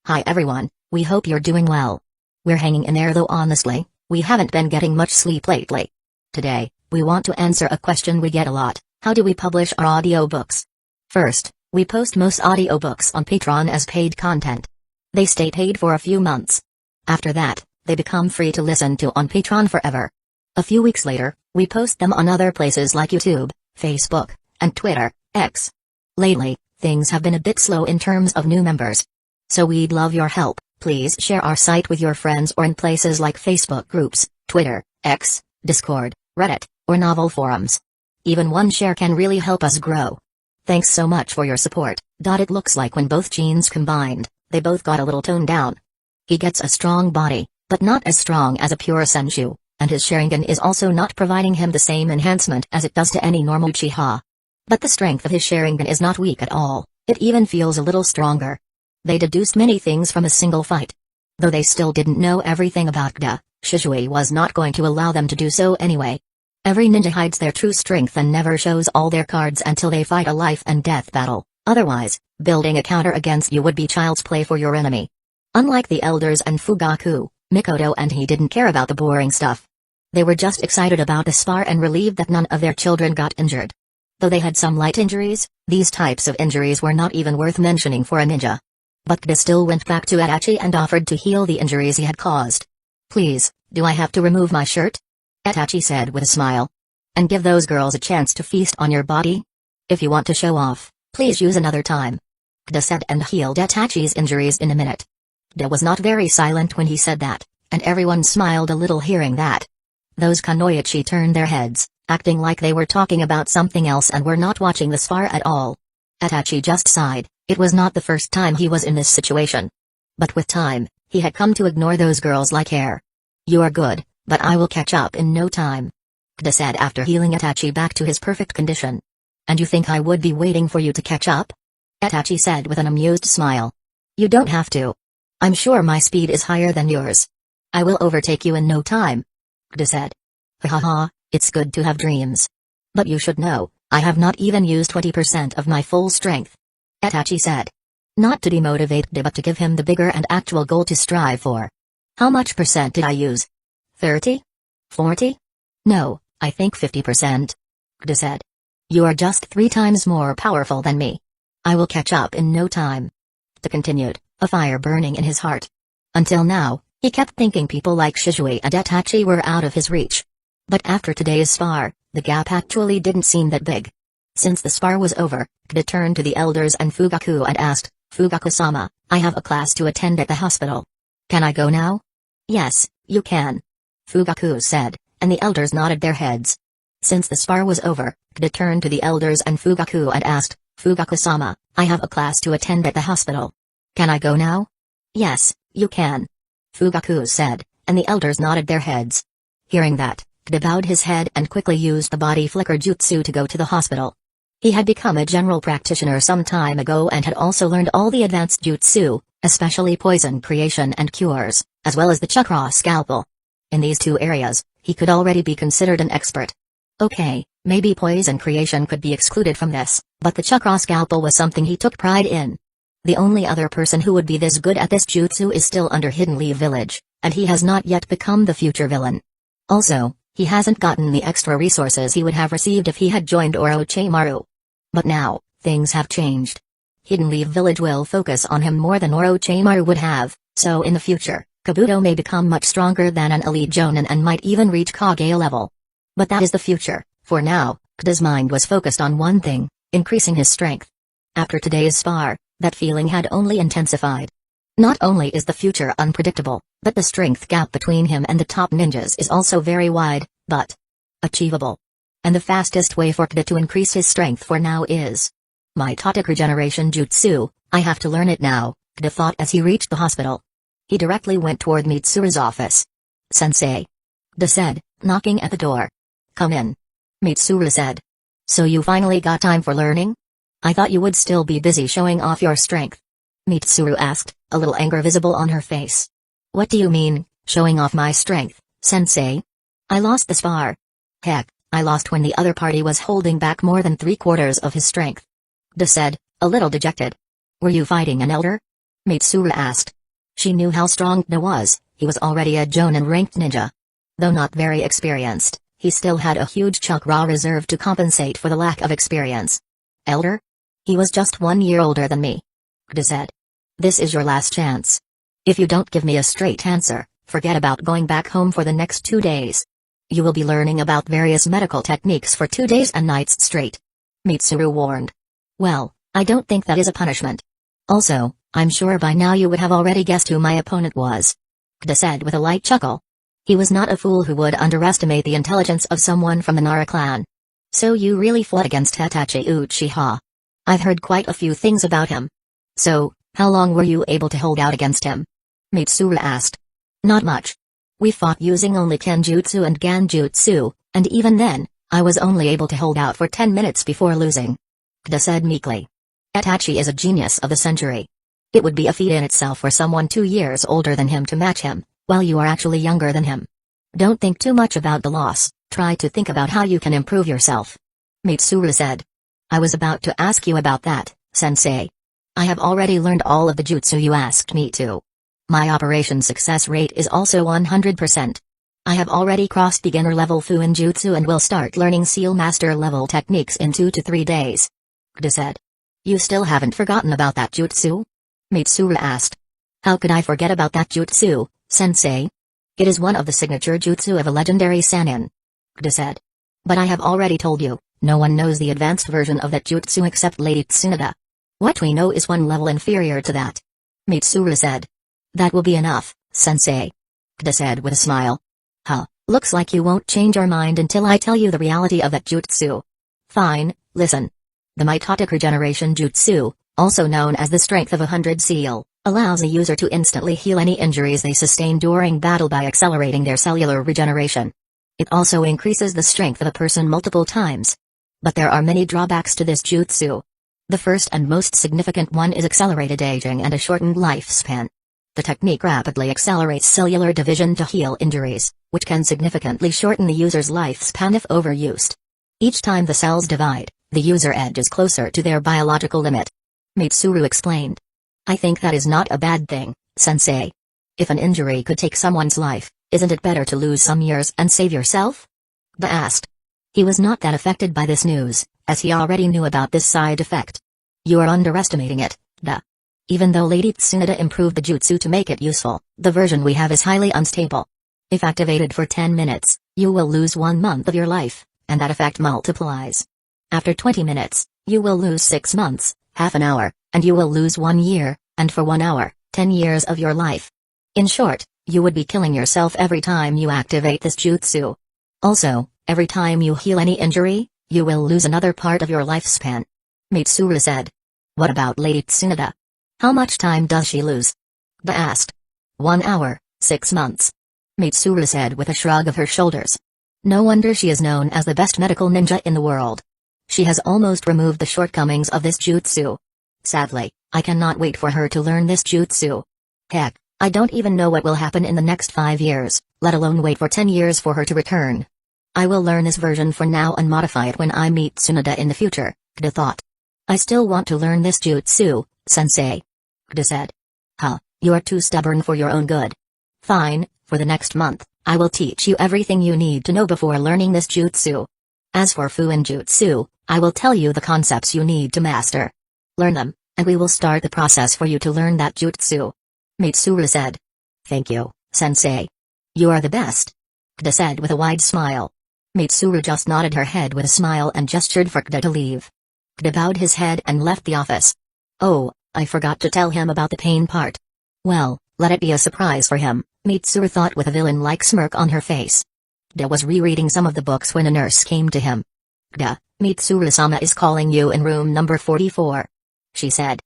Hi everyone, we hope you're doing well. We're hanging in there though honestly, we haven't been getting much sleep lately. Today, we want to answer a question we get a lot: how do we publish our audiobooks? First, we post most audiobooks on Patreon as paid content. They stay paid for a few months. After that, they become free to listen to on Patreon forever. A few weeks later, we post them on other places like YouTube, Facebook, and Twitter, X. Lately, things have been a bit slow in terms of new members. So we'd love your help. Please share our site with your friends or in places like Facebook groups, Twitter, X, Discord, Reddit, or novel forums. Even one share can really help us grow. Thanks so much for your support. It looks like when both genes combined, they both got a little toned down. He gets a strong body, but not as strong as a pure Senju, and his Sharingan is also not providing him the same enhancement as it does to any normal Uchiha. But the strength of his Sharingan is not weak at all, it even feels a little stronger. They deduced many things from a single fight. Though they still didn't know everything about Kida, Shisui was not going to allow them to do so anyway. Every ninja hides their true strength and never shows all their cards until they fight a life and death battle, otherwise, building a counter against you would be child's play for your enemy. Unlike the elders and Fugaku, Mikoto and he didn't care about the boring stuff. They were just excited about the spar and relieved that none of their children got injured. Though they had some light injuries, these types of injuries were not even worth mentioning for a ninja. But Kida still went back to Itachi and offered to heal the injuries he had caused. Please, do I have to remove my shirt? Itachi said with a smile. And give those girls a chance to feast on your body? If you want to show off, please use another time. Kida said and healed Itachi's injuries in a minute. Kida was not very silent when he said that, and everyone smiled a little hearing that. Those Kunoichi turned their heads, acting like they were talking about something else and were not watching the spar at all. Itachi just sighed. It was not the first time he was in this situation. But with time, he had come to ignore those girls like air. You are good, but I will catch up in no time. Kida said after healing Itachi back to his perfect condition. And you think I would be waiting for you to catch up? Itachi said with an amused smile. You don't have to. I'm sure my speed is higher than yours. I will overtake you in no time. Kida said. Haha, it's good to have dreams. But you should know, I have not even used 20% of my full strength. Itachi said. Not to demotivate Kida but to give him the bigger and actual goal to strive for. How much percent did I use? 30? 40? No, I think 50%. Kida said. You are just 3 times more powerful than me. I will catch up in no time. Kida continued, a fire burning in his heart. Until now, he kept thinking people like Shisui and Itachi were out of his reach. But after today's spar, the gap actually didn't seem that big. Since the spar was over, Kida turned to the elders and Fugaku and asked, Fugaku-sama, I have a class to attend at the hospital. Can I go now? Yes, you can. Fugaku said, and the elders nodded their heads. Since the spar was over, Kida turned to the elders and Fugaku and asked, Fugaku-sama, I have a class to attend at the hospital. Can I go now? Yes, you can. Fugaku said, and the elders nodded their heads. Hearing that, Kida bowed his head and quickly used the body flicker jutsu to go to the hospital. He had become a general practitioner some time ago and had also learned all the advanced jutsu, especially poison creation and cures, as well as the chakra scalpel. In these 2 areas, he could already be considered an expert. Okay, maybe poison creation could be excluded from this, but the chakra scalpel was something he took pride in. The only other person who would be this good at this jutsu is still under Hidden Leaf Village, and he has not yet become the future villain. Also, he hasn't gotten the extra resources he would have received if he had joined Orochimaru. But now, things have changed. Hidden Leaf Village will focus on him more than Orochimaru would have, so in the future, Kabuto may become much stronger than an elite Jonin and might even reach Kage level. But that is the future. For now, Kida's mind was focused on one thing, increasing his strength. After today's spar, that feeling had only intensified. Not only is the future unpredictable, but the strength gap between him and the top ninjas is also very wide, but achievable. And the fastest way for Kida to increase his strength for now is my Tottek regeneration jutsu. I have to learn it now, Kida thought as he reached the hospital. He directly went toward Mitsuru's office. Sensei. Kida said, knocking at the door. Come in. Mitsuru said. So you finally got time for learning? I thought you would still be busy showing off your strength. Mitsuru asked, a little anger visible on her face. What do you mean, showing off my strength, sensei? I lost the spar. Heck, I lost when the other party was holding back more than 3/4 of his strength. Kida said, a little dejected. Were you fighting an elder? Mitsuru asked. She knew how strong Kda was. He was already a Jonin ranked ninja. Though not very experienced, he still had a huge chakra reserve to compensate for the lack of experience. Elder? He was just 1 year older than me. Kda said. This is your last chance. If you don't give me a straight answer, forget about going back home for the next 2 days. You will be learning about various medical techniques for 2 days and nights straight. Mitsuru warned. Well, I don't think that is a punishment. Also, I'm sure by now you would have already guessed who my opponent was. Kda said with a light chuckle. He was not a fool who would underestimate the intelligence of someone from the Nara clan. So you really fought against Hitachi Uchiha. I've heard quite a few things about him. So, how long were you able to hold out against him? Mitsuru asked. Not much. We fought using only Kenjutsu and Ganjutsu, and even then, I was only able to hold out for 10 minutes before losing. Kda said meekly. Itachi is a genius of the century. It would be a feat in itself for someone 2 years older than him to match him, while you are actually younger than him. Don't think too much about the loss, try to think about how you can improve yourself. Mitsuru said. I was about to ask you about that, sensei. I have already learned all of the jutsu you asked me to. My operation success rate is also 100%. I have already crossed beginner level Fuin Jutsu and will start learning Seal Master level techniques in 2 to 3 days. Kda said. You still haven't forgotten about that jutsu? Mitsuru asked. How could I forget about that jutsu, sensei? It is one of the signature jutsu of a legendary Sannin. Kda said. But I have already told you, no one knows the advanced version of that jutsu except Lady Tsunade. What we know is 1 level inferior to that. Mitsuru said. That will be enough, sensei. Kda said with a smile. Huh, looks like you won't change your mind until I tell you the reality of that jutsu. Fine, listen. The mitotic regeneration jutsu, also known as the strength of 100 seal, allows a user to instantly heal any injuries they sustain during battle by accelerating their cellular regeneration. It also increases the strength of a person multiple times. But there are many drawbacks to this jutsu. The first and most significant one is accelerated aging and a shortened lifespan. The technique rapidly accelerates cellular division to heal injuries, which can significantly shorten the user's lifespan if overused. Each time the cells divide, the user edges closer to their biological limit. Mitsuru explained. I think that is not a bad thing, sensei. If an injury could take someone's life, isn't it better to lose some years and save yourself? Kda asked. He was not that affected by this news, as he already knew about this side effect. You are underestimating it, Kda. Even though Lady Tsunade improved the jutsu to make it useful, the version we have is highly unstable. If activated for 10 minutes, you will lose 1 month of your life, and that effect multiplies. After 20 minutes, you will lose 6 months, half an hour, and you will lose 1 year, and for 1 hour, 10 years of your life. In short, you would be killing yourself every time you activate this jutsu. Also, every time you heal any injury, you will lose another part of your lifespan. Mitsuru said. What about Lady Tsunade? How much time does she lose? Kda asked. 1 hour, 6 months. Mitsuru said with a shrug of her shoulders. No wonder she is known as the best medical ninja in the world. She has almost removed the shortcomings of this jutsu. Sadly, I cannot wait for her to learn this jutsu. Heck, I don't even know what will happen in the next 5 years, let alone wait for 10 years for her to return. I will learn this version for now and modify it when I meet Tsunade in the future, Kda thought. I still want to learn this jutsu, sensei. Kda said. Huh, you are too stubborn for your own good. Fine, for the next month, I will teach you everything you need to know before learning this jutsu. As for Fuin Jutsu, I will tell you the concepts you need to master. Learn them, and we will start the process for you to learn that jutsu. Mitsuru said. Thank you, sensei. You are the best. Kda said with a wide smile. Mitsuru just nodded her head with a smile and gestured for Kda to leave. Kda bowed his head and left the office. Oh, I forgot to tell him about the pain part. Well, let it be a surprise for him, Mitsuru thought with a villain-like smirk on her face. Kda was rereading some of the books when a nurse came to him. Kda, Mitsuru-sama is calling you in room number 44. She said.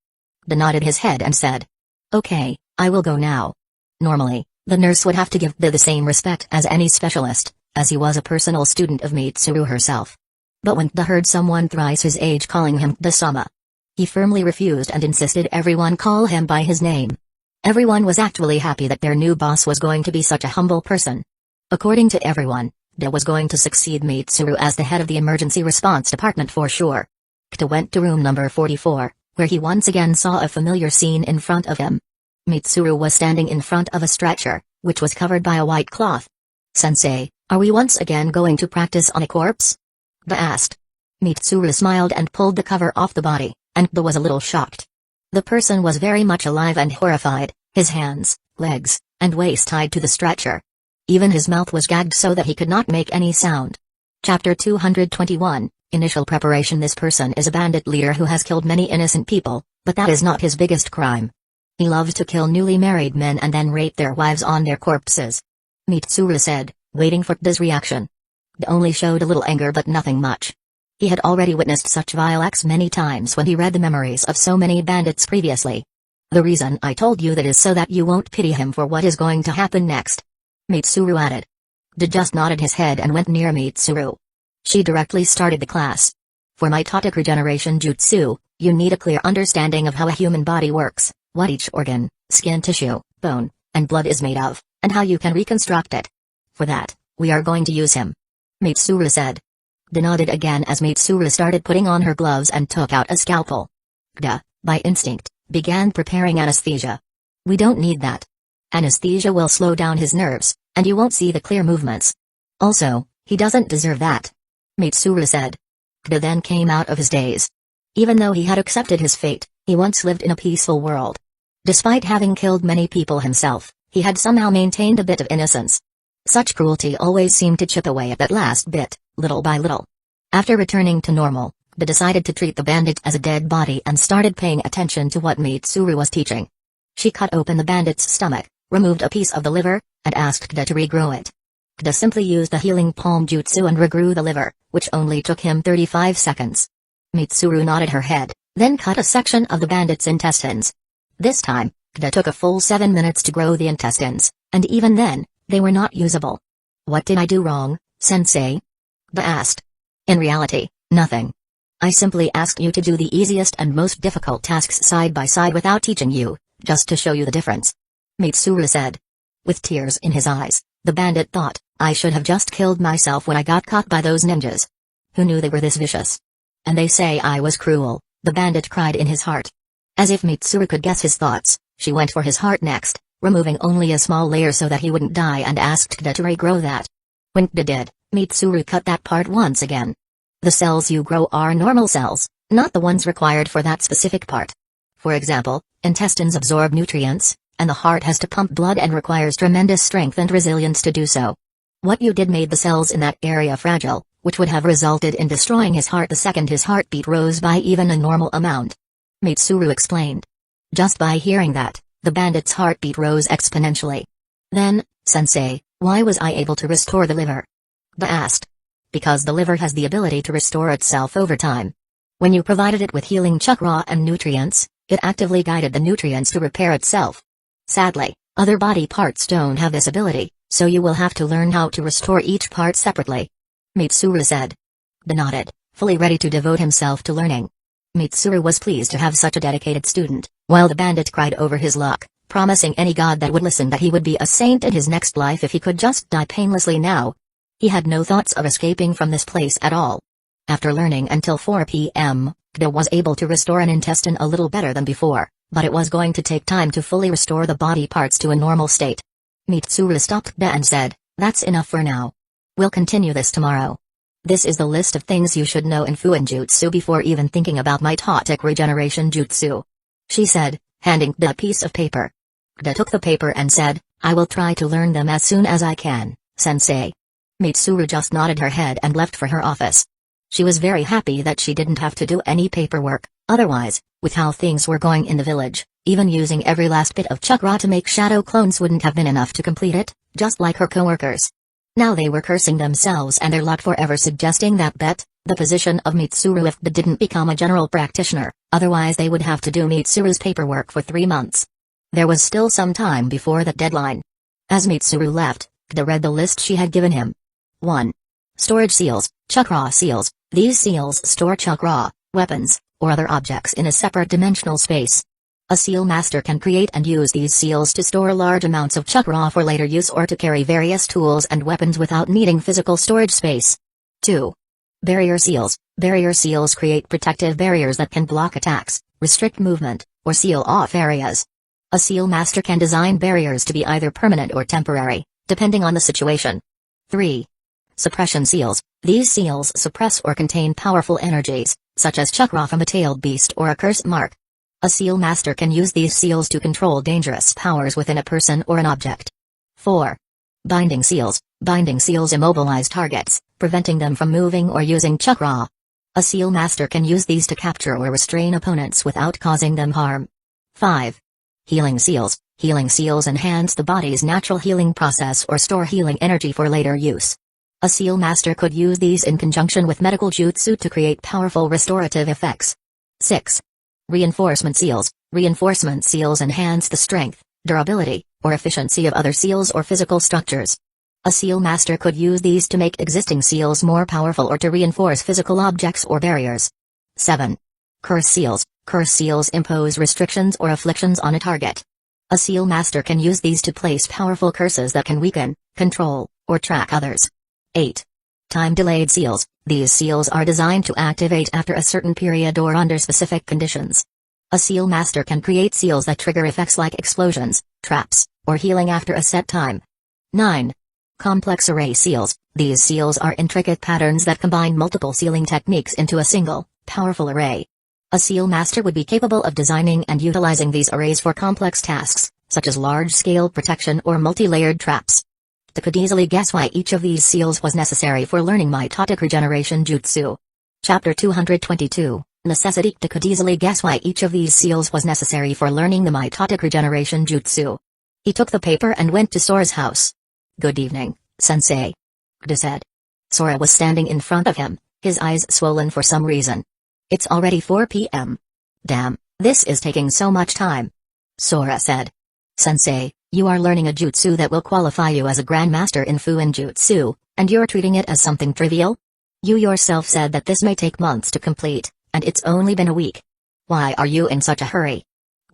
Kda nodded his head and said. Okay, I will go now. Normally, the nurse would have to give Kda the same respect as any specialist, as he was a personal student of Mitsuru herself. But when Kda heard someone thrice his age calling him Kda-sama, he firmly refused and insisted everyone call him by his name. Everyone was actually happy that their new boss was going to be such a humble person. According to everyone, Kda was going to succeed Mitsuru as the head of the emergency response department for sure. Kda went to room number 44, where he once again saw a familiar scene in front of him. Mitsuru was standing in front of a stretcher, which was covered by a white cloth. "Sensei, are we once again going to practice on a corpse?" Kda asked. Mitsuru smiled and pulled the cover off the body, and Kda was a little shocked. The person was very much alive and horrified, his hands, legs, and waist tied to the stretcher. Even his mouth was gagged so that he could not make any sound. Chapter 221, Initial Preparation. This person is a bandit leader who has killed many innocent people, but that is not his biggest crime. He loves to kill newly married men and then rape their wives on their corpses. Mitsuru said, waiting for Kda's reaction. Kda only showed a little anger but nothing much. He had already witnessed such vile acts many times when he read the memories of so many bandits previously. "The reason I told you that is so that you won't pity him for what is going to happen next," Mitsuru added. Kda just nodded his head and went near Mitsuru. She directly started the class. "For my Tautic regeneration jutsu, you need a clear understanding of how a human body works, what each organ, skin tissue, bone, and blood is made of, and how you can reconstruct it. For that, we are going to use him," Mitsuru said. Kda nodded again as Mitsuru started putting on her gloves and took out a scalpel. Kda, by instinct, began preparing anesthesia. "We don't need that. Anesthesia will slow down his nerves, and you won't see the clear movements. Also, he doesn't deserve that," Mitsuru said. Kda then came out of his daze. Even though he had accepted his fate, he once lived in a peaceful world. Despite having killed many people himself, he had somehow maintained a bit of innocence. Such cruelty always seemed to chip away at that last bit, little by little. After returning to normal, Kda decided to treat the bandit as a dead body and started paying attention to what Mitsuru was teaching. She cut open the bandit's stomach, removed a piece of the liver, and asked Kda to regrow it. Kda simply used the healing palm jutsu and regrew the liver, which only took him 35 seconds. Mitsuru nodded her head, then cut a section of the bandit's intestines. This time, Kda took a full 7 minutes to grow the intestines, and even then, they were not usable. "What did I do wrong, sensei?" Kda asked. "In reality, nothing. I simply asked you to do the easiest and most difficult tasks side by side without teaching you, just to show you the difference," Mitsuru said. With tears in his eyes, the bandit thought, "I should have just killed myself when I got caught by those ninjas. Who knew they were this vicious? And they say I was cruel," the bandit cried in his heart. As if Mitsuru could guess his thoughts, she went for his heart next, removing only a small layer so that he wouldn't die and asked Kda to regrow that. When Kda did, Mitsuru cut that part once again. "The cells you grow are normal cells, not the ones required for that specific part. For example, intestines absorb nutrients, and the heart has to pump blood and requires tremendous strength and resilience to do so. What you did made the cells in that area fragile, which would have resulted in destroying his heart the second his heartbeat rose by even a normal amount," Mitsuru explained. Just by hearing that, the bandit's heartbeat rose exponentially. "Then, sensei, why was I able to restore the liver?" Kda asked. "Because the liver has the ability to restore itself over time. When you provided it with healing chakra and nutrients, it actively guided the nutrients to repair itself. Sadly, other body parts don't have this ability, so you will have to learn how to restore each part separately," Mitsuru said. Kda nodded, fully ready to devote himself to learning. Mitsuru was pleased to have such a dedicated student, while the bandit cried over his luck, promising any god that would listen that he would be a saint in his next life if he could just die painlessly now. He had no thoughts of escaping from this place at all. After learning until 4 p.m., Kda was able to restore an intestine a little better than before, but it was going to take time to fully restore the body parts to a normal state. Mitsuru stopped Kda and said, "That's enough for now. We'll continue this tomorrow. This is the list of things you should know in Fuinjutsu before even thinking about my Tautic regeneration jutsu," she said, handing Kda a piece of paper. Kda took the paper and said, "I will try to learn them as soon as I can, sensei." Mitsuru just nodded her head and left for her office. She was very happy that she didn't have to do any paperwork, otherwise, with how things were going in the village, even using every last bit of chakra to make shadow clones wouldn't have been enough to complete it, just like her coworkers. Now they were cursing themselves and their luck forever, suggesting that the position of Mitsuru if Kda didn't become a general practitioner, otherwise they would have to do Mitsuru's paperwork for 3 months. There was still some time before that deadline. As Mitsuru left, Kda read the list she had given him. 1. Storage seals, chakra seals. These seals store chakra, weapons, or other objects in a separate dimensional space. A seal master can create and use these seals to store large amounts of chakra for later use or to carry various tools and weapons without needing physical storage space. 2. Barrier seals. Barrier seals create protective barriers that can block attacks, restrict movement, or seal off areas. A seal master can design barriers to be either permanent or temporary, depending on the situation. 3. Suppression seals. These seals suppress or contain powerful energies, such as chakra from a tailed beast or a curse mark. A seal master can use these seals to control dangerous powers within a person or an object. 4. Binding seals. Binding seals immobilize targets, preventing them from moving or using chakra. A seal master can use these to capture or restrain opponents without causing them harm. 5. Healing seals. Healing seals enhance the body's natural healing process or store healing energy for later use. A seal master could use these in conjunction with medical jutsu to create powerful restorative effects. 6. Reinforcement seals. Reinforcement seals enhance the strength, durability, or efficiency of other seals or physical structures. A seal master could use these to make existing seals more powerful or to reinforce physical objects or barriers. 7. Curse seals. Curse seals impose restrictions or afflictions on a target. A seal master can use these to place powerful curses that can weaken, control, or track others. 8. Time-delayed seals. These seals are designed to activate after a certain period or under specific conditions. A seal master can create seals that trigger effects like explosions, traps, or healing after a set time. 9. Complex array seals. These seals are intricate patterns that combine multiple sealing techniques into a single, powerful array. A seal master would be capable of designing and utilizing these arrays for complex tasks, such as large-scale protection or multi-layered traps. You could easily guess why each of these seals was necessary for learning mitotic regeneration jutsu. Chapter 222, Necessity. You could easily guess why each of these seals was necessary for learning the mitotic regeneration jutsu. He took the paper and went to Sora's house. "Good evening, sensei," Gdo said. Sora was standing in front of him, his eyes swollen for some reason. "It's already 4 p.m. Damn, this is taking so much time," Sora said. "Sensei, you are learning a jutsu that will qualify you as a grandmaster in Fuin Jutsu, and you're treating it as something trivial? You yourself said that this may take months to complete, and it's only been a week. Why are you in such a hurry?"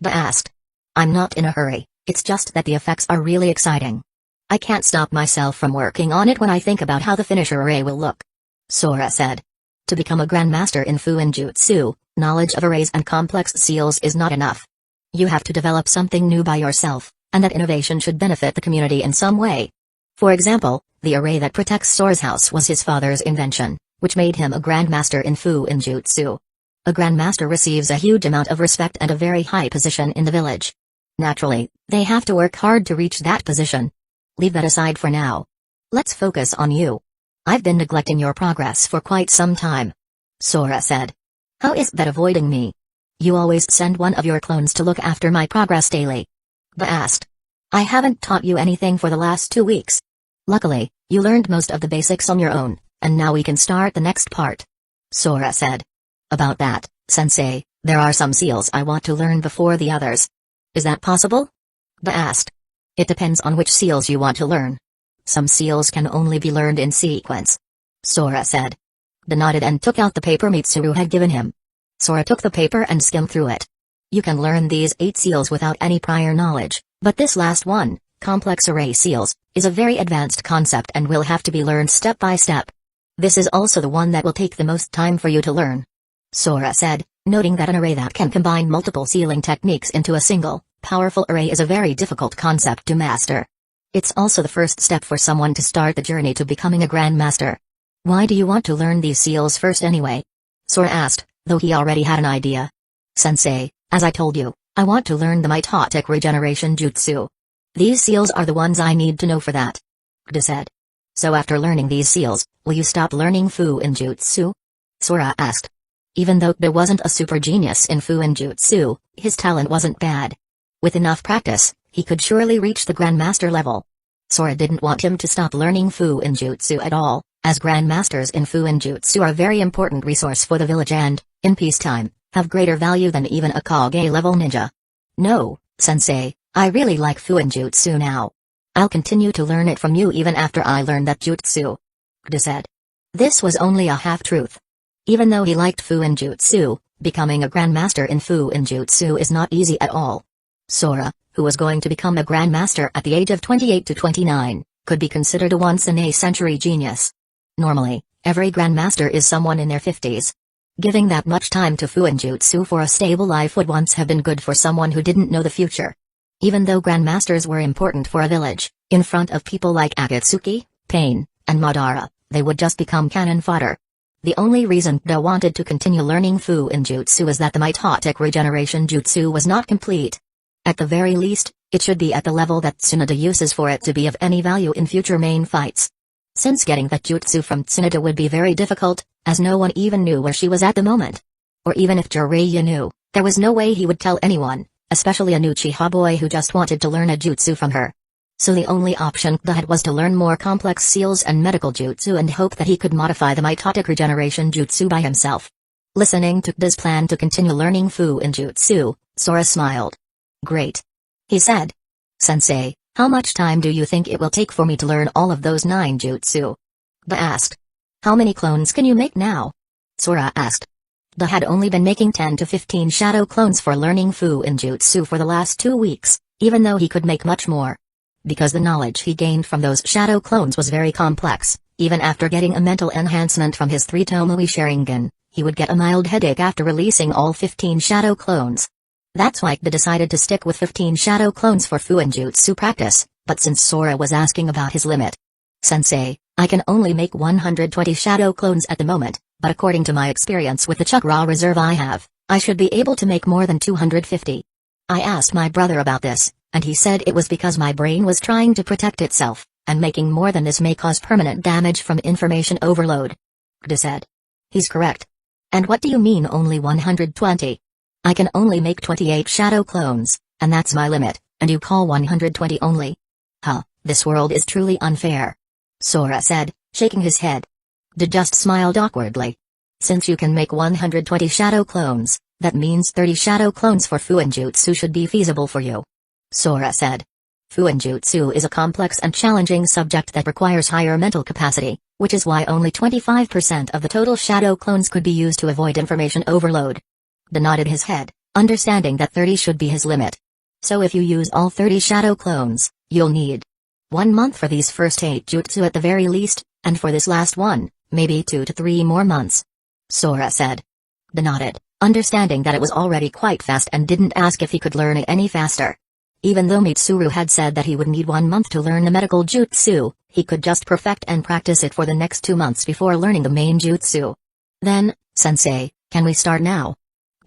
Gdo asked. "I'm not in a hurry, it's just that the effects are really exciting. I can't stop myself from working on it when I think about how the finisher array will look," Sora said. To become a grandmaster in Fuin Jutsu, knowledge of arrays and complex seals is not enough. You have to develop something new by yourself, and that innovation should benefit the community in some way. For example, the array that protects Sora's house was his father's invention, which made him a grandmaster in Fuin Jutsu. A grandmaster receives a huge amount of respect and a very high position in the village. Naturally, they have to work hard to reach that position. Leave that aside for now. Let's focus on you. I've been neglecting your progress for quite some time," Sora said. "How is that avoiding me? You always send one of your clones to look after my progress daily," Gdo asked. "I haven't taught you anything for the last 2 weeks. Luckily, you learned most of the basics on your own, and now we can start the next part," Sora said. "About that, sensei, there are some seals I want to learn before the others. Is that possible?" Gdo asked. "It depends on which seals you want to learn. Some seals can only be learned in sequence," Sora said. Gdo nodded and took out the paper Mitsuru had given him. Sora took the paper and skimmed through it. "You can learn these 8 seals without any prior knowledge, but this last one, complex array seals, is a very advanced concept and will have to be learned step by step. This is also the one that will take the most time for you to learn," Sora said, noting that an array that can combine multiple sealing techniques into a single, powerful array is a very difficult concept to master. It's also the first step for someone to start the journey to becoming a grandmaster. "Why do you want to learn these seals first anyway?" Sora asked, though he already had an idea. "Sensei, as I told you, I want to learn the mitotic regeneration jutsu. These seals are the ones I need to know for that," Gdo said. "So after learning these seals, will you stop learning Fuin Jutsu?" Sora asked. Even though Gdo wasn't a super genius in Fuin Jutsu, his talent wasn't bad. With enough practice, he could surely reach the grandmaster level. Sora didn't want him to stop learning Fuin Jutsu at all, as grandmasters in Fuin Jutsu are a very important resource for the village and, in peacetime, have greater value than even a Kage-level ninja. "No, sensei, I really like Fuin Jutsu now. I'll continue to learn it from you even after I learn that jutsu," Gdo said. This was only a half-truth. Even though he liked Fuin Jutsu, becoming a grandmaster in Fuin Jutsu is not easy at all. Sora, who was going to become a grandmaster at the age of 28 to 29, could be considered a once-in-a-century genius. Normally, every grandmaster is someone in their 50s. Giving that much time to Fuin Jutsu for a stable life would once have been good for someone who didn't know the future. Even though grandmasters were important for a village, in front of people like Akatsuki, Pain, and Madara, they would just become cannon fodder. The only reason Kida wanted to continue learning Fuin Jutsu is that the mitotic regeneration jutsu was not complete. At the very least, it should be at the level that Tsunade uses for it to be of any value in future main fights. Since getting that jutsu from Tsunade would be very difficult, as no one even knew where she was at the moment. Or even if Jiraiya knew, there was no way he would tell anyone, especially a Uchiha boy who just wanted to learn a jutsu from her. So the only option Kida had was to learn more complex seals and medical jutsu and hope that he could modify the mitotic regeneration jutsu by himself. Listening to Kida's plan to continue learning Fuin Jutsu, Sora smiled. Great. He said. Sensei, how much time do you think it will take for me to learn all of those 9 jutsu? Kida asked. How many clones can you make now? Sora asked. Kida had only been making 10 to 15 shadow clones for learning Fuin Jutsu for the last 2 weeks, even though he could make much more. Because the knowledge he gained from those shadow clones was very complex, even after getting a mental enhancement from his 3 Tomoe Sharingan, he would get a mild headache after releasing all 15 shadow clones. That's why Kida decided to stick with 15 shadow clones for Fuin Jutsu practice, but since Sora was asking about his limit. Sensei, I can only make 120 shadow clones at the moment, but according to my experience with the chakra reserve I have, I should be able to make more than 250. I asked my brother about this, and he said it was because my brain was trying to protect itself, and making more than this may cause permanent damage from information overload. Kida said. He's correct. And what do you mean only 120? I can only make 28 shadow clones, and that's my limit, and you call 120 only? Huh, this world is truly unfair. Sora said, shaking his head. Kida just smiled awkwardly. Since you can make 120 shadow clones, that means 30 shadow clones for Fuin Jutsu should be feasible for you. Sora said. Fuin Jutsu is a complex and challenging subject that requires higher mental capacity, which is why only 25% of the total shadow clones could be used to avoid information overload. Kida nodded his head, understanding that 30 should be his limit. So if you use all 30 shadow clones, you'll need 1 month for these first 8 jutsu at the very least, and for this last one, maybe 2 to 3 more months. Sora said. Kida nodded, understanding that it was already quite fast and didn't ask if he could learn it any faster. Even though Mitsuru had said that he would need 1 month to learn the medical jutsu, he could just perfect and practice it for the next 2 months before learning the main jutsu. Then, Sensei, can we start now?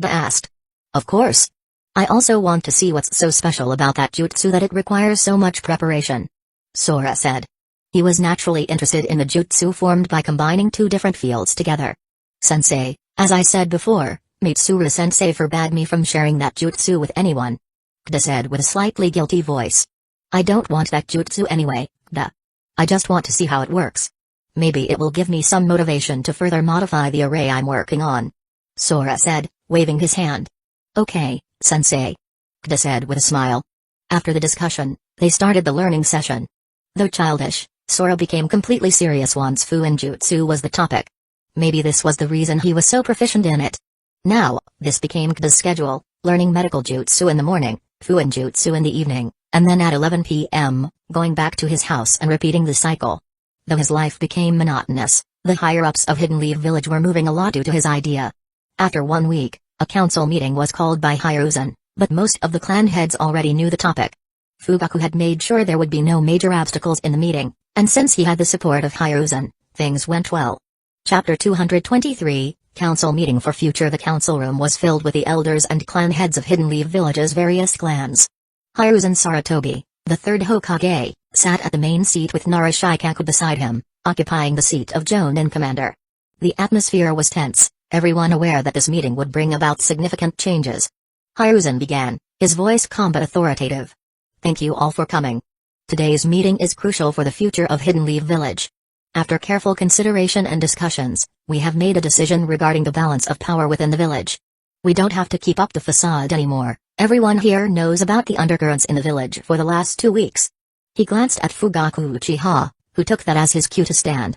Kida asked. Of course. I also want to see what's so special about that jutsu that it requires so much preparation. Sora said. He was naturally interested in the jutsu formed by combining 2 different fields together. Sensei, as I said before, Mitsuru-sensei forbade me from sharing that jutsu with anyone. Kida said with a slightly guilty voice. I don't want that jutsu anyway, Kida. I just want to see how it works. Maybe it will give me some motivation to further modify the array I'm working on. Sora said, waving his hand. Okay, Sensei. Kida said with a smile. After the discussion, they started the learning session. Though childish, Sora became completely serious once Fuin Jutsu was the topic. Maybe this was the reason he was so proficient in it. Now, this became Kida's schedule, learning medical jutsu in the morning, Fuin Jutsu in the evening, and then at 11 p.m., going back to his house and repeating the cycle. Though his life became monotonous, the higher-ups of Hidden Leaf Village were moving a lot due to his idea. After 1 week, a council meeting was called by Hiruzen, but most of the clan heads already knew the topic. Fugaku had made sure there would be no major obstacles in the meeting, and since he had the support of Hiruzen, things went well. Chapter 223, Council Meeting for Future. The council room was filled with the elders and clan heads of Hidden Leaf Village's various clans. Hiruzen Saratobi, the 3rd Hokage, sat at the main seat with Narashikaku beside him, occupying the seat of Jonin Commander. The atmosphere was tense, everyone aware that this meeting would bring about significant changes. Hiruzen began, his voice calm but authoritative. Thank you all for coming. Today's meeting is crucial for the future of Hidden Leaf Village. After careful consideration and discussions, we have made a decision regarding the balance of power within the village. We don't have to keep up the facade anymore. Everyone here knows about the undercurrents in the village for the last 2 weeks. He glanced at Fugaku Uchiha, who took that as his cue to stand.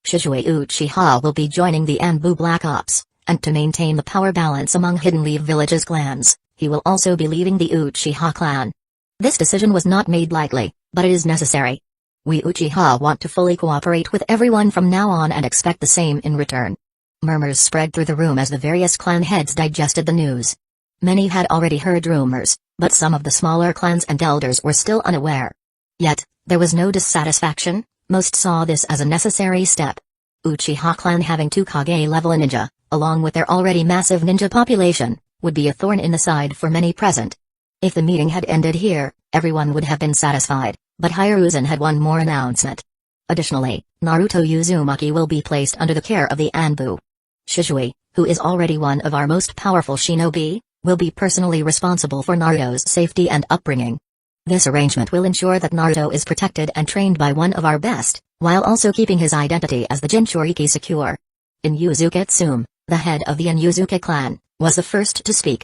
Shizue Uchiha will be joining the Anbu Black Ops, and to maintain the power balance among Hidden Leaf Village's clans, he will also be leaving the Uchiha clan. This decision was not made lightly, but it is necessary. We Uchiha want to fully cooperate with everyone from now on and expect the same in return. Murmurs spread through the room as the various clan heads digested the news. Many had already heard rumors, but some of the smaller clans and elders were still unaware. Yet, there was no dissatisfaction. Most saw this as a necessary step. Uchiha clan having 2 Kage-level ninja, along with their already massive ninja population, would be a thorn in the side for many present. If the meeting had ended here, everyone would have been satisfied, but Hiruzen had one more announcement. Additionally, Naruto Uzumaki will be placed under the care of the Anbu. Shisui, who is already one of our most powerful shinobi, will be personally responsible for Naruto's safety and upbringing. This arrangement will ensure that Naruto is protected and trained by one of our best, while also keeping his identity as the Jinchuriki secure. Inuzuka Tsume, the head of the Inuzuka clan, was the first to speak.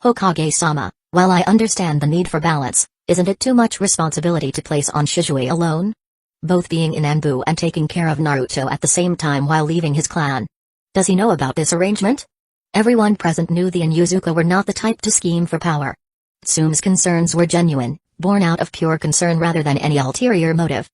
Hokage-sama, while I understand the need for balance, isn't it too much responsibility to place on Shisui alone? Both being in Anbu and taking care of Naruto at the same time while leaving his clan. Does he know about this arrangement? Everyone present knew the Inuzuka were not the type to scheme for power. Tsume's concerns were genuine, born out of pure concern rather than any ulterior motive.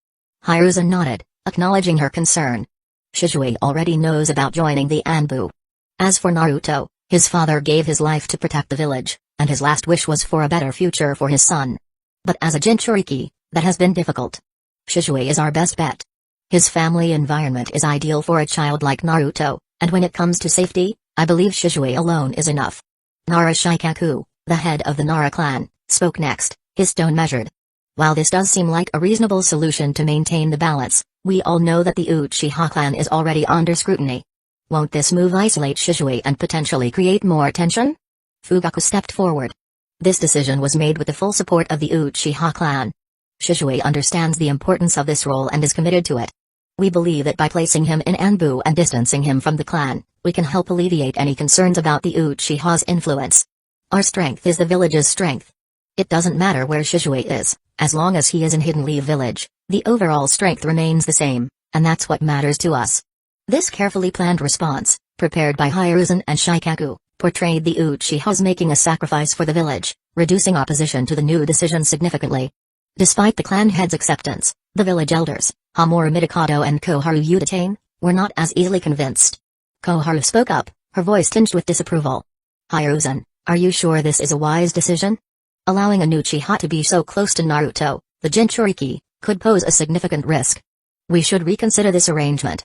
Hiruzen nodded, acknowledging her concern. Shisui already knows about joining the Anbu. As for Naruto, his father gave his life to protect the village, and his last wish was for a better future for his son. But as a Jinchuriki, that has been difficult. Shisui is our best bet. His family environment is ideal for a child like Naruto, and when it comes to safety, I believe Shisui alone is enough. Nara Shikaku, the head of the Nara clan, spoke next, his tone measured. While this does seem like a reasonable solution to maintain the balance, we all know that the Uchiha clan is already under scrutiny. Won't this move isolate Shisui and potentially create more tension? Fugaku stepped forward. This decision was made with the full support of the Uchiha clan. Shisui understands the importance of this role and is committed to it. We believe that by placing him in Anbu and distancing him from the clan, we can help alleviate any concerns about the Uchiha's influence. Our strength is the village's strength. It doesn't matter where Shisui is, as long as he is in Hidden Leaf Village, the overall strength remains the same, and that's what matters to us. This carefully planned response, prepared by Hiruzen and Shikaku, portrayed the Uchihas making a sacrifice for the village, reducing opposition to the new decision significantly. Despite the clan head's acceptance, the village elders, Hamura Midokado and Koharu Udatane, were not as easily convinced. Koharu spoke up, her voice tinged with disapproval. Hiruzen, are you sure this is a wise decision? Allowing a Uchiha to be so close to Naruto, the Jinchuriki, could pose a significant risk. We should reconsider this arrangement.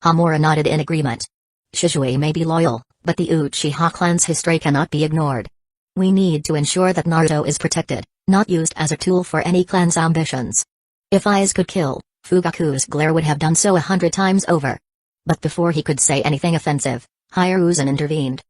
Hamura nodded in agreement. Shisui may be loyal, but the Uchiha clan's history cannot be ignored. We need to ensure that Naruto is protected, not used as a tool for any clan's ambitions. If eyes could kill, Fugaku's glare would have done so 100 times over. But before he could say anything offensive, Hiruzen intervened.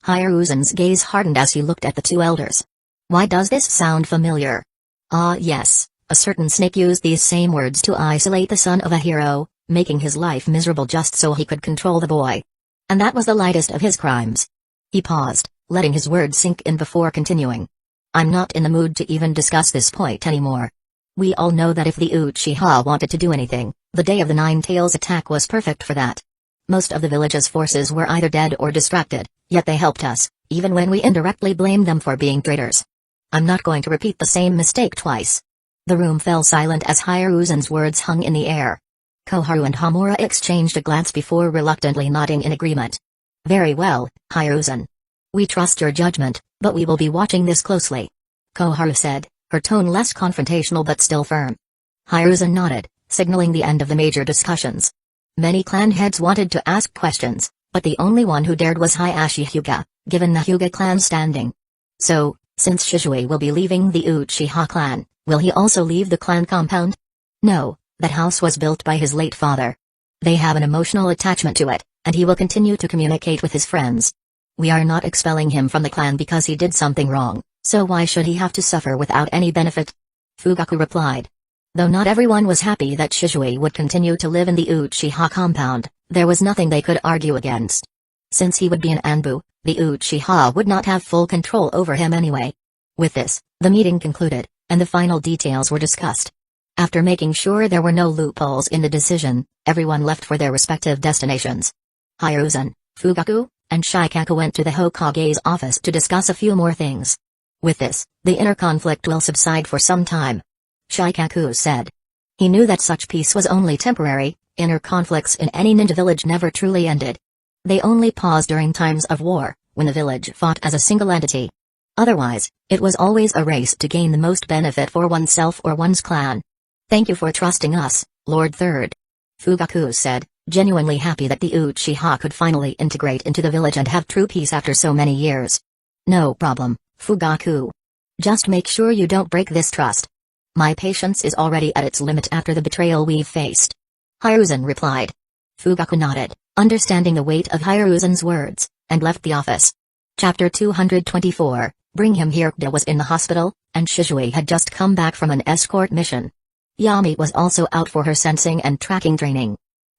Hiruzen's gaze hardened as he looked at the two elders. Why does this sound familiar? Ah yes, a certain snake used these same words to isolate the son of a hero, making his life miserable just so he could control the boy. And that was the lightest of his crimes. He paused, letting his words sink in before continuing. I'm not in the mood to even discuss this point anymore. We all know that if the Uchiha wanted to do anything, the day of the Nine Tails attack was perfect for that. Most of the village's forces were either dead or distracted, yet they helped us, even when we indirectly blamed them for being traitors. I'm not going to repeat the same mistake twice. The room fell silent as Hiruzen's words hung in the air. Koharu and Hamura exchanged a glance before reluctantly nodding in agreement. Very well, Hiruzen. We trust your judgment, but we will be watching this closely. Koharu said, her tone less confrontational but still firm. Hiruzen nodded, signaling the end of the major discussions. Many clan heads wanted to ask questions, but the only one who dared was Hayashi Hyuga, given the Hyuga clan standing. So, since Shisui will be leaving the Uchiha clan, will he also leave the clan compound? No, that house was built by his late father. They have an emotional attachment to it, and he will continue to communicate with his friends. We are not expelling him from the clan because he did something wrong, so why should he have to suffer without any benefit? Fugaku replied. Though not everyone was happy that Shisui would continue to live in the Uchiha compound, there was nothing they could argue against. Since he would be an Anbu, the Uchiha would not have full control over him anyway. With this, the meeting concluded, and the final details were discussed. After making sure there were no loopholes in the decision, everyone left for their respective destinations. Hiruzen, Fugaku, and Shikaku went to the Hokage's office to discuss a few more things. With this, the inner conflict will subside for some time. Shikaku said. He knew that such peace was only temporary, inner conflicts in any ninja village never truly ended. They only paused during times of war, when the village fought as a single entity. Otherwise, it was always a race to gain the most benefit for oneself or one's clan. Thank you for trusting us, Lord Third. Fugaku said, genuinely happy that the Uchiha could finally integrate into the village and have true peace after so many years. No problem, Fugaku. Just make sure you don't break this trust. My patience is already at its limit after the betrayal we've faced. Hiruzen replied. Fugaku nodded, understanding the weight of Hiruzen's words, and left the office. Chapter 224, Bring him here. Kida was in the hospital, and Shizue had just come back from an escort mission. Yami was also out for her sensing and tracking training.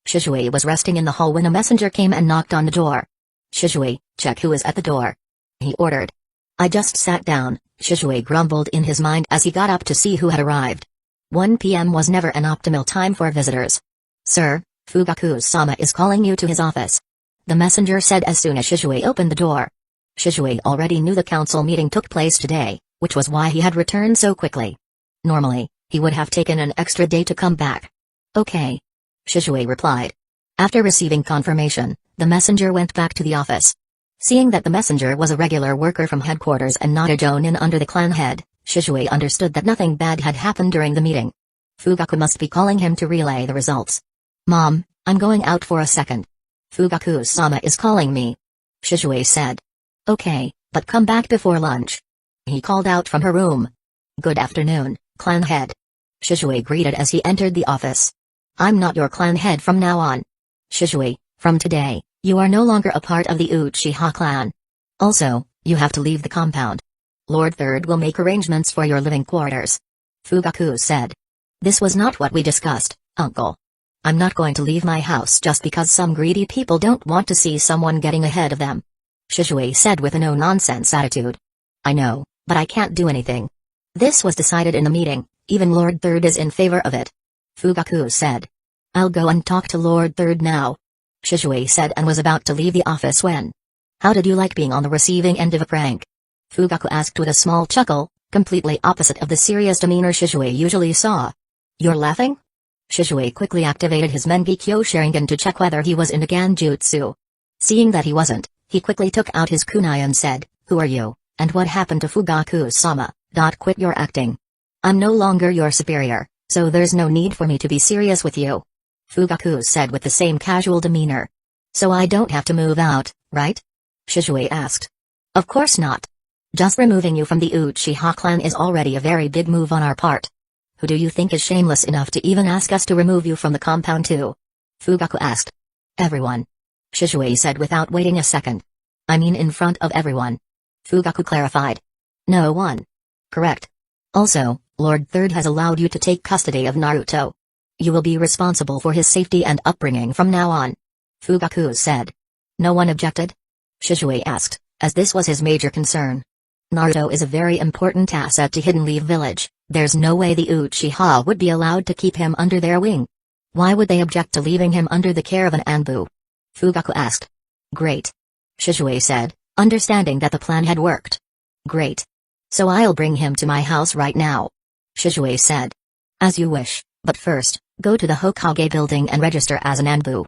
Shizue was resting in the hall when a messenger came and knocked on the door. Shizue, check who is at the door. He ordered. I just sat down, Shizue grumbled in his mind as he got up to see who had arrived. 1 p.m. was never an optimal time for visitors. Sir, Fugaku-sama is calling you to his office. The messenger said as soon as Shizue opened the door. Shizue already knew the council meeting took place today, which was why he had returned so quickly. Normally, he would have taken an extra day to come back. Okay. Shizue replied. After receiving confirmation, the messenger went back to the office. Seeing that the messenger was a regular worker from headquarters and not a jonin under the clan head, Shizue understood that nothing bad had happened during the meeting. Fugaku must be calling him to relay the results. Mom, I'm going out for a second. Fugaku-sama is calling me. Shizue said. Okay, but come back before lunch. He called out from her room. Good afternoon, clan head. Shizue greeted as he entered the office. I'm not your clan head from now on. Shizue, from today, you are no longer a part of the Uchiha clan. Also, you have to leave the compound. Lord Third will make arrangements for your living quarters. Fugaku said. This was not what we discussed, uncle. I'm not going to leave my house just because some greedy people don't want to see someone getting ahead of them. Shizue said with a no-nonsense attitude. I know, but I can't do anything. This was decided in the meeting, even Lord Third is in favor of it. Fugaku said. I'll go and talk to Lord Third now. Shizue said and was about to leave the office when. How did you like being on the receiving end of a prank? Fugaku asked with a small chuckle, completely opposite of the serious demeanor Shizue usually saw. You're laughing? Shizue quickly activated his Mengekyo Sharingan to check whether he was in a Ganjutsu. Seeing that he wasn't, he quickly took out his kunai and said, Who are you, and what happened to Fugaku-sama? Quit your acting. I'm no longer your superior, so there's no need for me to be serious with you. Fugaku said with the same casual demeanor. So I don't have to move out, right? Shizue asked. Of course not. Just removing you from the Uchiha clan is already a very big move on our part. Who do you think is shameless enough to even ask us to remove you from the compound too? Fugaku asked. Everyone. Shizue said without waiting a second. I mean in front of everyone. Fugaku clarified. No one. Correct. Also, Lord Third has allowed you to take custody of Naruto. You will be responsible for his safety and upbringing from now on. Fugaku said. No one objected? Shizue asked, as this was his major concern. Naruto is a very important asset to Hidden Leaf Village, there's no way the Uchiha would be allowed to keep him under their wing. Why would they object to leaving him under the care of an Anbu? Fugaku asked. Great. Shizue said, understanding that the plan had worked. Great. So I'll bring him to my house right now. Shizue said. As you wish, but first, go to the Hokage building and register as an Anbu.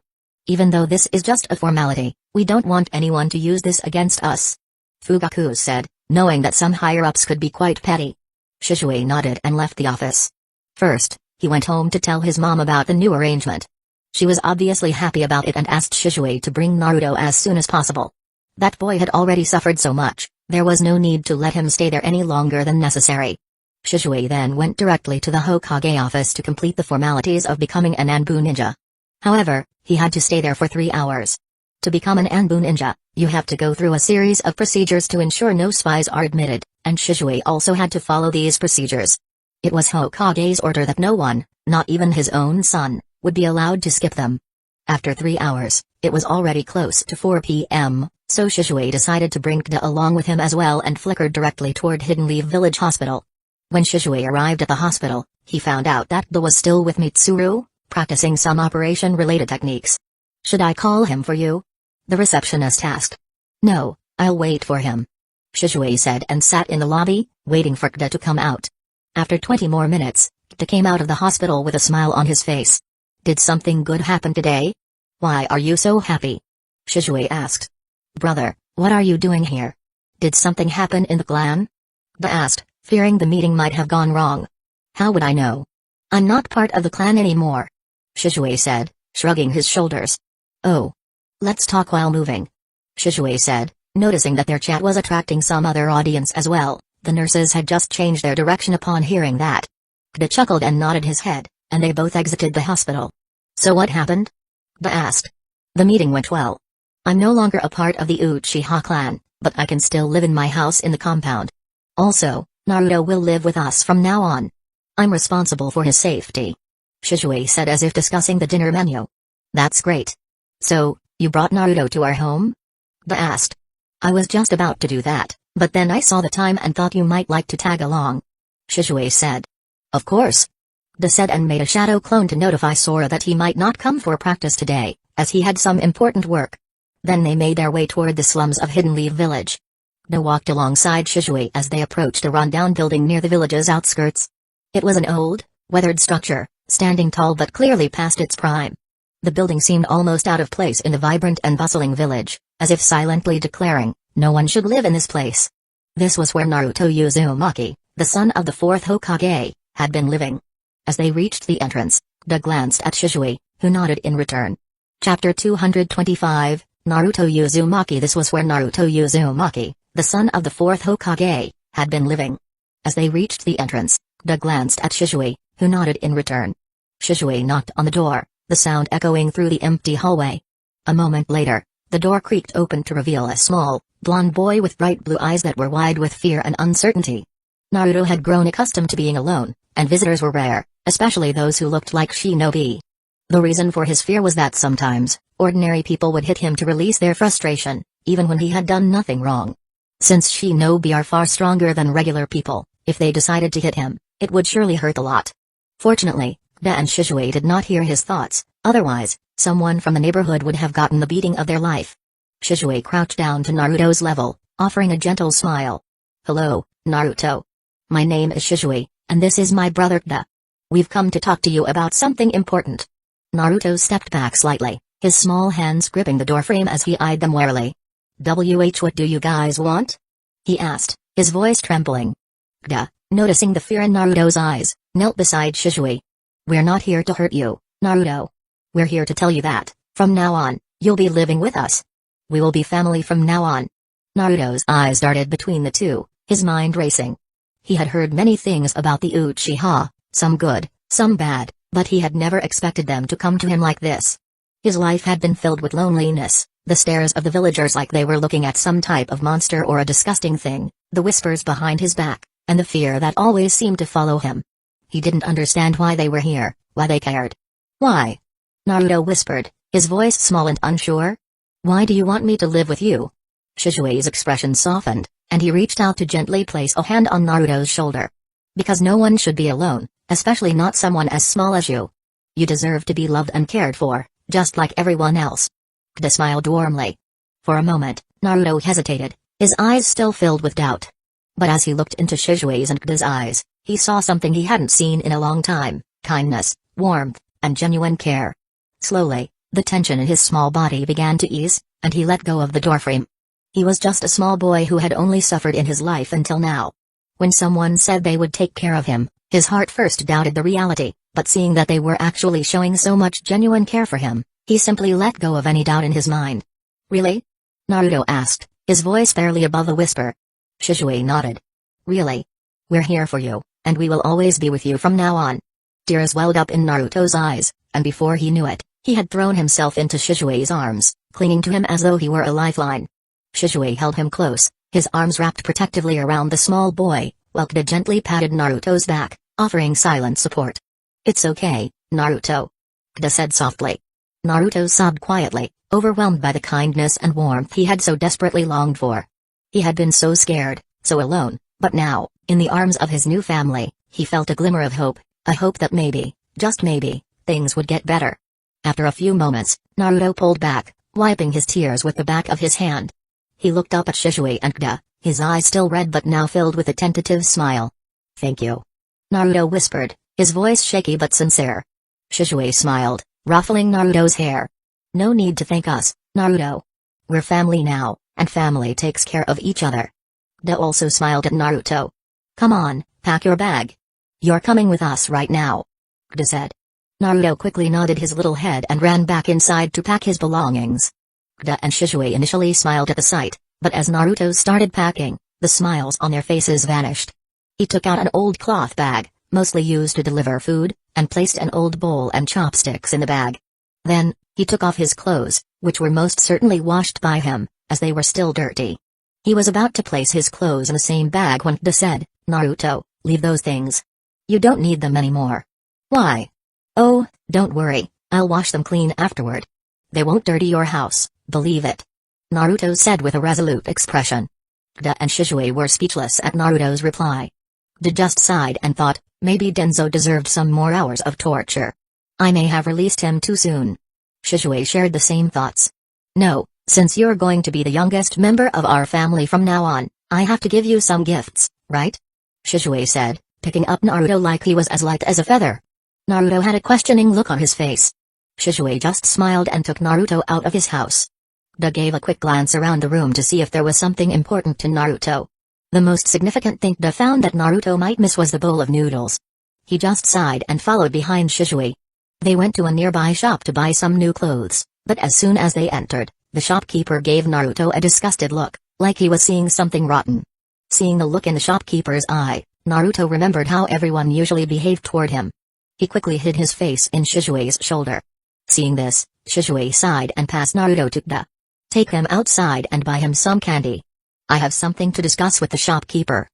Even though this is just a formality, we don't want anyone to use this against us. Fugaku said, knowing that some higher-ups could be quite petty. Shizue nodded and left the office. First, he went home to tell his mom about the new arrangement. She was obviously happy about it and asked Shizue to bring Naruto as soon as possible. That boy had already suffered so much, there was no need to let him stay there any longer than necessary. Shizue then went directly to the Hokage office to complete the formalities of becoming an Anbu ninja. However, he had to stay there for 3 hours. To become an Anbu ninja, you have to go through a series of procedures to ensure no spies are admitted, and Shizue also had to follow these procedures. It was Hokage's order that no one, not even his own son, would be allowed to skip them. After 3 hours, it was already close to 4 p.m., so Shizue decided to bring Kida along with him as well and flickered directly toward Hidden Leaf Village Hospital. When Shizue arrived at the hospital, he found out that Kida was still with Mitsuru, practicing some operation-related techniques. Should I call him for you? The receptionist asked. No, I'll wait for him. Shizue said and sat in the lobby, waiting for Kida to come out. After 20 more minutes, Kida came out of the hospital with a smile on his face. Did something good happen today? Why are you so happy? Shizue asked. Brother, what are you doing here? Did something happen in the clan? Kda asked, fearing the meeting might have gone wrong. How would I know? I'm not part of the clan anymore, Shizue said, shrugging his shoulders. Oh. Let's talk while moving, Shizue said, noticing that their chat was attracting some other audience as well. The nurses had just changed their direction upon hearing that. Kda chuckled and nodded his head, and they both exited the hospital. So what happened? Kda asked. The meeting went well. I'm no longer a part of the Uchiha clan, but I can still live in my house in the compound. Also, Naruto will live with us from now on. I'm responsible for his safety, Shizue said as if discussing the dinner menu. That's great. So, you brought Naruto to our home? Kda asked. I was just about to do that, but then I saw the time and thought you might like to tag along, Shizue said. Of course, Kda said and made a shadow clone to notify Sora that he might not come for practice today, as he had some important work. Then they made their way toward the slums of Hidden Leaf Village. Kda walked alongside Shizue as they approached a rundown building near the village's outskirts. It was an old, weathered structure, standing tall but clearly past its prime. The building seemed almost out of place in the vibrant and bustling village, as if silently declaring, no one should live in this place. This was where Naruto Uzumaki, the son of the fourth Hokage, had been living. As they reached the entrance, Kda glanced at Shizue, who nodded in return. Chapter 225, Naruto Uzumaki. This was where Naruto Uzumaki, the son of the fourth Hokage, had been living. As they reached the entrance, Kda glanced at Shizue, who nodded in return. Shizue knocked on the door, the sound echoing through the empty hallway. A moment later, the door creaked open to reveal a small, blonde boy with bright blue eyes that were wide with fear and uncertainty. Naruto had grown accustomed to being alone, and visitors were rare, especially those who looked like shinobi. The reason for his fear was that sometimes, ordinary people would hit him to release their frustration, even when he had done nothing wrong. Since shinobi are far stronger than regular people, if they decided to hit him, it would surely hurt a lot. Fortunately, Kda and Shizue did not hear his thoughts, otherwise, someone from the neighborhood would have gotten the beating of their life. Shizue crouched down to Naruto's level, offering a gentle smile. Hello, Naruto. My name is Shizue, and this is my brother Kda. We've come to talk to you about something important. Naruto stepped back slightly, his small hands gripping the doorframe as he eyed them warily. What do you guys want? He asked, his voice trembling. Kda, noticing the fear in Naruto's eyes, knelt beside Shizue. We're not here to hurt you, Naruto. We're here to tell you that, from now on, you'll be living with us. We will be family from now on. Naruto's eyes darted between the two, his mind racing. He had heard many things about the Uchiha, some good, some bad, but he had never expected them to come to him like this. His life had been filled with loneliness, the stares of the villagers like they were looking at some type of monster or a disgusting thing, the whispers behind his back, and the fear that always seemed to follow him. He didn't understand why they were here, why they cared. Why? Naruto whispered, his voice small and unsure. Why do you want me to live with you? Shizue's expression softened, and he reached out to gently place a hand on Naruto's shoulder. Because no one should be alone, especially not someone as small as you. You deserve to be loved and cared for, just like everyone else. Kda smiled warmly. For a moment, Naruto hesitated, his eyes still filled with doubt. But as he looked into Shizue's and Kda's eyes, he saw something he hadn't seen in a long time, kindness, warmth, and genuine care. Slowly, the tension in his small body began to ease, and he let go of the doorframe. He was just a small boy who had only suffered in his life until now. When someone said they would take care of him, his heart first doubted the reality, but seeing that they were actually showing so much genuine care for him, he simply let go of any doubt in his mind. Really? Naruto asked, his voice barely above a whisper. Shizue nodded. Really? We're here for you, and we will always be with you from now on. Tears welled up in Naruto's eyes, and before he knew it, he had thrown himself into Shizue's arms, clinging to him as though he were a lifeline. Shizue held him close, his arms wrapped protectively around the small boy, while Kda gently patted Naruto's back, offering silent support. It's okay, Naruto. Kda said softly. Naruto sobbed quietly, overwhelmed by the kindness and warmth he had so desperately longed for. He had been so scared, so alone, but now, in the arms of his new family, he felt a glimmer of hope, a hope that maybe, just maybe, things would get better. After a few moments, Naruto pulled back, wiping his tears with the back of his hand. He looked up at Shizue and Kda, his eyes still red but now filled with a tentative smile. Thank you. Naruto whispered, his voice shaky but sincere. Shizue smiled, ruffling Naruto's hair. No need to thank us, Naruto. We're family now, and family takes care of each other. Da also smiled at Naruto. Come on, pack your bag. You're coming with us right now. Da said. Naruto quickly nodded his little head and ran back inside to pack his belongings. Da and Shizue initially smiled at the sight, but as Naruto started packing, the smiles on their faces vanished. He took out an old cloth bag, mostly used to deliver food, and placed an old bowl and chopsticks in the bag. Then, he took off his clothes, which were most certainly washed by him, as they were still dirty. He was about to place his clothes in the same bag when Da said, Naruto, leave those things. You don't need them anymore. Why? Oh, don't worry, I'll wash them clean afterward. They won't dirty your house, believe it. Naruto said with a resolute expression. Da and Shizue were speechless at Naruto's reply. Da just sighed and thought, maybe Denzo deserved some more hours of torture. I may have released him too soon. Shizue shared the same thoughts. No, since you're going to be the youngest member of our family from now on, I have to give you some gifts, right? Shizue said, picking up Naruto like he was as light as a feather. Naruto had a questioning look on his face. Shizue just smiled and took Naruto out of his house. Da gave a quick glance around the room to see if there was something important to Naruto. The most significant thing Da found that Naruto might miss was the bowl of noodles. He just sighed and followed behind Shizue. They went to a nearby shop to buy some new clothes, but as soon as they entered, the shopkeeper gave Naruto a disgusted look, like he was seeing something rotten. Seeing the look in the shopkeeper's eye, Naruto remembered how everyone usually behaved toward him. He quickly hid his face in Shizue's shoulder. Seeing this, Shizue sighed and passed Naruto to Da. Take him outside and buy him some candy. I have something to discuss with the shopkeeper.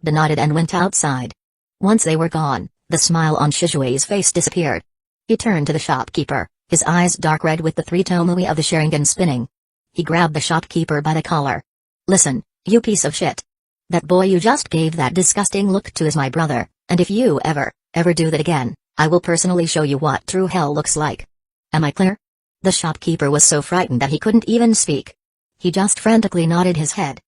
Da nodded and went outside. Once they were gone, the smile on Shizue's face disappeared. He turned to the shopkeeper, his eyes dark red with the 3 tomoe of the Sharingan spinning. He grabbed the shopkeeper by the collar. Listen, you piece of shit. That boy you just gave that disgusting look to is my brother, and if you ever do that again, I will personally show you what true hell looks like. Am I clear? The shopkeeper was so frightened that he couldn't even speak. He just frantically nodded his head.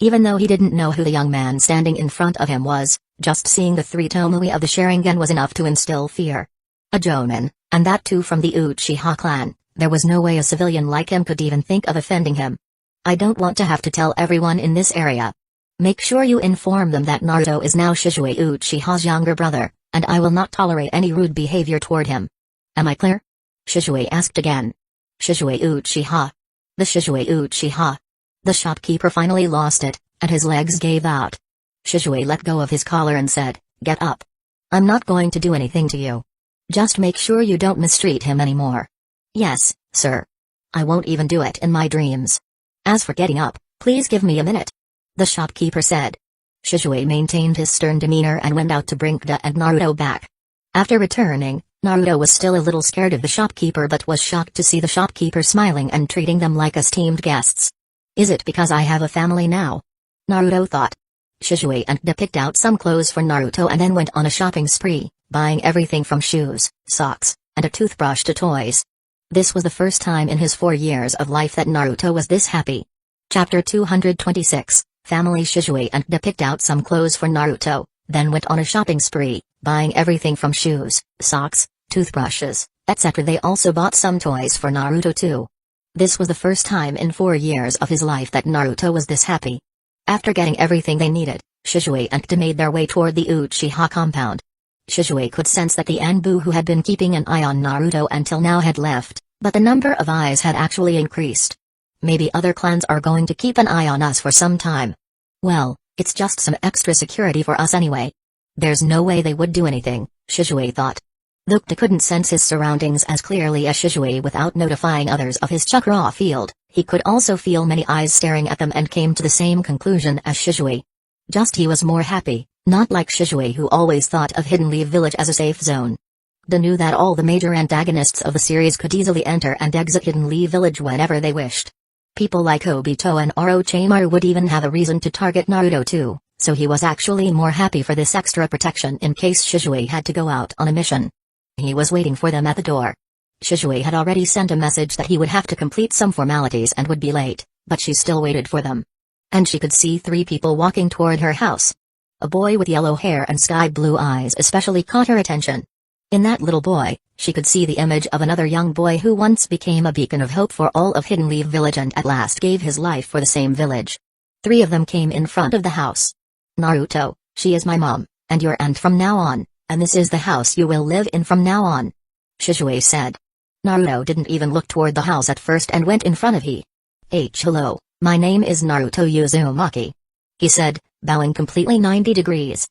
Even though he didn't know who the young man standing in front of him was, just seeing the 3 tomoe of the Sharingan was enough to instill fear. A Jonin, and that too from the Uchiha clan, there was no way a civilian like him could even think of offending him. I don't want to have to tell everyone in this area. Make sure you inform them that Naruto is now Shizue Uchiha's younger brother, and I will not tolerate any rude behavior toward him. Am I clear? Shizue asked again. Shizue Uchiha. The Shizue Uchiha. The shopkeeper finally lost it, and his legs gave out. Shizue let go of his collar and said, Get up. I'm not going to do anything to you. Just make sure you don't mistreat him anymore. Yes, sir. I won't even do it in my dreams. As for getting up, please give me a minute. The shopkeeper said. Shizue maintained his stern demeanor and went out to bring Da and Naruto back. After returning, Naruto was still a little scared of the shopkeeper but was shocked to see the shopkeeper smiling and treating them like esteemed guests. Is it because I have a family now? Naruto thought. Shizue and Da picked out some clothes for Naruto and then went on a shopping spree, buying everything from shoes, socks, and a toothbrush to toys. This was the first time in his 4 years of life that Naruto was this happy. Chapter 226, Family. Shizue and Da picked out some clothes for Naruto, then went on a shopping spree, buying everything from shoes, socks, toothbrushes, etc. They also bought some toys for Naruto too. This was the first time in 4 years of his life that Naruto was this happy. After getting everything they needed, Shizue and Da made their way toward the Uchiha compound. Shizue could sense that the Anbu who had been keeping an eye on Naruto until now had left, but the number of eyes had actually increased. Maybe other clans are going to keep an eye on us for some time. Well, it's just some extra security for us anyway. There's no way they would do anything, Shizue thought. Though Da couldn't sense his surroundings as clearly as Shizue without notifying others of his chakra field, he could also feel many eyes staring at them and came to the same conclusion as Shizue. Just he was more happy, not like Shizue who always thought of Hidden Leaf Village as a safe zone. Da knew that all the major antagonists of the series could easily enter and exit Hidden Leaf Village whenever they wished. People like Obito and Orochimaru would even have a reason to target Naruto too, so he was actually more happy for this extra protection in case Shizue had to go out on a mission. He was waiting for them at the door. Shizue had already sent a message that he would have to complete some formalities and would be late, but she still waited for them. And she could see 3 people walking toward her house. A boy with yellow hair and sky blue eyes especially caught her attention. In that little boy, she could see the image of another young boy who once became a beacon of hope for all of Hidden Leaf Village and at last gave his life for the same village. 3 of them came in front of the house. Naruto, she is my mom, and your aunt from now on, and this is the house you will live in from now on. Shizue said. Naruto didn't even look toward the house at first and went in front of he. Hello, my name is Naruto Uzumaki. He said, bowing completely 90 degrees.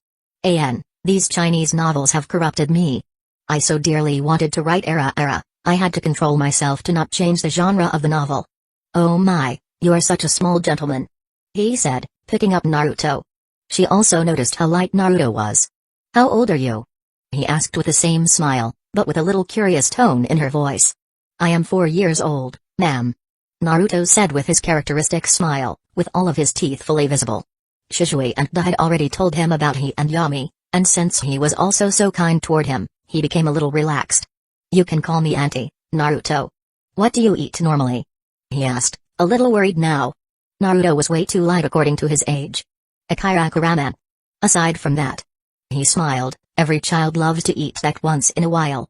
These Chinese novels have corrupted me. I so dearly wanted to write era. I had to control myself to not change the genre of the novel. Oh my, you are such a small gentleman. He said, picking up Naruto. She also noticed how light Naruto was. How old are you? He asked with the same smile, but with a little curious tone in her voice. I am 4 years old, ma'am. Naruto said with his characteristic smile, with all of his teeth fully visible. Shizue and Da had already told him about he and Yami, and since he was also so kind toward him, he became a little relaxed. You can call me Auntie, Naruto. What do you eat normally? He asked, a little worried now. Naruto was way too light according to his age. Akiraku ramen. Aside from that. He smiled, every child loves to eat that once in a while.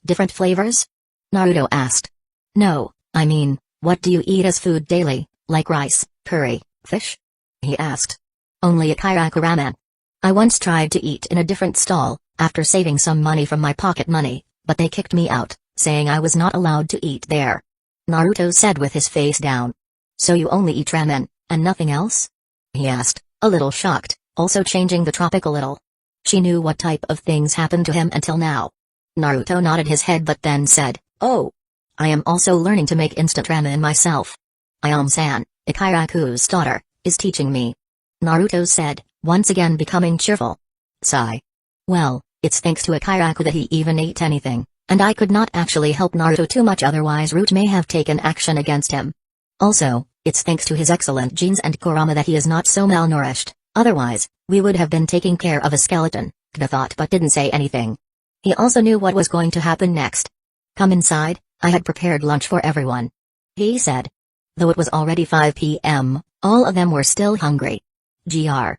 Different flavors? Naruto asked. No, I mean, what do you eat as food daily, like rice, curry, fish? He asked. Only Akiraku ramen. I once tried to eat in a different stall, after saving some money from my pocket money, but they kicked me out, saying I was not allowed to eat there. Naruto said with his face down. So you only eat ramen, and nothing else? He asked, a little shocked, also changing the topic a little. She knew what type of things happened to him until now. Naruto nodded his head but then said, oh. I am also learning to make instant ramen myself. Ayame-san, Ikiraku's daughter, is teaching me. Naruto said, once again becoming cheerful. Sigh. Well, it's thanks to Akiraku that he even ate anything, and I could not actually help Naruto too much otherwise Root may have taken action against him. Also, it's thanks to his excellent genes and Kurama that he is not so malnourished, otherwise, we would have been taking care of a skeleton, Kida thought but didn't say anything. He also knew what was going to happen next. Come inside, I had prepared lunch for everyone. He said. Though it was already 5 p.m., all of them were still hungry. Gr.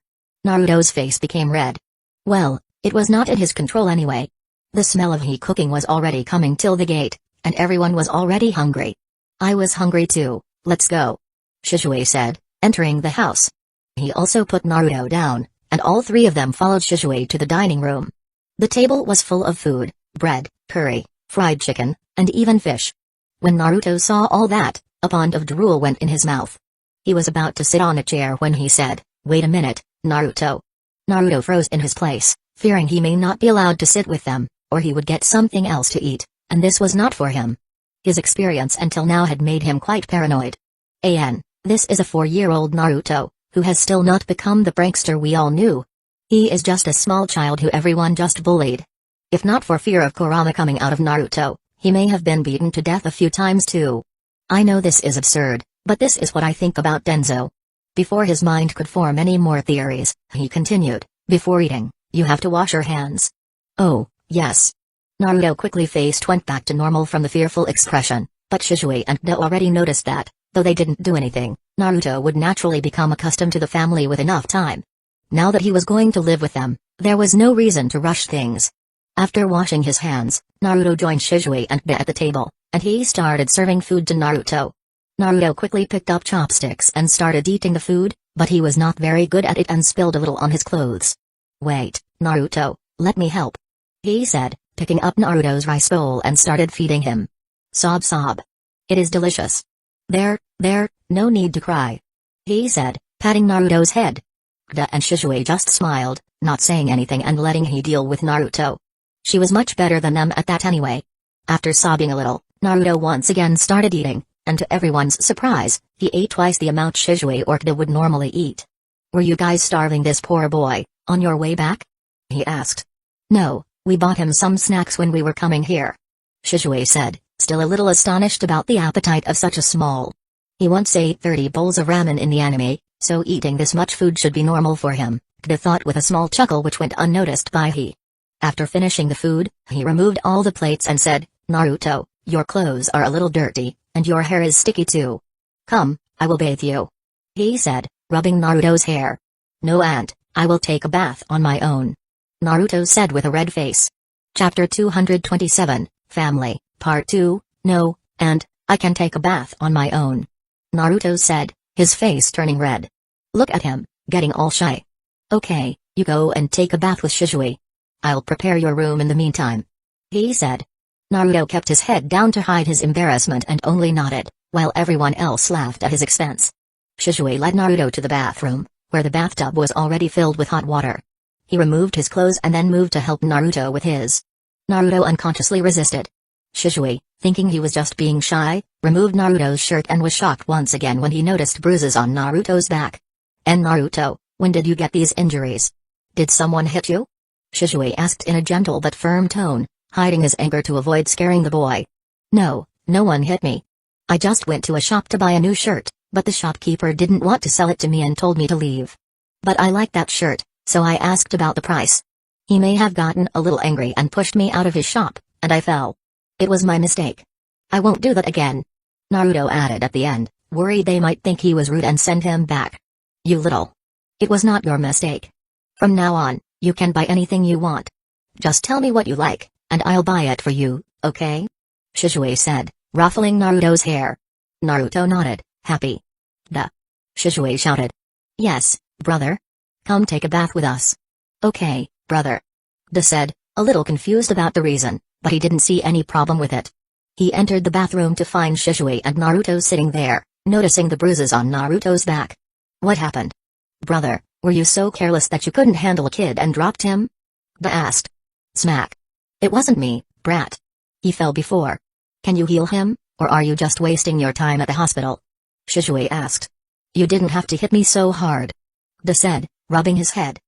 Naruto's face became red. Well, it was not in his control anyway. The smell of he cooking was already coming till the gate, and everyone was already hungry. I was hungry too, let's go. Shizue said, entering the house. He also put Naruto down, and all 3 of them followed Shizue to the dining room. The table was full of food, bread, curry, fried chicken, and even fish. When Naruto saw all that, a pond of drool went in his mouth. He was about to sit on a chair when he said, wait a minute, Naruto. Naruto froze in his place, fearing he may not be allowed to sit with them, or he would get something else to eat, and this was not for him. His experience until now had made him quite paranoid. This is a 4-year-old Naruto, who has still not become the prankster we all knew. He is just a small child who everyone just bullied. If not for fear of Kurama coming out of Naruto, he may have been beaten to death a few times too. I know this is absurd, but this is what I think about Denzo. Before his mind could form any more theories, he continued, before eating, you have to wash your hands. Oh, yes. Naruto quickly face went back to normal from the fearful expression, but Shizue and Da already noticed that, though they didn't do anything, Naruto would naturally become accustomed to the family with enough time. Now that he was going to live with them, there was no reason to rush things. After washing his hands, Naruto joined Shizue and Da at the table, and he started serving food to Naruto. Naruto quickly picked up chopsticks and started eating the food, but he was not very good at it and spilled a little on his clothes. Wait, Naruto, let me help. He said, picking up Naruto's rice bowl and started feeding him. Sob sob. It is delicious. There, no need to cry. He said, patting Naruto's head. Da and Shizue just smiled, not saying anything and letting he deal with Naruto. She was much better than them at that anyway. After sobbing a little, Naruto once again started eating, and to everyone's surprise, he ate twice the amount Shizue or Da would normally eat. Were you guys starving this poor boy, on your way back? He asked. No, we bought him some snacks when we were coming here. Shizue said, still a little astonished about the appetite of such a small. He once ate 30 bowls of ramen in the anime, so eating this much food should be normal for him, Da thought with a small chuckle which went unnoticed by he. After finishing the food, he removed all the plates and said, Naruto, your clothes are a little dirty, and your hair is sticky too. Come, I will bathe you. He said, rubbing Naruto's hair. No aunt, I will take a bath on my own. Naruto said with a red face. Chapter 227, Family, Part 2, No, and, I can take a bath on my own. Naruto said, his face turning red. Look at him, getting all shy. Okay, you go and take a bath with Shizui. I'll prepare your room in the meantime. He said. Naruto kept his head down to hide his embarrassment and only nodded, while everyone else laughed at his expense. Shizui led Naruto to the bathroom, where the bathtub was already filled with hot water. He removed his clothes and then moved to help Naruto with his. Naruto unconsciously resisted. Shizui, thinking he was just being shy, removed Naruto's shirt and was shocked once again when he noticed bruises on Naruto's back. And Naruto, when did you get these injuries? Did someone hit you? Shizui asked in a gentle but firm tone, hiding his anger to avoid scaring the boy. No, no one hit me. I just went to a shop to buy a new shirt, but the shopkeeper didn't want to sell it to me and told me to leave. But I liked that shirt, so I asked about the price. He may have gotten a little angry and pushed me out of his shop, and I fell. It was my mistake. I won't do that again. Naruto added at the end, worried they might think he was rude and send him back. You little. It was not your mistake. From now on, you can buy anything you want. Just tell me what you like, and I'll buy it for you, okay? Shizui said, ruffling Naruto's hair. Naruto nodded, happy. Duh. Shizui shouted. Yes, brother. Come take a bath with us. Okay, brother. De said, a little confused about the reason, but he didn't see any problem with it. He entered the bathroom to find Shizui and Naruto sitting there, noticing the bruises on Naruto's back. What happened? Brother, were you so careless that you couldn't handle a kid and dropped him? De asked. Smack. It wasn't me, brat. He fell before. Can you heal him, or are you just wasting your time at the hospital? Shizui asked. You didn't have to hit me so hard. De said, rubbing his head.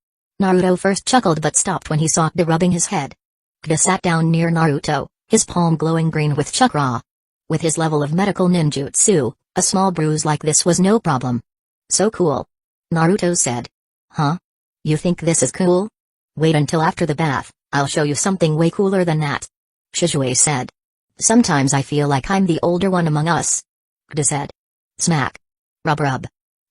Naruto first chuckled but stopped when he saw De rubbing his head. De sat down near Naruto, his palm glowing green with chakra. With his level of medical ninjutsu, a small bruise like this was no problem. So cool. Naruto said. Huh? You think this is cool? Wait until after the bath, I'll show you something way cooler than that. Shizui said. Sometimes I feel like I'm the older one among us. De said. Smack. Rub.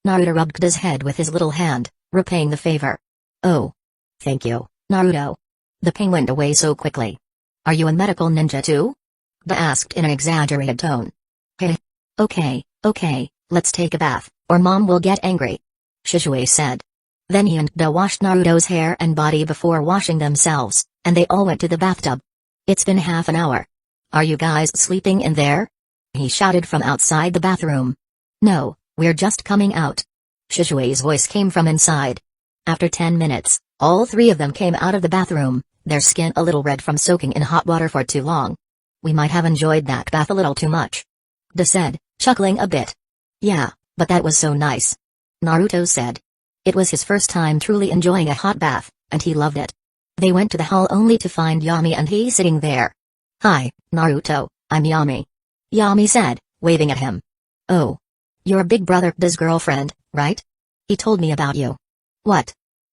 Naruto rubbed De's head with his little hand, repaying the favor. Oh. Thank you, Naruto. The pain went away so quickly. Are you a medical ninja too? De asked in an exaggerated tone. Hey. Okay, let's take a bath, or mom will get angry. Shizui said. Then he and De washed Naruto's hair and body before washing themselves, and they all went to the bathtub. It's been half an hour. Are you guys sleeping in there? He shouted from outside the bathroom. No, we're just coming out. Shizui's voice came from inside. After 10 minutes, all three of them came out of the bathroom, their skin a little red from soaking in hot water for too long. We might have enjoyed that bath a little too much. De said, chuckling a bit. Yeah, but that was so nice. Naruto said. It was his first time truly enjoying a hot bath, and he loved it. They went to the hall only to find Yami and he sitting there. Hi, Naruto, I'm Yami. Yami said, waving at him. Oh. You're Big Brother De's girlfriend, right? He told me about you. What?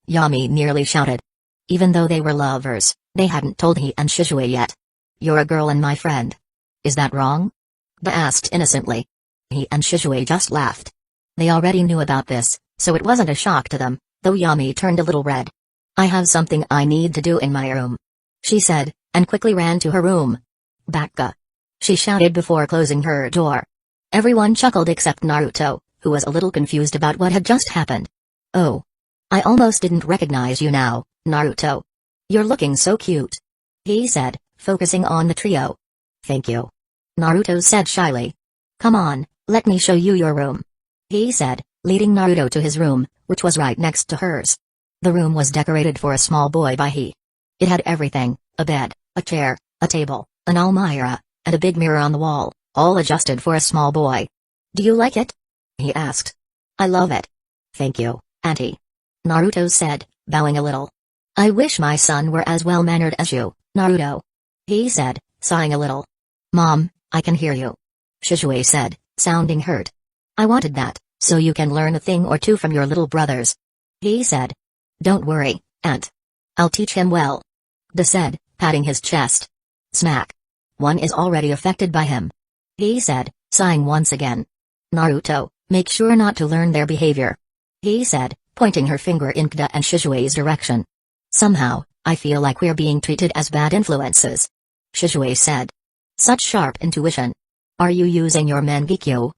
Yami nearly shouted. Even though they were lovers, they hadn't told he and Shizui yet. You're a girl and my friend. Is that wrong? De asked innocently. He and Shizui just laughed. They already knew about this, so it wasn't a shock to them, though Yami turned a little red. I have something I need to do in my room, she said, and quickly ran to her room. Baka. She shouted before closing her door. Everyone chuckled except Naruto, who was a little confused about what had just happened. Oh. I almost didn't recognize you now, Naruto. You're looking so cute. He said, focusing on the trio. Thank you. Naruto said shyly. Come on, let me show you your room. He said, leading Naruto to his room, which was right next to hers. The room was decorated for a small boy by he. It had everything, a bed, a chair, a table, an almirah, and a big mirror on the wall, all adjusted for a small boy. Do you like it? He asked. I love it. Thank you, Auntie. Naruto said, bowing a little. I wish my son were as well-mannered as you, Naruto. He said, sighing a little. Mom, I can hear you. Shizui said, sounding hurt. I wanted that, so you can learn a thing or two from your little brothers. He said. Don't worry, Aunt. I'll teach him well. De said, patting his chest. Smack. One is already affected by him. He said, sighing once again. Naruto, make sure not to learn their behavior. He said, pointing her finger in Kida and Shizui's direction. Somehow, I feel like we're being treated as bad influences. Shizui said. Such sharp intuition. Are you using your Mangekyo?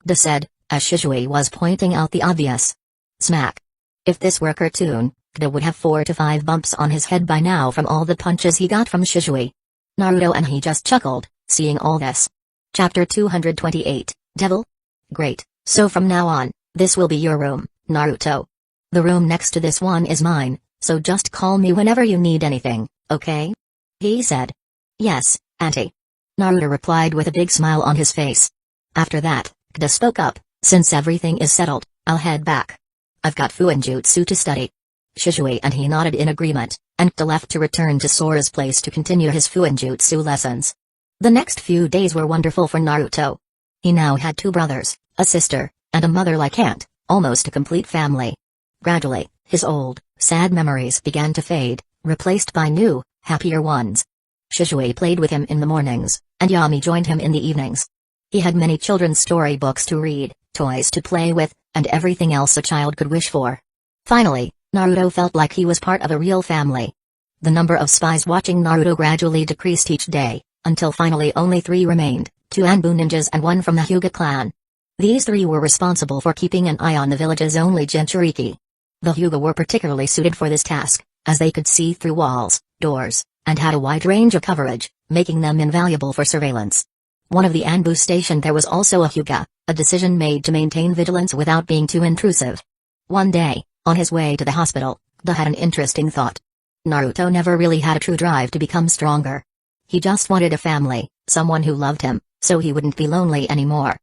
De said, as Shizui was pointing out the obvious. Smack. If this were a cartoon, Kda would have 4 to 5 bumps on his head by now from all the punches he got from Shisui. Naruto and he just chuckled, seeing all this. Chapter 228, Devil? Great, so from now on, this will be your room, Naruto. The room next to this one is mine, so just call me whenever you need anything, okay? He said. Yes, Auntie. Naruto replied with a big smile on his face. After that, Kda spoke up, since everything is settled, I'll head back. I've got Fuinjutsu to study. Shisui and he nodded in agreement, and Kda left to return to Sora's place to continue his Fuinjutsu lessons. The next few days were wonderful for Naruto. He now had 2 brothers, a sister, and a mother-like aunt, almost a complete family. Gradually, his old, sad memories began to fade, replaced by new, happier ones. Shisui played with him in the mornings, and Yami joined him in the evenings. He had many children's storybooks to read, toys to play with, and everything else a child could wish for. Finally, Naruto felt like he was part of a real family. The number of spies watching Naruto gradually decreased each day, until finally only 3 remained, 2 Anbu ninjas and 1 from the Hyuga clan. These 3 were responsible for keeping an eye on the village's only Jinchuriki. The Hyuga were particularly suited for this task, as they could see through walls, doors, and had a wide range of coverage, making them invaluable for surveillance. One of the Anbu stationed there was also a Hyuga, a decision made to maintain vigilance without being too intrusive. One day, on his way to the hospital, Kda had an interesting thought. Naruto never really had a true drive to become stronger. He just wanted a family, someone who loved him, so he wouldn't be lonely anymore.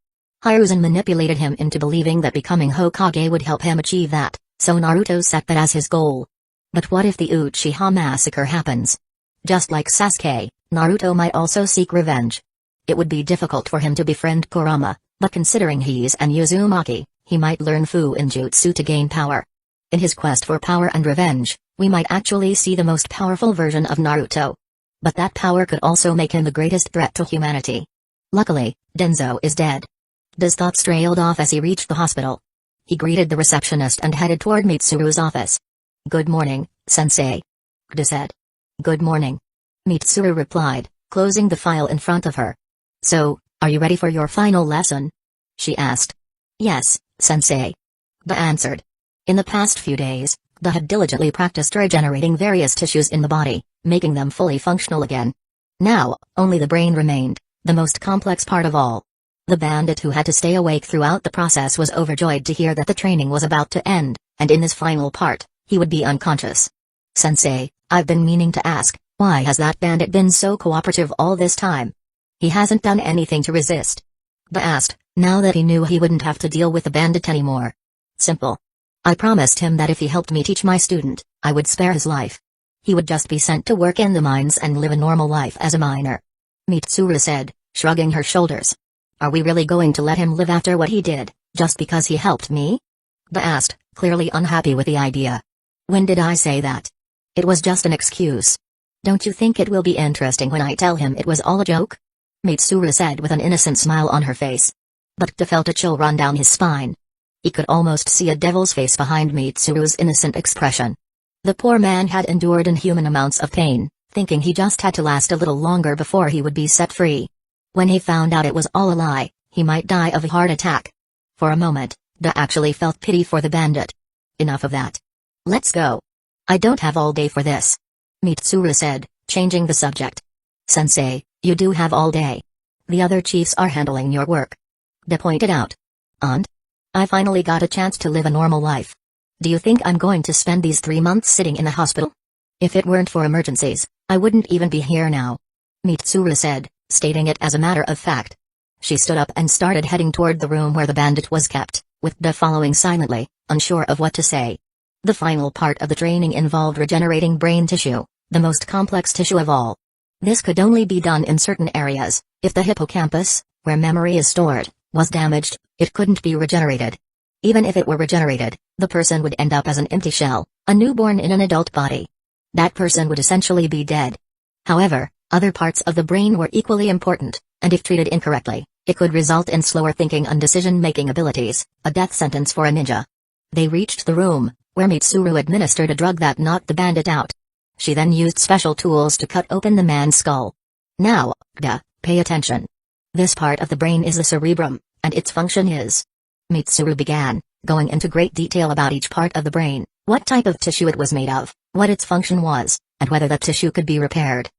Hiruzen manipulated him into believing that becoming Hokage would help him achieve that, so Naruto set that as his goal. But what if the Uchiha massacre happens? Just like Sasuke, Naruto might also seek revenge. It would be difficult for him to befriend Kurama, but considering he's an Uzumaki, he might learn Fuinjutsu to gain power. In his quest for power and revenge, we might actually see the most powerful version of Naruto. But that power could also make him the greatest threat to humanity. Luckily, Denzo is dead. Kda's thoughts trailed off as he reached the hospital. He greeted the receptionist and headed toward Mitsuru's office. Good morning, sensei. Kda said. Good morning. Mitsuru replied, closing the file in front of her. So, are you ready for your final lesson? She asked. Yes, sensei. Kda answered. In the past few days, Kda had diligently practiced regenerating various tissues in the body, making them fully functional again. Now, only the brain remained, the most complex part of all. The bandit who had to stay awake throughout the process was overjoyed to hear that the training was about to end, and in this final part, he would be unconscious. Sensei, I've been meaning to ask, why has that bandit been so cooperative all this time? He hasn't done anything to resist. Kda asked, now that he knew he wouldn't have to deal with the bandit anymore. Simple. I promised him that if he helped me teach my student, I would spare his life. He would just be sent to work in the mines and live a normal life as a miner. Mitsuru said, shrugging her shoulders. Are we really going to let him live after what he did, just because he helped me? Kda asked, clearly unhappy with the idea. When did I say that? It was just an excuse. Don't you think it will be interesting when I tell him it was all a joke? Mitsuru said with an innocent smile on her face. But Kda felt a chill run down his spine. He could almost see a devil's face behind Mitsuru's innocent expression. The poor man had endured inhuman amounts of pain, thinking he just had to last a little longer before he would be set free. When he found out it was all a lie, he might die of a heart attack. For a moment, Kda actually felt pity for the bandit. Enough of that. Let's go. I don't have all day for this. Mitsuru said, changing the subject. Sensei, you do have all day. The other chiefs are handling your work. Kda pointed out. And? I finally got a chance to live a normal life. Do you think I'm going to spend these 3 months sitting in the hospital? If it weren't for emergencies, I wouldn't even be here now. Mitsuru said, stating it as a matter of fact. She stood up and started heading toward the room where the bandit was kept, with Kda following silently, unsure of what to say. The final part of the training involved regenerating brain tissue, the most complex tissue of all. This could only be done in certain areas. If the hippocampus, where memory is stored, was damaged, it couldn't be regenerated. Even if it were regenerated, the person would end up as an empty shell, a newborn in an adult body. That person would essentially be dead. However, other parts of the brain were equally important, and if treated incorrectly, it could result in slower thinking and decision-making abilities, a death sentence for a ninja. They reached the room, where Mitsuru administered a drug that knocked the bandit out. She then used special tools to cut open the man's skull. Now, Kda, pay attention. This part of the brain is the cerebrum, and its function is. Mitsuru began, going into great detail about each part of the brain, what type of tissue it was made of, what its function was, and whether the tissue could be repaired.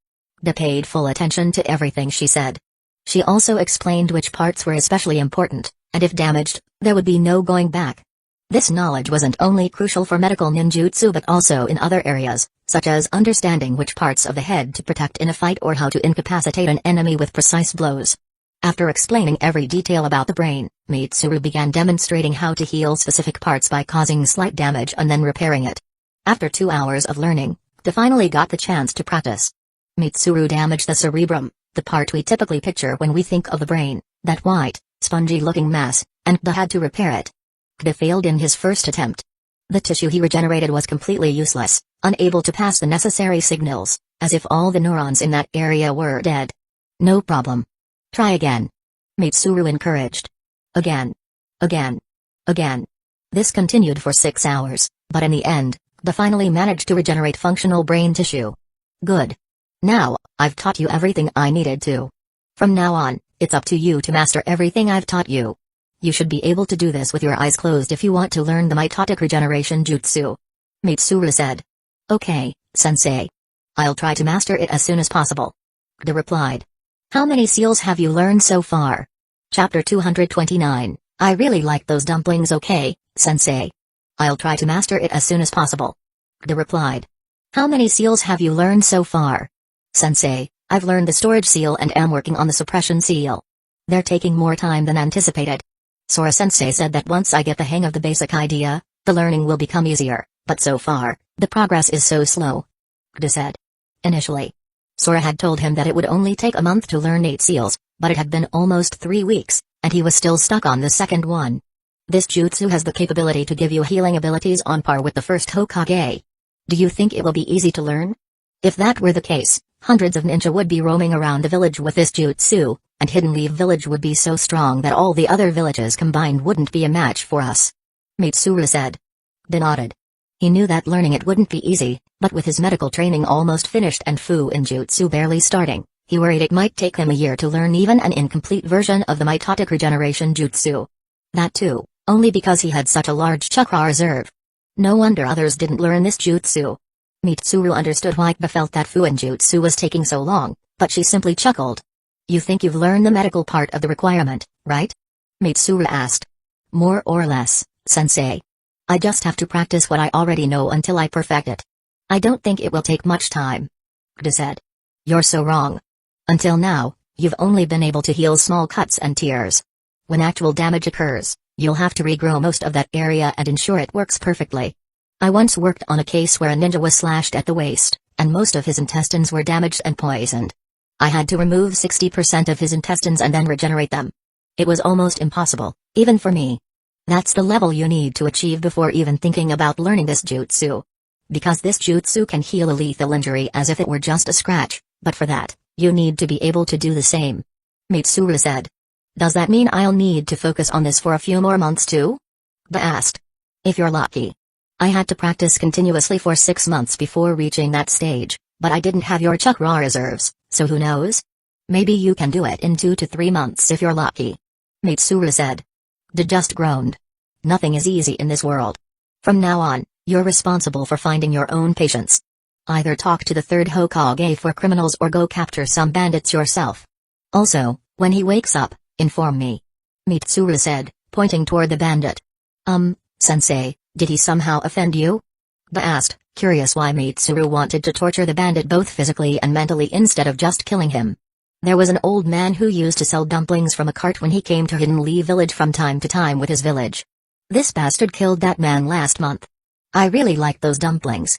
They paid full attention to everything she said. She also explained which parts were especially important, and if damaged, there would be no going back. This knowledge wasn't only crucial for medical ninjutsu but also in other areas, such as understanding which parts of the head to protect in a fight or how to incapacitate an enemy with precise blows. After explaining every detail about the brain, Mitsuru began demonstrating how to heal specific parts by causing slight damage and then repairing it. After 2 hours of learning, they finally got the chance to practice. Mitsuru damaged the cerebrum, the part we typically picture when we think of the brain, that white, spongy-looking mass, and they had to repair it. They failed in his first attempt. The tissue he regenerated was completely useless, unable to pass the necessary signals, as if all the neurons in that area were dead. No problem. Try again. Mitsuru encouraged. Again. Again. Again. This continued for 6 hours, but in the end, they finally managed to regenerate functional brain tissue. Good. Now, I've taught you everything I needed to. From now on, it's up to you to master everything I've taught you. You should be able to do this with your eyes closed if you want to learn the mitotic regeneration jutsu. Mitsuru said. Okay, sensei. I'll try to master it as soon as possible. They replied. How many seals have you learned so far? Chapter 229, I really like those dumplings. Okay, sensei. I'll try to master it as soon as possible. They replied. How many seals have you learned so far? Sensei, I've learned the storage seal and am working on the suppression seal. They're taking more time than anticipated. Sora-sensei said that once I get the hang of the basic idea, the learning will become easier, but so far, the progress is so slow. They said. Initially, Sora had told him that it would only take a month to learn 8 seals, but it had been almost 3 weeks, and he was still stuck on the second one. This jutsu has the capability to give you healing abilities on par with the first Hokage. Do you think it will be easy to learn? If that were the case, hundreds of ninja would be roaming around the village with this jutsu, and Hidden Leaf Village would be so strong that all the other villages combined wouldn't be a match for us. Mitsuru said. They nodded. He knew that learning it wouldn't be easy, but with his medical training almost finished and Fu-in Jutsu barely starting, he worried it might take him a year to learn even an incomplete version of the mitotic regeneration jutsu. That too, only because he had such a large chakra reserve. No wonder others didn't learn this jutsu. Mitsuru understood why Kba felt that Fu-in Jutsu was taking so long, but she simply chuckled. You think you've learned the medical part of the requirement, right? Mitsuru asked. More or less, sensei. I just have to practice what I already know until I perfect it. I don't think it will take much time. Kba said. You're so wrong. Until now, you've only been able to heal small cuts and tears. When actual damage occurs, you'll have to regrow most of that area and ensure it works perfectly. I once worked on a case where a ninja was slashed at the waist, and most of his intestines were damaged and poisoned. I had to remove 60% of his intestines and then regenerate them. It was almost impossible, even for me. That's the level you need to achieve before even thinking about learning this jutsu. Because this jutsu can heal a lethal injury as if it were just a scratch, but for that, you need to be able to do the same. Mitsuru said. Does that mean I'll need to focus on this for a few more months too? Kba asked. If you're lucky. I had to practice continuously for 6 months before reaching that stage, but I didn't have your chakra reserves, so who knows? Maybe you can do it in 2 to 3 months if you're lucky. Mitsuru said. They just groaned. Nothing is easy in this world. From now on, you're responsible for finding your own patients. Either talk to the 3rd Hokage for criminals or go capture some bandits yourself. Also, when he wakes up, inform me. Mitsuru said, pointing toward the bandit. Sensei, did he somehow offend you? Kba asked, curious why Mitsuru wanted to torture the bandit both physically and mentally instead of just killing him. There was an old man who used to sell dumplings from a cart when he came to Hidden Leaf Village from time to time with his village. This bastard killed that man last month. I really like those dumplings.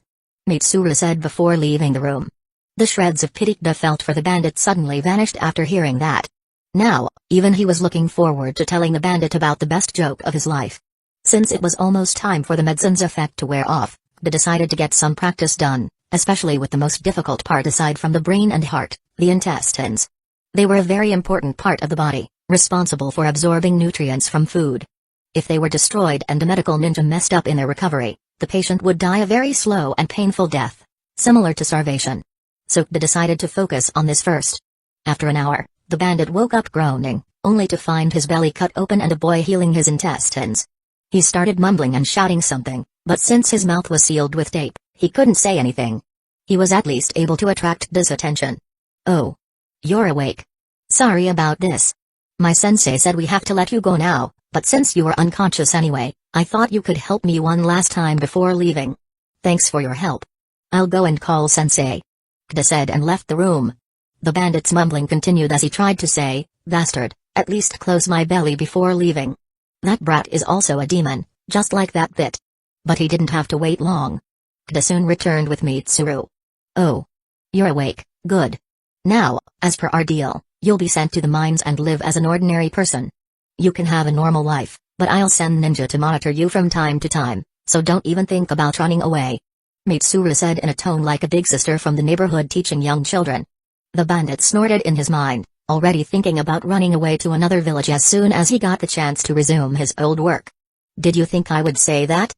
Mitsuru said before leaving the room. The shreds of pity Kba felt for the bandit suddenly vanished after hearing that. Now, even he was looking forward to telling the bandit about the best joke of his life. Since it was almost time for the medicine's effect to wear off, they decided to get some practice done, especially with the most difficult part aside from the brain and heart, the intestines. They were a very important part of the body, responsible for absorbing nutrients from food. If they were destroyed and a medical ninja messed up in their recovery, the patient would die a very slow and painful death, similar to starvation. So they decided to focus on this first. After an hour, the bandit woke up groaning, only to find his belly cut open and a boy healing his intestines. He started mumbling and shouting something, but since his mouth was sealed with tape, he couldn't say anything. He was at least able to attract D's attention. "Oh. You're awake. Sorry about this. My sensei said we have to let you go now, but since you were unconscious anyway, I thought you could help me one last time before leaving. Thanks for your help. I'll go and call sensei," D said and left the room. The bandit's mumbling continued as he tried to say, "Bastard, at least close my belly before leaving. That brat is also a demon, just like that bit." But he didn't have to wait long. D soon returned with Mitsuru. "Oh. You're awake, good. Now, as per our deal, you'll be sent to the mines and live as an ordinary person. You can have a normal life, but I'll send ninja to monitor you from time to time, so don't even think about running away," Mitsuru said in a tone like a big sister from the neighborhood teaching young children. The bandit snorted in his mind, already thinking about running away to another village as soon as he got the chance to resume his old work. "Did you think I would say that?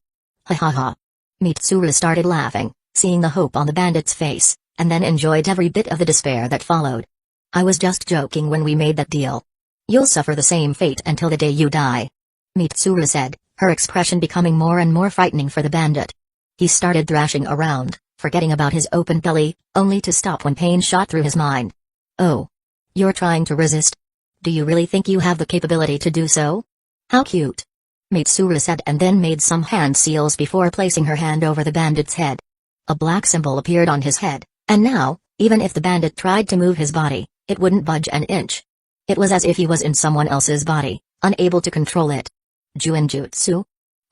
Ha ha ha." Mitsuru started laughing, seeing the hope on the bandit's face, and then enjoyed every bit of the despair that followed. "I was just joking when we made that deal. You'll suffer the same fate until the day you die," Mitsuru said, her expression becoming more and more frightening for the bandit. He started thrashing around, forgetting about his open belly, only to stop when pain shot through his mind. "Oh. You're trying to resist? Do you really think you have the capability to do so? How cute," Mitsuru said and then made some hand seals before placing her hand over the bandit's head. A black symbol appeared on his head, and now, even if the bandit tried to move his body, it wouldn't budge an inch. It was as if he was in someone else's body, unable to control it. "Juinjutsu?"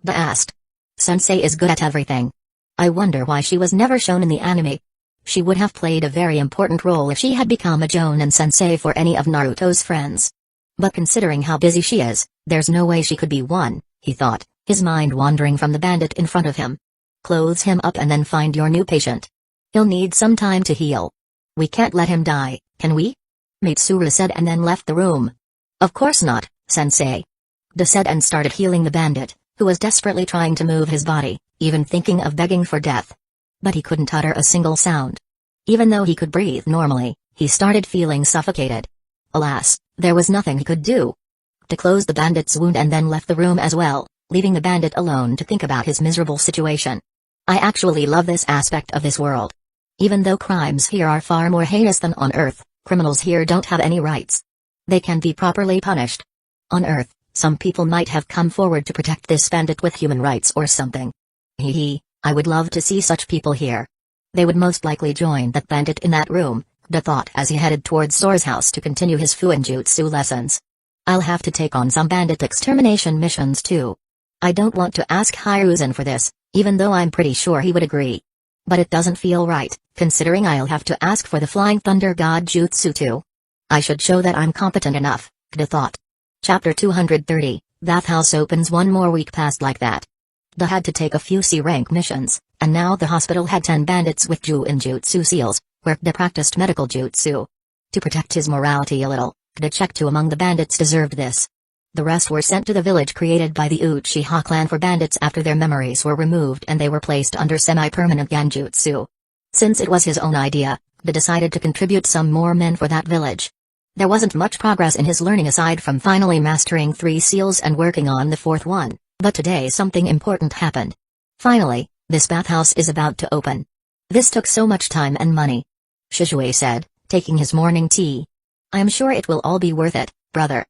D asked. "Sensei is good at everything. I wonder why she was never shown in the anime. She would have played a very important role if she had become a Jonin sensei for any of Naruto's friends. But considering how busy she is, there's no way she could be one," he thought, his mind wandering from the bandit in front of him. "Close him up and then find your new patient. He'll need some time to heal. We can't let him die, can we?" Mitsuru said and then left the room. "Of course not, sensei," D said and started healing the bandit, who was desperately trying to move his body, even thinking of begging for death. But he couldn't utter a single sound. Even though he could breathe normally, he started feeling suffocated. Alas, there was nothing he could do. D closed the bandit's wound and then left the room as well, leaving the bandit alone to think about his miserable situation. "I actually love this aspect of this world. Even though crimes here are far more heinous than on Earth, criminals here don't have any rights. They can be properly punished. On Earth, some people might have come forward to protect this bandit with human rights or something. Hee, I would love to see such people here. They would most likely join that bandit in that room," D thought as he headed towards Sora's house to continue his Fuinjutsu lessons. "I'll have to take on some bandit extermination missions too. I don't want to ask Hiruzen for this, even though I'm pretty sure he would agree. But it doesn't feel right, considering I'll have to ask for the Flying Thunder God Jutsu too. I should show that I'm competent enough," D thought. Chapter 230, Bathhouse opens. One more week passed like that. D had to take a few C-rank missions, and now the hospital had 10 bandits with Juinjutsu seals, where D practiced medical jutsu. To protect his morality a little, D checked who among the bandits deserved this. The rest were sent to the village created by the Uchiha clan for bandits after their memories were removed and they were placed under semi-permanent Genjutsu. Since it was his own idea, D decided to contribute some more men for that village. There wasn't much progress in his learning aside from finally mastering 3 seals and working on the 4th one, but today something important happened. Finally, this bathhouse is about to open. This took so much time and money. Shizue said, taking his morning tea. "I am sure it will all be worth it, brother,"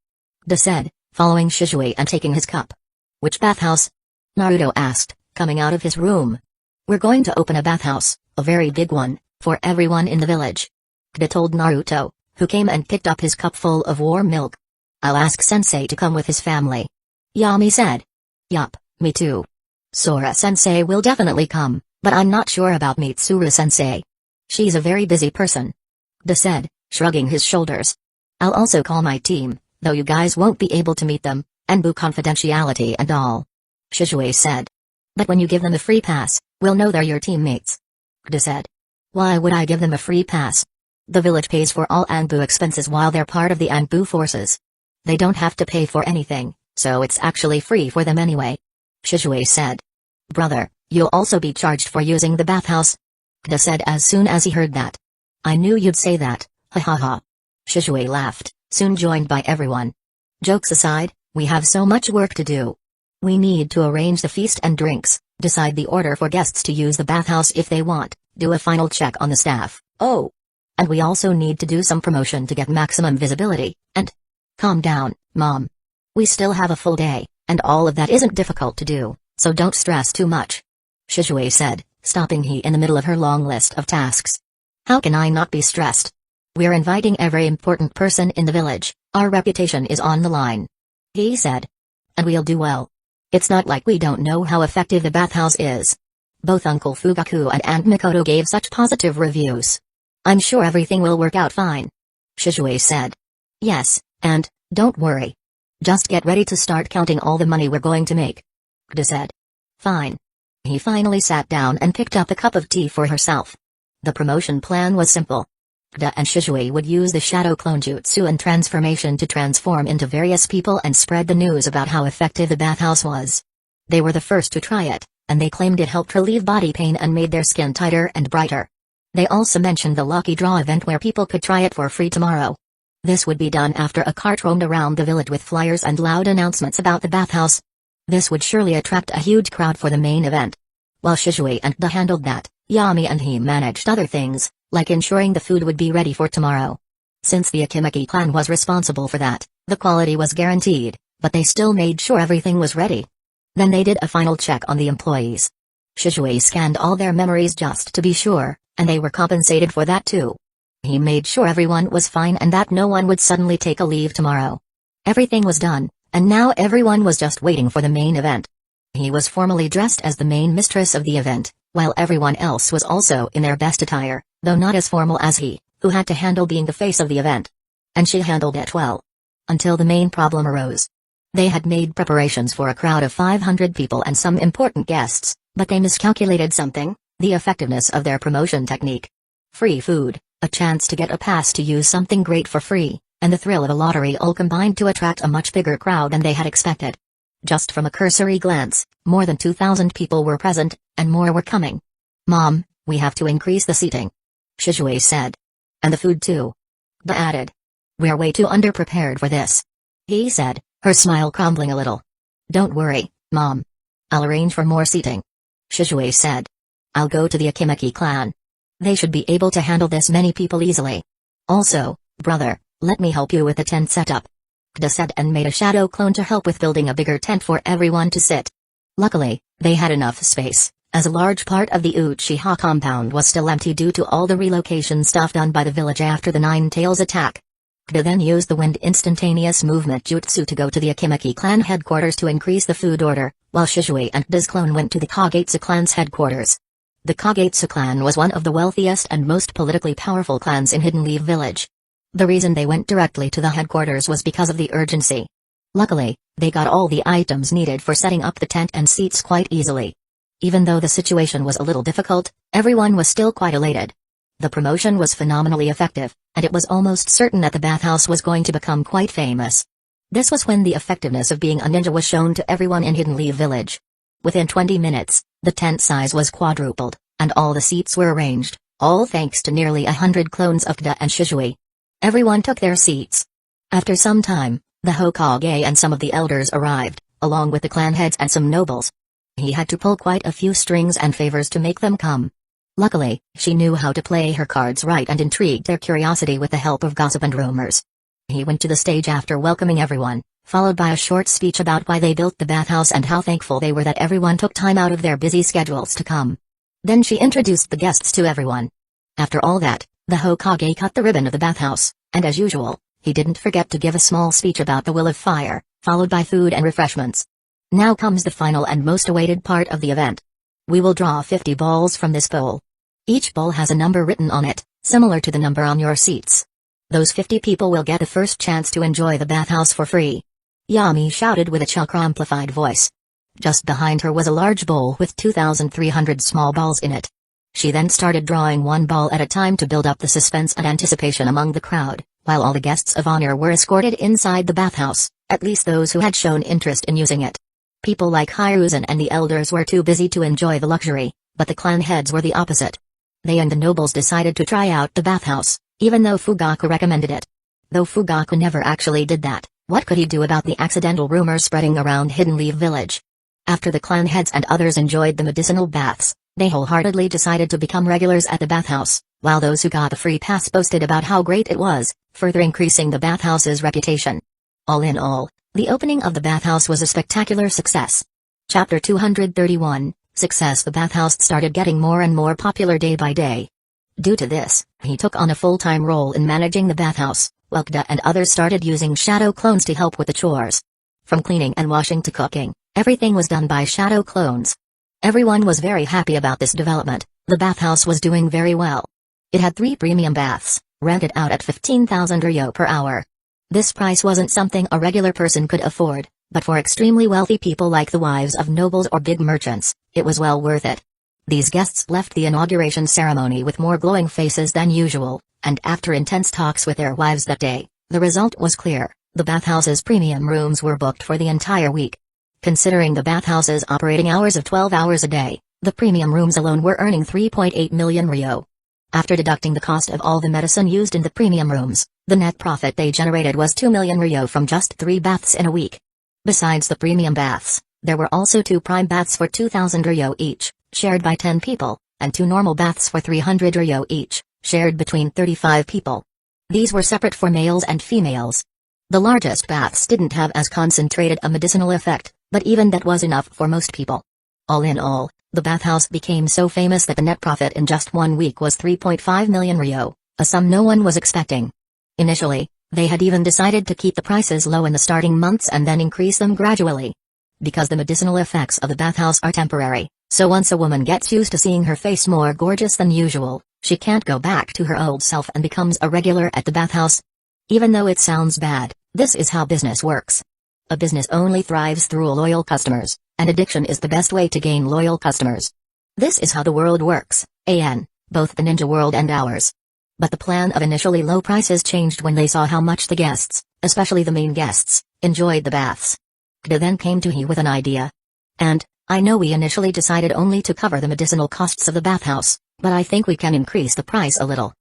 D said, following Shizue and taking his cup. "Which bathhouse?" Naruto asked, coming out of his room. "We're going to open a bathhouse, a very big one, for everyone in the village," D told Naruto, who came and picked up his cup full of warm milk. "I'll ask Sensei to come with his family." Yami said. "Yup, me too. Sora Sensei will definitely come, but I'm not sure about Mitsuru Sensei. She's a very busy person," D said, shrugging his shoulders. "I'll also call my team, though you guys won't be able to meet them, and boo confidentiality and all," Shizue said. "But when you give them a free pass, we'll know they're your teammates," D said. "Why would I give them a free pass? The village pays for all Anbu expenses while they're part of the Anbu forces. They don't have to pay for anything, so it's actually free for them anyway," Shizue said. "Brother, you'll also be charged for using the bathhouse," D said as soon as he heard that. "I knew you'd say that, ha ha ha." Shizue laughed, soon joined by everyone. "Jokes aside, we have so much work to do. We need to arrange the feast and drinks, decide the order for guests to use the bathhouse if they want, do a final check on the staff, oh. And we also need to do some promotion to get maximum visibility, and... Calm down, Mom. We still have a full day, and all of that isn't difficult to do, so don't stress too much. Shizue said, stopping he in the middle of her long list of tasks. How can I not be stressed? We're inviting every important person in the village, our reputation is on the line. He said. And we'll do well. It's not like we don't know how effective the bathhouse is. Both Uncle Fugaku and Aunt Mikoto gave such positive reviews. I'm sure everything will work out fine. Shizue said. Yes, and, don't worry. Just get ready to start counting all the money we're going to make. Kda said. Fine. He finally sat down and picked up a cup of tea for herself. The promotion plan was simple. Kda and Shizue would use the shadow clone jutsu and transformation to transform into various people and spread the news about how effective the bathhouse was. They were the first to try it, and they claimed it helped relieve body pain and made their skin tighter and brighter. They also mentioned the lucky draw event where people could try it for free tomorrow. This would be done after a cart roamed around the village with flyers and loud announcements about the bathhouse. This would surely attract a huge crowd for the main event. While Shizue and Kda handled that, Yami and he managed other things, like ensuring the food would be ready for tomorrow. Since the Akimaki clan was responsible for that, the quality was guaranteed, but they still made sure everything was ready. Then they did a final check on the employees. Shizue scanned all their memories just to be sure, and they were compensated for that too. He made sure everyone was fine and that no one would suddenly take a leave tomorrow. Everything was done, and now everyone was just waiting for the main event. He was formally dressed as the main mistress of the event, while everyone else was also in their best attire, though not as formal as he, who had to handle being the face of the event. And she handled it well. Until the main problem arose. They had made preparations for a crowd of 500 people and some important guests, but they miscalculated something, the effectiveness of their promotion technique. Free food, a chance to get a pass to use something great for free, and the thrill of a lottery all combined to attract a much bigger crowd than they had expected. Just from a cursory glance, more than 2,000 people were present, and more were coming. Mom, we have to increase the seating. Shizue said. And the food too. Kda added. We're way too underprepared for this. He said, her smile crumbling a little. Don't worry, Mom. I'll arrange for more seating. Shizue said. I'll go to the Akimaki clan. They should be able to handle this many people easily. Also, brother, let me help you with the tent setup. Kda said and made a shadow clone to help with building a bigger tent for everyone to sit. Luckily, they had enough space, as a large part of the Uchiha compound was still empty due to all the relocation stuff done by the village after the Nine Tails attack. Kda then used the wind instantaneous movement jutsu to go to the Akimaki clan headquarters to increase the food order, while Shizue and Kda's clone went to the Kagetsu clan's headquarters. The Kagetsu clan was one of the wealthiest and most politically powerful clans in Hidden Leaf Village. The reason they went directly to the headquarters was because of the urgency. Luckily, they got all the items needed for setting up the tent and seats quite easily. Even though the situation was a little difficult, everyone was still quite elated. The promotion was phenomenally effective, and it was almost certain that the bathhouse was going to become quite famous. This was when the effectiveness of being a ninja was shown to everyone in Hidden Leaf Village. Within 20 minutes, the tent size was quadrupled, and all the seats were arranged, all thanks to nearly 100 clones of Kda and Shizue. Everyone took their seats. After some time, the Hokage and some of the elders arrived, along with the clan heads and some nobles. He had to pull quite a few strings and favors to make them come. Luckily, she knew how to play her cards right and intrigued their curiosity with the help of gossip and rumors. He went to the stage after welcoming everyone, followed by a short speech about why they built the bathhouse and how thankful they were that everyone took time out of their busy schedules to come. Then she introduced the guests to everyone. After all that, the Hokage cut the ribbon of the bathhouse, and as usual, he didn't forget to give a small speech about the Will of Fire, followed by food and refreshments. Now comes the final and most awaited part of the event. We will draw 50 balls from this bowl. Each bowl has a number written on it, similar to the number on your seats. Those 50 people will get the first chance to enjoy the bathhouse for free. Yami shouted with a chakra-amplified voice. Just behind her was a large bowl with 2,300 small balls in it. She then started drawing one ball at a time to build up the suspense and anticipation among the crowd, while all the guests of honor were escorted inside the bathhouse, at least those who had shown interest in using it. People like Hiruzen and the elders were too busy to enjoy the luxury, but the clan heads were the opposite. They and the nobles decided to try out the bathhouse, even though Fugaku recommended it. Though Fugaku never actually did that, what could he do about the accidental rumors spreading around Hidden Leaf Village? After the clan heads and others enjoyed the medicinal baths, they wholeheartedly decided to become regulars at the bathhouse, while those who got the free pass boasted about how great it was, further increasing the bathhouse's reputation. All in all, the opening of the bathhouse was a spectacular success. Chapter 231, Success. The bathhouse started getting more and more popular day by day. Due to this, he took on a full-time role in managing the bathhouse, while Kda and others started using shadow clones to help with the chores. From cleaning and washing to cooking, everything was done by shadow clones. Everyone was very happy about this development. The bathhouse was doing very well. It had 3 premium baths, rented out at 15,000 ryo per hour. This price wasn't something a regular person could afford, but for extremely wealthy people like the wives of nobles or big merchants, it was well worth it. These guests left the inauguration ceremony with more glowing faces than usual, and after intense talks with their wives that day, the result was clear: the bathhouse's premium rooms were booked for the entire week. Considering the bathhouse's operating hours of 12 hours a day, the premium rooms alone were earning 3.8 million ryo. After deducting the cost of all the medicine used in the premium rooms, the net profit they generated was 2 million ryo from just 3 baths in a week. Besides the premium baths, there were also 2 prime baths for 2,000 ryo each, shared by 10 people, and 2 normal baths for 300 ryo each, shared between 35 people. These were separate for males and females. The largest baths didn't have as concentrated a medicinal effect, but even that was enough for most people. All in all, the bathhouse became so famous that the net profit in just 1 week was 3.5 million ryo, a sum no one was expecting. Initially, they had even decided to keep the prices low in the starting months and then increase them gradually. Because the medicinal effects of the bathhouse are temporary, so once a woman gets used to seeing her face more gorgeous than usual, she can't go back to her old self and becomes a regular at the bathhouse. Even though it sounds bad, this is how business works. A business only thrives through loyal customers, and addiction is the best way to gain loyal customers. This is how the world works, both the ninja world and ours. But the plan of initially low prices changed when they saw how much the guests, especially the main guests, enjoyed the baths. Kda then came to he with an idea. And, I know we initially decided only to cover the medicinal costs of the bathhouse, but I think we can increase the price a little.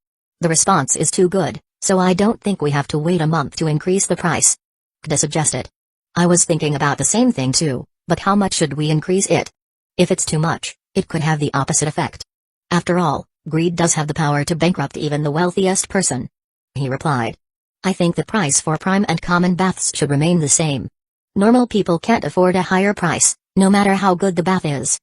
The response is too good, so I don't think we have to wait a month to increase the price. Kda suggested. I was thinking about the same thing too, but how much should we increase it? If it's too much, it could have the opposite effect. After all, greed does have the power to bankrupt even the wealthiest person. He replied. I think the price for prime and common baths should remain the same. Normal people can't afford a higher price, no matter how good the bath is.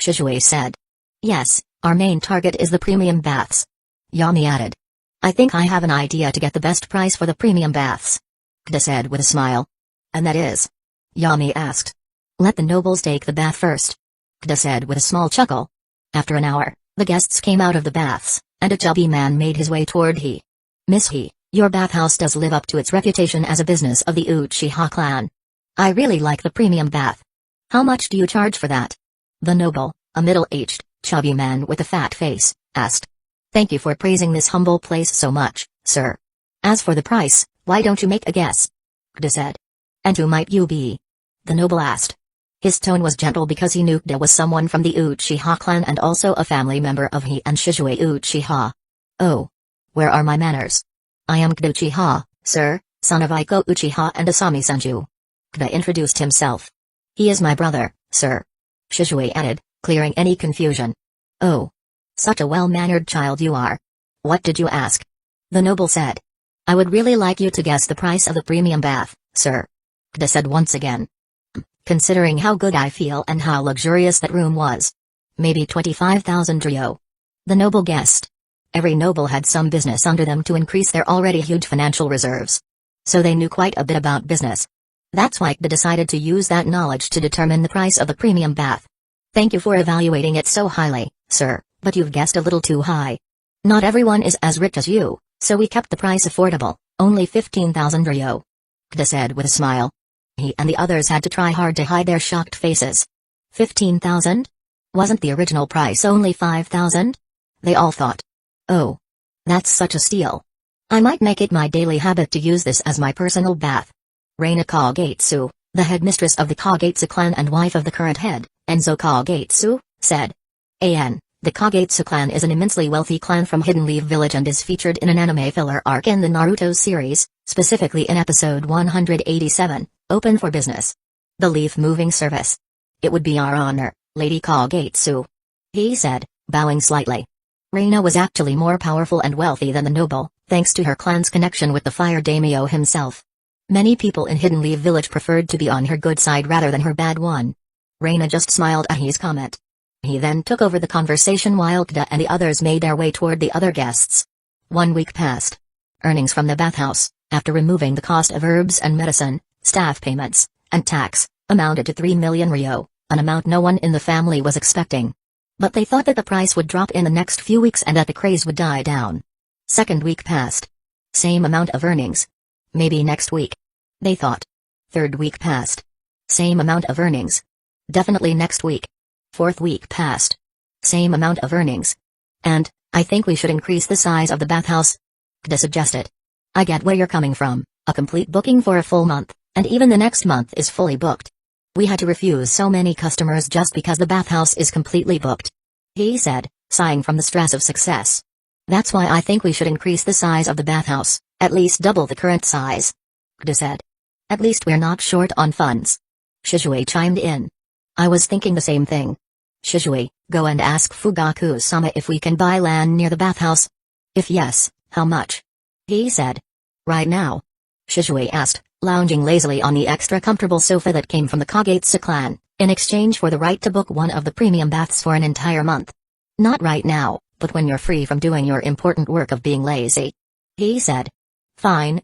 Shishui said. Yes, our main target is the premium baths. Yami added. I think I have an idea to get the best price for the premium baths. Kda said with a smile. And that is? Yami asked. Let the nobles take the bath first. Kda said with a small chuckle. After an hour, the guests came out of the baths, and a chubby man made his way toward he. Miss He, your bathhouse does live up to its reputation as a business of the Uchiha clan. I really like the premium bath. How much do you charge for that? The noble, a middle-aged, chubby man with a fat face, asked. Thank you for praising this humble place so much, sir. As for the price, why don't you make a guess? Kda said. And who might you be? The noble asked. His tone was gentle because he knew Kda was someone from the Uchiha clan and also a family member of he and Shishui Uchiha. Oh. Where are my manners? I am Kda Uchiha, sir, son of Iko Uchiha and Asami Sanju. Kda introduced himself. He is my brother, sir. Shishui added, clearing any confusion. Oh. Such a well-mannered child you are. What did you ask? The noble said. I would really like you to guess the price of the premium bath, sir. Kda said once again. Considering how good I feel and how luxurious that room was. Maybe 25,000 ryo. The noble guessed. Every noble had some business under them to increase their already huge financial reserves. So they knew quite a bit about business. That's why Kda decided to use that knowledge to determine the price of the premium bath. Thank you for evaluating it so highly, sir, but you've guessed a little too high. Not everyone is as rich as you, so we kept the price affordable, only 15,000 ryo. Kda said with a smile. He and the others had to try hard to hide their shocked faces. 15,000? Wasn't the original price only 5,000? They all thought. Oh. That's such a steal. I might make it my daily habit to use this as my personal bath. Reina Kagetsu, the headmistress of the Kagetsu clan and wife of the current head, Enzo Kagetsu, said. The Kagetsu clan is an immensely wealthy clan from Hidden Leaf Village and is featured in an anime filler arc in the Naruto series, specifically in episode 187, Open for Business. The Leaf Moving Service. It would be our honor, Lady Kagetsu. He said, bowing slightly. Reina was actually more powerful and wealthy than the noble, thanks to her clan's connection with the fire daimyo himself. Many people in Hidden Leaf Village preferred to be on her good side rather than her bad one. Reina just smiled at his comment. He then took over the conversation while Kda and the others made their way toward the other guests. 1 week passed. Earnings from the bathhouse, after removing the cost of herbs and medicine, staff payments, and tax, amounted to 3 million ryo, an amount no one in the family was expecting. But they thought that the price would drop in the next few weeks and that the craze would die down. 2nd week passed. Same amount of earnings. Maybe next week. They thought. 3rd week passed. Same amount of earnings. Definitely next week. 4th week passed. Same amount of earnings. And, I think we should increase the size of the bathhouse. Kda suggested. I get where you're coming from, a complete booking for a full month, and even the next month is fully booked. We had to refuse so many customers just because the bathhouse is completely booked. He said, sighing from the stress of success. That's why I think we should increase the size of the bathhouse, at least double the current size. Kda said. At least we're not short on funds. Shizue chimed in. I was thinking the same thing. Shizue, go and ask Fugaku-sama if we can buy land near the bathhouse. If yes, how much? He said. Right now? Shizue asked, lounging lazily on the extra comfortable sofa that came from the Kagetsu clan, in exchange for the right to book one of the premium baths for an entire month. Not right now, but when you're free from doing your important work of being lazy. He said. Fine,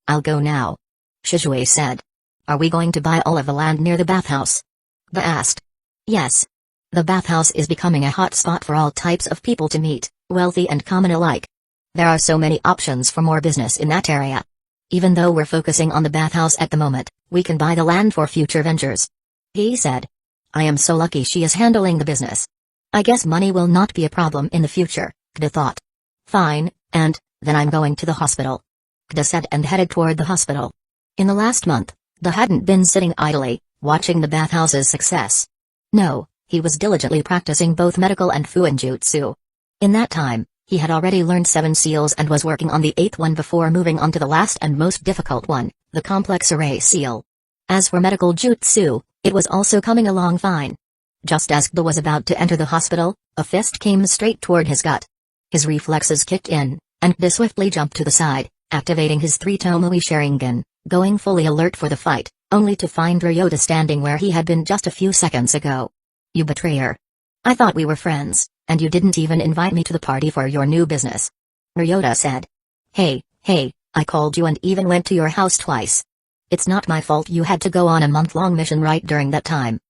I'll go now. Shizue said. Are we going to buy all of the land near the bathhouse? Kda asked. Yes. The bathhouse is becoming a hot spot for all types of people to meet, wealthy and common alike. There are so many options for more business in that area. Even though we're focusing on the bathhouse at the moment, we can buy the land for future ventures. He said. I am so lucky she is handling the business. I guess money will not be a problem in the future, Kda thought. Fine, and, then I'm going to the hospital. Kda said and headed toward the hospital. In the last month, Kda hadn't been sitting idly, watching the bathhouse's success. No, he was diligently practicing both medical and fuinjutsu. In that time, he had already learned 7 seals and was working on the 8th one before moving on to the last and most difficult one, the complex array seal. As for medical jutsu, it was also coming along fine. Just as Kda was about to enter the hospital, a fist came straight toward his gut. His reflexes kicked in, and Kda swiftly jumped to the side, activating his 3 Tomoe Sharingan, going fully alert for the fight, only to find Ryota standing where he had been just a few seconds ago. You betrayer. I thought we were friends, and you didn't even invite me to the party for your new business. Ryota said. Hey, I called you and even went to your house twice. It's not my fault you had to go on a month-long mission right during that time.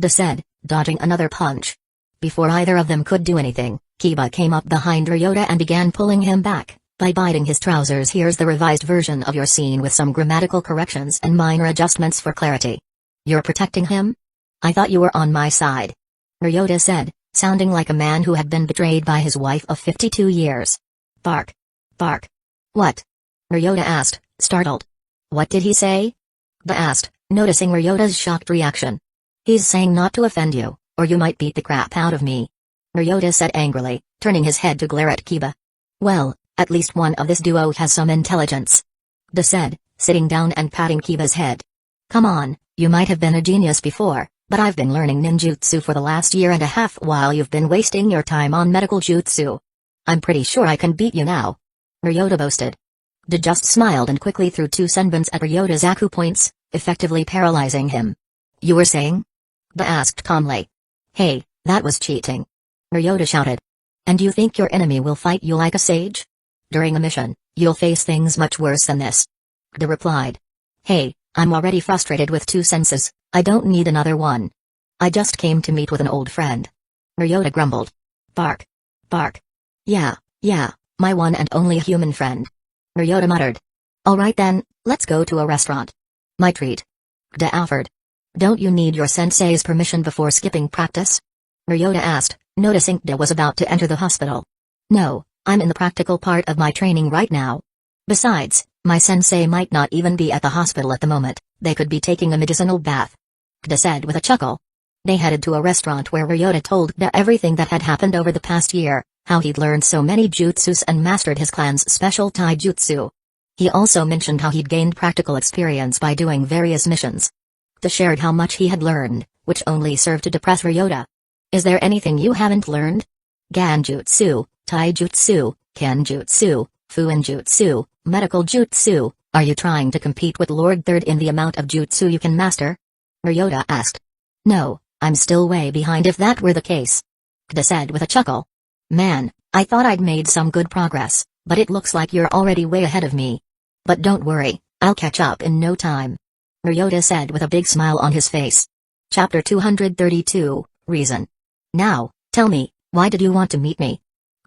Kda said, dodging another punch. Before either of them could do anything, Kiba came up behind Ryota and began pulling him back, by biting his trousers. Here's the revised version of your scene with some grammatical corrections and minor adjustments for clarity. You're protecting him? I thought you were on my side. Ryota said, sounding like a man who had been betrayed by his wife of 52 years. Bark. What? Ryota asked, startled. What did he say? Kda asked, noticing Ryota's shocked reaction. He's saying not to offend you, or you might beat the crap out of me. Ryota said angrily, turning his head to glare at Kiba. Well, at least one of this duo has some intelligence. Kda said, sitting down and patting Kiba's head. Come on, you might have been a genius before, but I've been learning ninjutsu for the last year and a half while you've been wasting your time on medical jutsu. I'm pretty sure I can beat you now. Ryota boasted. Kda just smiled and quickly threw 2 senbons at Ryota's Aku points, effectively paralyzing him. You were saying? Kda asked calmly. Hey, that was cheating. Ryota shouted. And you think your enemy will fight you like a sage? During a mission, you'll face things much worse than this. Kda replied. Hey, I'm already frustrated with 2 senses, I don't need another one. I just came to meet with an old friend. Ryota grumbled. Bark. Yeah, my one and only human friend. Ryota muttered. Alright then, let's go to a restaurant. My treat. Kda offered. Don't you need your sensei's permission before skipping practice? Ryota asked, noticing Kda was about to enter the hospital. No, I'm in the practical part of my training right now. Besides, my sensei might not even be at the hospital at the moment, they could be taking a medicinal bath. Kda said with a chuckle. They headed to a restaurant where Ryota told Kda everything that had happened over the past year, how he'd learned so many jutsus and mastered his clan's special taijutsu. He also mentioned how he'd gained practical experience by doing various missions. Kda shared how much he had learned, which only served to depress Ryota. Is there anything you haven't learned? Ganjutsu, Taijutsu, Kenjutsu, Fuinjutsu, Medical Jutsu, are you trying to compete with Lord Third in the amount of jutsu you can master? Ryota asked. No, I'm still way behind if that were the case. Kida said with a chuckle. Man, I thought I'd made some good progress, but it looks like you're already way ahead of me. But don't worry, I'll catch up in no time. Ryota said with a big smile on his face. Chapter 232, Reason. Now, tell me, why did you want to meet me?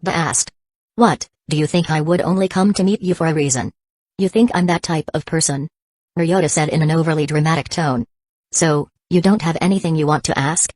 Kida asked. What, do you think I would only come to meet you for a reason? You think I'm that type of person? Ryota said in an overly dramatic tone. So, you don't have anything you want to ask?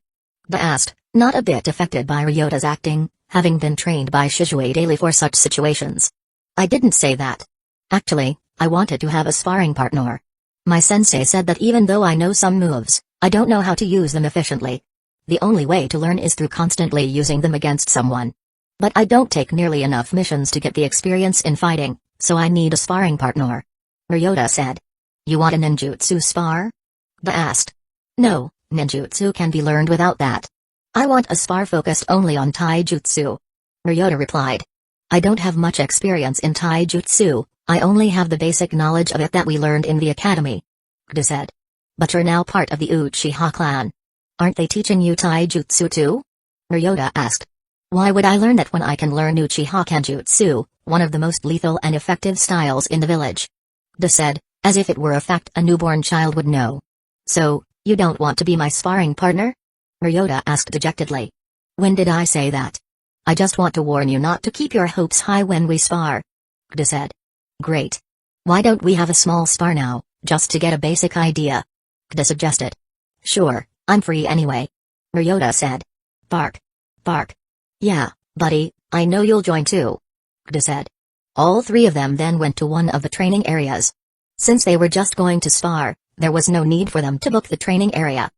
Kida asked, not a bit affected by Ryota's acting, having been trained by Shizue daily for such situations. I didn't say that. Actually, I wanted to have a sparring partner. My sensei said that even though I know some moves, I don't know how to use them efficiently. The only way to learn is through constantly using them against someone. But I don't take nearly enough missions to get the experience in fighting, so I need a sparring partner. Ryota said. You want a ninjutsu spar? Kida asked. No, ninjutsu can be learned without that. I want a spar focused only on taijutsu. Ryota replied. I don't have much experience in taijutsu, I only have the basic knowledge of it that we learned in the academy. Kida said. But you're now part of the Uchiha clan. Aren't they teaching you taijutsu too? Ryota asked. Why would I learn that when I can learn Uchiha Kenjutsu, one of the most lethal and effective styles in the village? Kida said, as if it were a fact a newborn child would know. So, you don't want to be my sparring partner? Ryota asked dejectedly. When did I say that? I just want to warn you not to keep your hopes high when we spar. Kida said. Great. Why don't we have a small spar now, just to get a basic idea? Kida suggested. Sure, I'm free anyway. Ryota said. Bark. Bark. Yeah, buddy, I know you'll join too. Kida said. All three of them then went to one of the training areas. Since they were just going to spar, there was no need for them to book the training area.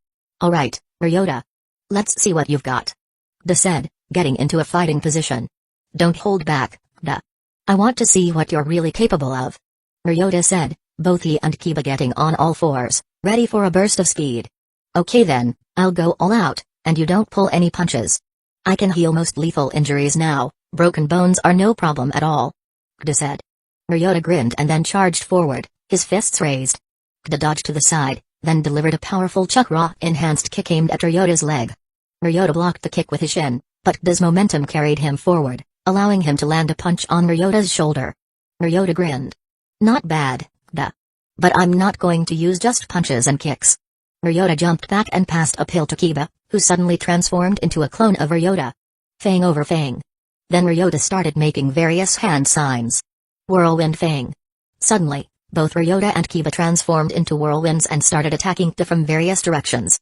Alright, Ryota. Let's see what you've got. Kida said, getting into a fighting position. Don't hold back, Kida. I want to see what you're really capable of. Ryota said, both he and Kiba getting on all fours, ready for a burst of speed. Okay then, I'll go all out, and you don't pull any punches. I can heal most lethal injuries now, broken bones are no problem at all. Kida said. Ryota grinned and then charged forward, his fists raised. Kida dodged to the side, then delivered a powerful chakra-enhanced kick aimed at Ryota's leg. Ryota blocked the kick with his shin, but Kida's momentum carried him forward, allowing him to land a punch on Ryota's shoulder. Ryota grinned. Not bad, Kida. But I'm not going to use just punches and kicks. Ryota jumped back and passed uphill to Kiba, who suddenly transformed into a clone of Ryota. Fang over Fang. Then Ryota started making various hand signs. Whirlwind Fang. Suddenly, both Ryota and Kiba transformed into whirlwinds and started attacking Kida from various directions.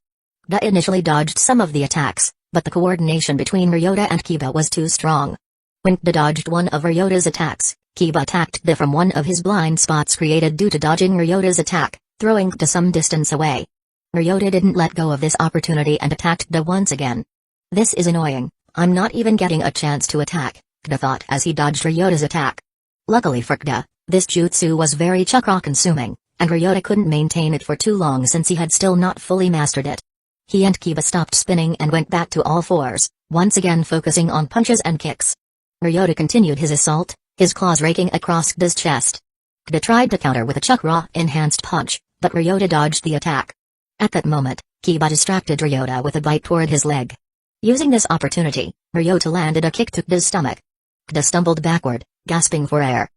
Kida initially dodged some of the attacks, but the coordination between Ryota and Kiba was too strong. When Kida dodged one of Ryota's attacks, Kiba attacked Kida from one of his blind spots created due to dodging Ryota's attack, throwing Kida some distance away. Ryota didn't let go of this opportunity and attacked Kida once again. This is annoying, I'm not even getting a chance to attack, Kida thought as he dodged Ryota's attack. Luckily for Kida, this jutsu was very chakra-consuming, and Ryota couldn't maintain it for too long since he had still not fully mastered it. He and Kiba stopped spinning and went back to all fours, once again focusing on punches and kicks. Ryota continued his assault, his claws raking across Kida's chest. Kida tried to counter with a chakra-enhanced punch, but Ryota dodged the attack. At that moment, Kiba distracted Ryota with a bite toward his leg. Using this opportunity, Ryota landed a kick to Kida's stomach. Kida stumbled backward, gasping for air.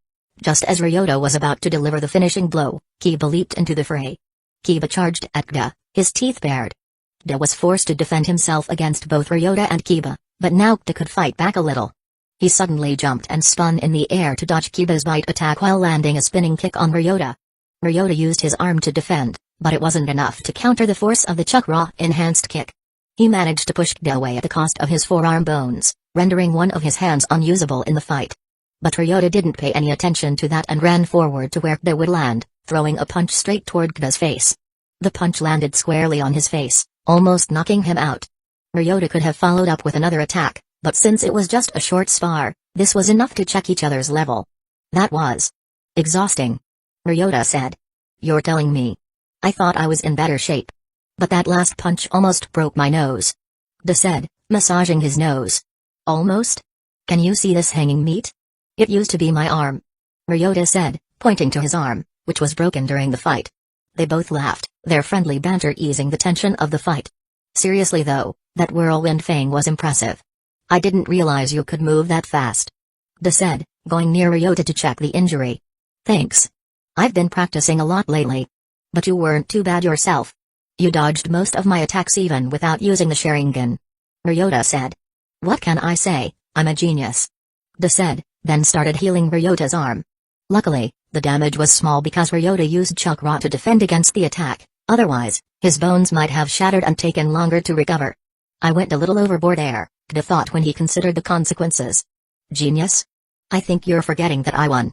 Just as Ryota was about to deliver the finishing blow, Kiba leaped into the fray. Kiba charged at Kida, his teeth bared. Kida was forced to defend himself against both Ryota and Kiba, but now Kida could fight back a little. He suddenly jumped and spun in the air to dodge Kiba's bite attack while landing a spinning kick on Ryota. Ryota used his arm to defend, but it wasn't enough to counter the force of the chakra-enhanced kick. He managed to push Kida away at the cost of his forearm bones, rendering one of his hands unusable in the fight. But Ryota didn't pay any attention to that and ran forward to where Kida would land, throwing a punch straight toward Kida's face. The punch landed squarely on his face, almost knocking him out. Ryota could have followed up with another attack, but since it was just a short spar, this was enough to check each other's level. That was exhausting. Ryota said. You're telling me. I thought I was in better shape. but that last punch almost broke my nose. De said, massaging his nose. Almost? Can you see this hanging meat? It used to be my arm. Ryota said, pointing to his arm, which was broken during the fight. They both laughed, their friendly banter easing the tension of the fight. Seriously though, that whirlwind fang was impressive. I didn't realize you could move that fast. De said, going near Ryota to check the injury. Thanks. I've been practicing a lot lately. But you weren't too bad yourself. You dodged most of my attacks even without using the Sharingan. Ryota said. What can I say, I'm a genius. De said, then started healing Ryota's arm. Luckily, the damage was small because Ryota used chakra to defend against the attack, otherwise, his bones might have shattered and taken longer to recover. I went a little overboard there, De thought when he considered the consequences. Genius? I think you're forgetting that I won.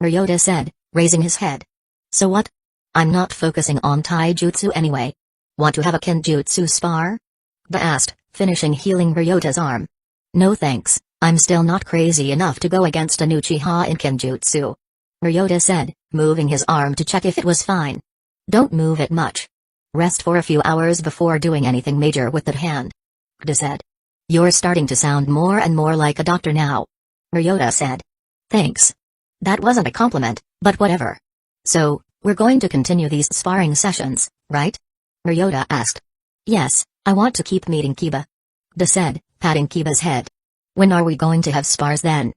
Ryota said, raising his head. So what? I'm not focusing on taijutsu anyway. Want to have a kenjutsu spar? De asked, finishing healing Ryota's arm. No thanks, I'm still not crazy enough to go against an Uchiha in kenjutsu. Ryota said, moving his arm to check if it was fine. Don't move it much. Rest for a few hours before doing anything major with that hand. De said. You're starting to sound more and more like a doctor now. Ryota said. Thanks. That wasn't a compliment, but whatever. So, we're going to continue these sparring sessions, right? Ryota asked. Yes, I want to keep meeting Kiba. De said, patting Kiba's head. When are we going to have spars then?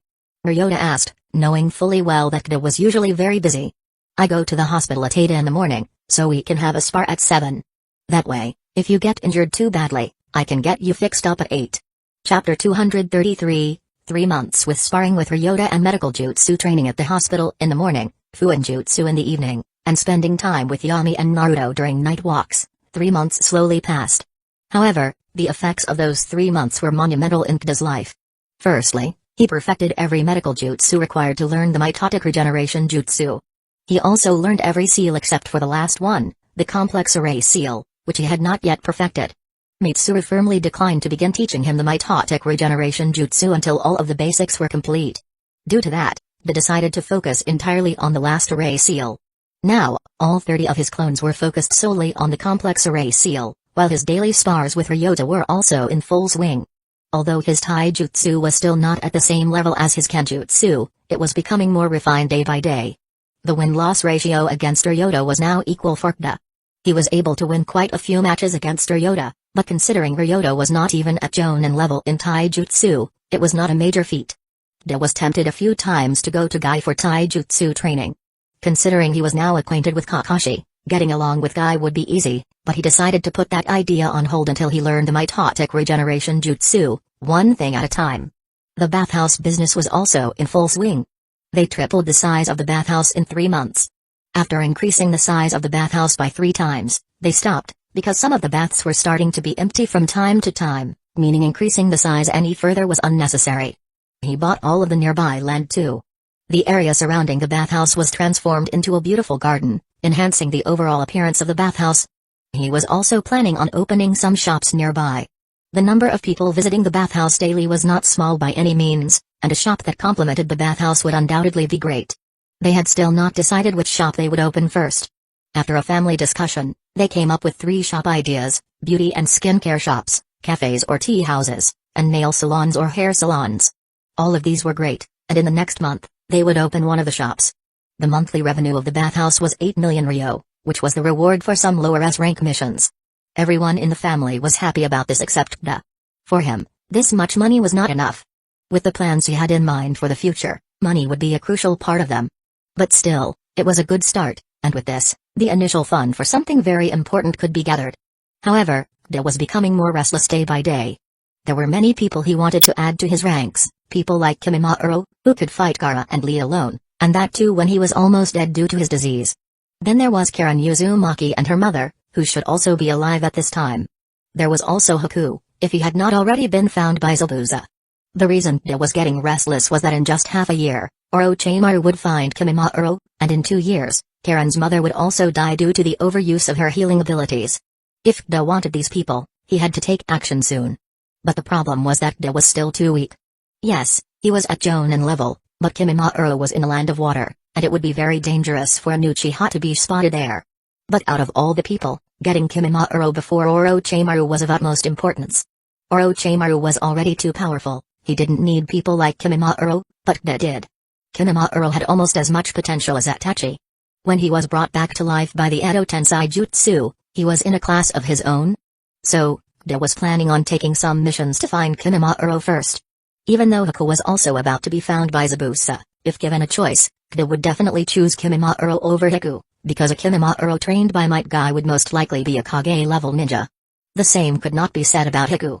Ryota asked, knowing fully well that De was usually very busy. I go to the hospital at 8 in the morning, so we can have a spar at 7. That way, if you get injured too badly, I can get you fixed up at 8. Chapter 233, 3 months with sparring with Ryota and medical jutsu training at the hospital in the morning, Fuinjutsu in the evening, and spending time with Yami and Naruto during night walks. 3 months slowly passed. However, the effects of those 3 months were monumental in Kida's life. Firstly, he perfected every medical jutsu required to learn the mitotic regeneration jutsu. He also learned every seal except for the last one, the complex array seal, which he had not yet perfected. Mitsuru firmly declined to begin teaching him the mitotic regeneration jutsu until all of the basics were complete. Due to that, they decided to focus entirely on the last array seal. Now, all 30 of his clones were focused solely on the complex array seal, while his daily spars with Ryota were also in full swing. Although his taijutsu was still not at the same level as his kenjutsu, it was becoming more refined day by day. The win-loss ratio against Ryota was now equal for Kida. He was able to win quite a few matches against Ryota, but considering Ryota was not even at Jonin level in taijutsu, it was not a major feat. Kida was tempted a few times to go to Guy for taijutsu training. Considering he was now acquainted with Kakashi, getting along with Guy would be easy, but he decided to put that idea on hold until he learned the mitotic regeneration jutsu, one thing at a time. The bathhouse business was also in full swing. They tripled the size of the bathhouse in 3 months. After increasing the size of the bathhouse by 3 times, they stopped, because some of the baths were starting to be empty from time to time, meaning increasing the size any further was unnecessary. He bought all of the nearby land too. The area surrounding the bathhouse was transformed into a beautiful garden, enhancing the overall appearance of the bathhouse. He was also planning on opening some shops nearby. The number of people visiting the bathhouse daily was not small by any means, and a shop that complemented the bathhouse would undoubtedly be great. They had still not decided which shop they would open first. After a family discussion, they came up with 3 shop ideas: beauty and skincare shops, cafes or tea houses, and nail salons or hair salons. All of these were great, and in the next month, they would open one of the shops. The monthly revenue of the bathhouse was 8 million ryo, which was the reward for some lower S-rank missions. Everyone in the family was happy about this except Kida. For him, this much money was not enough. With the plans he had in mind for the future, money would be a crucial part of them. But still, it was a good start, and with this, the initial fund for something very important could be gathered. However, Kida was becoming more restless day by day. There were many people he wanted to add to his ranks, people like Kimimaro, who could fight Gaara and Lee alone, and that too when he was almost dead due to his disease. Then there was Karen Uzumaki and her mother, who should also be alive at this time. There was also Haku, if he had not already been found by Zabuza. The reason Kida was getting restless was that in just half a year, Orochimaru would find Kimimaro, and in 2 years, Karen's mother would also die due to the overuse of her healing abilities. If Kida wanted these people, he had to take action soon. But the problem was that Kida was still too weak. Yes, he was at Jonin level, but Kimimaro was in a land of water, and it would be very dangerous for a Uchiha to be spotted there. But out of all the people, Getting Kimimaro before Orochimaru was of utmost importance. Orochimaru was already too powerful, he didn't need people like Kimimaro, but Kida did. Kimimaro had almost as much potential as Itachi. When he was brought back to life by the Edo Tensei Jutsu, he was in a class of his own. So, Kida was planning on taking some missions to find Kimimaro first. Even though Haku was also about to be found by Zabuza, if given a choice, Kida would definitely choose Kimimaro over Haku, because a Kimimaro trained by Might Guy would most likely be a Kage-level ninja. The same could not be said about Haku.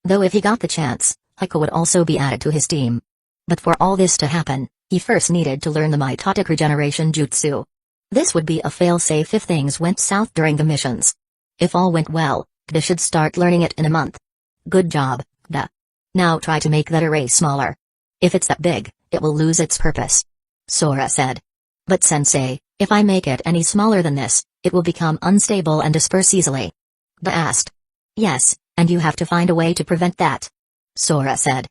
Though if he got the chance, Haku would also be added to his team. But for all this to happen, he first needed to learn the mitotic regeneration jutsu. This would be a fail-safe if things went south during the missions. If all went well, Kida should start learning it in a month. Good job, Kida. Now try to make that array smaller. If it's that big, it will lose its purpose. Sora said. But sensei, if I make it any smaller than this, it will become unstable and disperse easily. Kida asked. Yes, and you have to find a way to prevent that. Sora said.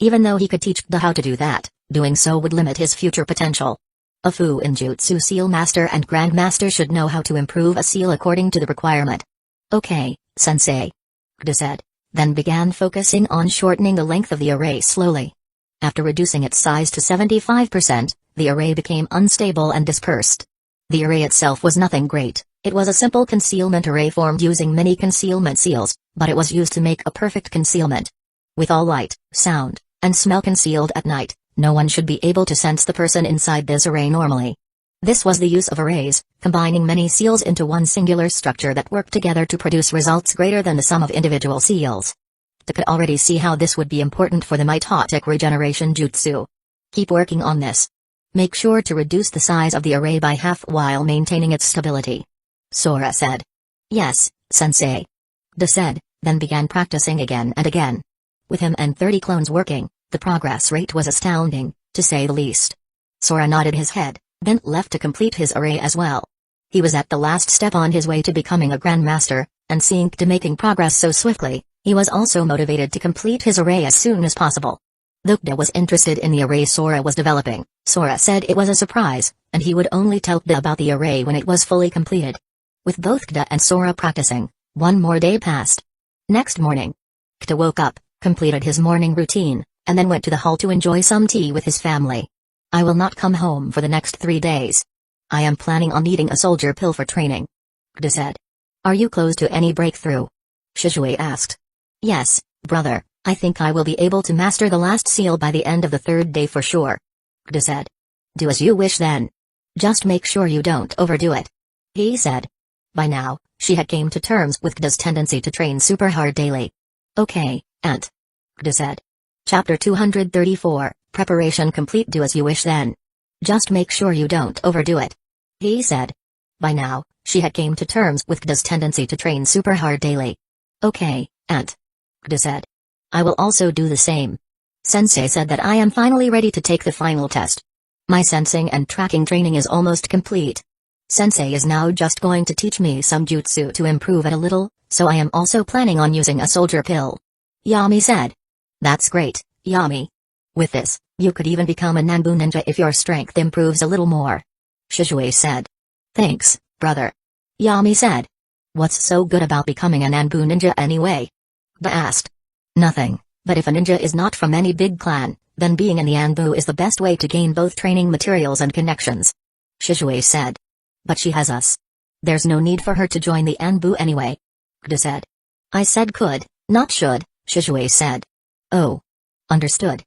Even though he could teach Kida how to do that, doing so would limit his future potential. A Fuinjutsu seal master and grandmaster should know how to improve a seal according to the requirement. Okay, sensei. Kida said, then began focusing on shortening the length of the array slowly. After reducing its size to 75%, the array became unstable and dispersed. The array itself was nothing great, it was a simple concealment array formed using many concealment seals, but it was used to make a perfect concealment. With all light, sound, and smell concealed at night, no one should be able to sense the person inside this array normally. This was the use of arrays, combining many seals into one singular structure that worked together to produce results greater than the sum of individual seals. They could already see how this would be important for the mitotic regeneration jutsu. Keep working on this. Make sure to reduce the size of the array by half while maintaining its stability. Sora said. Yes, sensei. Kida said, then began practicing again and again. With him and 30 clones working, the progress rate was astounding, to say the least. Sora nodded his head, then left to complete his array as well. He was at the last step on his way to becoming a grandmaster, and seeing Kida making progress so swiftly, he was also motivated to complete his array as soon as possible. Though Kida was interested in the array Sora was developing, Sora said it was a surprise, and he would only tell Kida about the array when it was fully completed. With both Kida and Sora practicing, one more day passed. Next morning, Kida woke up, completed his morning routine, and then went to the hall to enjoy some tea with his family. I will not come home for the next 3 days. I am planning on eating a soldier pill for training. Kida said. Are you close to any breakthrough? Shizue asked. Yes, brother, I think I will be able to master the last seal by the end of the 3rd day for sure. Kida said. Do as you wish then. Just make sure you don't overdo it. He said. By now, she had came to terms with Kida's tendency to train super hard daily. Okay, Aunt. Kida said. Chapter 234, Preparation complete. Do as you wish then. Just make sure you don't overdo it. He said. By now, she had came to terms with Kida's tendency to train super hard daily. Okay, Aunt. Kida said. I will also do the same. Sensei said that I am finally ready to take the final test. My sensing and tracking training is almost complete. Sensei is now just going to teach me some jutsu to improve it a little, so I am also planning on using a soldier pill. Yami said. That's great, Yami. With this, you could even become a Nanbu ninja if your strength improves a little more. Shizue said. Thanks, brother. Yami said. What's so good about becoming a Nanbu ninja anyway? Kida asked. Nothing, but if a ninja is not from any big clan, then being in the Nanbu is the best way to gain both training materials and connections. Shizue said. But she has us. There's no need for her to join the Nanbu anyway. Kida said. I said could, not should, Shizue said. Oh. Understood.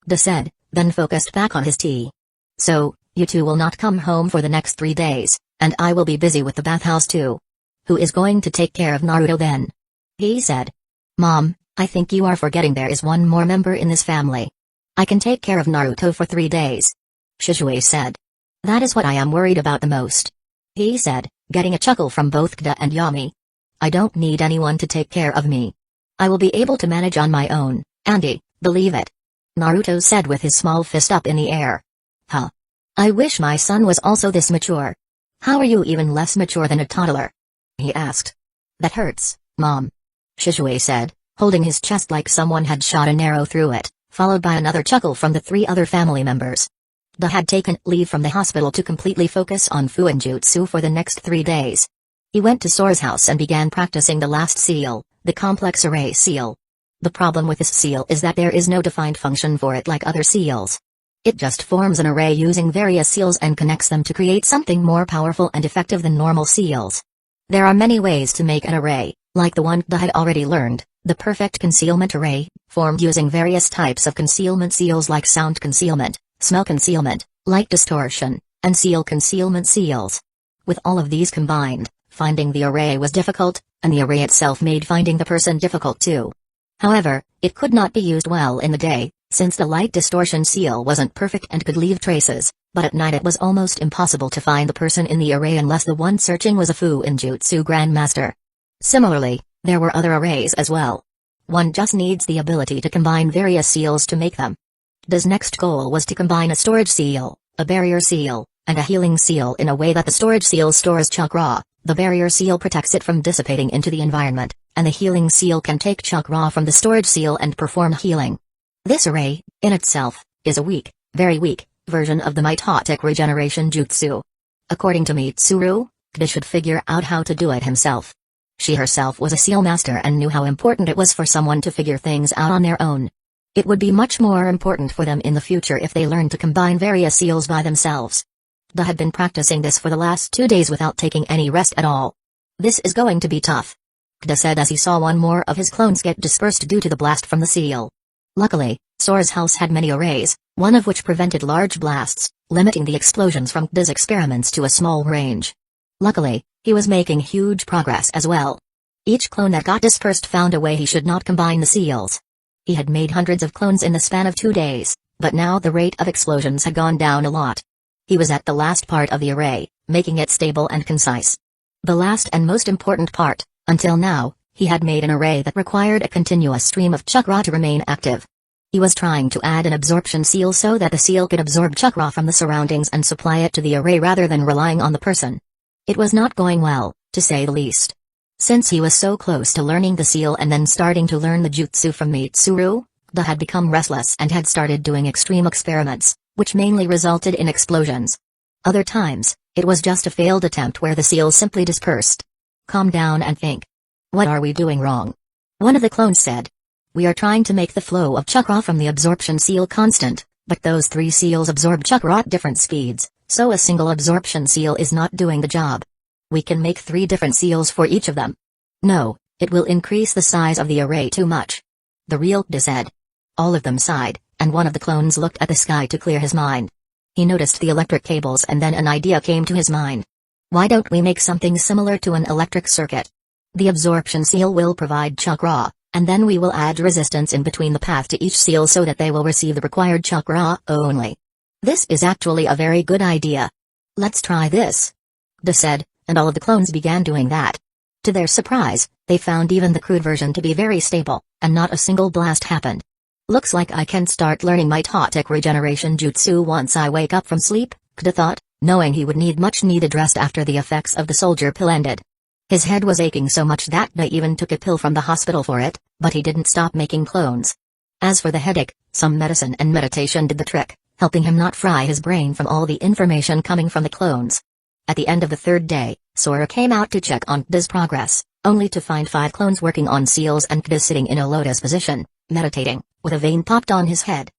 Kida said, then focused back on his tea. So, you two will not come home for the next 3 days, and I will be busy with the bathhouse too. Who is going to take care of Naruto then? He said. Mom, I think you are forgetting there is one more member in this family. I can take care of Naruto for 3 days. Shizue said. That is what I am worried about the most. He said, getting a chuckle from both Kida and Yami. I don't need anyone to take care of me. I will be able to manage on my own, Andy, believe it. Naruto said with his small fist up in the air. Huh. I wish my son was also this mature. How are you even less mature than a toddler? He asked. That hurts, Mom. Shizue said, holding his chest like someone had shot an arrow through it, followed by another chuckle from the 3 other family members. Kida had taken leave from the hospital to completely focus on Fuinjutsu for the next 3 days. He went to Sora's house and began practicing the last seal, the complex array seal. The problem with this seal is that there is no defined function for it like other seals. It just forms an array using various seals and connects them to create something more powerful and effective than normal seals. There are many ways to make an array, like the one I had already learned, the perfect concealment array, formed using various types of concealment seals like sound concealment, smell concealment, light distortion, and seal concealment seals. With all of these combined, finding the array was difficult, and the array itself made finding the person difficult too. However, it could not be used well in the day, since the light distortion seal wasn't perfect and could leave traces, but at night it was almost impossible to find the person in the array unless the one searching was a Fuinjutsu Grandmaster. Similarly, there were other arrays as well. One just needs the ability to combine various seals to make them. His next goal was to combine a storage seal, a barrier seal, and a healing seal in a way that the storage seal stores chakra, the barrier seal protects it from dissipating into the environment, and the healing seal can take chakra from the storage seal and perform healing. This array, in itself, is a weak, very weak, version of the mitotic regeneration jutsu. According to Mitsuru, Kida should figure out how to do it himself. She herself was a seal master and knew how important it was for someone to figure things out on their own. It would be much more important for them in the future if they learned to combine various seals by themselves. Kida had been practicing this for the last 2 days without taking any rest at all. This is going to be tough, Kida said as he saw one more of his clones get dispersed due to the blast from the seal. Luckily, Sora's house had many arrays, one of which prevented large blasts, limiting the explosions from Kida's experiments to a small range. Luckily, he was making huge progress as well. Each clone that got dispersed found a way he should not combine the seals. He had made hundreds of clones in the span of 2 days, but now the rate of explosions had gone down a lot. He was at the last part of the array, making it stable and concise. The last and most important part. Until now, he had made an array that required a continuous stream of chakra to remain active. He was trying to add an absorption seal so that the seal could absorb chakra from the surroundings and supply it to the array rather than relying on the person. It was not going well, to say the least. Since he was so close to learning the seal and then starting to learn the jutsu from Mitsuru, Kida had become restless and had started doing extreme experiments, which mainly resulted in explosions. Other times, it was just a failed attempt where the seal simply dispersed. Calm down and think. What are we doing wrong? One of the clones said. We are trying to make the flow of chakra from the absorption seal constant, but those 3 seals absorb chakra at different speeds, so a single absorption seal is not doing the job. We can make 3 different seals for each of them. No, it will increase the size of the array too much. The real Kida said. All of them sighed, and one of the clones looked at the sky to clear his mind. He noticed the electric cables and then an idea came to his mind. Why don't we make something similar to an electric circuit? The absorption seal will provide chakra, and then we will add resistance in between the path to each seal so that they will receive the required chakra only. This is actually a very good idea. Let's try this, Kida said, and all of the clones began doing that. To their surprise, they found even the crude version to be very stable, and not a single blast happened. Looks like I can start learning mitotic regeneration jutsu once I wake up from sleep, Kida thought, knowing he would need much needed rest after the effects of the soldier pill ended. His head was aching so much that Kida even took a pill from the hospital for it, but he didn't stop making clones. As for the headache, some medicine and meditation did the trick, helping him not fry his brain from all the information coming from the clones. At the end of the 3rd day, Sora came out to check on Kida's progress, only to find 5 clones working on seals and Kida sitting in a lotus position, meditating, with a vein popped on his head.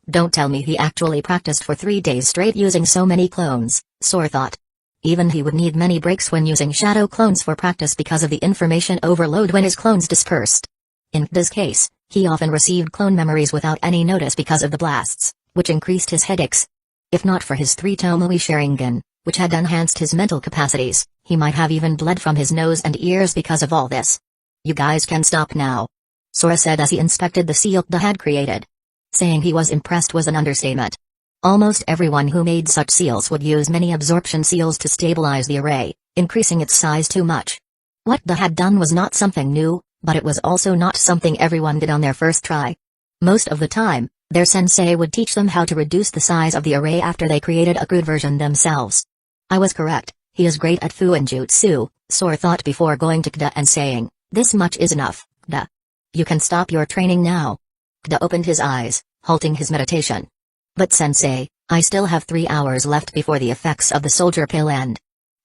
Don't tell me he actually practiced for 3 days straight using so many clones, Sora thought. Even he would need many breaks when using shadow clones for practice because of the information overload when his clones dispersed. In Kida's case, he often received clone memories without any notice because of the blasts, which increased his headaches. If not for his 3 Tomoe Sharingan, which had enhanced his mental capacities, he might have even bled from his nose and ears because of all this. You guys can stop now, Sora said as he inspected the seal Kida had created. Saying he was impressed was an understatement. Almost everyone who made such seals would use many absorption seals to stabilize the array, increasing its size too much. What Kida had done was not something new, but it was also not something everyone did on their first try. Most of the time, their sensei would teach them how to reduce the size of the array after they created a crude version themselves. I was correct, he is great at Fuinjutsu, Sora thought before going to Kida and saying, this much is enough, Kida. You can stop your training now. Kida opened his eyes, halting his meditation. But sensei, I still have 3 hours left before the effects of the soldier pill end.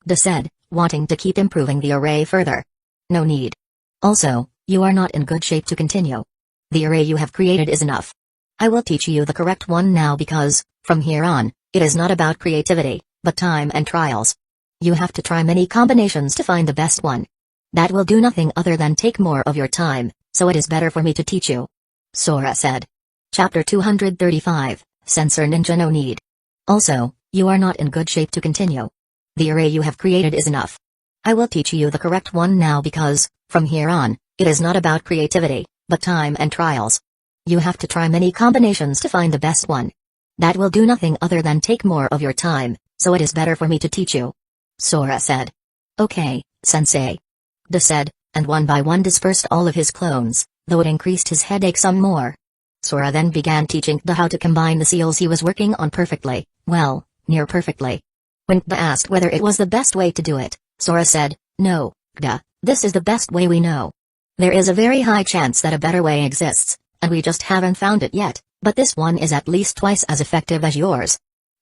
Kida said, wanting to keep improving the array further. No need. Also, you are not in good shape to continue. The array you have created is enough. I will teach you the correct one now because, from here on, it is not about creativity, but time and trials. You have to try many combinations to find the best one. That will do nothing other than take more of your time, so it is better for me to teach you. Sora said. Chapter 235, Sensor Ninja No Need. Also, you are not in good shape to continue. The array you have created is enough. I will teach you the correct one now because, from here on, it is not about creativity, but time and trials. You have to try many combinations to find the best one. That will do nothing other than take more of your time, so it is better for me to teach you. Sora said. Okay, Sensei. Da said, and one by one dispersed all of his clones, though it increased his headache some more. Sora then began teaching Da how to combine the seals he was working on perfectly, well, near perfectly. When Da asked whether it was the best way to do it, Sora said, No, Da, this is the best way we know. There is a very high chance that a better way exists, and we just haven't found it yet, but this one is at least twice as effective as yours.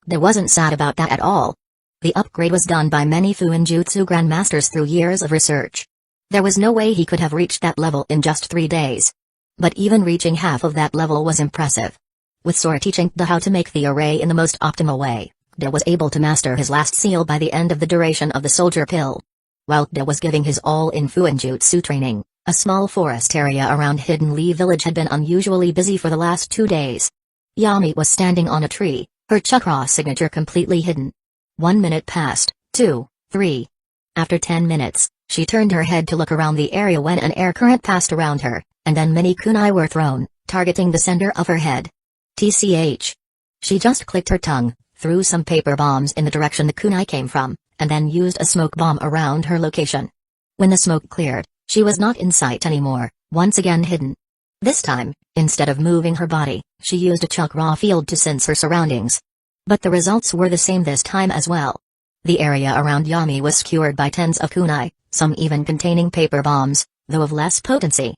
Da wasn't sad about that at all. The upgrade was done by many Fuinjutsu grandmasters through years of research. There was no way he could have reached that level in just 3 days. But even reaching half of that level was impressive. With Sora teaching Da how to make the array in the most optimal way, Da was able to master his last seal by the end of the duration of the soldier pill. While Da was giving his all in Fuinjutsu training, a small forest area around Hidden Lee Village had been unusually busy for the last 2 days. Yami was standing on a tree, her chakra signature completely hidden. 1 minute passed, 2, 3. After 10 minutes, she turned her head to look around the area when an air current passed around her, and then many kunai were thrown, targeting the center of her head. TCH. She just clicked her tongue, threw some paper bombs in the direction the kunai came from, and then used a smoke bomb around her location. When the smoke cleared, she was not in sight anymore, once again hidden. This time, instead of moving her body, she used a chakra field to sense her surroundings. But the results were the same this time as well. The area around Yami was skewered by tens of kunai, some even containing paper bombs, though of less potency.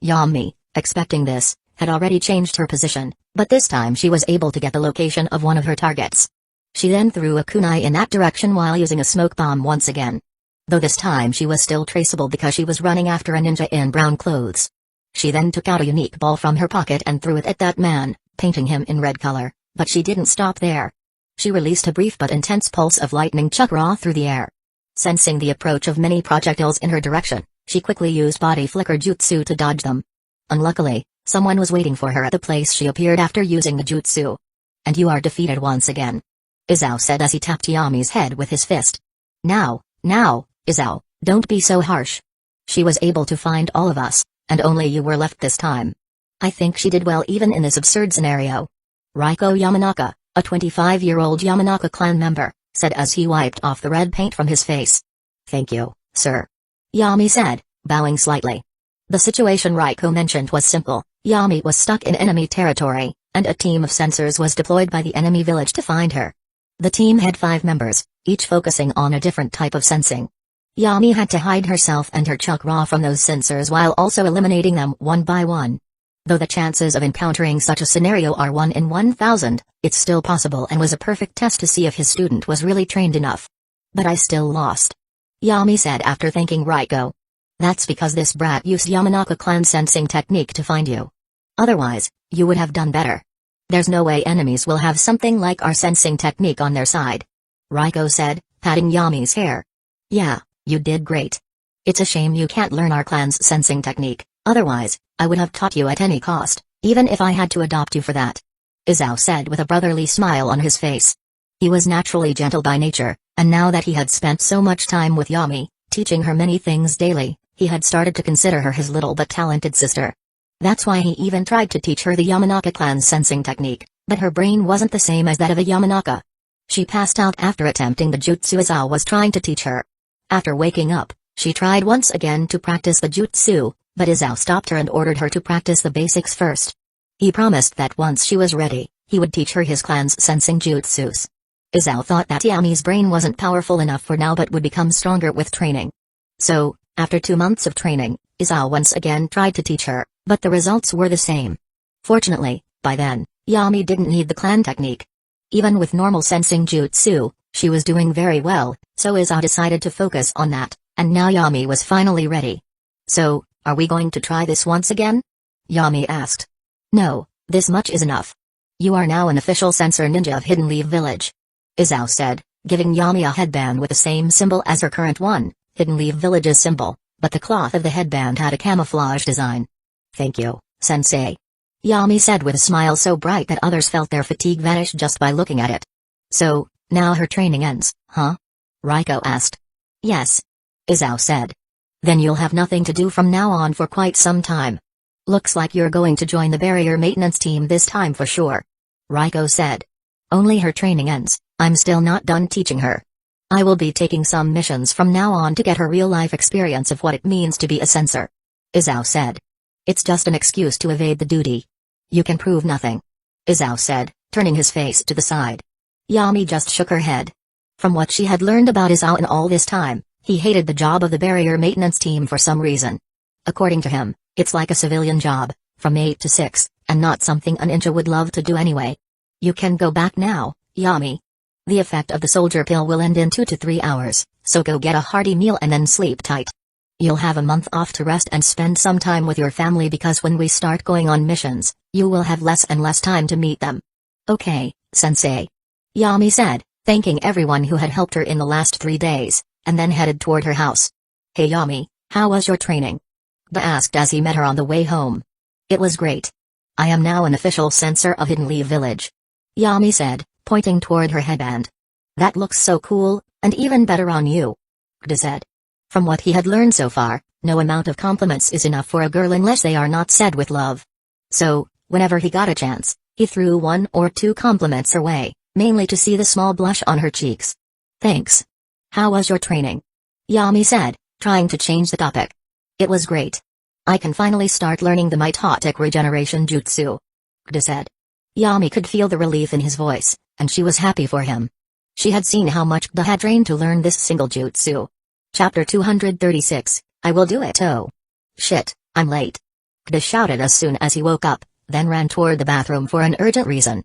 Yami, expecting this, had already changed her position, but this time she was able to get the location of one of her targets. She then threw a kunai in that direction while using a smoke bomb once again. Though this time she was still traceable because she was running after a ninja in brown clothes. She then took out a unique ball from her pocket and threw it at that man, painting him in red color, but she didn't stop there. She released a brief but intense pulse of lightning chakra through the air. Sensing the approach of many projectiles in her direction, she quickly used body flicker jutsu to dodge them. Unluckily, someone was waiting for her at the place she appeared after using the jutsu. And you are defeated once again. Izao said as he tapped Yami's head with his fist. Now, Izao, don't be so harsh. She was able to find all of us, and only you were left this time. I think she did well even in this absurd scenario. Raiko Yamanaka, a 25-year-old Yamanaka clan member, said as he wiped off the red paint from his face. Thank you, sir. Yami said, bowing slightly. The situation Raiko mentioned was simple. Yami was stuck in enemy territory, and a team of sensors was deployed by the enemy village to find her. The team had 5 members, each focusing on a different type of sensing. Yami had to hide herself and her chakra from those sensors while also eliminating them one by one. Though the chances of encountering such a scenario are 1 in 1,000, it's still possible and was a perfect test to see if his student was really trained enough. But I still lost. Yami said after thanking Raiko. That's because this brat used Yamanaka clan sensing technique to find you. Otherwise, you would have done better. There's no way enemies will have something like our sensing technique on their side. Raiko said, patting Yami's hair. Yeah, you did great. It's a shame you can't learn our clan's sensing technique, otherwise, I would have taught you at any cost, even if I had to adopt you for that. Izao said with a brotherly smile on his face. He was naturally gentle by nature, and now that he had spent so much time with Yami, teaching her many things daily, he had started to consider her his little but talented sister. That's why he even tried to teach her the Yamanaka clan's sensing technique, but her brain wasn't the same as that of a Yamanaka. She passed out after attempting the jutsu Izao was trying to teach her. After waking up, she tried once again to practice the jutsu, but Izao stopped her and ordered her to practice the basics first. He promised that once she was ready, he would teach her his clan's sensing jutsus. Izao thought that Yami's brain wasn't powerful enough for now but would become stronger with training. So, after 2 months of training, Izao once again tried to teach her, but the results were the same. Fortunately, by then, Yami didn't need the clan technique. Even with normal sensing jutsu, She was doing very well, so Izao decided to focus on that, and now Yami was finally ready. So, are we going to try this once again? Yami asked. No, this much is enough. You are now an official sensor ninja of Hidden Leaf Village. Izao said, giving Yami a headband with the same symbol as her current one, Hidden Leaf Village's symbol, but the cloth of the headband had a camouflage design. Thank you, sensei. Yami said with a smile so bright that others felt their fatigue vanish just by looking at it. So, now her training ends, huh? Raiko asked. Yes. Izao said. Then you'll have nothing to do from now on for quite some time. Looks like you're going to join the barrier maintenance team this time for sure. Raiko said. Only her training ends, I'm still not done teaching her. I will be taking some missions from now on to get her real-life experience of what it means to be a sensor. Izao said. It's just an excuse to evade the duty. You can prove nothing. Izao said, turning his face to the side. Yami just shook her head. From what she had learned about Izao in all this time, he hated the job of the barrier maintenance team for some reason. According to him, it's like a civilian job, from 8 to 6, and not something a ninja would love to do anyway. You can go back now, Yami. The effect of the soldier pill will end in 2 to 3 hours, so go get a hearty meal and then sleep tight. You'll have a month off to rest and spend some time with your family because when we start going on missions, you will have less and less time to meet them. Okay, sensei. Yami said, thanking everyone who had helped her in the last 3 days, and then headed toward her house. Hey Yami, how was your training? Ba asked as he met her on the way home. It was great. I am now an official sensor of Hidden Leaf Village. Yami said, pointing toward her headband. That looks so cool, and even better on you. Gda said. From what he had learned so far, no amount of compliments is enough for a girl unless they are not said with love. So, whenever he got a chance, he threw 1 or 2 compliments her way, mainly to see the small blush on her cheeks. Thanks. How was your training? Yami said, trying to change the topic. It was great. I can finally start learning the mitotic regeneration jutsu. Gda said. Yami could feel the relief in his voice, and she was happy for him. She had seen how much Gda had trained to learn this single jutsu. Chapter 236, I will do it. Oh. Shit, I'm late. Gda shouted as soon as he woke up, then ran toward the bathroom for an urgent reason.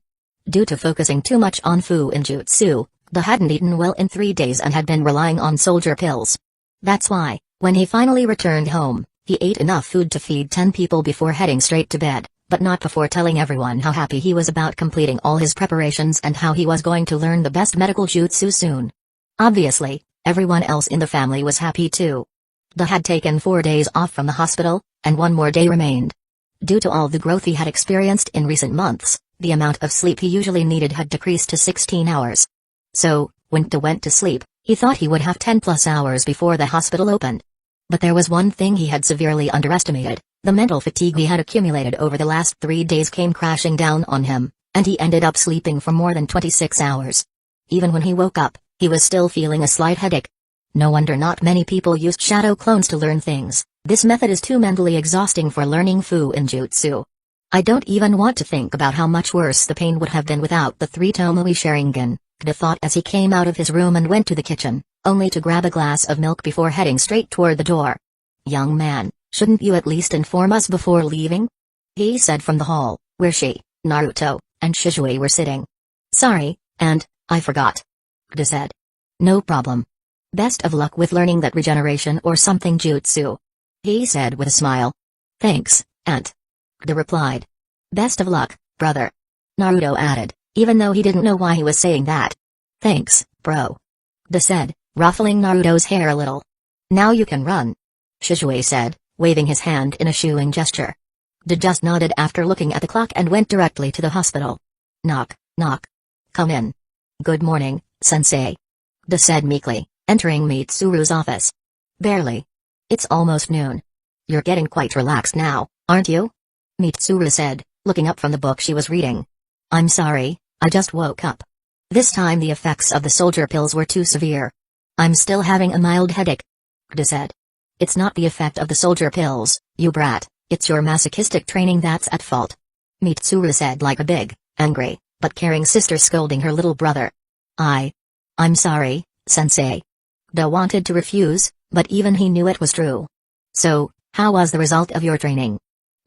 Due to focusing too much on Fu in jutsu, Gda hadn't eaten well in 3 days and had been relying on soldier pills. That's why, when he finally returned home, he ate enough food to feed 10 people before heading straight to bed, but not before telling everyone how happy he was about completing all his preparations and how he was going to learn the best medical jutsu soon. Obviously, everyone else in the family was happy too. Gda had taken 4 days off from the hospital, and 1 more day remained. Due to all the growth he had experienced in recent months, the amount of sleep he usually needed had decreased to 16 hours. So, when Gda went to sleep, he thought he would have 10+ hours before the hospital opened. But there was one thing he had severely underestimated: the mental fatigue he had accumulated over the last 3 days came crashing down on him, and he ended up sleeping for more than 26 hours. Even when he woke up, he was still feeling a slight headache. No wonder not many people used shadow clones to learn things. This method is too mentally exhausting for learning Fu in jutsu. I don't even want to think about how much worse the pain would have been without the 3 Tomoe Sharingan, Gda thought as he came out of his room and went to the kitchen, only to grab a glass of milk before heading straight toward the door. Young man, shouldn't you at least inform us before leaving? He said from the hall, where she, Naruto, and Shizue were sitting. Sorry, and I forgot. Gda said. No problem. Best of luck with learning that regeneration or something jutsu. He said with a smile. Thanks, Aunt. Gda replied. Best of luck, brother. Naruto added, even though he didn't know why he was saying that. Thanks, bro. Gda said, ruffling Naruto's hair a little. Now you can run. Shizue said, waving his hand in a shooing gesture. Gda just nodded after looking at the clock and went directly to the hospital. Knock, knock. Come in. Good morning, sensei. Gda said meekly, entering Mitsuru's office. Barely. It's almost noon. You're getting quite relaxed now, aren't you? Mitsuru said, looking up from the book she was reading. I'm sorry, I just woke up. This time the effects of the soldier pills were too severe. I'm still having a mild headache. Gda said. It's not the effect of the soldier pills, you brat, it's your masochistic training that's at fault. Mitsuru said like a big, angry, but caring sister scolding her little brother. I'm sorry, sensei. Gda wanted to refuse, but even he knew it was true. So, how was the result of your training?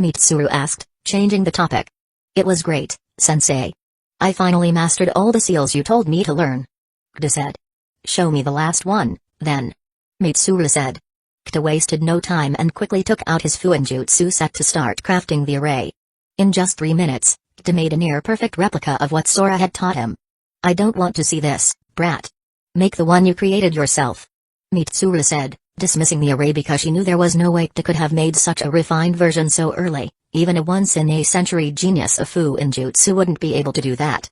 Mitsuru asked, changing the topic. It was great, sensei. I finally mastered all the seals you told me to learn. Kta said. Show me the last one, then. Mitsuru said. Kta wasted no time and quickly took out his Fuinjutsu set to start crafting the array. In just 3 minutes, Kta made a near-perfect replica of what Sora had taught him. I don't want to see this, brat. Make the one you created yourself. Mitsuru said, dismissing the array because she knew there was no way Kta could have made such a refined version so early. Even a once-in-a-century genius of Fuinjutsu wouldn't be able to do that.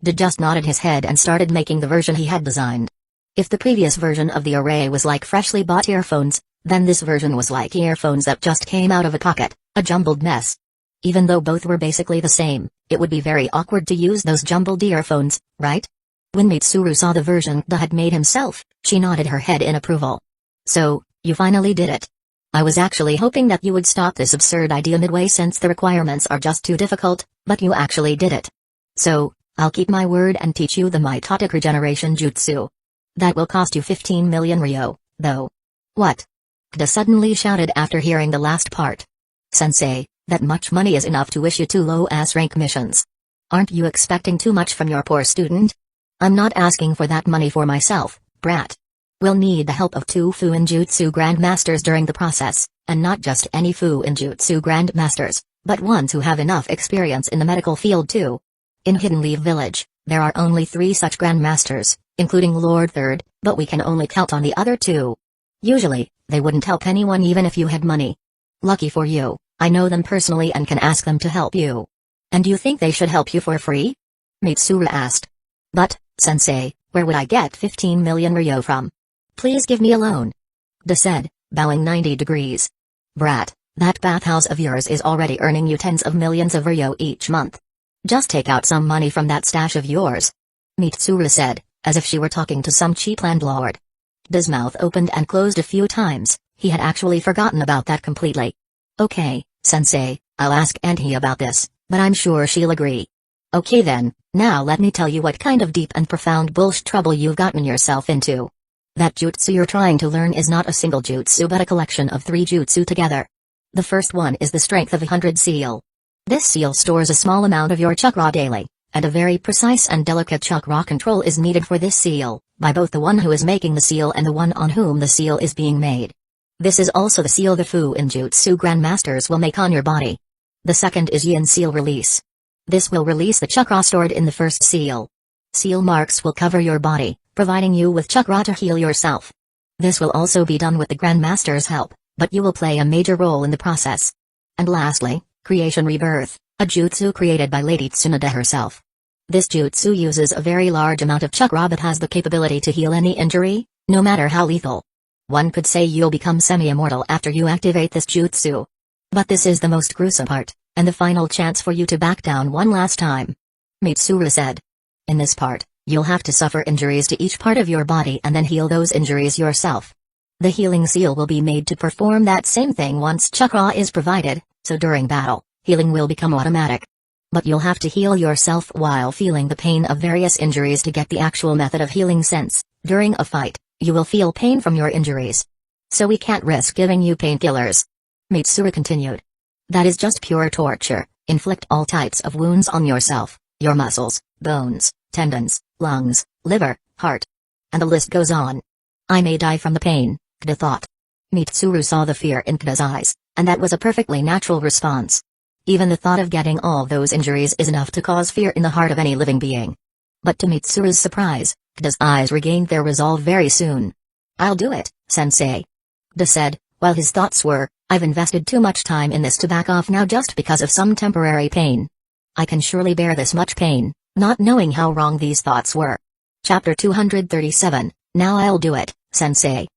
Kta just nodded his head and started making the version he had designed. If the previous version of the array was like freshly bought earphones, then this version was like earphones that just came out of a pocket, a jumbled mess. Even though both were basically the same, it would be very awkward to use those jumbled earphones, right? When Mitsuru saw the version Kta had made himself, she nodded her head in approval. So, you finally did it. I was actually hoping that you would stop this absurd idea midway since the requirements are just too difficult, but you actually did it. So, I'll keep my word and teach you the mitotic regeneration jutsu. That will cost you 15 million ryo, though. What? Kta suddenly shouted after hearing the last part. Sensei, that much money is enough to issue 2 low-ass rank missions. Aren't you expecting too much from your poor student? I'm not asking for that money for myself, brat. We'll need the help of 2 Fuinjutsu Grandmasters during the process, and not just any Fuinjutsu Grandmasters, but ones who have enough experience in the medical field too. In Hidden Leaf Village, there are only 3 such Grandmasters, including Lord Third, but we can only count on the other 2. Usually, they wouldn't help anyone even if you had money. Lucky for you, I know them personally and can ask them to help you. And you think they should help you for free? Mitsuru asked. But, Sensei, where would I get 15 million ryo from? Please give me a loan. Kta said, bowing 90 degrees. Brat, that bathhouse of yours is already earning you tens of millions of ryo each month. Just take out some money from that stash of yours. Mitsuru said, as if she were talking to some cheap landlord. Kta's mouth opened and closed a few times, he had actually forgotten about that completely. Okay, Sensei, I'll ask Auntie about this, but I'm sure she'll agree. Okay then, now let me tell you what kind of deep and profound bullshit trouble you've gotten yourself into. That jutsu you're trying to learn is not a single jutsu but a collection of 3 jutsu together. The first one is the strength of 100 seal. This seal stores a small amount of your chakra daily, and a very precise and delicate chakra control is needed for this seal, by both the one who is making the seal and the one on whom the seal is being made. This is also the seal the Fuinjutsu Grandmasters will make on your body. The second is Yin Seal Release. This will release the chakra stored in the first seal. Seal marks will cover your body, providing you with chakra to heal yourself. This will also be done with the Grandmaster's help, but you will play a major role in the process. And lastly, Creation Rebirth, a jutsu created by Lady Tsunade herself. This jutsu uses a very large amount of chakra but has the capability to heal any injury, no matter how lethal. One could say you'll become semi-immortal after you activate this jutsu. But this is the most gruesome part, and the final chance for you to back down one last time. Mitsuru said. In this part, you'll have to suffer injuries to each part of your body and then heal those injuries yourself. The healing seal will be made to perform that same thing once chakra is provided, so during battle, healing will become automatic. But you'll have to heal yourself while feeling the pain of various injuries to get the actual method of healing since, during a fight, you will feel pain from your injuries. So we can't risk giving you painkillers. Mitsuru continued. That is just pure torture. Inflict all types of wounds on yourself, your muscles, bones, tendons, lungs, liver, heart. And the list goes on. I may die from the pain, Kta thought. Mitsuru saw the fear in Kta's eyes, and that was a perfectly natural response. Even the thought of getting all those injuries is enough to cause fear in the heart of any living being. But to Mitsuru's surprise, Kta's eyes regained their resolve very soon. I'll do it, Sensei. Kta said, while his thoughts were, I've invested too much time in this to back off now just because of some temporary pain. I can surely bear this much pain, not knowing how wrong these thoughts were. Chapter 237, Now I'll do it, Sensei.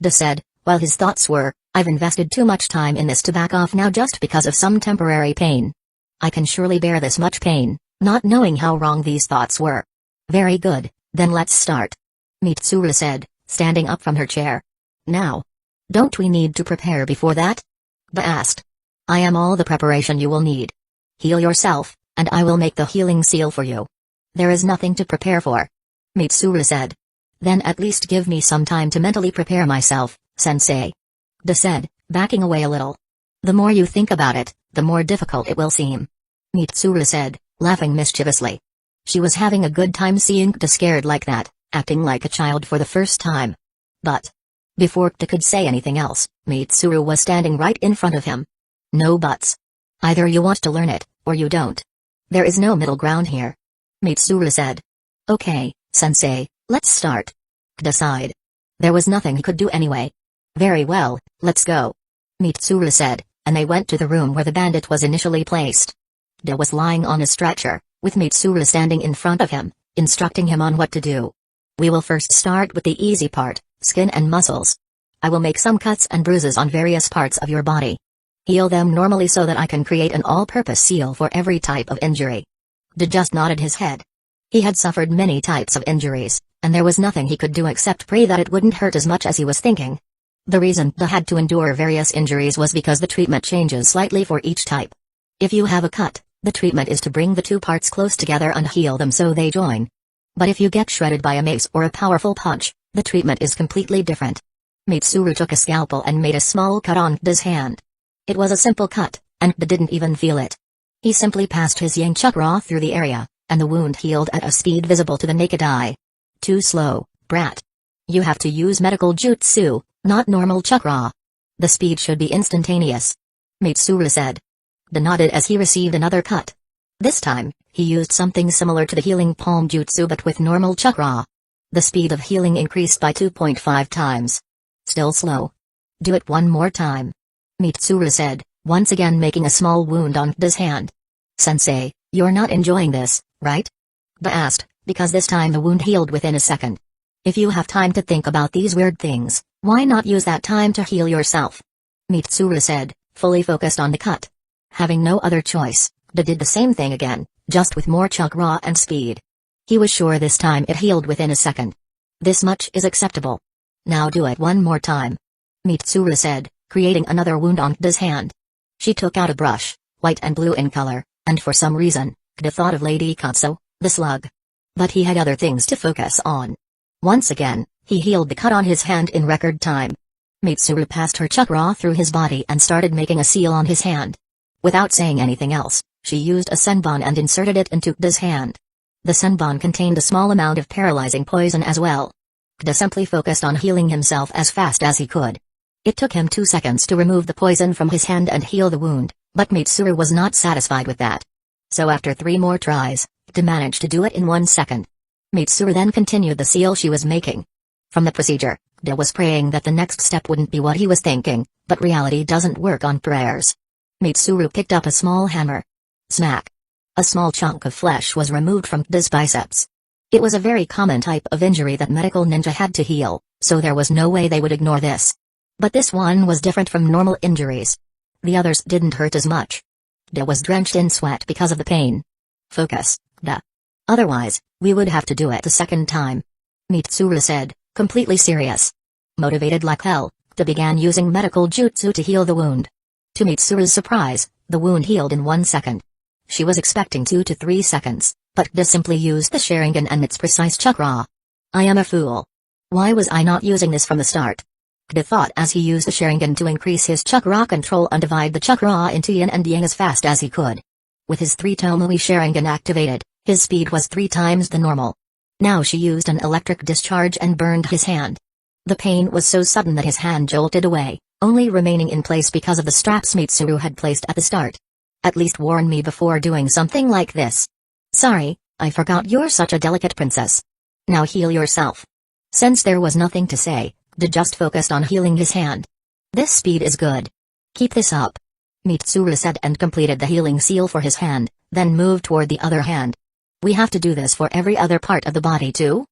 Kta said, while his thoughts were, I've invested too much time in this to back off now just because of some temporary pain. I can surely bear this much pain, not knowing how wrong these thoughts were. Very good, then let's start. Mitsuru said, standing up from her chair. Now. Don't we need to prepare before that? Kta asked. I am all the preparation you will need. Heal yourself, and I will make the healing seal for you. There is nothing to prepare for. Mitsuru said. Then at least give me some time to mentally prepare myself, Sensei. Kta said, backing away a little. The more you think about it, the more difficult it will seem. Mitsuru said, laughing mischievously. She was having a good time seeing Kta scared like that, acting like a child for the first time. But before Kta could say anything else, Mitsuru was standing right in front of him. No buts. Either you want to learn it, or you don't. There is no middle ground here. Mitsuru said. Okay, sensei, let's start. Kta sighed. There was nothing he could do anyway. Very well, let's go. Mitsuru said, and they went to the room where the bandit was initially placed. Kta was lying on a stretcher, with Mitsuru standing in front of him, instructing him on what to do. We will first start with the easy part, skin and muscles. I will make some cuts and bruises on various parts of your body. Heal them normally so that I can create an all-purpose seal for every type of injury. Kta just nodded his head. He had suffered many types of injuries, and there was nothing he could do except pray that it wouldn't hurt as much as he was thinking. The reason Kta had to endure various injuries was because the treatment changes slightly for each type. If you have a cut, the treatment is to bring the two parts close together and heal them so they join. But if you get shredded by a mace or a powerful punch, the treatment is completely different. Mitsuru took a scalpel and made a small cut on Kta's hand. It was a simple cut, and Kta didn't even feel it. He simply passed his yang chakra through the area, and the wound healed at a speed visible to the naked eye. Too slow, brat. You have to use medical jutsu, not normal chakra. The speed should be instantaneous. Mitsuru said. Kta nodded as he received another cut. This time, he used something similar to the healing palm jutsu but with normal chakra. The speed of healing increased by 2.5 times. Still slow. Do it one more time. Mitsuru said, once again making a small wound on Kta's hand. Sensei, you're not enjoying this, right? Kta asked, because this time the wound healed within a second. If you have time to think about these weird things, why not use that time to heal yourself? Mitsuru said, fully focused on the cut. Having no other choice, Kta did the same thing again, just with more chakra and speed. He was sure this time it healed within a second. This much is acceptable. Now do it one more time. Mitsuru said, creating another wound on Kta's hand. She took out a brush, white and blue in color, and for some reason, Kta thought of Lady Katsu, the slug. But he had other things to focus on. Once again, he healed the cut on his hand in record time. Mitsuru passed her chakra through his body and started making a seal on his hand. Without saying anything else, she used a senbon and inserted it into Kta's hand. The senbon contained a small amount of paralyzing poison as well. Kta simply focused on healing himself as fast as he could. It took him 2 seconds to remove the poison from his hand and heal the wound, but Mitsuru was not satisfied with that. So after 3 more tries, Kta managed to do it in 1 second. Mitsuru then continued the seal she was making. From the procedure, Kta was praying that the next step wouldn't be what he was thinking, but reality doesn't work on prayers. Mitsuru picked up a small hammer. Smack. A small chunk of flesh was removed from Kta's biceps. It was a very common type of injury that medical ninja had to heal, so there was no way they would ignore this. But this one was different from normal injuries. The others didn't hurt as much. Kta was drenched in sweat because of the pain. Focus, Kta. Otherwise, we would have to do it the second time. Mitsuru said, completely serious. Motivated like hell, Kta began using medical jutsu to heal the wound. To Mitsuru's surprise, the wound healed in 1 second. She was expecting 2 to 3 seconds, but Kta simply used the Sharingan and its precise chakra. I am a fool. Why was I not using this from the start? Kta thought as he used the Sharingan to increase his chakra control and divide the chakra into yin and yang as fast as he could. With his 3 Tomoe Sharingan activated, his speed was 3 times the normal. Now she used an electric discharge and burned his hand. The pain was so sudden that his hand jolted away, only remaining in place because of the straps Mitsuru had placed at the start. At least warn me before doing something like this. Sorry, I forgot you're such a delicate princess. Now heal yourself. Since there was nothing to say, Kta just focused on healing his hand. This speed is good. Keep this up. Mitsuru said and completed the healing seal for his hand, then moved toward the other hand. We have to do this for every other part of the body too?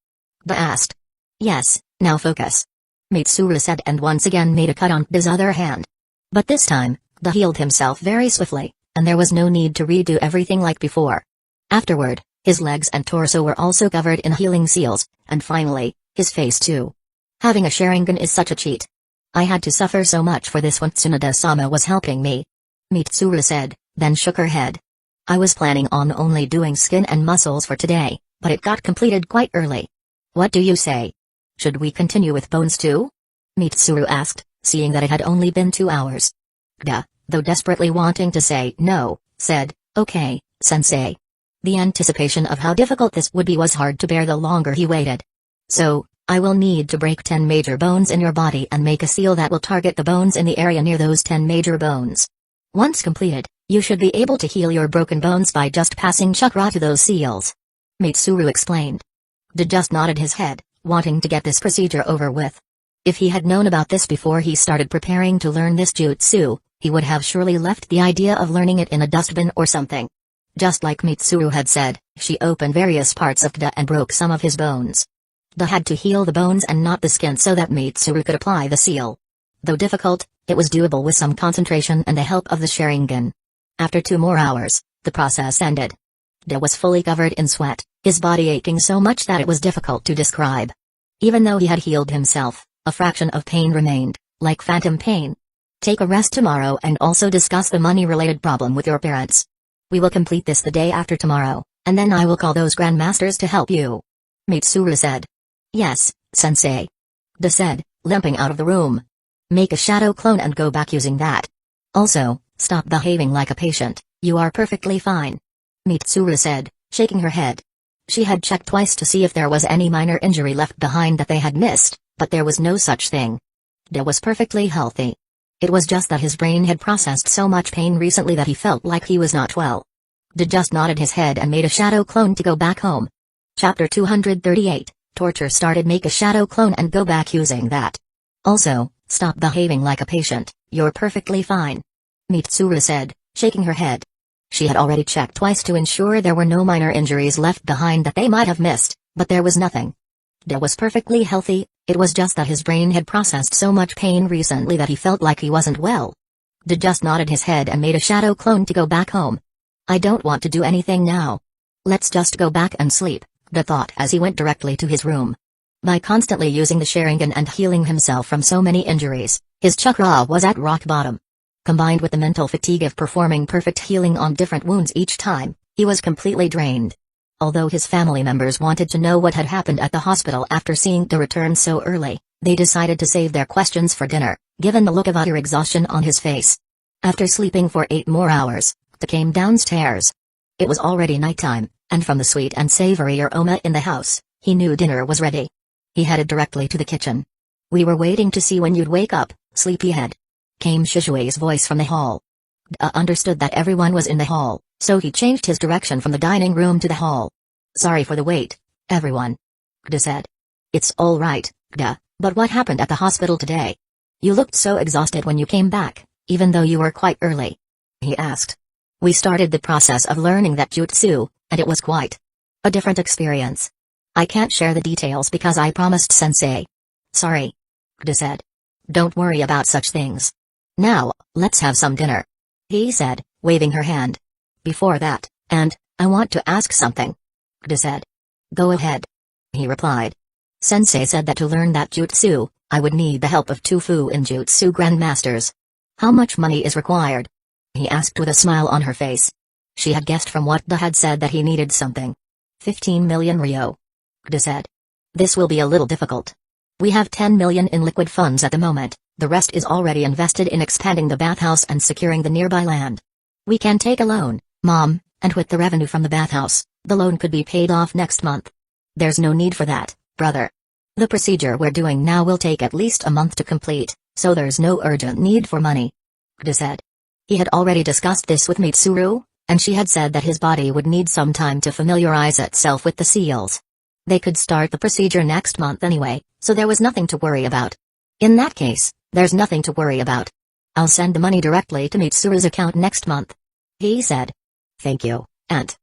Kta asked. Yes, now focus. Mitsuru said and once again made a cut on Kta's other hand. But this time, Kta healed himself very swiftly, and there was no need to redo everything like before. Afterward, his legs and torso were also covered in healing seals, and finally, his face too. Having a Sharingan is such a cheat. I had to suffer so much for this when Tsunade-sama was helping me. Mitsuru said, then shook her head. I was planning on only doing skin and muscles for today, but it got completed quite early. What do you say? Should we continue with bones too? Mitsuru asked, seeing that it had only been 2 hours. Kta, though desperately wanting to say no, said, okay, sensei. The anticipation of how difficult this would be was hard to bear the longer he waited. So, I will need to break 10 major bones in your body and make a seal that will target the bones in the area near those 10 major bones. Once completed, you should be able to heal your broken bones by just passing chakra to those seals. Mitsuru explained. Did just nodded his head, wanting to get this procedure over with. If he had known about this before he started preparing to learn this jutsu, he would have surely left the idea of learning it in a dustbin or something. Just like Mitsuru had said, she opened various parts of Kda and broke some of his bones. Kda had to heal the bones and not the skin so that Mitsuru could apply the seal. Though difficult, it was doable with some concentration and the help of the Sharingan. After 2 more hours, the process ended. Kda was fully covered in sweat, his body aching so much that it was difficult to describe. Even though he had healed himself, a fraction of pain remained, like phantom pain. Take a rest tomorrow and also discuss the money-related problem with your parents. We will complete this the day after tomorrow, and then I will call those grandmasters to help you. Mitsuru said. Yes, sensei. Kda said, limping out of the room. Make a shadow clone and go back using that. Also, stop behaving like a patient, you are perfectly fine. Mitsuru said, shaking her head. She had checked twice to see if there was any minor injury left behind that they had missed, but there was no such thing. Kda was perfectly healthy. It was just that his brain had processed so much pain recently that he felt like he was not well. Kda just nodded his head and made a shadow clone to go back home. Chapter 238, Torture started. Make a shadow clone and go back using that. Also, stop behaving like a patient, you're perfectly fine. Mitsuru said, shaking her head. She had already checked twice to ensure there were no minor injuries left behind that they might have missed, but there was nothing. Kda was perfectly healthy, it was just that his brain had processed so much pain recently that he felt like he wasn't well. Kda just nodded his head and made a shadow clone to go back home. I don't want to do anything now. Let's just go back and sleep, Kda thought as he went directly to his room. By constantly using the Sharingan and healing himself from so many injuries, his chakra was at rock bottom. Combined with the mental fatigue of performing perfect healing on different wounds each time, he was completely drained. Although his family members wanted to know what had happened at the hospital after seeing Kda return so early, they decided to save their questions for dinner, given the look of utter exhaustion on his face. After sleeping for 8 more hours, Kda came downstairs. It was already nighttime, and from the sweet and savory aroma in the house, he knew dinner was ready. He headed directly to the kitchen. We were waiting to see when you'd wake up, sleepyhead. Came Shishui's voice from the hall. Kda understood that everyone was in the hall, so he changed his direction from the dining room to the hall. Sorry for the wait, everyone. Kda said. It's all right, Kda, but what happened at the hospital today? You looked so exhausted when you came back, even though you were quite early. He asked. We started the process of learning that jutsu, and it was quite a different experience. I can't share the details because I promised sensei. Sorry. Kda said. Don't worry about such things. Now, let's have some dinner. He said, waving her hand. Before that, I want to ask something. Kda said. Go ahead. He replied. Sensei said that to learn that jutsu, I would need the help of 2 Fuin Jutsu grandmasters. How much money is required? He asked with a smile on her face. She had guessed from what Kda had said that he needed something. 15 million ryo. Kda said. This will be a little difficult. We have 10 million in liquid funds at the moment, the rest is already invested in expanding the bathhouse and securing the nearby land. We can take a loan, Mom, and with the revenue from the bathhouse, the loan could be paid off next month. There's no need for that, brother. The procedure we're doing now will take at least a month to complete, so there's no urgent need for money. Kda said. He had already discussed this with Mitsuru, and she had said that his body would need some time to familiarize itself with the seals. They could start the procedure next month anyway, so there was nothing to worry about. In that case, there's nothing to worry about. I'll send the money directly to Mitsuru's account next month. He said. Thank you, Aunt.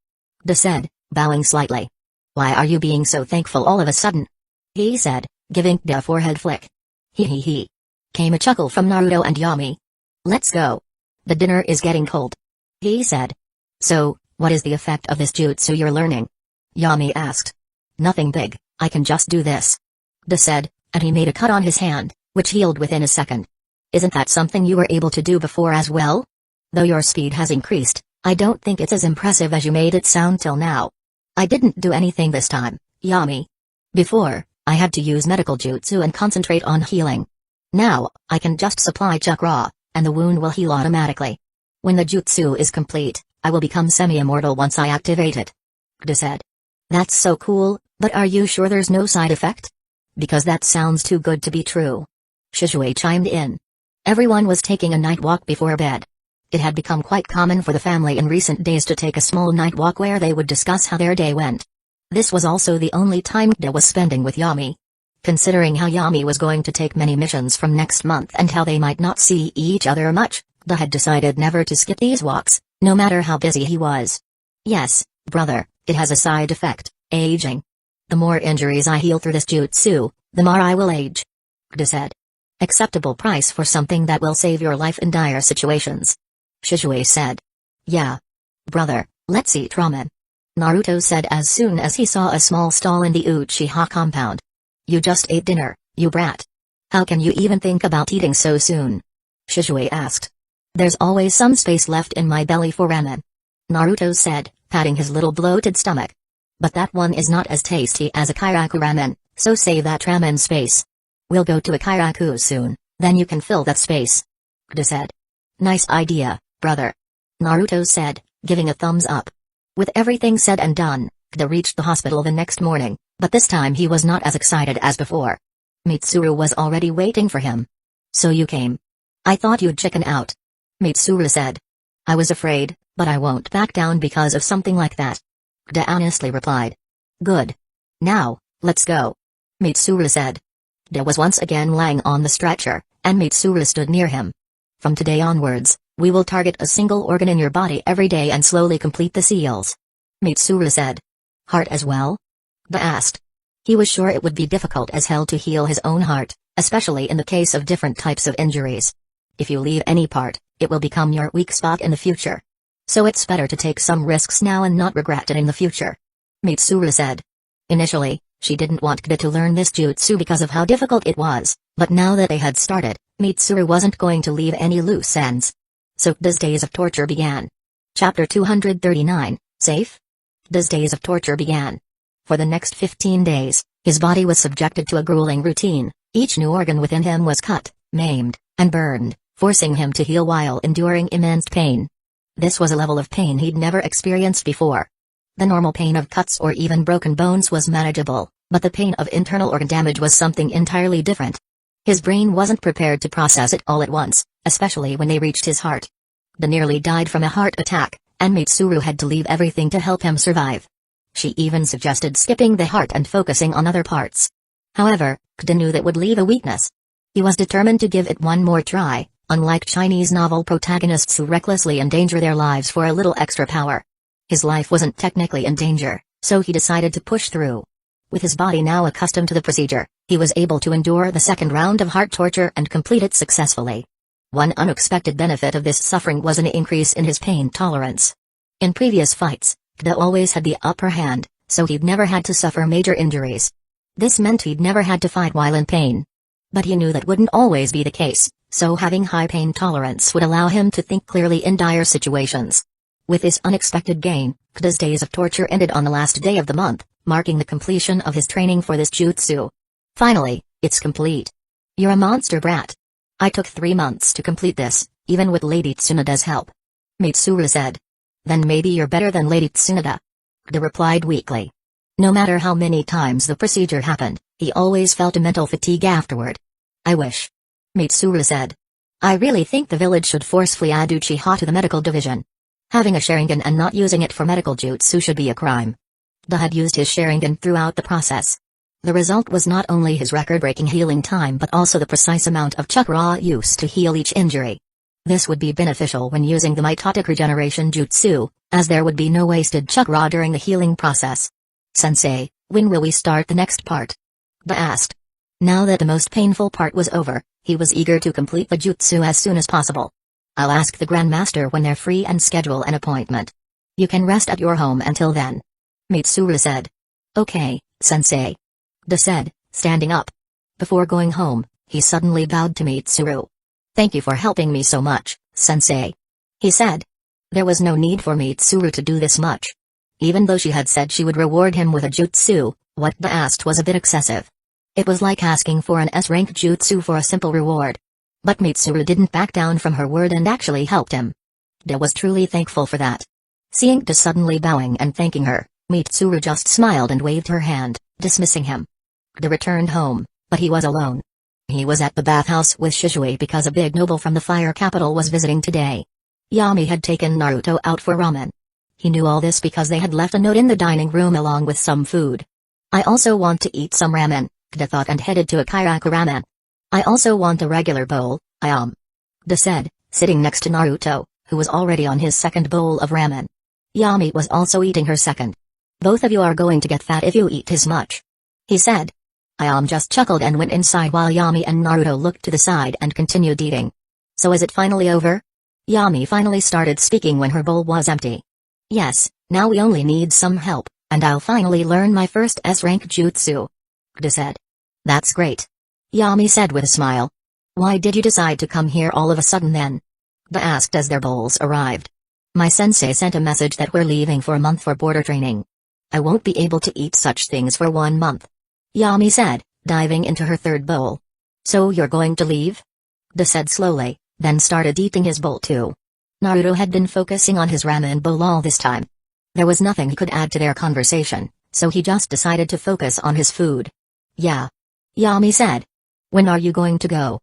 Kda said, bowing slightly. Why are you being so thankful all of a sudden? He said, giving Kda a forehead flick. He. Came a chuckle from Naruto and Yami. Let's go. The dinner is getting cold. He said. So, what is the effect of this jutsu you're learning? Yami asked. Nothing big, I can just do this. Kda said, and he made a cut on his hand, which healed within a second. Isn't that something you were able to do before as well? Though your speed has increased, I don't think it's as impressive as you made it sound till now. I didn't do anything this time, Yami. Before, I had to use medical jutsu and concentrate on healing. Now, I can just supply chakra, and the wound will heal automatically. When the jutsu is complete, I will become semi-immortal once I activate it. Kda said. That's so cool, but are you sure there's no side effect? Because that sounds too good to be true. Shishui chimed in. Everyone was taking a night walk before bed. It had become quite common for the family in recent days to take a small night walk where they would discuss how their day went. This was also the only time Kda was spending with Yami. Considering how Yami was going to take many missions from next month and how they might not see each other much, Kda had decided never to skip these walks, no matter how busy he was. Yes, brother, it has a side effect, aging. The more injuries I heal through this jutsu, the more I will age. Kda said. Acceptable price for something that will save your life in dire situations. Shishui said. Yeah. Brother, let's eat ramen. Naruto said as soon as he saw a small stall in the Uchiha compound. You just ate dinner, you brat. How can you even think about eating so soon? Shishui asked. There's always some space left in my belly for ramen. Naruto said, patting his little bloated stomach. But that one is not as tasty as a kairaku ramen, so save that ramen space. We'll go to a kairaku soon, then you can fill that space. Kda said. Nice idea, brother. Naruto said, giving a thumbs up. With everything said and done, Kda reached the hospital the next morning, but this time he was not as excited as before. Mitsuru was already waiting for him. So you came. I thought you'd chicken out. Mitsuru said. I was afraid, but I won't back down because of something like that. Kda honestly replied. Good. Now, let's go. Mitsuru said. Kda was once again lying on the stretcher, and Mitsuru stood near him. From today onwards, we will target a single organ in your body every day and slowly complete the seals. Mitsuru said. Heart as well? Kda asked. He was sure it would be difficult as hell to heal his own heart, especially in the case of different types of injuries. If you leave any part, it will become your weak spot in the future. So it's better to take some risks now and not regret it in the future. Mitsuru said. Initially, she didn't want Kda to learn this jutsu because of how difficult it was, but now that they had started, Mitsuru wasn't going to leave any loose ends. So Kda's days of torture began. Chapter 239, Safe? Kda's days of torture began. For the next 15 days, his body was subjected to a grueling routine. Each new organ within him was cut, maimed, and burned, forcing him to heal while enduring immense pain. This was a level of pain he'd never experienced before. The normal pain of cuts or even broken bones was manageable, but the pain of internal organ damage was something entirely different. His brain wasn't prepared to process it all at once, especially when they reached his heart. Kda nearly died from a heart attack, and Mitsuru had to leave everything to help him survive. She even suggested skipping the heart and focusing on other parts. However, Kda knew that would leave a weakness. He was determined to give it one more try, unlike Chinese novel protagonists who recklessly endanger their lives for a little extra power. His life wasn't technically in danger, so he decided to push through. With his body now accustomed to the procedure, he was able to endure the second round of heart torture and complete it successfully. One unexpected benefit of this suffering was an increase in his pain tolerance. In previous fights, Kda always had the upper hand, so he'd never had to suffer major injuries. This meant he'd never had to fight while in pain. But he knew that wouldn't always be the case, so having high pain tolerance would allow him to think clearly in dire situations. With this unexpected gain, Kda's days of torture ended on the last day of the month, marking the completion of his training for this jutsu. Finally, it's complete. You're a monster brat. I took 3 months to complete this, even with Lady Tsunada's help. Mitsuru said. Then maybe you're better than Lady Tsunada. Kda replied weakly. No matter how many times the procedure happened, he always felt a mental fatigue afterward. I wish. Mitsuru said. I really think the village should forcefully add Uchiha to the medical division. Having a Sharingan and not using it for medical jutsu should be a crime. Kda had used his Sharingan throughout the process. The result was not only his record-breaking healing time but also the precise amount of chakra used to heal each injury. This would be beneficial when using the mitotic regeneration jutsu, as there would be no wasted chakra during the healing process. Sensei, when will we start the next part? Kda asked. Now that the most painful part was over, he was eager to complete the jutsu as soon as possible. I'll ask the Grandmaster when they're free and schedule an appointment. You can rest at your home until then. Mitsuru said. Okay, Sensei. Kda said, standing up. Before going home, he suddenly bowed to Mitsuru. Thank you for helping me so much, Sensei. He said. There was no need for Mitsuru to do this much. Even though she had said she would reward him with a jutsu, what Kda asked was a bit excessive. It was like asking for an S-rank jutsu for a simple reward. But Mitsuru didn't back down from her word and actually helped him. Kda was truly thankful for that. Seeing Kda suddenly bowing and thanking her, Mitsuru just smiled and waved her hand, dismissing him. De returned home, but he was alone. He was at the bathhouse with Shishui because a big noble from the fire capital was visiting today. Yami had taken Naruto out for ramen. He knew all this because they had left a note in the dining room along with some food. I also want to eat some ramen, De thought and headed to a kairaku ramen. I also want a regular bowl, De said, sitting next to Naruto, who was already on his second bowl of ramen. Yami was also eating her second. Both of you are going to get fat if you eat this much, he said. Ayam just chuckled and went inside while Yami and Naruto looked to the side and continued eating. So is it finally over? Yami finally started speaking when her bowl was empty. Yes, now we only need some help, and I'll finally learn my first S-rank jutsu, De said. That's great, Yami said with a smile. Why did you decide to come here all of a sudden then? De asked as their bowls arrived. My sensei sent a message that we're leaving for a month for border training. I won't be able to eat such things for 1 month, Yami said, diving into her third bowl. So you're going to leave? De said slowly, then started eating his bowl too. Naruto had been focusing on his ramen bowl all this time. There was nothing he could add to their conversation, so he just decided to focus on his food. Yeah, Yami said. When are you going to go?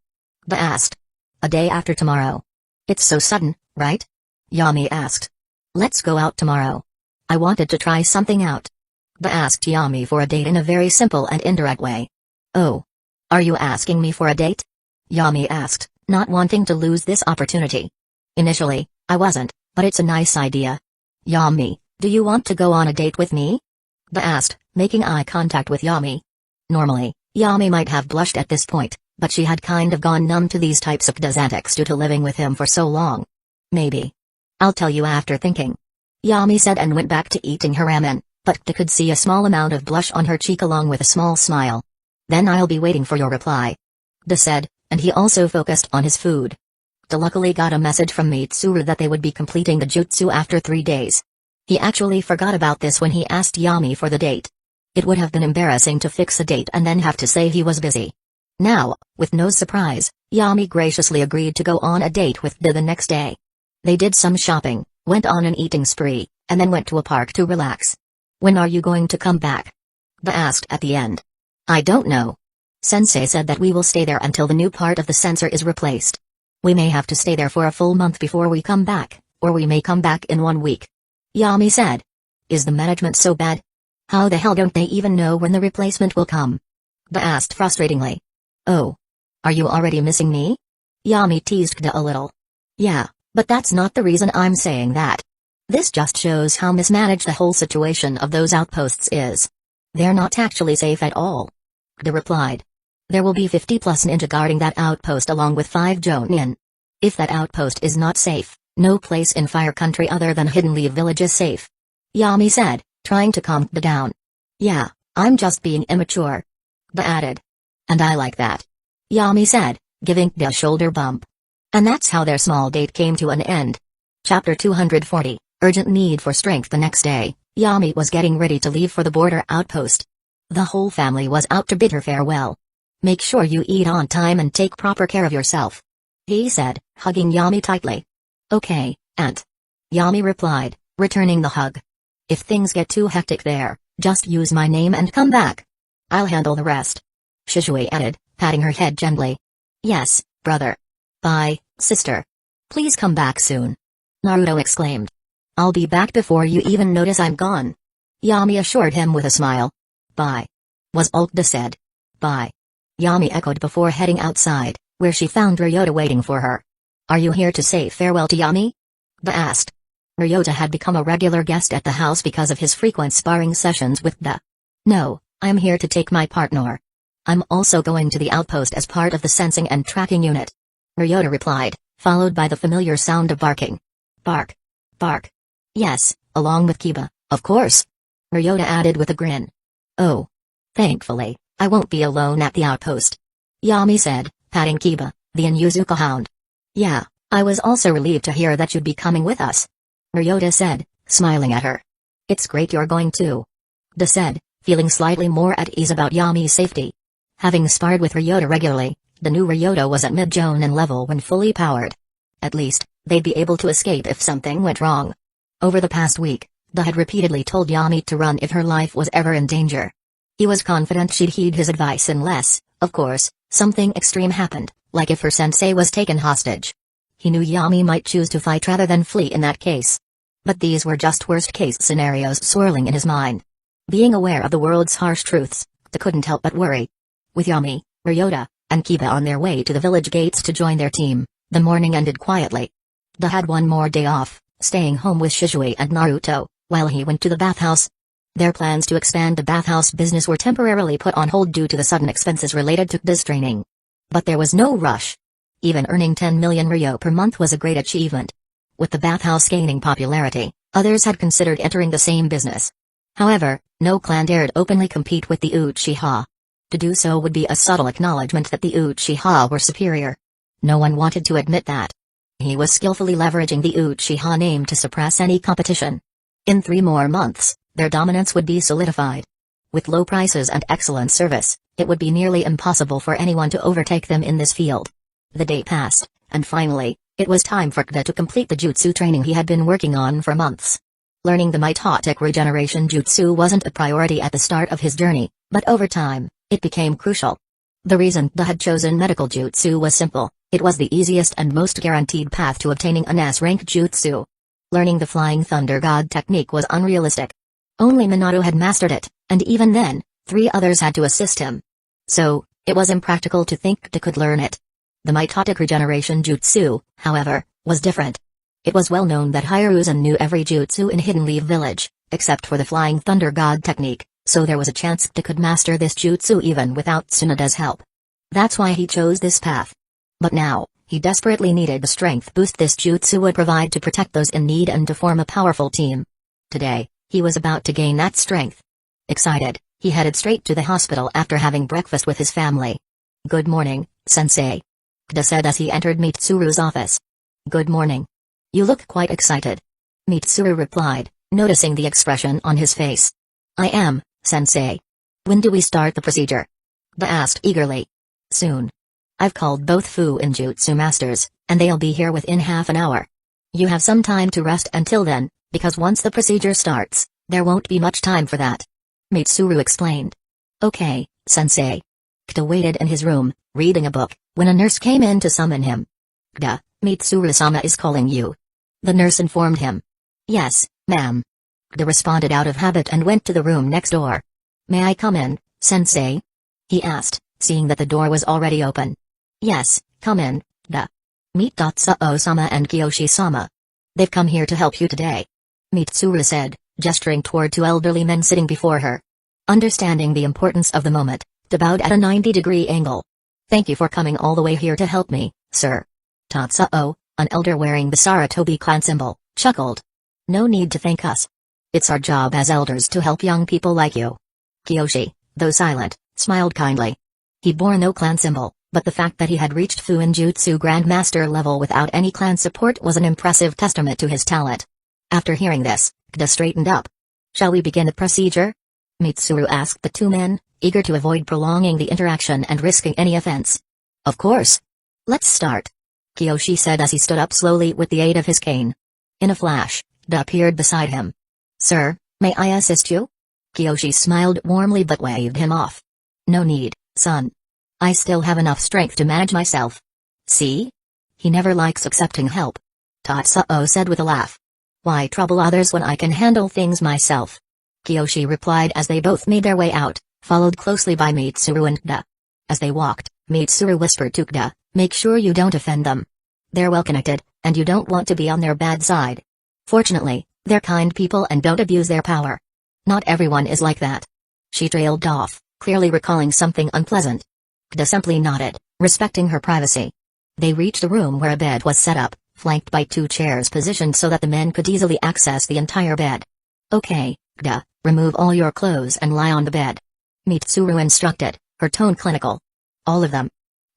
De asked. A day after tomorrow. It's so sudden, right? Yami asked. Let's go out tomorrow. I wanted to try something out. De asked Yami for a date in a very simple and indirect way. Oh. Are you asking me for a date? Yami asked, not wanting to lose this opportunity. Initially, I wasn't, but it's a nice idea. Yami, do you want to go on a date with me? De asked, making eye contact with Yami. Normally, Yami might have blushed at this point, but she had kind of gone numb to these types of antics due to living with him for so long. Maybe. I'll tell you after thinking, Yami said and went back to eating her ramen, but De could see a small amount of blush on her cheek along with a small smile. Then I'll be waiting for your reply, De said, and he also focused on his food. De luckily got a message from Mitsuru that they would be completing the jutsu after 3 days. He actually forgot about this when he asked Yami for the date. It would have been embarrassing to fix a date and then have to say he was busy. Now, with no surprise, Yami graciously agreed to go on a date with De the next day. They did some shopping, went on an eating spree, and then went to a park to relax. When are you going to come back? De asked at the end. I don't know. Sensei said that we will stay there until the new part of the sensor is replaced. We may have to stay there for a full month before we come back, or we may come back in 1 week. Yami said. Is the management so bad? How the hell don't they even know when the replacement will come? De asked frustratingly. Oh. Are you already missing me? Yami teased De a little. Yeah, but that's not the reason I'm saying that. This just shows how mismanaged the whole situation of those outposts is. They're not actually safe at all. De replied. There will be 50 plus ninja guarding that outpost along with 5 jonin. If that outpost is not safe, no place in Fire Country other than Hidden Leaf Village is safe. Yami said, trying to calm De down. Yeah, I'm just being immature. De added. And I like that. Yami said, giving De a shoulder bump. And that's how their small date came to an end. Chapter 240, Urgent Need for Strength. The next day, Yami was getting ready to leave for the border outpost. The whole family was out to bid her farewell. Make sure you eat on time and take proper care of yourself, he said, hugging Yami tightly. Okay, Aunt. Yami replied, returning the hug. If things get too hectic there, just use my name and come back. I'll handle the rest. Shishui added, patting her head gently. Yes, brother. Bye, sister. Please come back soon. Naruto exclaimed. I'll be back before you even notice I'm gone. Yami assured him with a smile. Bye. Was all De said. Bye. Yami echoed before heading outside, where she found Ryota waiting for her. Are you here to say farewell to Yami? De asked. Ryota had become a regular guest at the house because of his frequent sparring sessions with De. No, I'm here to take my partner. I'm also going to the outpost as part of the sensing and tracking unit. Ryota replied, followed by the familiar sound of barking. Bark. Bark. Yes, along with Kiba, of course. Ryota added with a grin. Oh. Thankfully, I won't be alone at the outpost. Yami said, patting Kiba, the Inuzuka hound. Yeah, I was also relieved to hear that you'd be coming with us. Ryota said, smiling at her. It's great you're going too. De said, feeling slightly more at ease about Yami's safety. Having sparred with Ryota regularly, the new Ryota was at mid-jonin level when fully powered. At least, they'd be able to escape if something went wrong. Over the past week, De had repeatedly told Yami to run if her life was ever in danger. He was confident she'd heed his advice unless, of course, something extreme happened, like if her sensei was taken hostage. He knew Yami might choose to fight rather than flee in that case. But these were just worst-case scenarios swirling in his mind. Being aware of the world's harsh truths, they couldn't help but worry. With Yami, Ryota, and Kiba on their way to the village gates to join their team, the morning ended quietly. They had one more day off, staying home with Shizui and Naruto, while he went to the bathhouse. Their plans to expand the bathhouse business were temporarily put on hold due to the sudden expenses related to this training. But there was no rush. Even earning 10 million ryo per month was a great achievement. With the bathhouse gaining popularity, others had considered entering the same business. However, no clan dared openly compete with the Uchiha. To do so would be a subtle acknowledgement that the Uchiha were superior. No one wanted to admit that. He was skillfully leveraging the Uchiha name to suppress any competition. In 3 more months, their dominance would be solidified. With low prices and excellent service, it would be nearly impossible for anyone to overtake them in this field. The day passed, and finally, it was time for Kida to complete the jutsu training he had been working on for months. Learning the mitotic regeneration jutsu wasn't a priority at the start of his journey, but over time, it became crucial. The reason Kida had chosen medical jutsu was simple: it was the easiest and most guaranteed path to obtaining an S-rank jutsu. Learning the Flying Thunder God technique was unrealistic. Only Minato had mastered it, and even then, 3 others had to assist him. So, it was impractical to think Kida could learn it. The mitotic regeneration jutsu, however, was different. It was well known that Hiruzen knew every jutsu in Hidden Leaf Village, except for the Flying Thunder God technique, so there was a chance Kida could master this jutsu even without Tsunoda's help. That's why he chose this path. But now, he desperately needed the strength boost this jutsu would provide to protect those in need and to form a powerful team. Today, he was about to gain that strength. Excited, he headed straight to the hospital after having breakfast with his family. "Good morning, sensei," Kida said as he entered Mitsuru's office. "Good morning. You look quite excited." Mitsuru replied, noticing the expression on his face. "I am, sensei." "When do we start the procedure?" Kida asked eagerly. "Soon. I've called both Fu and Jutsu masters, and they'll be here within half an hour. You have some time to rest until then, because once the procedure starts, there won't be much time for that," Mitsuru explained. "Okay, sensei." Kida waited in his room, reading a book, when a nurse came in to summon him. "Kida, Mitsuru-sama is calling you." The nurse informed him. "Yes, ma'am." Kida responded out of habit and went to the room next door. "May I come in, sensei?" he asked, seeing that the door was already open. "Yes, come in, Kida. Meet Tatsuo-sama and Kiyoshi-sama. They've come here to help you today," Mitsuru said, gesturing toward 2 elderly men sitting before her. Understanding the importance of the moment, Kida bowed at a 90-degree angle. "Thank you for coming all the way here to help me, sir." Tatsuo, an elder wearing the Saratobi clan symbol, chuckled. "No need to thank us. It's our job as elders to help young people like you." Kiyoshi, though silent, smiled kindly. He bore no clan symbol, but the fact that he had reached Fuinjutsu Grandmaster level without any clan support was an impressive testament to his talent. After hearing this, Kida straightened up. "Shall we begin the procedure?" Mitsuru asked the 2 men, eager to avoid prolonging the interaction and risking any offense. "Of course. Let's start," Kiyoshi said as he stood up slowly with the aid of his cane. In a flash, Kida appeared beside him. "Sir, may I assist you?" Kiyoshi smiled warmly but waved him off. "No need, son. I still have enough strength to manage myself." "See? He never likes accepting help," Tatsuo said with a laugh. "Why trouble others when I can handle things myself?" Kiyoshi replied as they both made their way out, followed closely by Mitsuru and Kida. As they walked, Mitsuru whispered to Kida, "Make sure you don't offend them. They're well connected, and you don't want to be on their bad side. Fortunately, they're kind people and don't abuse their power. Not everyone is like that." She trailed off, clearly recalling something unpleasant. Kida simply nodded, respecting her privacy. They reached a room where a bed was set up, flanked by 2 chairs positioned so that the men could easily access the entire bed. "Okay, Kida, remove all your clothes and lie on the bed," Mitsuru instructed, her tone clinical. "All of them?"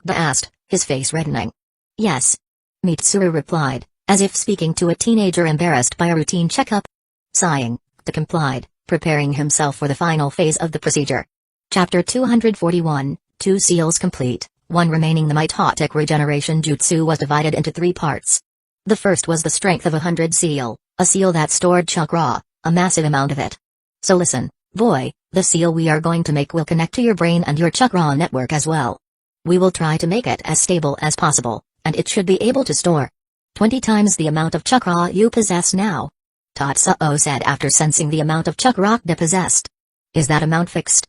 Kida asked, his face reddening. "Yes," Mitsuru replied, as if speaking to a teenager embarrassed by a routine checkup. Sighing, Kida complied, preparing himself for the final phase of the procedure. Chapter 241, 2 seals complete, 1 remaining. The mitotic regeneration jutsu was divided into 3 parts. The first was the strength of 100 seal, a seal that stored chakra, a massive amount of it. "So listen, boy, The seal we are going to make will connect to your brain and your chakra network as well. We will try to make it as stable as possible, and it should be able to store 20 times the amount of chakra you possess now. Tatsuo said after sensing the amount of chakra they possessed. Is that amount fixed?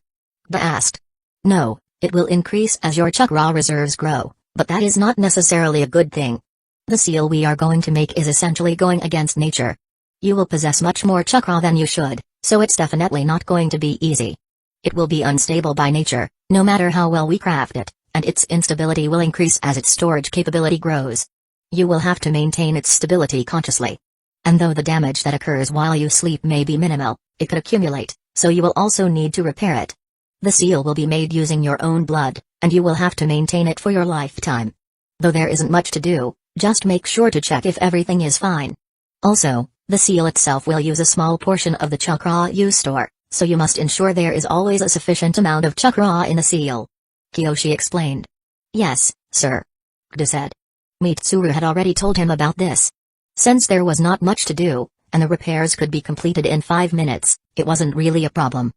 They asked. No, it will increase as your chakra reserves grow, but that is not necessarily a good thing. The seal we are going to make is essentially going against nature. You will possess much more chakra than you should, so it's definitely not going to be easy. It will be unstable by nature, no matter how well we craft it, and its instability will increase as its storage capability grows. You will have to maintain its stability consciously. And though the damage that occurs while you sleep may be minimal, it could accumulate, so you will also need to repair it. The seal will be made using your own blood, and you will have to maintain it for your lifetime. Though there isn't much to do, just make sure to check if everything is fine. Also, the seal itself will use a small portion of the chakra you store, so you must ensure there is always a sufficient amount of chakra in the seal. Kiyoshi explained. Yes, sir. Kdo said. Mitsuru had already told him about this. Since there was not much to do, and the repairs could be completed in 5 minutes, it wasn't really a problem.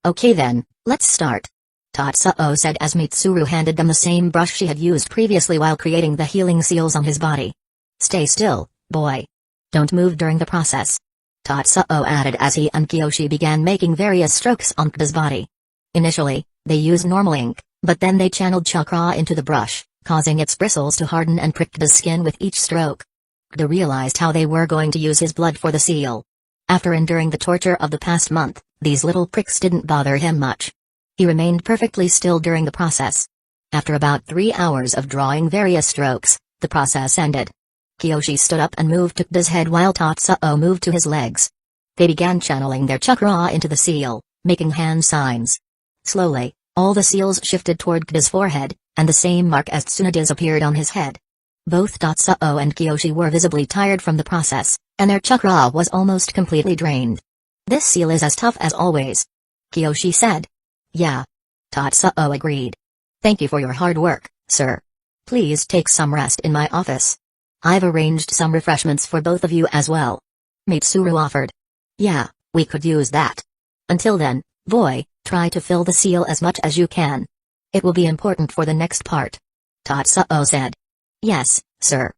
Okay then, let's start. Tatsuo said as Mitsuru handed them the same brush she had used previously while creating the healing seals on his body. Stay still, boy. Don't move during the process. Tatsuo added as he and Kiyoshi began making various strokes on Kda's body. Initially, they used normal ink, but then they channeled chakra into the brush, causing its bristles to harden and prick Kda's skin with each stroke. Kda realized how they were going to use his blood for the seal. After enduring the torture of the past month, these little pricks didn't bother him much. He remained perfectly still during the process. After about 3 hours of drawing various strokes, the process ended. Kiyoshi stood up and moved to Kda's head while Tatsuo moved to his legs. They began channeling their chakra into the seal, making hand signs. Slowly, all the seals shifted toward Kda's forehead, and the same mark as Tsunoda's appeared on his head. Both Tatsuo and Kiyoshi were visibly tired from the process, and their chakra was almost completely drained. This seal is as tough as always. Kiyoshi said. Yeah. Tatsuo agreed. Thank you for your hard work, sir. Please take some rest in my office. I've arranged some refreshments for both of you as well. Mitsuru offered. Yeah, we could use that. Until then, boy, try to fill the seal as much as you can. It will be important for the next part. Tatsuo said. Yes, sir.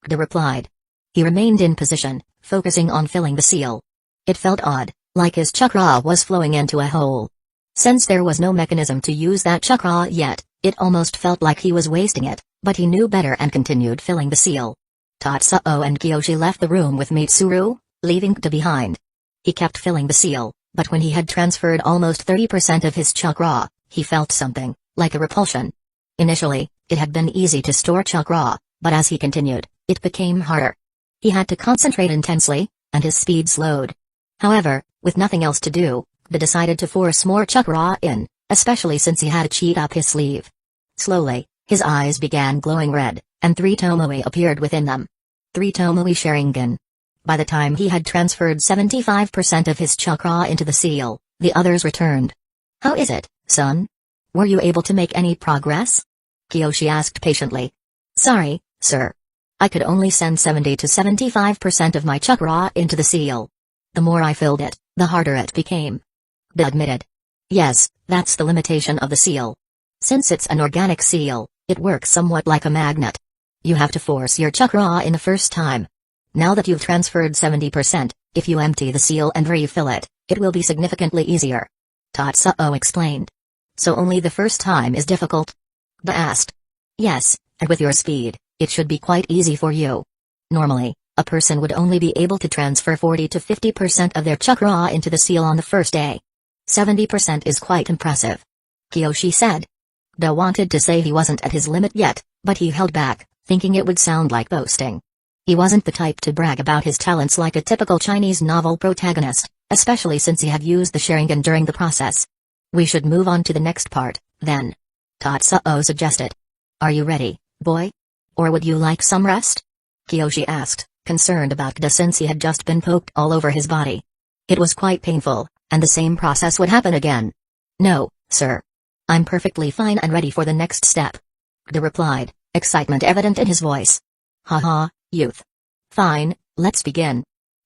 Kda replied. He remained in position, focusing on filling the seal. It felt odd, like his chakra was flowing into a hole. Since there was no mechanism to use that chakra yet, it almost felt like he was wasting it, but he knew better and continued filling the seal. Tatsuo and Kiyoshi left the room with Mitsuru, leaving Kda behind. He kept filling the seal, but when he had transferred almost 30% of his chakra, he felt something, like a repulsion. Initially, it had been easy to store chakra, but as he continued, it became harder. He had to concentrate intensely, and his speed slowed. However, with nothing else to do, Kda decided to force more chakra in, especially since he had a cheat up his sleeve. Slowly, his eyes began glowing red, and 3 tomoe appeared within them. 3 tomoe Sharingan. By the time he had transferred 75% of his chakra into the seal, the others returned. How is it, son? Were you able to make any progress? Kiyoshi asked patiently. Sorry, sir. I could only send 70 to 75% of my chakra into the seal. The more I filled it, the harder it became. Kda admitted. Yes, that's the limitation of the seal. Since it's an organic seal, it works somewhat like a magnet. You have to force your chakra in the first time. Now that you've transferred 70%, if you empty the seal and refill it, it will be significantly easier. Tatsuo explained. So only the first time is difficult? Kda asked. Yes, and with your speed, it should be quite easy for you. Normally, a person would only be able to transfer 40 to 50% of their chakra into the seal on the first day. 70% is quite impressive. Kiyoshi said. Kda wanted to say he wasn't at his limit yet, but he held back, thinking it would sound like boasting. He wasn't the type to brag about his talents like a typical Chinese novel protagonist, especially since he had used the Sharingan during the process. We should move on to the next part, then. Tatsuo suggested. Are you ready, boy? Or would you like some rest? Kiyoshi asked, concerned about Kda since he had just been poked all over his body. It was quite painful, and the same process would happen again. No, sir. I'm perfectly fine and ready for the next step. Kda replied, excitement evident in his voice. Haha, youth. Fine, let's begin.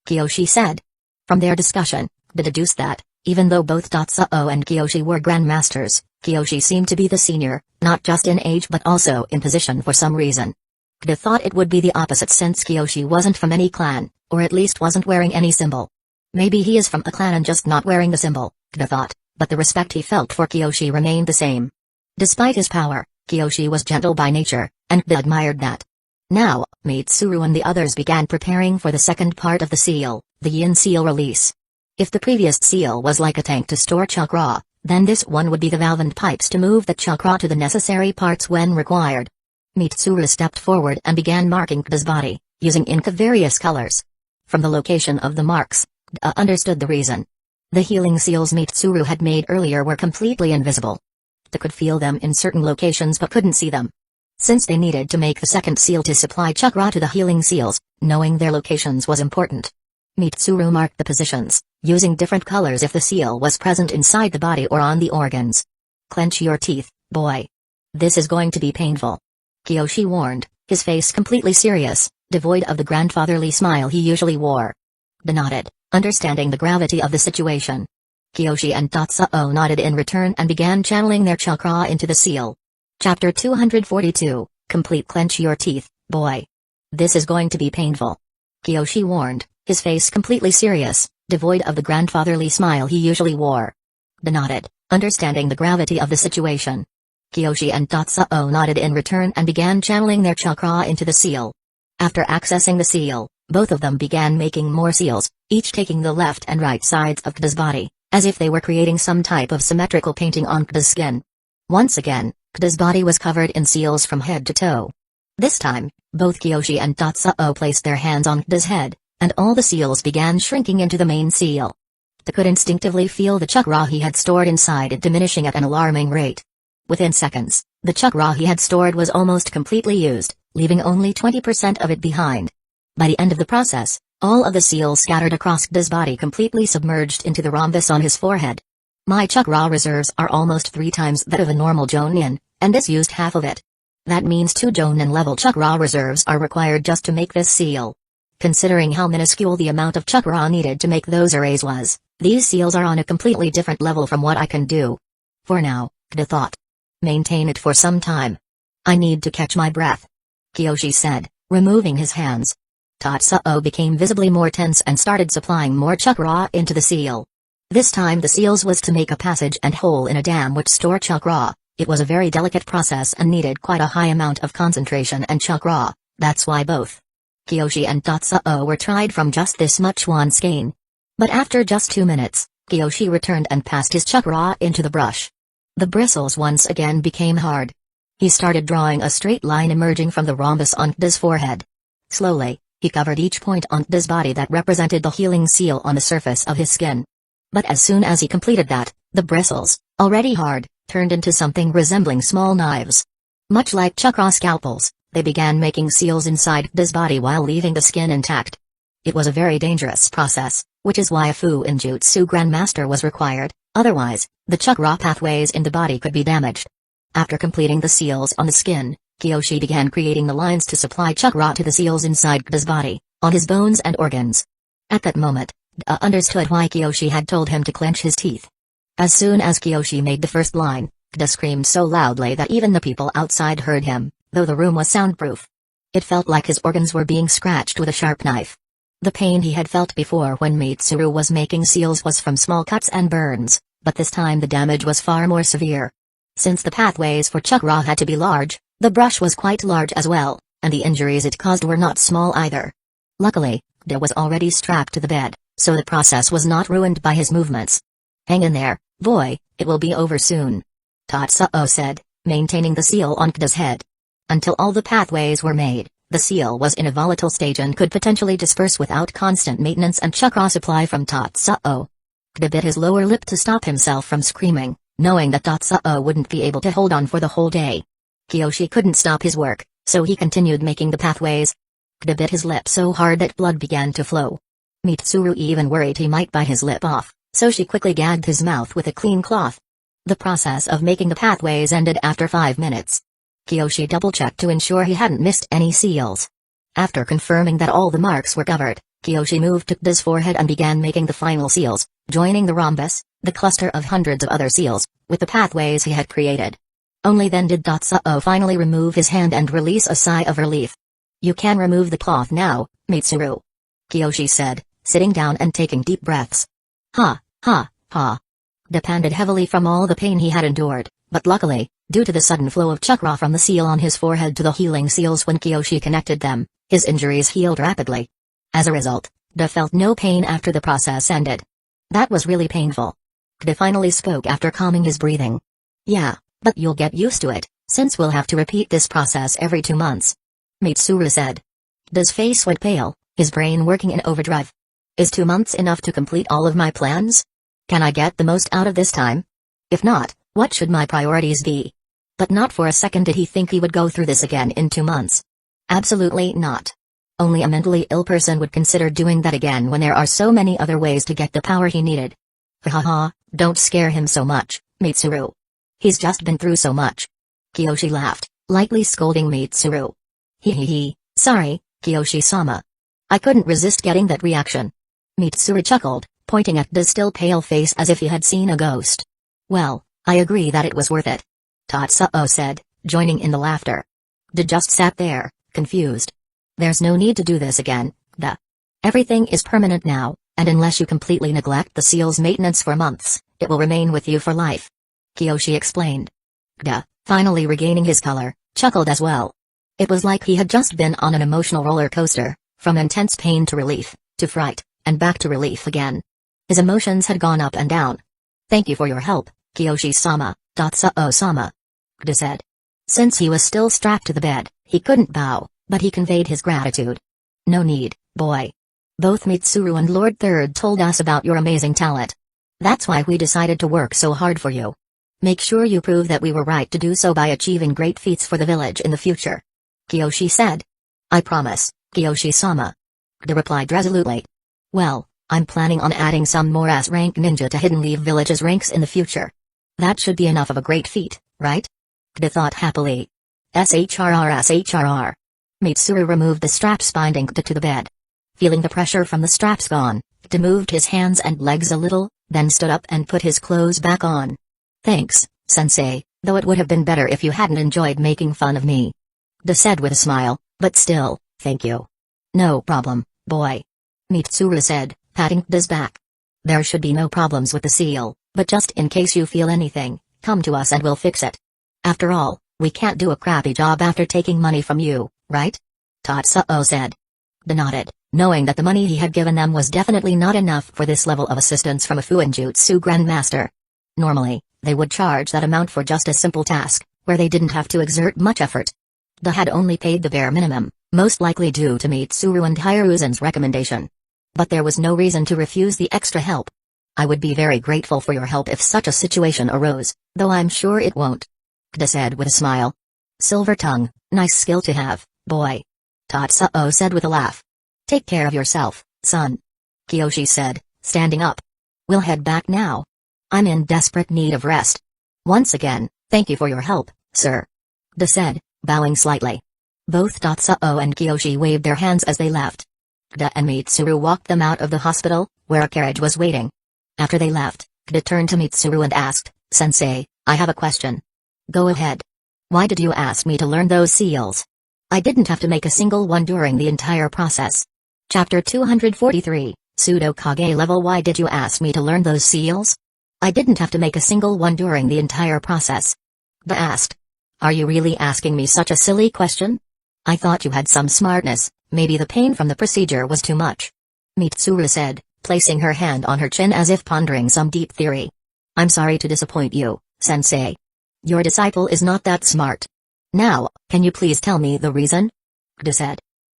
Kiyoshi said. From their discussion, Kda deduced that, Even though both Tatsuo and Kiyoshi were grandmasters, Kiyoshi seemed to be the senior, not just in age but also in position for some reason. Kida thought it would be the opposite since Kiyoshi wasn't from any clan, or at least wasn't wearing any symbol. Maybe he is from a clan and just not wearing the symbol, Kida thought, but the respect he felt for Kiyoshi remained the same. Despite his power, Kiyoshi was gentle by nature, and Kida admired that. Now, Mitsuru and the others began preparing for the second part of the seal, the Yin seal release. If the previous seal was like a tank to store chakra, then this one would be the valve and pipes to move the chakra to the necessary parts when required. Mitsuru stepped forward and began marking Kida's body, using ink of various colors. From the location of the marks, Kida understood the reason. The healing seals Mitsuru had made earlier were completely invisible. Kida could feel them in certain locations but couldn't see them. Since they needed to make the second seal to supply chakra to the healing seals, knowing their locations was important. Mitsuru marked the positions, using different colors if the seal was present inside the body or on the organs. Clench your teeth, boy. This is going to be painful. Kiyoshi warned, his face completely serious, devoid of the grandfatherly smile he usually wore. Kida nodded, understanding the gravity of the situation. Kiyoshi and Tatsuo nodded in return and began channeling their chakra into the seal. Chapter 242, Complete Clench Your Teeth, Boy. This is going to be painful. Kiyoshi warned, his face completely serious, devoid of the grandfatherly smile he usually wore. Kida nodded, understanding the gravity of the situation. Kiyoshi and Tatsuo nodded in return and began channeling their chakra into the seal. After accessing the seal, both of them began making more seals, each taking the left and right sides of Kida's body, as if they were creating some type of symmetrical painting on Kida's skin. Once again, Kida's body was covered in seals from head to toe. This time, both Kiyoshi and Tatsuo placed their hands on Kida's head, and all the seals began shrinking into the main seal. Kida could instinctively feel the chakra he had stored inside it diminishing at an alarming rate. Within seconds, the chakra he had stored was almost completely used, leaving only 20% of it behind. By the end of the process, all of the seals scattered across Kida's body completely submerged into the rhombus on his forehead. My chakra reserves are almost 3 times that of a normal Jonin, and this used half of it. That means 2 Jonin level chakra reserves are required just to make this seal. Considering how minuscule the amount of chakra needed to make those arrays was, these seals are on a completely different level from what I can do. For now, Kida thought. Maintain it for some time. I need to catch my breath. Kiyoshi said, removing his hands. Tatsuo became visibly more tense and started supplying more chakra into the seal. This time the seals was to make a passage and hole in a dam which store chakra. It was a very delicate process and needed quite a high amount of concentration and chakra, that's why both Kiyoshi and Tatsuo were tried from just this much once again. But after just 2 minutes, Kiyoshi returned and passed his chakra into the brush. The bristles once again became hard. He started drawing a straight line emerging from the rhombus on Kida's forehead. Slowly, he covered each point on Kida's body that represented the healing seal on the surface of his skin. But as soon as he completed that, the bristles, already hard, turned into something resembling small knives. Much like chakra scalpels, they began making seals inside Kida's body while leaving the skin intact. It was a very dangerous process, which is why a Fuinjutsu Grandmaster was required, otherwise, the chakra pathways in the body could be damaged. After completing the seals on the skin, Kiyoshi began creating the lines to supply chakra to the seals inside Kida's body, on his bones and organs. At that moment, Kida understood why Kiyoshi had told him to clench his teeth. As soon as Kiyoshi made the first line, Kida screamed so loudly that even the people outside heard him, though the room was soundproof. It felt like his organs were being scratched with a sharp knife. The pain he had felt before when Mitsuru was making seals was from small cuts and burns, but this time the damage was far more severe. Since the pathways for chakra had to be large, the brush was quite large as well, and the injuries it caused were not small either. Luckily, Kida was already strapped to the bed, so the process was not ruined by his movements. Hang in there, boy, it will be over soon. Tatsuo said, maintaining the seal on Kida's head. Until all the pathways were made, the seal was in a volatile stage and could potentially disperse without constant maintenance and chakra supply from Tatsuo. Kida bit his lower lip to stop himself from screaming, knowing that Tatsuo wouldn't be able to hold on for the whole day. Kiyoshi couldn't stop his work, so he continued making the pathways. Kida bit his lip so hard that blood began to flow. Mitsuru even worried he might bite his lip off, so she quickly gagged his mouth with a clean cloth. The process of making the pathways ended after 5 minutes. Kiyoshi double-checked to ensure he hadn't missed any seals. After confirming that all the marks were covered, Kiyoshi moved to Kida's forehead and began making the final seals, joining the rhombus, the cluster of hundreds of other seals, with the pathways he had created. Only then did Tatsuo finally remove his hand and release a sigh of relief. "You can remove the cloth now, Mitsuru," Kiyoshi said, sitting down and taking deep breaths. Ha, ha, ha. Depended heavily from all the pain he had endured, but luckily, due to the sudden flow of chakra from the seal on his forehead to the healing seals when Kiyoshi connected them, his injuries healed rapidly. As a result, De felt no pain after the process ended. That was really painful. De finally spoke after calming his breathing. "Yeah, but you'll get used to it, since we'll have to repeat this process every 2 months," Mitsuru said. De's face went pale, his brain working in overdrive. "Is 2 months enough to complete all of my plans? Can I get the most out of this time? If not, what should my priorities be?" But not for a second did he think he would go through this again in 2 months. Absolutely not. Only a mentally ill person would consider doing that again when there are so many other ways to get the power he needed. "Ha, don't scare him so much, Mitsuru. He's just been through so much." Kiyoshi laughed, lightly scolding Mitsuru. He, sorry, Kiyoshi-sama. I couldn't resist getting that reaction." Mitsuru chuckled, pointing at De's still pale face as if he had seen a ghost. "Well, I agree that it was worth it," Tatsuo said, joining in the laughter. De just sat there, confused. "There's no need to do this again, De. Everything is permanent now, and unless you completely neglect the seal's maintenance for months, it will remain with you for life," Kiyoshi explained. De, finally regaining his color, chuckled as well. It was like he had just been on an emotional roller coaster, from intense pain to relief, to fright, and back to relief again. His emotions had gone up and down. "Thank you for your help, Kiyoshi-sama, Tatsuo-sama," De said. Since he was still strapped to the bed, he couldn't bow, but he conveyed his gratitude. "No need, boy. Both Mitsuru and Lord Third told us about your amazing talent. That's why we decided to work so hard for you. Make sure you prove that we were right to do so by achieving great feats for the village in the future," Kiyoshi said. "I promise, Kiyoshi-sama," De replied resolutely. "Well, I'm planning on adding some more S-rank ninja to Hidden Leaf Village's ranks in the future. That should be enough of a great feat, right?" De thought happily. SHRR. Mitsuru removed the straps binding De to the bed. Feeling the pressure from the straps gone, De moved his hands and legs a little, then stood up and put his clothes back on. "Thanks, sensei, though it would have been better if you hadn't enjoyed making fun of me," De said with a smile, "but still, thank you." "No problem, boy," Mitsuru said, patting De's back. "There should be no problems with the seal, but just in case you feel anything, come to us and we'll fix it. After all, we can't do a crappy job after taking money from you, right?" Tatsuo said. De nodded, knowing that the money he had given them was definitely not enough for this level of assistance from a Fuinjutsu Grandmaster. Normally, they would charge that amount for just a simple task, where they didn't have to exert much effort. De had only paid the bare minimum, most likely due to Mitsuru and Hiruzen's recommendation. But there was no reason to refuse the extra help. "I would be very grateful for your help if such a situation arose, though I'm sure it won't," De said with a smile. "Silver tongue, nice skill to have, boy," Tatsuo said with a laugh. "Take care of yourself, son," Kiyoshi said, standing up. "We'll head back now. I'm in desperate need of rest. Once again, thank you for your help, sir," De said, bowing slightly. Both Tatsuo and Kiyoshi waved their hands as they left. De and Mitsuru walked them out of the hospital, where a carriage was waiting. After they left, De turned to Mitsuru and asked, "Sensei, I have a question." "Go ahead. Why did you ask me to learn those seals? I didn't have to make a single one during the entire process." Chapter 243, Pseudo Kage Level. Why did you ask me to learn those seals? I didn't have to make a single one during the entire process. De asked. "Are you really asking me such a silly question? I thought you had some smartness, maybe the pain from the procedure was too much," Mitsuru said, placing her hand on her chin as if pondering some deep theory. "I'm sorry to disappoint you, sensei. Your disciple is not that smart. Now, can you please tell me the reason?" De said.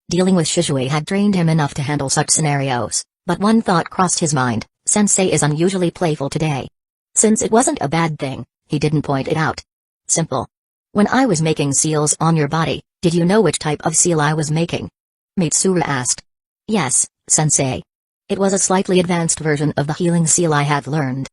Dealing with Shishui had trained him enough to handle such scenarios, but one thought crossed his mind: Sensei is unusually playful today. Since it wasn't a bad thing, he didn't point it out. "Simple. When I was making seals on your body, did you know which type of seal I was making?" Mitsuru asked. "Yes, sensei. It was a slightly advanced version of the healing seal I had learned,"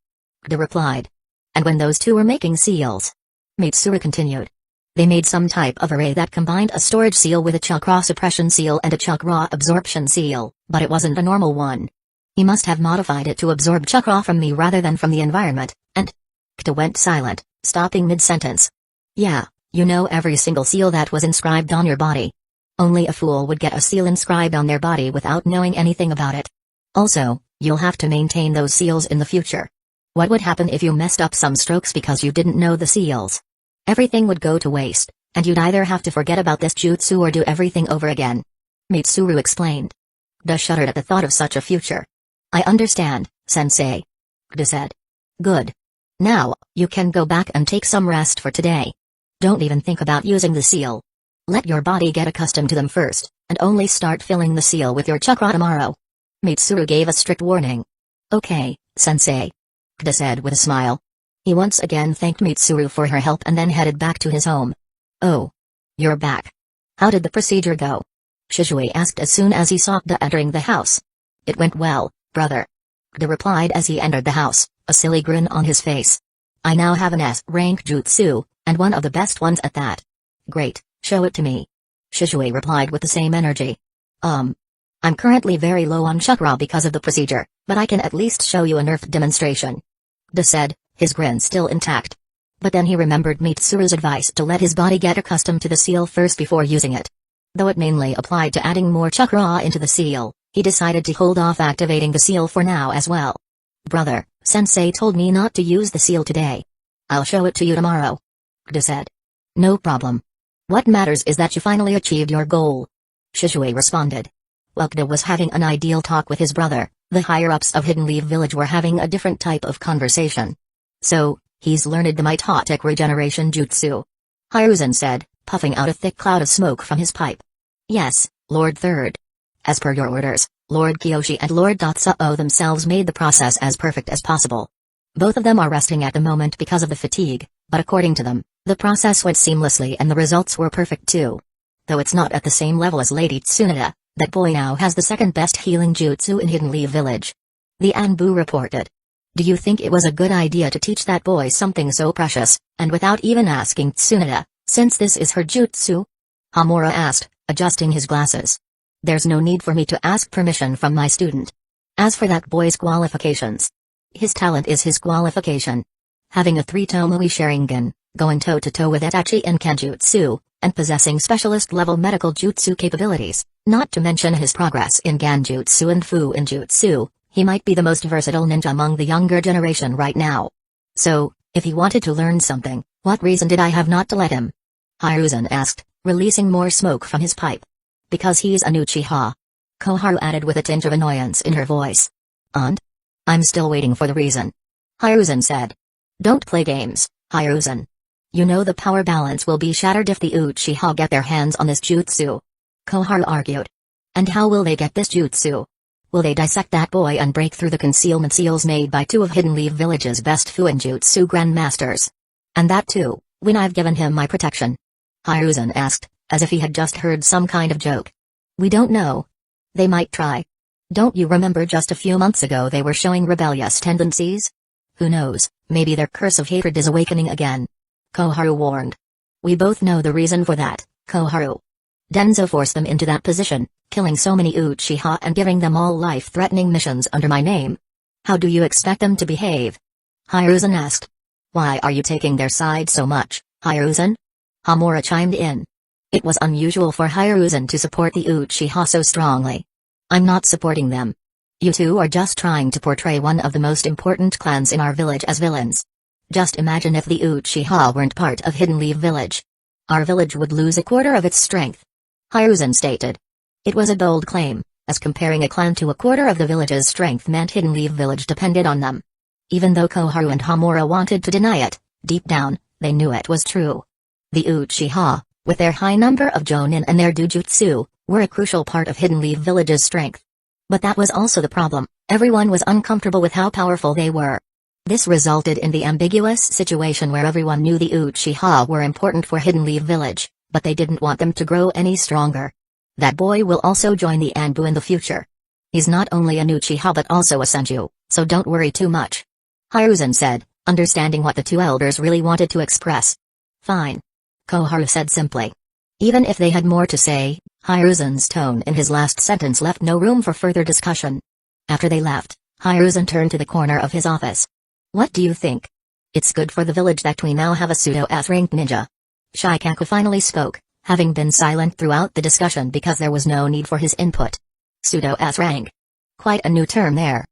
De replied. "And when those two were making seals," Mitsuru continued, "they made some type of array that combined a storage seal with a chakra suppression seal and a chakra absorption seal, but it wasn't a normal one. He must have modified it to absorb chakra from me rather than from the environment, and Kta went silent, stopping mid-sentence. Yeah, you know every single seal that was inscribed on your body. Only a fool would get a seal inscribed on their body without knowing anything about it. Also, you'll have to maintain those seals in the future. What would happen if you messed up some strokes because you didn't know the seals? Everything would go to waste, and you'd either have to forget about this jutsu or do everything over again. Mitsuru explained. Kta shuddered at the thought of such a future. I understand, sensei. Kta said. Good. Now, you can go back and take some rest for today. Don't even think about using the seal. Let your body get accustomed to them first, and only start filling the seal with your chakra tomorrow. Mitsuru gave a strict warning. Okay, sensei. Kta said with a smile. He once again thanked Mitsuru for her help and then headed back to his home. Oh. You're back. How did the procedure go? Shizue asked as soon as he saw Kta entering the house. It went well, brother. Kta replied as he entered the house, a silly grin on his face. I now have an S-rank jutsu, and one of the best ones at that. Great, show it to me. Shizue replied with the same energy. I'm currently very low on chakra because of the procedure, but I can at least show you a nerfed demonstration. Kta said, his grin still intact. But then he remembered Mitsuru's advice to let his body get accustomed to the seal first before using it. Though it mainly applied to adding more chakra into the seal, he decided to hold off activating the seal for now as well. Brother, sensei told me not to use the seal today. I'll show it to you tomorrow. Kta said. No problem. What matters is that you finally achieved your goal. Shizue responded. While Kta was having an ideal talk with his brother, the higher-ups of Hidden Leaf Village were having a different type of conversation. So, he's learned the mitotic regeneration jutsu. Hiruzen said, puffing out a thick cloud of smoke from his pipe. Yes, Lord Third. As per your orders, Lord Kiyoshi and Lord Dotsuo themselves made the process as perfect as possible. Both of them are resting at the moment because of the fatigue, but according to them, the process went seamlessly and the results were perfect too. Though it's not at the same level as Lady Tsunade, that boy now has the second best healing jutsu in Hidden Leaf Village. The Anbu reported. Do you think it was a good idea to teach that boy something so precious, and without even asking Tsunade, since this is her jutsu? Hamura asked, adjusting his glasses. There's no need for me to ask permission from my student. As for that boy's qualifications, his talent is his qualification. Having a 3-Tomoe Sharingan, going toe-to-toe with Itachi and Kenjutsu, and possessing specialist-level medical jutsu capabilities, not to mention his progress in Ganjutsu and Fu-in Jutsu, he might be the most versatile ninja among the younger generation right now. So, if he wanted to learn something, what reason did I have not to let him? Hiruzen asked, releasing more smoke from his pipe. Because he's an Uchiha. Koharu added with a tinge of annoyance in her voice. And? I'm still waiting for the reason. Hiruzen said. Don't play games, Hiruzen. You know the power balance will be shattered if the Uchiha get their hands on this jutsu. Koharu argued. And how will they get this jutsu? Will they dissect that boy and break through the concealment seals made by 2 of Hidden Leaf Village's best Fuinjutsu grandmasters? And that too, when I've given him my protection? Hiruzen asked, as if he had just heard some kind of joke. We don't know. They might try. Don't you remember just a few months ago they were showing rebellious tendencies? Who knows, maybe their curse of hatred is awakening again. Koharu warned. We both know the reason for that, Koharu. Denzo forced them into that position, killing so many Uchiha and giving them all life-threatening missions under my name. How do you expect them to behave? Hiruzen asked. Why are you taking their side so much, Hiruzen? Hamura chimed in. It was unusual for Hiruzen to support the Uchiha so strongly. I'm not supporting them. You two are just trying to portray one of the most important clans in our village as villains. Just imagine if the Uchiha weren't part of Hidden Leaf Village. Our village would lose a quarter of its strength. Hiruzen stated. It was a bold claim, as comparing a clan to a quarter of the village's strength meant Hidden Leaf Village depended on them. Even though Koharu and Hamura wanted to deny it, deep down, they knew it was true. The Uchiha, with their high number of Jonin and their Dujutsu, were a crucial part of Hidden Leaf Village's strength. But that was also the problem, everyone was uncomfortable with how powerful they were. This resulted in the ambiguous situation where everyone knew the Uchiha were important for Hidden Leaf Village, but they didn't want them to grow any stronger. That boy will also join the Anbu in the future. He's not only an Uchiha but also a Senju, so don't worry too much. Hiruzen said, understanding what the 2 elders really wanted to express. Fine. Koharu said simply. Even if they had more to say, Hiruzen's tone in his last sentence left no room for further discussion. After they left, Hiruzen turned to the corner of his office. What do you think? It's good for the village that we now have a pseudo-S-ranked ninja. Shikaku finally spoke, having been silent throughout the discussion because there was no need for his input. Pseudo-S-rank. Quite a new term there.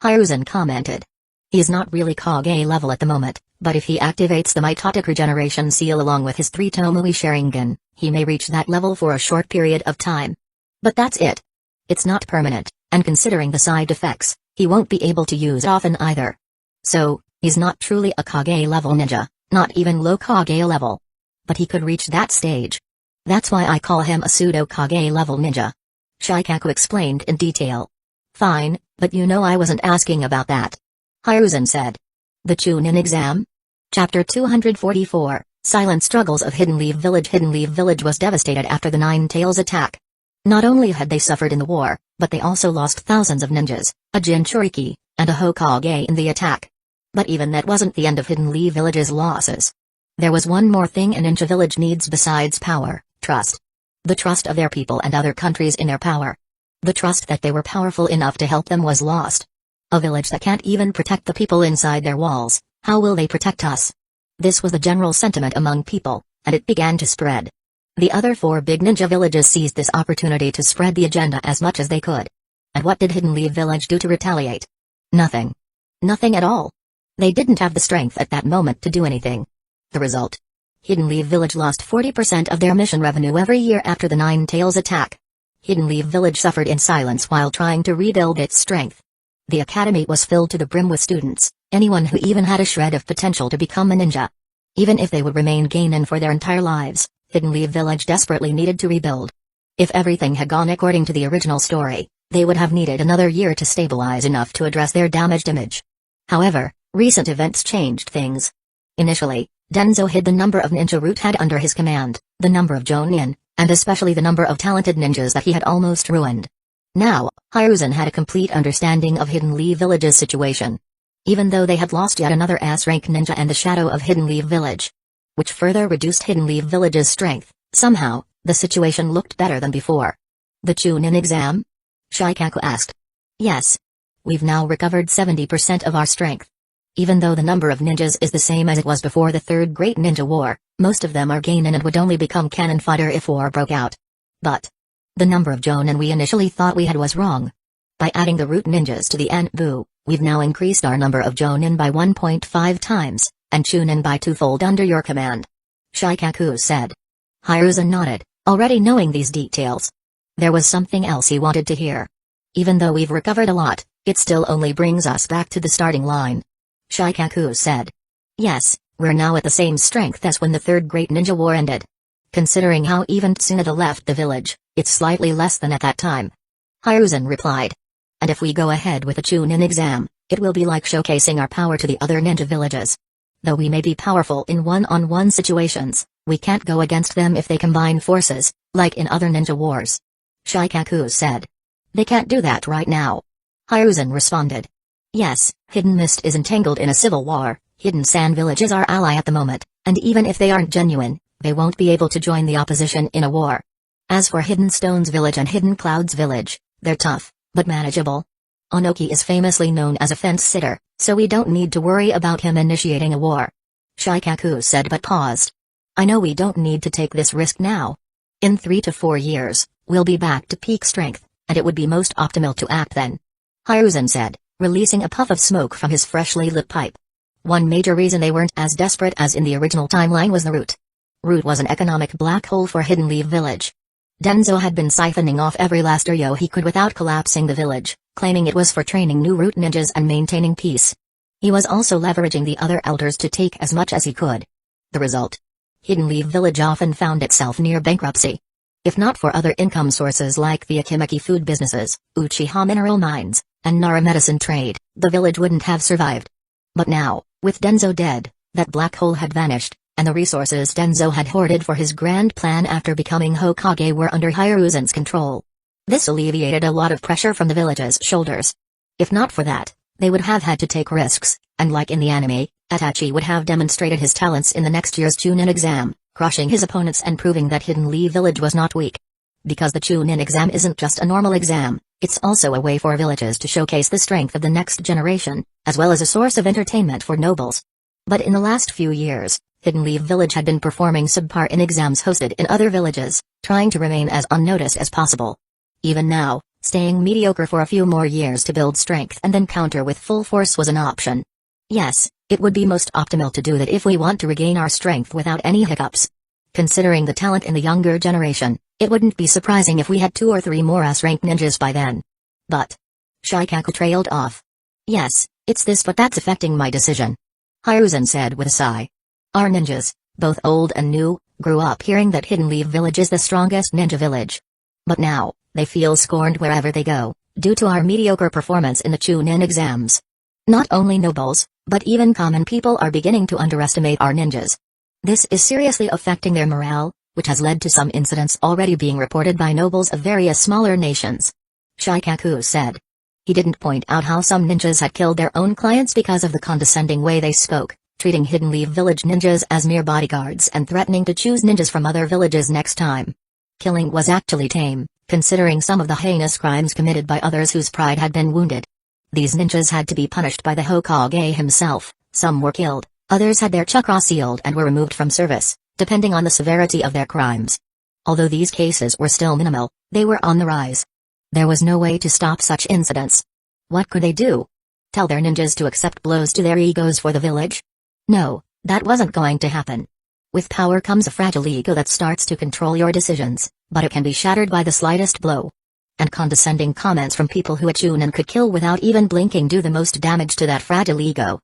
Hiruzen commented. He is not really Kage level at the moment, but if he activates the mitotic regeneration seal along with his 3 Tomoe Sharingan, he may reach that level for a short period of time. But that's it. It's not permanent, and considering the side effects, he won't be able to use it often either. So, he's not truly a Kage level ninja, not even low Kage level. But he could reach that stage. That's why I call him a pseudo Kage level ninja. Shikaku explained in detail. Fine, but I wasn't asking about that. Hiruzen said. The Chunin exam? Chapter 244, Silent Struggles of Hidden Leaf Village. Hidden Leaf Village was devastated after the Nine Tails attack. Not only had they suffered in the war, but they also lost thousands of ninjas, a Jinchuriki, and a Hokage in the attack. But even that wasn't the end of Hidden Leaf Village's losses. There was one more thing a ninja village needs besides power: trust. The trust of their people and other countries in their power. The trust that they were powerful enough to help them was lost. A village that can't even protect the people inside their walls, how will they protect us? This was the general sentiment among people, and it began to spread. The other 4 big ninja villages seized this opportunity to spread the agenda as much as they could. And what did Hidden Leaf Village do to retaliate? Nothing. Nothing at all. They didn't have the strength at that moment to do anything. The result? Hidden Leaf Village lost 40% of their mission revenue every year after the Nine Tails attack. Hidden Leaf Village suffered in silence while trying to rebuild its strength. The academy was filled to the brim with students, anyone who even had a shred of potential to become a ninja. Even if they would remain genin for their entire lives, Hidden Leaf Village desperately needed to rebuild. If everything had gone according to the original story, they would have needed another year to stabilize enough to address their damaged image. However, recent events changed things. Initially, Denzo hid the number of ninja Root had under his command, the number of Jonin, and especially the number of talented ninjas that he had almost ruined. Now, Hiruzen had a complete understanding of Hidden Leaf Village's situation. Even though they had lost yet another S-rank ninja and the shadow of Hidden Leaf Village, which further reduced Hidden Leaf Village's strength, somehow, the situation looked better than before. The Chunin exam? Shikaku asked. Yes. We've now recovered 70% of our strength. Even though the number of ninjas is the same as it was before the Third Great Ninja War, most of them are genin and would only become cannon fodder if war broke out. But the number of Jonin we initially thought we had was wrong. By adding the root ninjas to the Enbu, we've now increased our number of Jonin by 1.5 times, and Chunin by 2-fold under your command. Shikaku said. Hiruzen nodded, already knowing these details. There was something else he wanted to hear. Even though we've recovered a lot, it still only brings us back to the starting line. Shikaku said. Yes, we're now at the same strength as when the Third Great Ninja War ended. Considering how even Tsunade left the village, it's slightly less than at that time. Hiruzen replied. And if we go ahead with the Chunin exam, it will be like showcasing our power to the other ninja villages. Though we may be powerful in one-on-one situations, we can't go against them if they combine forces, like in other ninja wars. Shikaku said. They can't do that right now. Hiruzen responded. Yes, Hidden Mist is entangled in a civil war, Hidden Sand Village is our ally at the moment, and even if they aren't genuine, they won't be able to join the opposition in a war. As for Hidden Stones Village and Hidden Clouds Village, they're tough, but manageable. Onoki is famously known as a fence-sitter, so we don't need to worry about him initiating a war. Shikaku said but paused. I know we don't need to take this risk now. In 3 to 4 years, we'll be back to peak strength, and it would be most optimal to act then. Hiruzen said, releasing a puff of smoke from his freshly lit pipe. One major reason they weren't as desperate as in the original timeline was the root. Root was an economic black hole for Hidden Leaf Village. Denzo had been siphoning off every last Ryo he could without collapsing the village, claiming it was for training new root ninjas and maintaining peace. He was also leveraging the other elders to take as much as he could. The result? Hidden Leaf Village often found itself near bankruptcy. If not for other income sources like the Akimaki food businesses, Uchiha mineral mines, and Nara medicine trade, the village wouldn't have survived. But now, with Denzo dead, that black hole had vanished, and the resources Denzo had hoarded for his grand plan after becoming Hokage were under Hiruzen's control. This alleviated a lot of pressure from the village's shoulders. If not for that, they would have had to take risks, and like in the anime, Itachi would have demonstrated his talents in the next year's Chunin exam, crushing his opponents and proving that Hidden Leaf Village was not weak. Because the Chunin exam isn't just a normal exam, It's also a way for villages to showcase the strength of the next generation, as well as a source of entertainment for nobles. But in the last few years, Hidden Leaf Village had been performing subpar in exams hosted in other villages, trying to remain as unnoticed as possible. Even now, staying mediocre for a few more years to build strength and then counter with full force was an option. Yes, it would be most optimal to do that if we want to regain our strength without any hiccups. Considering the talent in the younger generation, it wouldn't be surprising if we had 2 or 3 more S-rank ninjas by then. But Shikaku trailed off. Yes, it's this but that's affecting my decision. Hiruzen said with a sigh. Our ninjas, both old and new, grew up hearing that Hidden Leaf Village is the strongest ninja village. But now, they feel scorned wherever they go, due to our mediocre performance in the Chunin exams. Not only nobles, but even common people are beginning to underestimate our ninjas. This is seriously affecting their morale, which has led to some incidents already being reported by nobles of various smaller nations. Shikaku said. He didn't point out how some ninjas had killed their own clients because of the condescending way they spoke, treating Hidden Leaf Village ninjas as mere bodyguards and threatening to choose ninjas from other villages next time. Killing was actually tame, considering some of the heinous crimes committed by others whose pride had been wounded. These ninjas had to be punished by the Hokage himself, some were killed, others had their chakra sealed and were removed from service, depending on the severity of their crimes. Although these cases were still minimal, they were on the rise. There was no way to stop such incidents. What could they do? Tell their ninjas to accept blows to their egos for the village? No, that wasn't going to happen. With power comes a fragile ego that starts to control your decisions, but it can be shattered by the slightest blow. And condescending comments from people who a Chunin could kill without even blinking do the most damage to that fragile ego.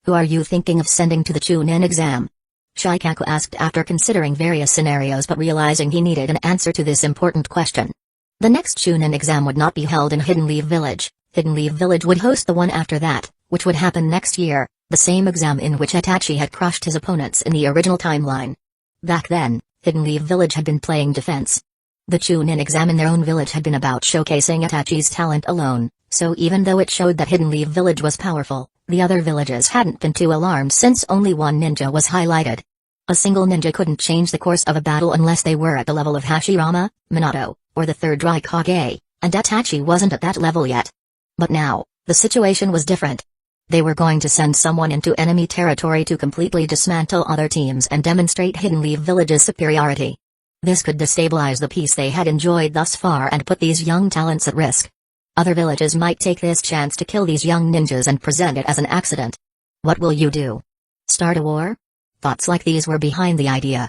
Who are you thinking of sending to the Chunin exam? Shikaku asked after considering various scenarios but realizing he needed an answer to this important question. The next Chunin exam would not be held in Hidden Leaf Village. Hidden Leaf Village would host the one after that, which would happen next year, the same exam in which Itachi had crushed his opponents in the original timeline. Back then, Hidden Leaf Village had been playing defense. The Chunin exam in their own village had been about showcasing Itachi's talent alone, so even though it showed that Hidden Leaf Village was powerful, the other villages hadn't been too alarmed since only one ninja was highlighted. A single ninja couldn't change the course of a battle unless they were at the level of Hashirama, Minato, or the third Raikage, and Itachi wasn't at that level yet. But now, the situation was different. They were going to send someone into enemy territory to completely dismantle other teams and demonstrate Hidden Leaf Village's superiority. This could destabilize the peace they had enjoyed thus far and put these young talents at risk. Other villages might take this chance to kill these young ninjas and present it as an accident. What will you do? Start a war? Thoughts like these were behind the idea.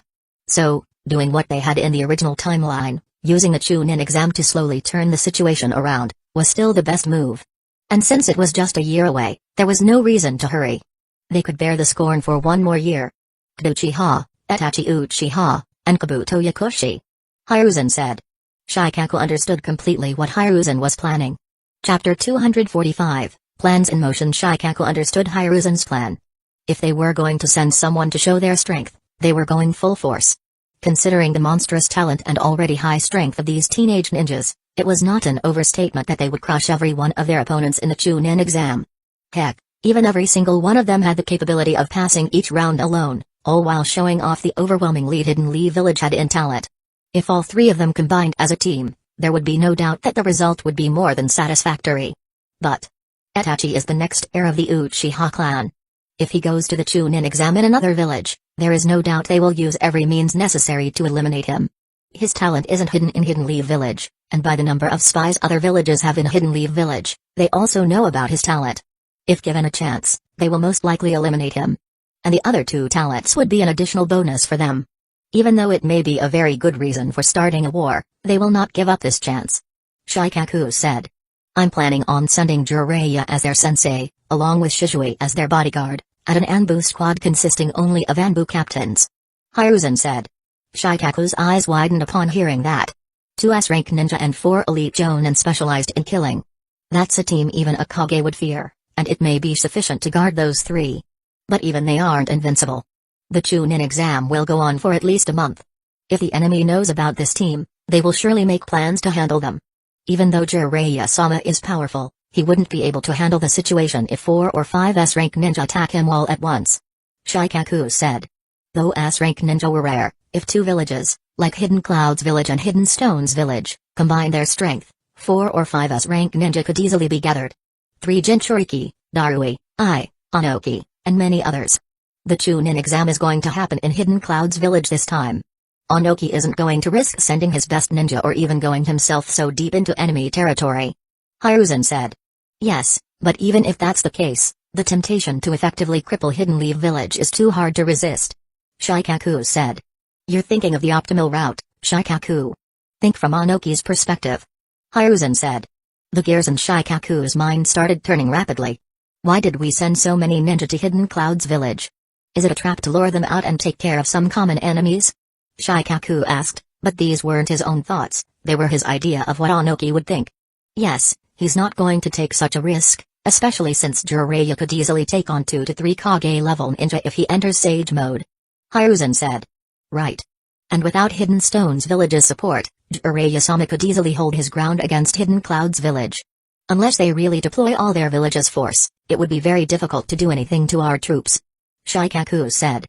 So, doing what they had in the original timeline, using the Chunin exam to slowly turn the situation around, was still the best move. And since it was just a year away, there was no reason to hurry. They could bear the scorn for one more year. Uchiha, Itachi Uchiha, and Kabuto Yakushi. Hiruzen said. Shikaku understood completely what Hiruzen was planning. Chapter 245, Plans in Motion. Shikaku understood Hiruzen's plan. If they were going to send someone to show their strength, they were going full force. Considering the monstrous talent and already high strength of these teenage ninjas, it was not an overstatement that they would crush every one of their opponents in the Chunin exam. Heck, even every single one of them had the capability of passing each round alone, all while showing off the overwhelming lead Hidden Leaf Village had in talent. If all three of them combined as a team, there would be no doubt that the result would be more than satisfactory. But Itachi is the next heir of the Uchiha clan. If he goes to the Chunin exam in another village, there is no doubt they will use every means necessary to eliminate him. His talent isn't hidden in Hidden Leaf Village, and by the number of spies other villages have in Hidden Leaf Village, they also know about his talent. If given a chance, they will most likely eliminate him. And the other two talents would be an additional bonus for them. Even though it may be a very good reason for starting a war, they will not give up this chance. Shikaku said. I'm planning on sending Jiraiya as their sensei, along with Shizui as their bodyguard, at an Anbu squad consisting only of Anbu captains. Hiruzen said. Shikaku's eyes widened upon hearing that. 2 S-rank ninja and 4 elite jonin specialized in killing. That's a team even a Kage would fear, and it may be sufficient to guard those 3. But even they aren't invincible. The Chunin exam will go on for at least a month. If the enemy knows about this team, they will surely make plans to handle them. Even though Jiraiya-sama is powerful, he wouldn't be able to handle the situation if 4 or 5 S-rank ninja attack him all at once. Shikaku said. Though S-rank ninja were rare, if 2 villages, like Hidden Clouds Village and Hidden Stones Village, combine their strength, 4 or 5 S-rank ninja could easily be gathered. 3 Jinchuriki, Darui, Onoki, and many others. The Chunin exam is going to happen in Hidden Clouds Village this time. Onoki isn't going to risk sending his best ninja or even going himself so deep into enemy territory. Hiruzen said. Yes, but even if that's the case, the temptation to effectively cripple Hidden Leaf Village is too hard to resist. Shikaku said. You're thinking of the optimal route, Shikaku. Think from Onoki's perspective. Hiruzen said. The gears in Shikaku's mind started turning rapidly. Why did we send so many ninja to Hidden Clouds Village? Is it a trap to lure them out and take care of some common enemies? Shikaku asked, but these weren't his own thoughts, they were his idea of what Onoki would think. Yes, he's not going to take such a risk, especially since Jiraiya could easily take on 2 to 3 Kage-level ninja if he enters Sage mode. Hiruzen said. Right. And without Hidden Stones Village's support, Jiraiya-sama could easily hold his ground against Hidden Clouds Village. Unless they really deploy all their village's force, it would be very difficult to do anything to our troops. Shikaku said.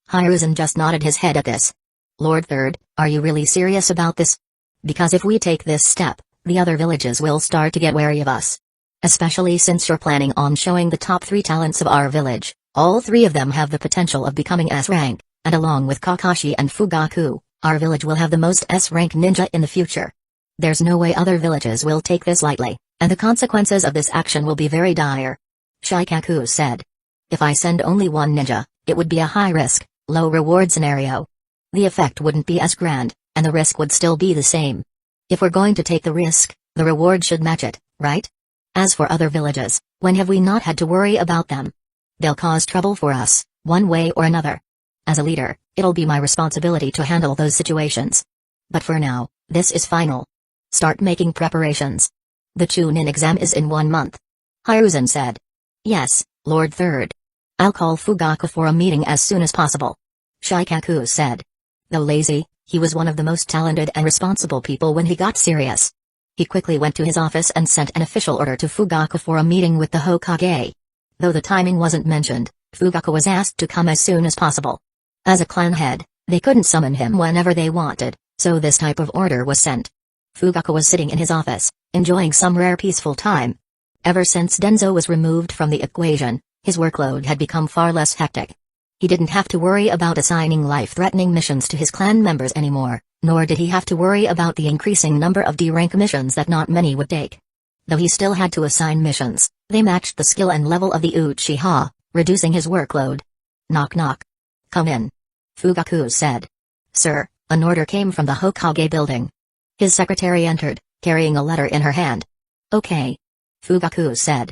Hiruzen just nodded his head at this. Lord Third, are you really serious about this? Because if we take this step, the other villages will start to get wary of us. Especially since you're planning on showing the top 3 talents of our village, all 3 of them have the potential of becoming S-rank, and along with Kakashi and Fugaku, our village will have the most S-rank ninja in the future. There's no way other villages will take this lightly, and the consequences of this action will be very dire. Shikaku said. If I send only 1 ninja, it would be a high-risk, low-reward scenario. The effect wouldn't be as grand, and the risk would still be the same. If we're going to take the risk, the reward should match it, right? As for other villages, when have we not had to worry about them? They'll cause trouble for us, one way or another. As a leader, it'll be my responsibility to handle those situations. But for now, this is final. Start making preparations. The Chunin exam is in 1 month. Hiruzen said. Yes, Lord Third. I'll call Fugaku for a meeting as soon as possible. Shikaku said. Though lazy, he was one of the most talented and responsible people when he got serious. He quickly went to his office and sent an official order to Fugaku for a meeting with the Hokage. Though the timing wasn't mentioned, Fugaku was asked to come as soon as possible. As a clan head, they couldn't summon him whenever they wanted, so this type of order was sent. Fugaku was sitting in his office, enjoying some rare peaceful time. Ever since Denzo was removed from the equation, his workload had become far less hectic. He didn't have to worry about assigning life-threatening missions to his clan members anymore, nor did he have to worry about the increasing number of D-rank missions that not many would take. Though he still had to assign missions, they matched the skill and level of the Uchiha, reducing his workload. Knock knock. Come in. Fugaku said. Sir, an order came from the Hokage building. His secretary entered, carrying a letter in her hand. Okay. Fugaku said.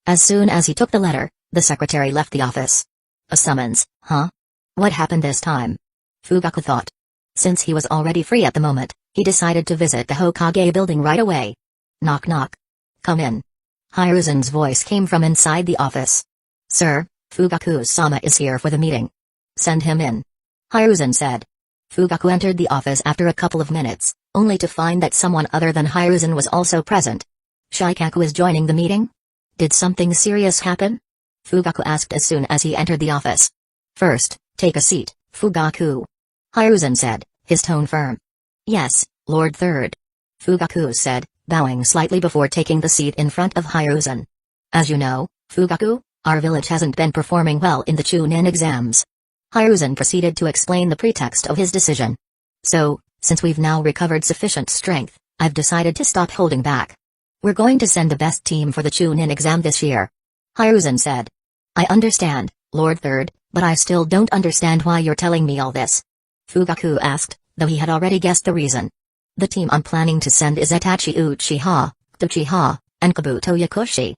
As soon as he took the letter, the secretary left the office. A summons, huh? What happened this time? Fugaku thought. Since he was already free at the moment, he decided to visit the Hokage building right away. Knock knock. Come in. Hiruzen's voice came from inside the office. Sir, Fugaku-sama is here for the meeting. Send him in. Hiruzen said. Fugaku entered the office after a couple of minutes, only to find that someone other than Hiruzen was also present. Shikaku is joining the meeting? Did something serious happen? Fugaku asked as soon as he entered the office. First, take a seat, Fugaku. Hiruzen said, his tone firm. Yes, Lord Third. Fugaku said, bowing slightly before taking the seat in front of Hiruzen. As you know, Fugaku, our village hasn't been performing well in the Chunin exams. Hiruzen proceeded to explain the pretext of his decision. So, since we've now recovered sufficient strength, I've decided to stop holding back. We're going to send the best team for the Chunin exam this year. Hiruzen said. I understand, Lord Third, but I still don't understand why you're telling me all this. Fugaku asked, though he had already guessed the reason. The team I'm planning to send is Itachi Uchiha, Uchiha, and Kabuto Yakushi.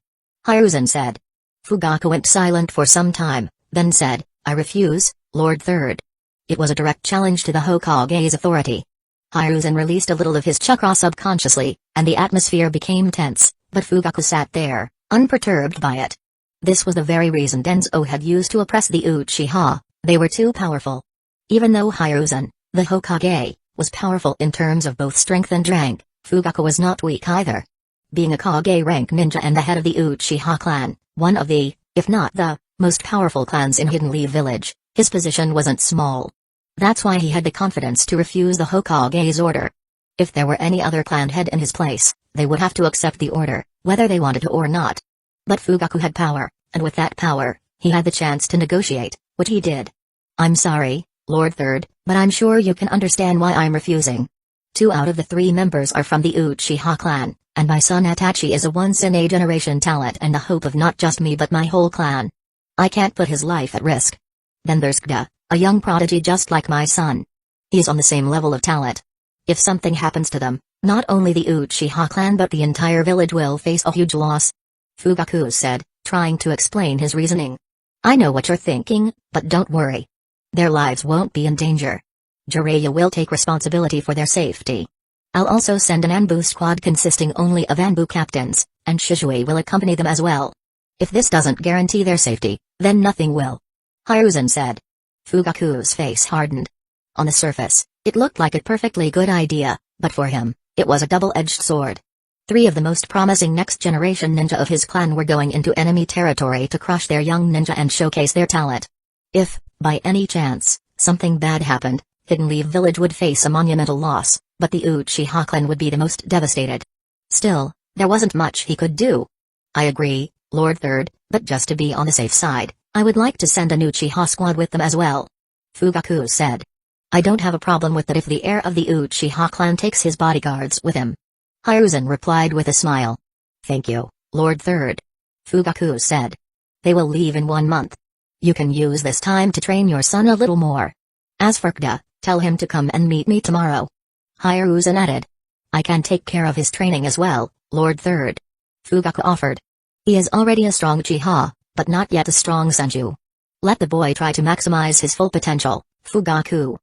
Hiruzen said. Fugaku went silent for some time, then said, I refuse, Lord Third. It was a direct challenge to the Hokage's authority. Hiruzen released a little of his chakra subconsciously, and the atmosphere became tense, but Fugaku sat there, unperturbed by it. This was the very reason Denzo had used to oppress the Uchiha, they were too powerful. Even though Hiruzen, the Hokage, was powerful in terms of both strength and rank, Fugaku was not weak either. Being a Kage rank ninja and the head of the Uchiha clan, one of the, if not the, most powerful clans in Hidden Leaf Village, his position wasn't small. That's why he had the confidence to refuse the Hokage's order. If there were any other clan head in his place, They would have to accept the order, whether they wanted to or not. But Fugaku had power, and with that power, he had the chance to negotiate, which he did. I'm sorry, Lord Third, but I'm sure you can understand why I'm refusing. 2 out of the 3 members are from the Uchiha clan, and my son Itachi is a once-in-a-generation talent and the hope of not just me but my whole clan. I can't put his life at risk. Then there's Kda, a young prodigy just like my son. He's on the same level of talent. If something happens to them, not only the Uchiha clan but the entire village will face a huge loss. Fugaku said, trying to explain his reasoning. I know what you're thinking, but don't worry. Their lives won't be in danger. Jiraiya will take responsibility for their safety. I'll also send an Anbu squad consisting only of Anbu captains, and Shizue will accompany them as well. If this doesn't guarantee their safety, then nothing will. Hiruzen said. Fugaku's face hardened. On the surface, it looked like a perfectly good idea, but for him, it was a double-edged sword. 3 of the most promising next-generation ninja of his clan were going into enemy territory to crush their young ninja and showcase their talent. If, by any chance, something bad happened, Hidden Leaf Village would face a monumental loss, but the Uchiha clan would be the most devastated. Still, there wasn't much he could do. I agree, Lord Third, but just to be on the safe side, I would like to send an Uchiha squad with them as well. Fugaku said. I don't have a problem with that if the heir of the Uchiha clan takes his bodyguards with him. Hiruzen replied with a smile. Thank you, Lord Third. Fugaku said. They will leave in 1 month. You can use this time to train your son a little more. As for Kda, tell him to come and meet me tomorrow. Hiruzen added. I can take care of his training as well, Lord Third. Fugaku offered. He is already a strong Uchiha, but not yet a strong Senju. Let the boy try to maximize his full potential, Fugaku.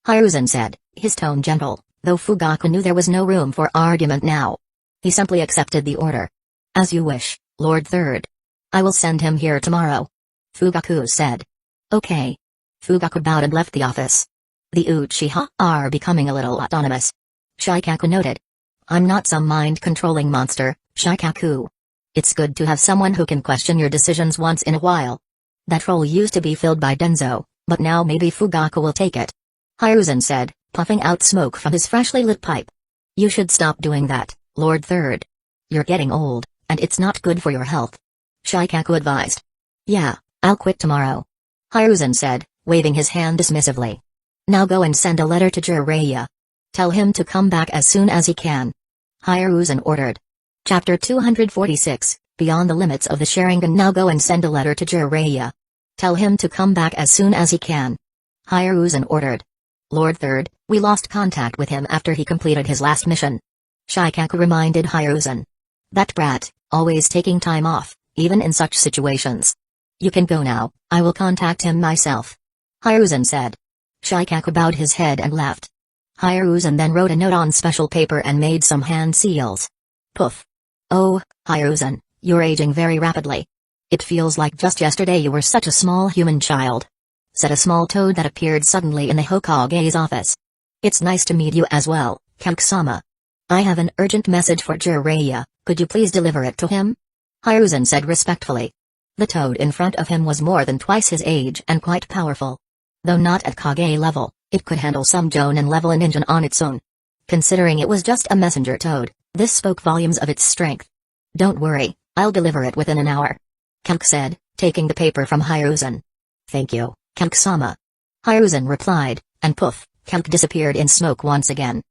Hiruzen said, his tone gentle, though Fugaku knew there was no room for argument now. He simply accepted the order. As you wish, Lord Third. I will send him here tomorrow. Fugaku said. Okay. Fugaku bowed and left the office. The Uchiha are becoming a little autonomous. Shikaku noted. I'm not some mind-controlling monster, Shikaku. It's good to have someone who can question your decisions once in a while. That role used to be filled by Denzo, but now maybe Fugaku will take it. Hiruzen said, puffing out smoke from his freshly lit pipe. You should stop doing that, Lord Third. You're getting old, and it's not good for your health. Shikaku advised. Yeah, I'll quit tomorrow. Hiruzen said, waving his hand dismissively. Now go and send a letter to Jiraiya. Tell him to come back as soon as he can. Hiruzen ordered. Chapter 246, Beyond the Limits of the Sharingan. Now go and send a letter to Jiraiya. Tell him to come back as soon as he can. Hiruzen ordered. Lord Third, we lost contact with him after he completed his last mission. Shikaku reminded Hiruzen. That brat, always taking time off, even in such situations. You can go now, I will contact him myself. Hiruzen said. Shikaku bowed his head and left. Hiruzen then wrote a note on special paper and made some hand seals. Poof. Oh, Hiruzen, you're aging very rapidly. It feels like just yesterday you were such a small human child. Said a small toad that appeared suddenly in the Hokage's office. It's nice to meet you as well, Kakusama. I have an urgent message for Jiraiya, could you please deliver it to him? Hiruzen said respectfully. The toad in front of him was more than twice his age and quite powerful. Though not at Kage level, it could handle some Jonin level ninja on its own. Considering it was just a messenger toad, this spoke volumes of its strength. Don't worry, I'll deliver it within an hour. Kaku said, taking the paper from Hiruzen. Thank you, Kakusama. Hiruzen replied, and poof, Kaku disappeared in smoke once again.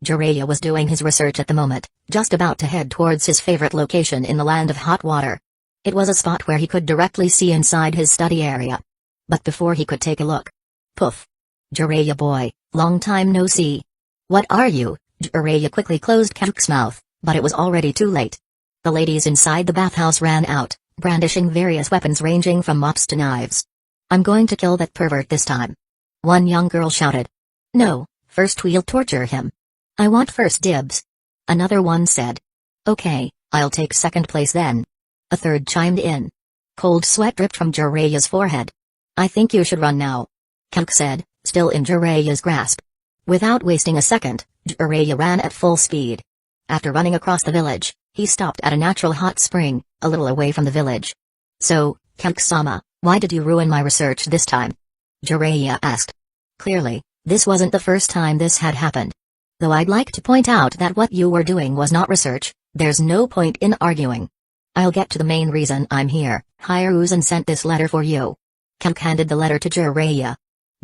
Jiraiya was doing his research at the moment, just about to head towards his favorite location in the land of hot water. It was a spot where he could directly see inside his study area. But before he could take a look. Poof. Jiraiya boy, long time no see. What are you? Jiraiya quickly closed Kaku's mouth, but it was already too late. The ladies inside the bathhouse ran out, brandishing various weapons ranging from mops to knives. I'm going to kill that pervert this time. One young girl shouted. No, first we'll torture him. I want first dibs. Another one said. Okay, I'll take second place then. A third chimed in. Cold sweat dripped from Jiraiya's forehead. I think you should run now. Kaku said, still in Jiraiya's grasp. Without wasting a second, Jiraiya ran at full speed. After running across the village, he stopped at a natural hot spring, a little away from the village. So, Kakusama, why did you ruin my research this time? Jiraiya asked. Clearly, this wasn't the first time this had happened. Though I'd like to point out that what you were doing was not research, There's no point in arguing. I'll get to the main reason I'm here. Hiruzen sent this letter for you. Kalk handed the letter to Jiraiya.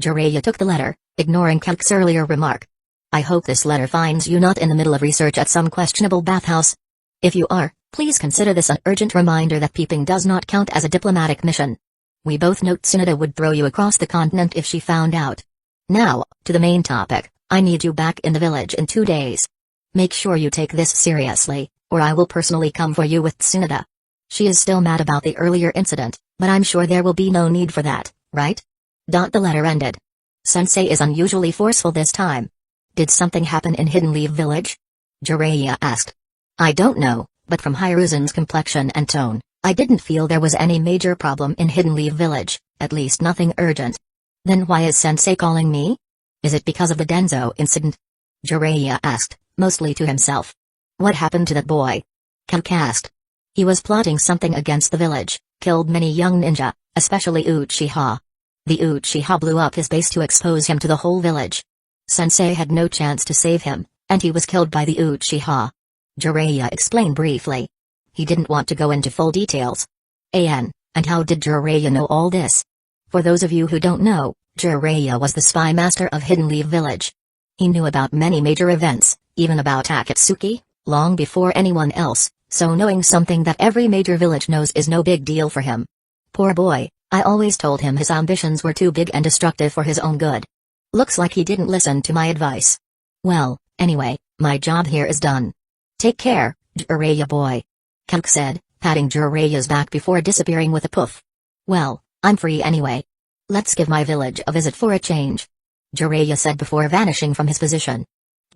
Jiraiya took the letter, ignoring Kalk's earlier remark. I hope this letter finds you not in the middle of research at some questionable bathhouse. If you are, please consider this an urgent reminder that peeping does not count as a diplomatic mission. We both note Tsunade would throw you across the continent if she found out. Now, to the main topic, I need you back in the village in 2 days. Make sure you take this seriously, or I will personally come for you with Tsunade. She is still mad about the earlier incident, but I'm sure there will be no need for that, right? The letter ended. Sensei is unusually forceful this time. Did something happen in Hidden Leaf Village? Jiraiya asked. I don't know, but from Hiruzen's complexion and tone, I didn't feel there was any major problem in Hidden Leaf Village, at least nothing urgent. Then why is Sensei calling me? Is it because of the Denzo incident? Jiraiya asked, mostly to himself. What happened to that boy? Kalk asked. He was plotting something against the village, killed many young ninja, especially Uchiha. The Uchiha blew up his base to expose him to the whole village. Sensei had no chance to save him, and he was killed by the Uchiha. Jiraiya explained briefly. He didn't want to go into full details. And how did Jiraiya know all this? For those of you who don't know, Jiraiya was the spy master of Hidden Leaf Village. He knew about many major events, even about Akatsuki, long before anyone else, so knowing something that every major village knows is no big deal for him. Poor boy, I always told him his ambitions were too big and destructive for his own good. Looks like he didn't listen to my advice. Well, anyway, my job here is done. Take care, Jiraiya boy. Kalk said, patting Jiraiya's back before disappearing with a poof. Well, I'm free anyway. Let's give my village a visit for a change. Jiraiya said before vanishing from his position.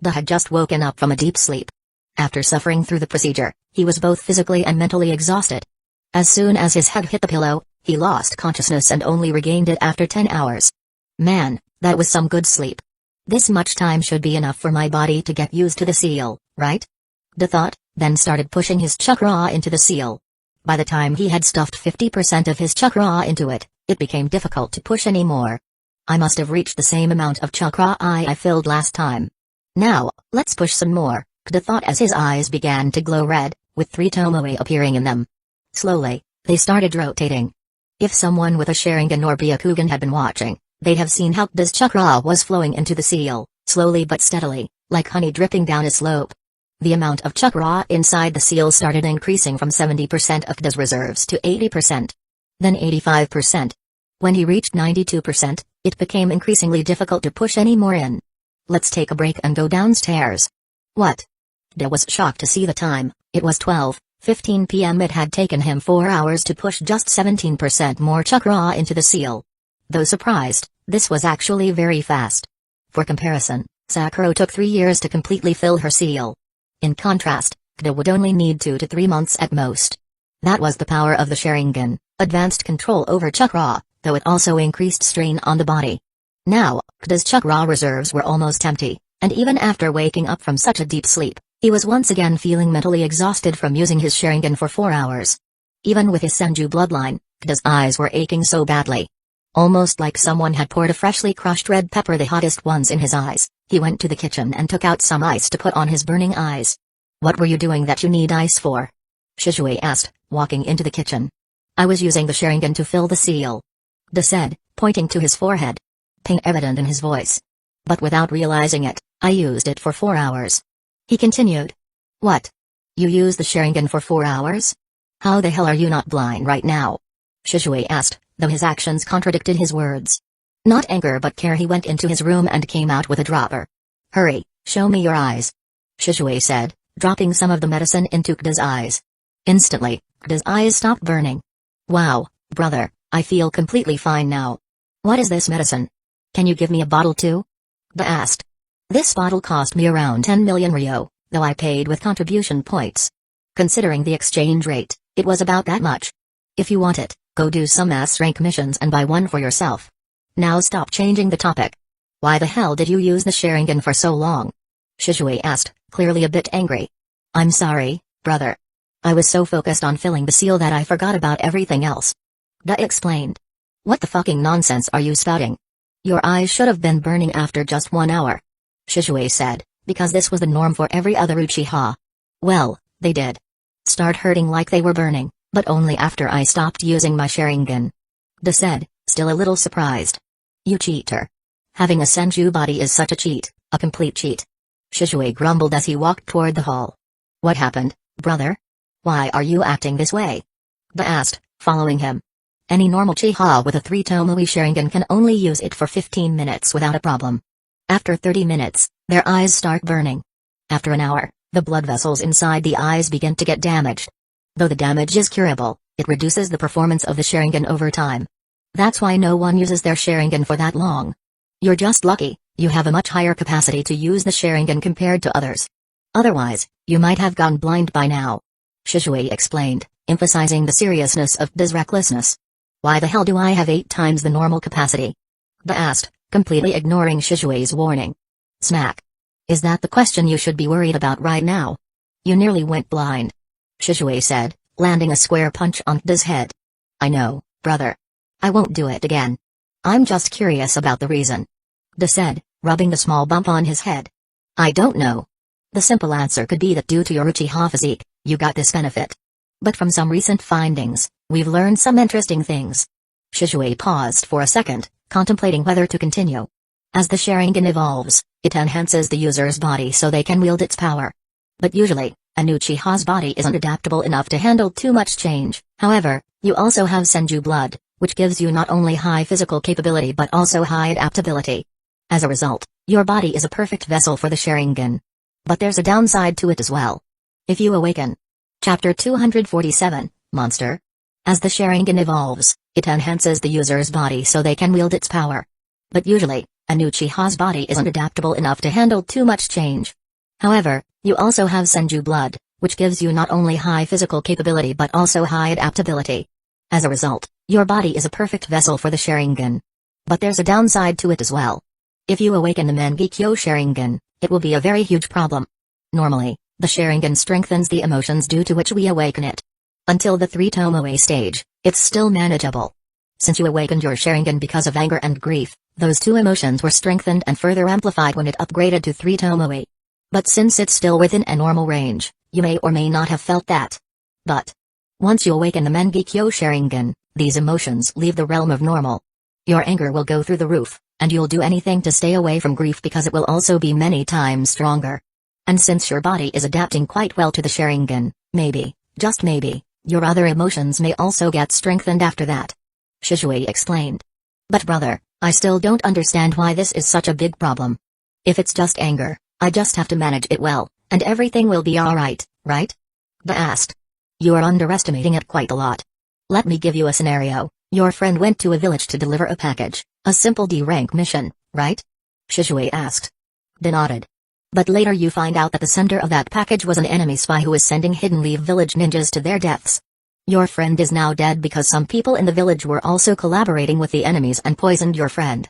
Da had just woken up from a deep sleep. After suffering through the procedure, he was both physically and mentally exhausted. As soon as his head hit the pillow, he lost consciousness and only regained it after 10 hours. Man, that was some good sleep. This much time should be enough for my body to get used to the seal, right? Da thought, then started pushing his chakra into the seal. By the time he had stuffed 50% of his chakra into it, it became difficult to push anymore. I must have reached the same amount of chakra I filled last time. Now, let's push some more, Da thought as his eyes began to glow red, with 3 tomoe appearing in them. Slowly, they started rotating. If someone with a Sharingan or Byakugan had been watching, they'd have seen how Da's chakra was flowing into the seal, slowly but steadily, like honey dripping down a slope. The amount of chakra inside the seal started increasing from 70% of Da's reserves to 80%. Then 85%. When he reached 92%, it became increasingly difficult to push any more in. Let's take a break and go downstairs. What? Da was shocked to see the time. It was 12:15 p.m. It had taken him 4 hours to push just 17% more chakra into the seal. Though surprised, this was actually very fast. For comparison, Sakura took 3 years to completely fill her seal. In contrast, Da would only need 2 to 3 months at most. That was the power of the Sharingan, advanced control over chakra, though it also increased strain on the body. Now, Da's chakra reserves were almost empty, and even after waking up from such a deep sleep, he was once again feeling mentally exhausted from using his Sharingan for 4 hours. Even with his Senju bloodline, Da's eyes were aching so badly. Almost like someone had poured a freshly crushed red pepper, the hottest ones, in his eyes. He went to the kitchen and took out some ice to put on his burning eyes. What were you doing that you need ice for? Shizue asked, walking into the kitchen. I was using the Sharingan to fill the seal. Da said, pointing to his forehead. Pain evident in his voice. But without realizing it, I used it for 4 hours. He continued. What? You used the Sharingan for 4 hours? How the hell are you not blind right now? Shizue asked, though his actions contradicted his words. Not anger but care. He went into his room and came out with a dropper. Hurry, show me your eyes. Shizue said, dropping some of the medicine into Da's eyes. Instantly, Da's eyes stopped burning. Wow, brother, I feel completely fine now. What is this medicine? Can you give me a bottle too? Da asked. This bottle cost me around 10 million ryo, though I paid with contribution points. Considering the exchange rate, it was about that much. If you want it, go do some S-rank missions and buy one for yourself. Now stop changing the topic. Why the hell did you use the Sharingan for so long? Shizue asked, clearly a bit angry. I'm sorry, brother. I was so focused on filling the seal that I forgot about everything else. Da explained. What the fucking nonsense are you spouting? Your eyes should have been burning after just 1 hour. Shizue said, because this was the norm for every other Uchiha. Well, They did start hurting like they were burning, but only after I stopped using my Sharingan. De said, still a little surprised. You cheater. Having a senju body is such a cheat, a complete cheat. Shizue grumbled as he walked toward the hall. What happened, brother? Why are you acting this way? De asked, following him. Any normal Chiha with a 3 Tomoe Sharingan can only use it for 15 minutes without a problem. After 30 minutes, their eyes start burning. After an hour, the blood vessels inside the eyes begin to get damaged. Though the damage is curable, it reduces the performance of the Sharingan over time. That's why no one uses their Sharingan for that long. You're just lucky, you have a much higher capacity to use the Sharingan compared to others. Otherwise, you might have gone blind by now. Shizue explained, emphasizing the seriousness of De's recklessness. Why the hell do I have 8 times the normal capacity? De asked, completely ignoring Shizue's warning. Smack. Is that the question you should be worried about right now? You nearly went blind. Shizue said, landing a square punch on De's head. I know, brother. I won't do it again. I'm just curious about the reason. De said, rubbing the small bump on his head. I don't know. The simple answer could be that due to your Uchiha physique, you got this benefit. But from some recent findings, we've learned some interesting things. Shizue paused for a second, contemplating whether to continue. As the Sharingan evolves, it enhances the user's body so they can wield its power. But usually, a new Uchiha's body isn't adaptable enough to handle too much change. However, you also have Senju blood, which gives you not only high physical capability but also high adaptability. As a result, your body is a perfect vessel for the Sharingan. But there's a downside to it as well. If you awaken. Chapter 247, Monster. As the Sharingan evolves, it enhances the user's body so they can wield its power. But usually, a new Uchiha's body isn't adaptable enough to handle too much change. However, you also have Senju blood, which gives you not only high physical capability but also high adaptability. As a result, your body is a perfect vessel for the Sharingan. But there's a downside to it as well. If you awaken the Mangekyo Sharingan, it will be a very huge problem. Normally, the Sharingan strengthens the emotions due to which we awaken it. Until the 3 Tomoe stage, it's still manageable. Since you awakened your Sharingan because of anger and grief, those 2 emotions were strengthened and further amplified when it upgraded to 3 Tomoe. But since it's still within a normal range, you may or may not have felt that. But once you awaken the Mangekyo Sharingan, these emotions leave the realm of normal. Your anger will go through the roof, and you'll do anything to stay away from grief because it will also be many times stronger. And since your body is adapting quite well to the Sharingan, maybe, just maybe, your other emotions may also get strengthened after that. Shizue explained. But brother, I still don't understand why this is such a big problem. If it's just anger, I just have to manage it well, and everything will be alright, right? De asked. You are underestimating it quite a lot. Let me give you a scenario. Your friend went to a village to deliver a package, a simple D-rank mission, right? Shizue asked. De nodded. But later you find out that the sender of that package was an enemy spy who was sending hidden leave village ninjas to their deaths. Your friend is now dead because some people in the village were also collaborating with the enemies and poisoned your friend.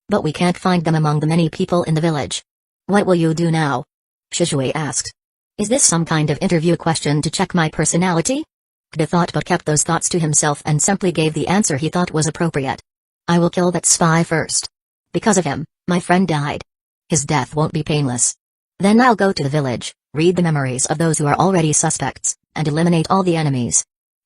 But we can't find them among the many people in the village. What will you do now? Shizue asked. Is this some kind of interview question to check my personality? De thought but kept those thoughts to himself and simply gave the answer he thought was appropriate. I will kill that spy first. Because of him, my friend died. His death won't be painless. Then I'll go to the village, read the memories of those who are already suspects, and eliminate all the enemies.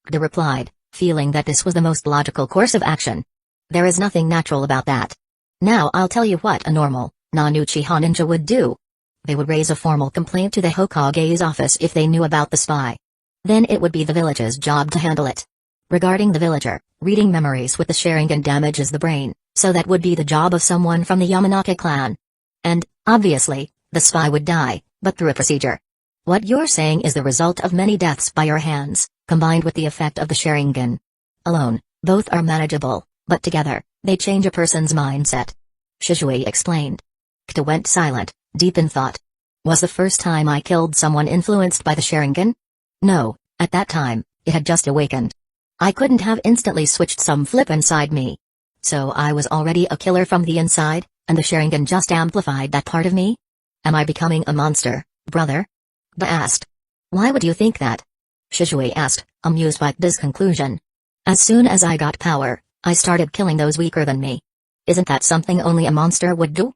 De replied, feeling that this was the most logical course of action. There is nothing natural about that. Now I'll tell you what a normal, non-Uchiha ninja would do. They would raise a formal complaint to the Hokage's office if they knew about the spy. Then it would be the village's job to handle it. Regarding the villager, reading memories with the Sharingan damages the brain, so that would be the job of someone from the Yamanaka clan. And, obviously, the spy would die, but through a procedure. What you're saying is the result of many deaths by your hands, combined with the effect of the Sharingan. Alone, both are manageable, but together, they change a person's mindset. Shizue explained. Kta went silent, deep in thought. Was the first time I killed someone influenced by the Sharingan? No, at that time, it had just awakened. I couldn't have instantly switched some flip inside me. So I was already a killer from the inside, and the Sharingan just amplified that part of me? Am I becoming a monster, brother? De asked. Why would you think that? Shizue asked, amused by De's conclusion. As soon as I got power, I started killing those weaker than me. Isn't that something only a monster would do?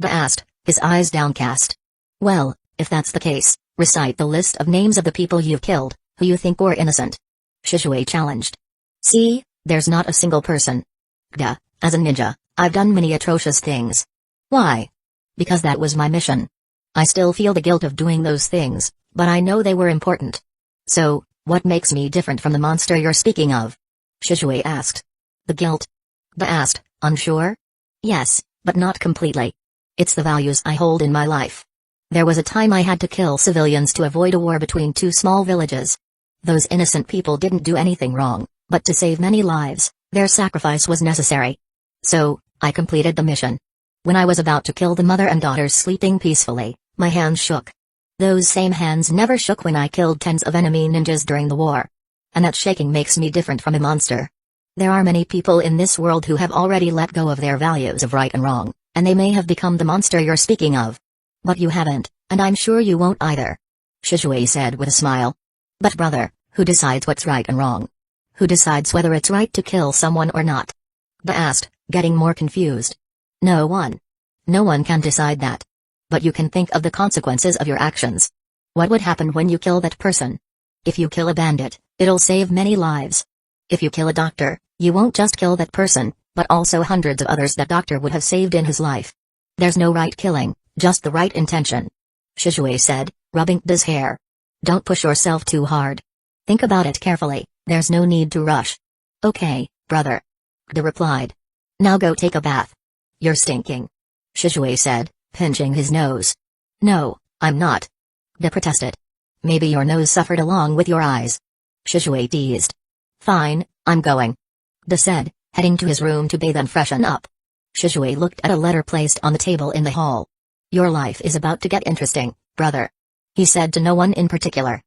De asked, his eyes downcast. Well, if that's the case, Recite the list of names of the people you've killed, who you think were innocent. Shizue challenged. See, there's not a single person. Duh, as a ninja, I've done many atrocious things. Why? Because that was my mission. I still feel the guilt of doing those things, but I know they were important. So, what makes me different from the monster you're speaking of? Shizue asked. The guilt? Duh asked, unsure? Yes, but not completely. It's the values I hold in my life. There was a time I had to kill civilians to avoid a war between two small villages. Those innocent people didn't do anything wrong, but to save many lives, their sacrifice was necessary. So, I completed the mission. When I was about to kill the mother and daughters sleeping peacefully, my hands shook. Those same hands never shook when I killed tens of enemy ninjas during the war. And that shaking makes me different from a monster. There are many people in this world who have already let go of their values of right and wrong, and they may have become the monster you're speaking of. But you haven't, and I'm sure you won't either. Shizue said with a smile. But brother, who decides what's right and wrong? Who decides whether it's right to kill someone or not? Duh asked, getting more confused. No one. No one can decide that. But you can think of the consequences of your actions. What would happen when you kill that person? If you kill a bandit, it'll save many lives. If you kill a doctor, you won't just kill that person, but also hundreds of others that doctor would have saved in his life. There's no right killing, just the right intention. Shizue said, rubbing his hair. Don't push yourself too hard. Think about it carefully, there's no need to rush. Okay, brother. Duh replied. Now go take a bath. You're stinking. Shizue said, pinching his nose. No, I'm not. Duh protested. Maybe your nose suffered along with your eyes. Shizue teased. Fine, I'm going. Duh said, heading to his room to bathe and freshen up. Shizue looked at a letter placed on the table in the hall. Your life is about to get interesting, brother. He said to no one in particular.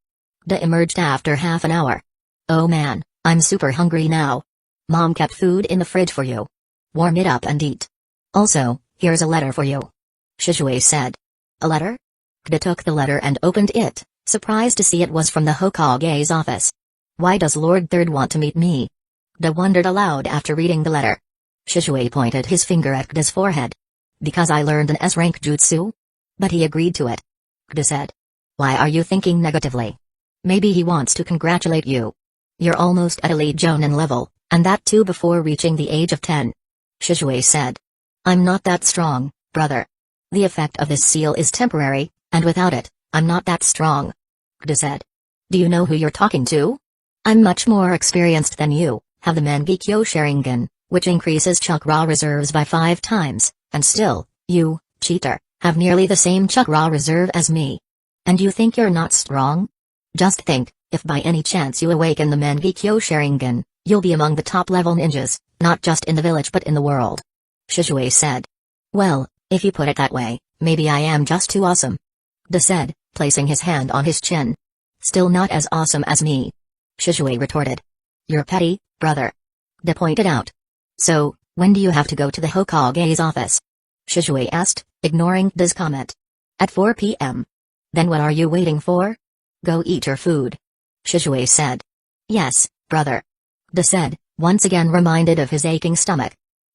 Duh emerged after half an hour. Oh man, I'm super hungry now. Mom kept food in the fridge for you. Warm it up and eat. Also, here's a letter for you. Shizue said. A letter? Duh took the letter and opened it, surprised to see it was from the Hokage's office. Why does Lord Third want to meet me? Duh wondered aloud after reading the letter. Shizue pointed his finger at Duh's forehead. Because I learned an S-rank jutsu? But he agreed to it. Duh said. Why are you thinking negatively? Maybe he wants to congratulate you. You're almost at elite Jonin level, and that too before reaching the age of 10. Shizue said. I'm not that strong, brother. The effect of this seal is temporary, and without it, I'm not that strong. Duh said. Do you know who you're talking to? I'm much more experienced than you, have the Mangekyo Sharingan, which increases chakra reserves by 5 times, and still, you, cheater, have nearly the same chakra reserve as me. And you think you're not strong? Just think, if by any chance you awaken the Mangekyo Sharingan, you'll be among the top-level ninjas, not just in the village but in the world. Shizue said. Well, if you put it that way, maybe I am just too awesome. Duh said, placing his hand on his chin. Still not as awesome as me. Shizue retorted. You're petty, brother. Duh pointed out. So, when do you have to go to the Hokage's office? Shizue asked, ignoring Duh's comment. At 4 p.m. Then what are you waiting for? Go eat your food. Shizue said. Yes, brother. Duh said, once again reminded of his aching stomach.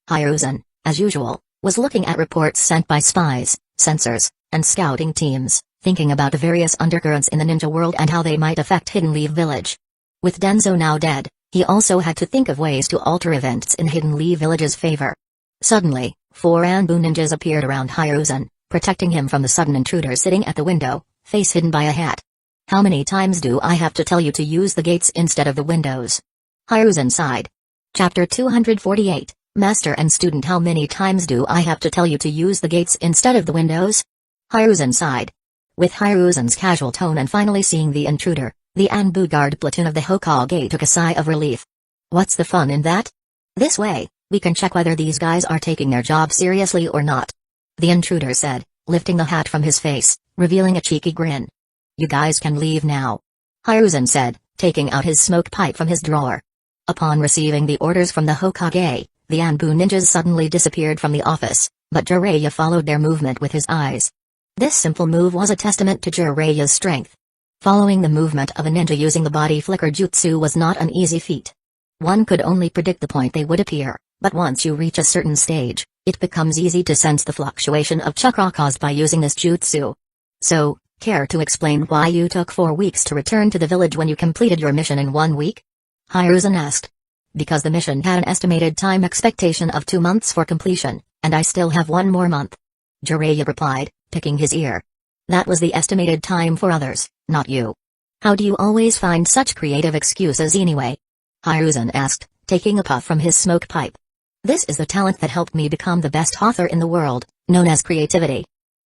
Hiruzen, as usual, was looking at reports sent by spies, censors, and scouting teams, thinking about the various undercurrents in the ninja world and how they might affect Hidden Leaf Village. With Denzo now dead, he also had to think of ways to alter events in Hidden Leaf Village's favor. Suddenly, 4 Anbu ninjas appeared around Hiruzen, protecting him from the sudden intruder sitting at the window, face hidden by a hat. How many times do I have to tell you to use the gates instead of the windows? Hiruzen sighed. Chapter 248, Master and Student. How many times do I have to tell you to use the gates instead of the windows? Hiruzen sighed. With Hiruzen's casual tone and finally seeing the intruder, the Anbu guard platoon of the Hokage took a sigh of relief. What's the fun in that? This way, we can check whether these guys are taking their job seriously or not. The intruder said, lifting the hat from his face, revealing a cheeky grin. You guys can leave now. Hiruzen said, taking out his smoke pipe from his drawer. Upon receiving the orders from the Hokage, the Anbu ninjas suddenly disappeared from the office, but Jiraiya followed their movement with his eyes. This simple move was a testament to Jiraiya's strength. Following the movement of a ninja using the body flicker jutsu was not an easy feat. One could only predict the point they would appear, but once you reach a certain stage, it becomes easy to sense the fluctuation of chakra caused by using this jutsu. So, Care to explain why you took 4 weeks to return to the village when you completed your mission in 1 week? Hiruzen asked. Because the mission had an estimated time expectation of 2 months for completion, and I still have 1 more month. Jiraiya replied, picking his ear. That was the estimated time for others, not you. How do you always find such creative excuses anyway? Hiruzen asked, taking a puff from his smoke pipe. This is the talent that helped me become the best author in the world, known as creativity.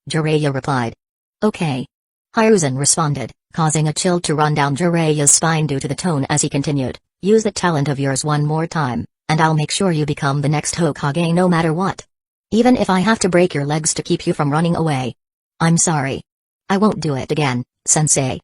Jiraiya replied. Okay. Hiruzen responded, causing a chill to run down Jiraiya's spine due to the tone as he continued, use that talent of yours 1 more time, and I'll make sure you become the next Hokage no matter what. Even if I have to break your legs to keep you from running away. I'm sorry. I won't do it again, sensei.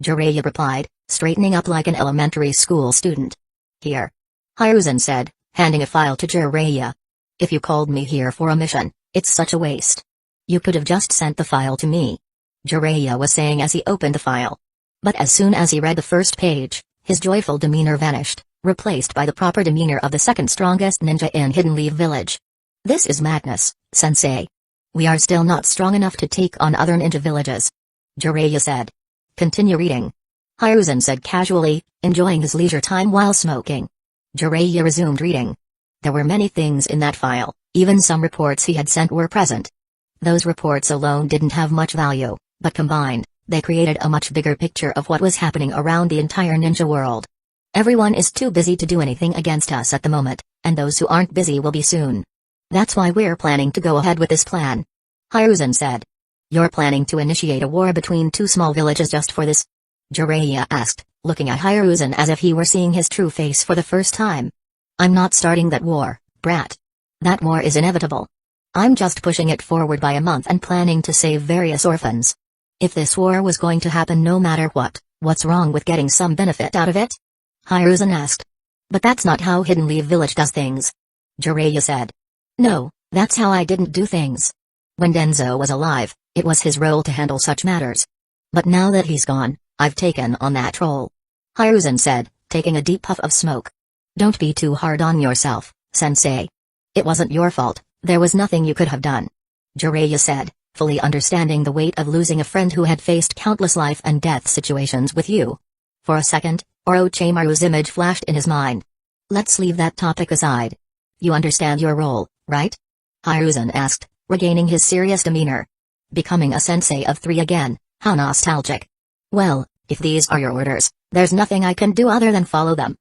Jiraiya replied, straightening up like an elementary school student. Here. Hiruzen said, handing a file to Jiraiya. If you called me here for a mission, it's such a waste. You could have just sent the file to me. Jiraiya was saying as he opened the file. But as soon as he read the first page, his joyful demeanor vanished, replaced by the proper demeanor of the second strongest ninja in Hidden Leaf Village. This is madness, sensei. We are still not strong enough to take on other ninja villages. Jiraiya said. Continue reading. Hiruzen said casually, enjoying his leisure time while smoking. Jiraiya resumed reading. There were many things in that file, even some reports he had sent were present. Those reports alone didn't have much value, but combined, they created a much bigger picture of what was happening around the entire ninja world. Everyone is too busy to do anything against us at the moment, and those who aren't busy will be soon. That's why we're planning to go ahead with this plan. Hiruzen said. You're planning to initiate a war between 2 small villages just for this? Jiraiya asked, looking at Hiruzen as if he were seeing his true face for the first time. I'm not starting that war, brat. That war is inevitable. I'm just pushing it forward by a month and planning to save various orphans. If this war was going to happen no matter what, what's wrong with getting some benefit out of it? Hiruzen asked. But that's not how Hidden Leaf Village does things. Jiraiya said. No, that's how I didn't do things. When Denzo was alive, it was his role to handle such matters. But now that he's gone, I've taken on that role. Hiruzen said, taking a deep puff of smoke. Don't be too hard on yourself, sensei. It wasn't your fault, there was nothing you could have done. Jiraiya said, fully understanding the weight of losing a friend who had faced countless life and death situations with you. For a second, Orochimaru's image flashed in his mind. Let's leave that topic aside. You understand your role, right? Hiruzen asked, regaining his serious demeanor. Becoming a sensei of 3 again, how nostalgic. Well, if these are your orders, there's nothing I can do other than follow them.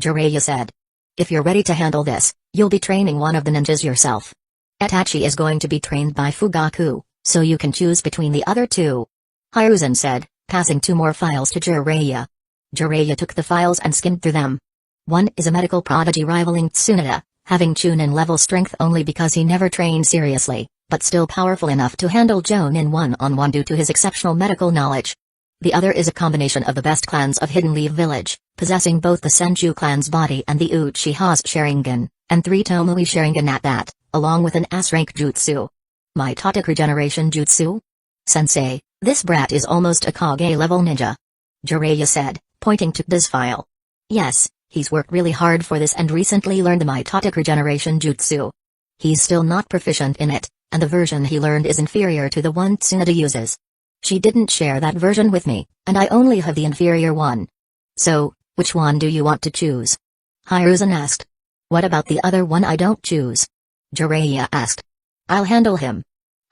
Jiraiya said. If you're ready to handle this, you'll be training one of the ninjas yourself. Itachi is going to be trained by Fugaku, so you can choose between the other 2. Hiruzen said, passing 2 more files to Jiraiya. Jiraiya took the files and skimmed through them. One is a medical prodigy rivaling Tsunade, having Chunin level strength only because he never trained seriously, but still powerful enough to handle Jonin one-on-one due to his exceptional medical knowledge. The other is a combination of the best clans of Hidden Leaf Village, possessing both the Senju clan's body and the Uchihas Sharingan, and 3 Tomoe Sharingan at that, along with an S-rank jutsu. My Tottic regeneration jutsu? Sensei, this brat is almost a Kage-level ninja. Jiraiya said, pointing to this file. Yes, he's worked really hard for this and recently learned the mitotic regeneration jutsu. He's still not proficient in it, and the version he learned is inferior to the one Tsunade uses. She didn't share that version with me, and I only have the inferior one. So, which one do you want to choose? Hiruzen asked. What about the other one I don't choose? Jiraiya asked. I'll handle him.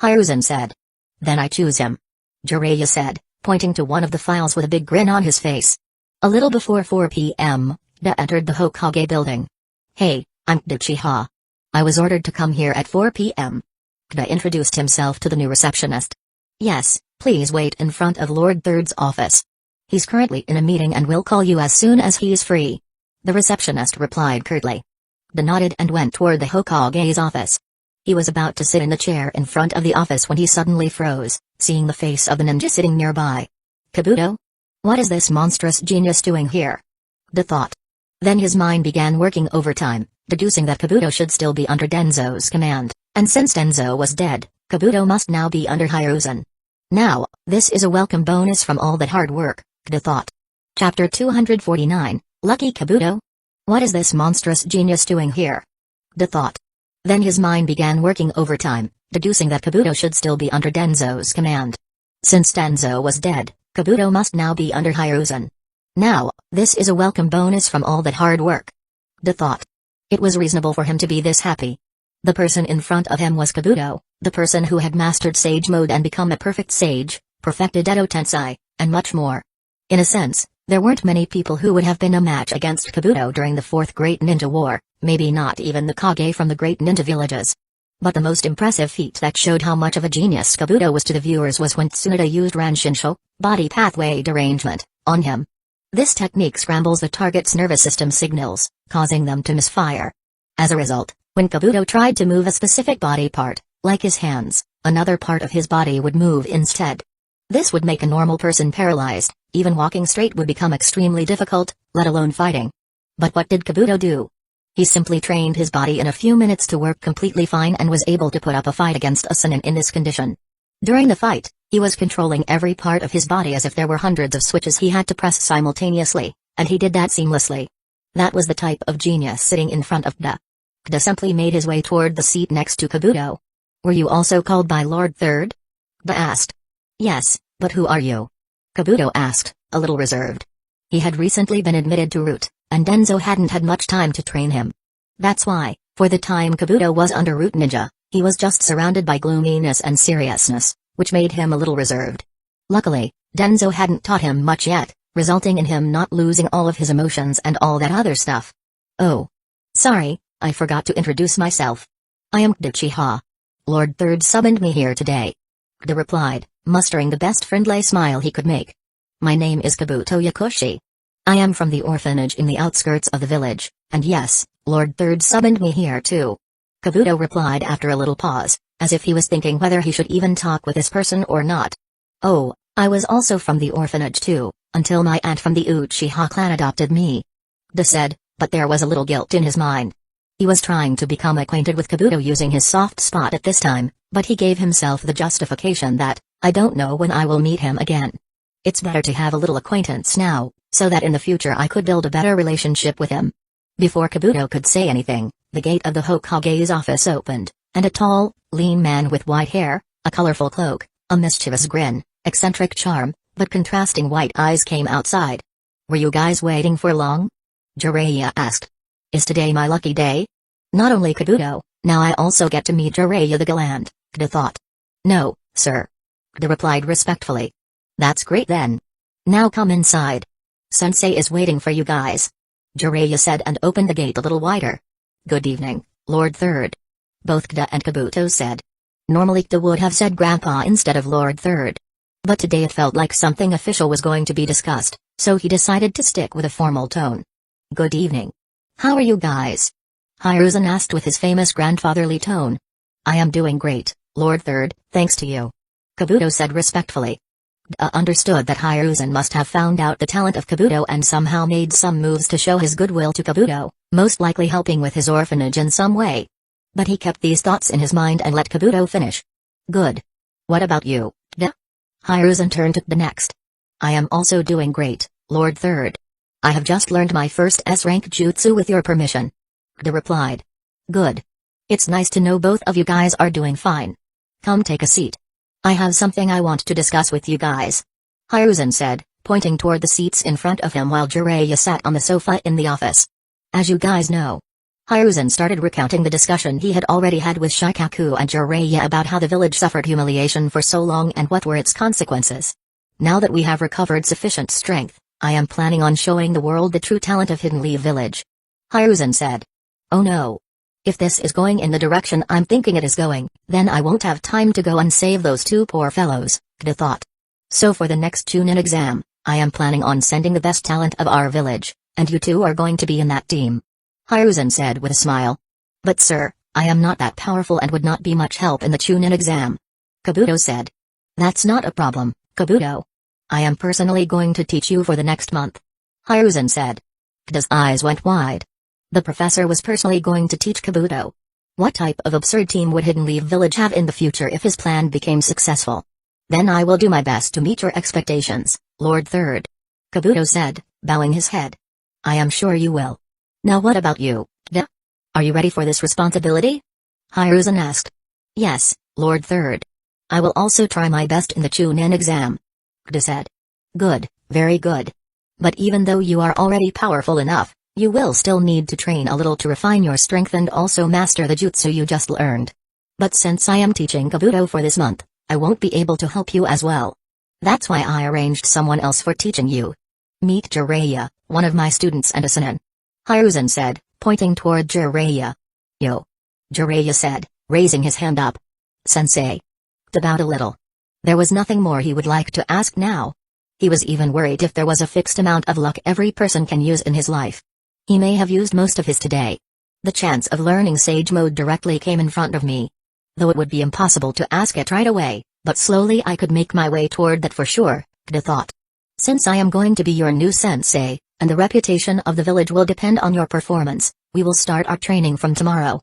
Hiruzen said. Then I choose him. Jiraiya said, pointing to one of the files with a big grin on his face. A little before 4 p.m., Da entered the Hokage building. Hey, I'm Uchiha. I was ordered to come here at 4 p.m. Da introduced himself to the new receptionist. Yes, please wait in front of Lord Third's office. He's currently in a meeting and will call you as soon as he's free. The receptionist replied curtly. Da nodded and went toward the Hokage's office. He was about to sit in the chair in front of the office when he suddenly froze, seeing the face of the ninja sitting nearby. Kabuto? What is this monstrous genius doing here? Da thought. Then his mind began working overtime, deducing that Kabuto should still be under Denzo's command, and since Denzo was dead, Kabuto must now be under Hiruzen. Now, this is a welcome bonus from all that hard work, Da thought. Chapter 249, Lucky Kabuto? What is this monstrous genius doing here? Da thought. Then his mind began working overtime, deducing that Kabuto should still be under Denzo's command. Since Denzo was dead, Kabuto must now be under Hiruzen. Now, this is a welcome bonus from all that hard work. De thought. It was reasonable for him to be this happy. The person in front of him was Kabuto, the person who had mastered Sage Mode and become a perfect sage, perfected Edo Tensei, and much more. In a sense, there weren't many people who would have been a match against Kabuto during the Fourth Great Ninja War, maybe not even the Kage from the Great Ninja Villages. But the most impressive feat that showed how much of a genius Kabuto was to the viewers was when Tsunade used Ranshinsho, body pathway derangement, on him. This technique scrambles the target's nervous system signals, causing them to misfire. As a result, when Kabuto tried to move a specific body part, like his hands, another part of his body would move instead. This would make a normal person paralyzed, even walking straight would become extremely difficult, let alone fighting. But what did Kabuto do? He simply trained his body in a few minutes to work completely fine and was able to put up a fight against a Sannin in this condition. During the fight, he was controlling every part of his body as if there were hundreds of switches he had to press simultaneously, and he did that seamlessly. That was the type of genius sitting in front of Da. Da simply made his way toward the seat next to Kabuto. Were you also called by Lord Third? Da asked. Yes, but who are you? Kabuto asked, a little reserved. He had recently been admitted to Root, and Denzo hadn't had much time to train him. That's why, for the time Kabuto was under Root Ninja, he was just surrounded by gloominess and seriousness, which made him a little reserved. Luckily, Denzo hadn't taught him much yet, resulting in him not losing all of his emotions and all that other stuff. Oh. Sorry, I forgot to introduce myself. I am Uchiha. Lord Third summoned me here today. Kda replied, mustering the best friendly smile he could make. My name is Kabuto Yakushi. I am from the orphanage in the outskirts of the village, and yes, Lord Third summoned me here too. Kabuto replied after a little pause, as if he was thinking whether he should even talk with this person or not. Oh, I was also from the orphanage too, until my aunt from the Uchiha clan adopted me. Kda said, but there was a little guilt in his mind. He was trying to become acquainted with Kabuto using his soft spot at this time, but he gave himself the justification that, I don't know when I will meet him again. It's better to have a little acquaintance now, so that in the future I could build a better relationship with him. Before Kabuto could say anything, the gate of the Hokage's office opened, and a tall, lean man with white hair, a colorful cloak, a mischievous grin, eccentric charm, but contrasting white eyes came outside. Were you guys waiting for long? Jiraiya asked. Is today my lucky day? Not only Kabuto, now I also get to meet Jiraiya the Gallant, Kda thought. No, sir. Kda replied respectfully. That's great then. Now come inside. Sensei is waiting for you guys. Jiraiya said and opened the gate a little wider. Good evening, Lord Third. Both Kda and Kabuto said. Normally Kda would have said Grandpa instead of Lord Third. But today it felt like something official was going to be discussed, so he decided to stick with a formal tone. Good evening. How are you guys? Hiruzen asked with his famous grandfatherly tone. I am doing great, Lord Third, thanks to you. Kabuto said respectfully. Kda understood that Hiruzen must have found out the talent of Kabuto and somehow made some moves to show his goodwill to Kabuto, most likely helping with his orphanage in some way. But he kept these thoughts in his mind and let Kabuto finish. Good. What about you, Kda? Hiruzen turned to Kda next. I am also doing great, Lord Third. I have just learned my first S-rank jutsu with your permission. Kda replied. Good. It's nice to know both of you guys are doing fine. Come take a seat. I have something I want to discuss with you guys. Hiruzen said, pointing toward the seats in front of him while Jiraiya sat on the sofa in the office. As you guys know. Hiruzen started recounting the discussion he had already had with Shikaku and Jiraiya about how the village suffered humiliation for so long and what were its consequences. Now that we have recovered sufficient strength, I am planning on showing the world the true talent of Hidden Leaf Village. Hiruzen said. Oh no. If this is going in the direction I'm thinking it is going, then I won't have time to go and save those two poor fellows, Kda thought. So for the next Chunin exam, I am planning on sending the best talent of our village, and you two are going to be in that team. Hiruzen said with a smile. But sir, I am not that powerful and would not be much help in the Chunin exam. Kabuto said. That's not a problem, Kabuto. I am personally going to teach you for the next month. Hiruzen said. Kda's eyes went wide. The professor was personally going to teach Kabuto. What type of absurd team would Hidden Leaf Village have in the future if his plan became successful? Then I will do my best to meet your expectations, Lord Third. Kabuto said, bowing his head. I am sure you will. Now what about you, Kda? Are you ready for this responsibility? Hiruzen asked. Yes, Lord Third. I will also try my best in the Chunin exam. Kda said. Good, very good. But even though you are already powerful enough, you will still need to train a little to refine your strength and also master the jutsu you just learned. But since I am teaching Kabuto for this month, I won't be able to help you as well. That's why I arranged someone else for teaching you. Meet Jiraiya, one of my students and a Sannin. Hiruzen said, pointing toward Jiraiya. Yo. Jiraiya said, raising his hand up. Sensei. Bowed a little. There was nothing more he would like to ask now. He was even worried if there was a fixed amount of luck every person can use in his life. He may have used most of his today. The chance of learning Sage Mode directly came in front of me. Though it would be impossible to ask it right away, but slowly I could make my way toward that for sure, Kda thought. Since I am going to be your new sensei, and the reputation of the village will depend on your performance, we will start our training from tomorrow.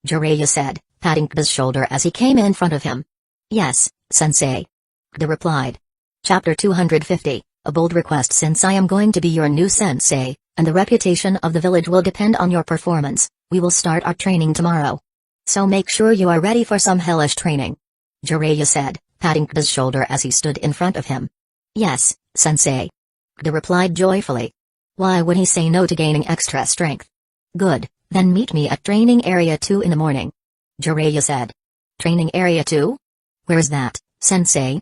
Jiraiya said, patting Kda's shoulder as he came in front of him. Yes, sensei. Kda replied. Chapter 250, a bold request. Since I am going to be your new sensei, and the reputation of the village will depend on your performance, we will start our training tomorrow. So make sure you are ready for some hellish training. Jiraiya said, patting Kda's shoulder as he stood in front of him. Yes, sensei. Kda replied joyfully. Why would he say no to gaining extra strength? Good, then meet me at Training Area 2 in the morning. Jiraiya said. Training Area 2? Where's that, sensei?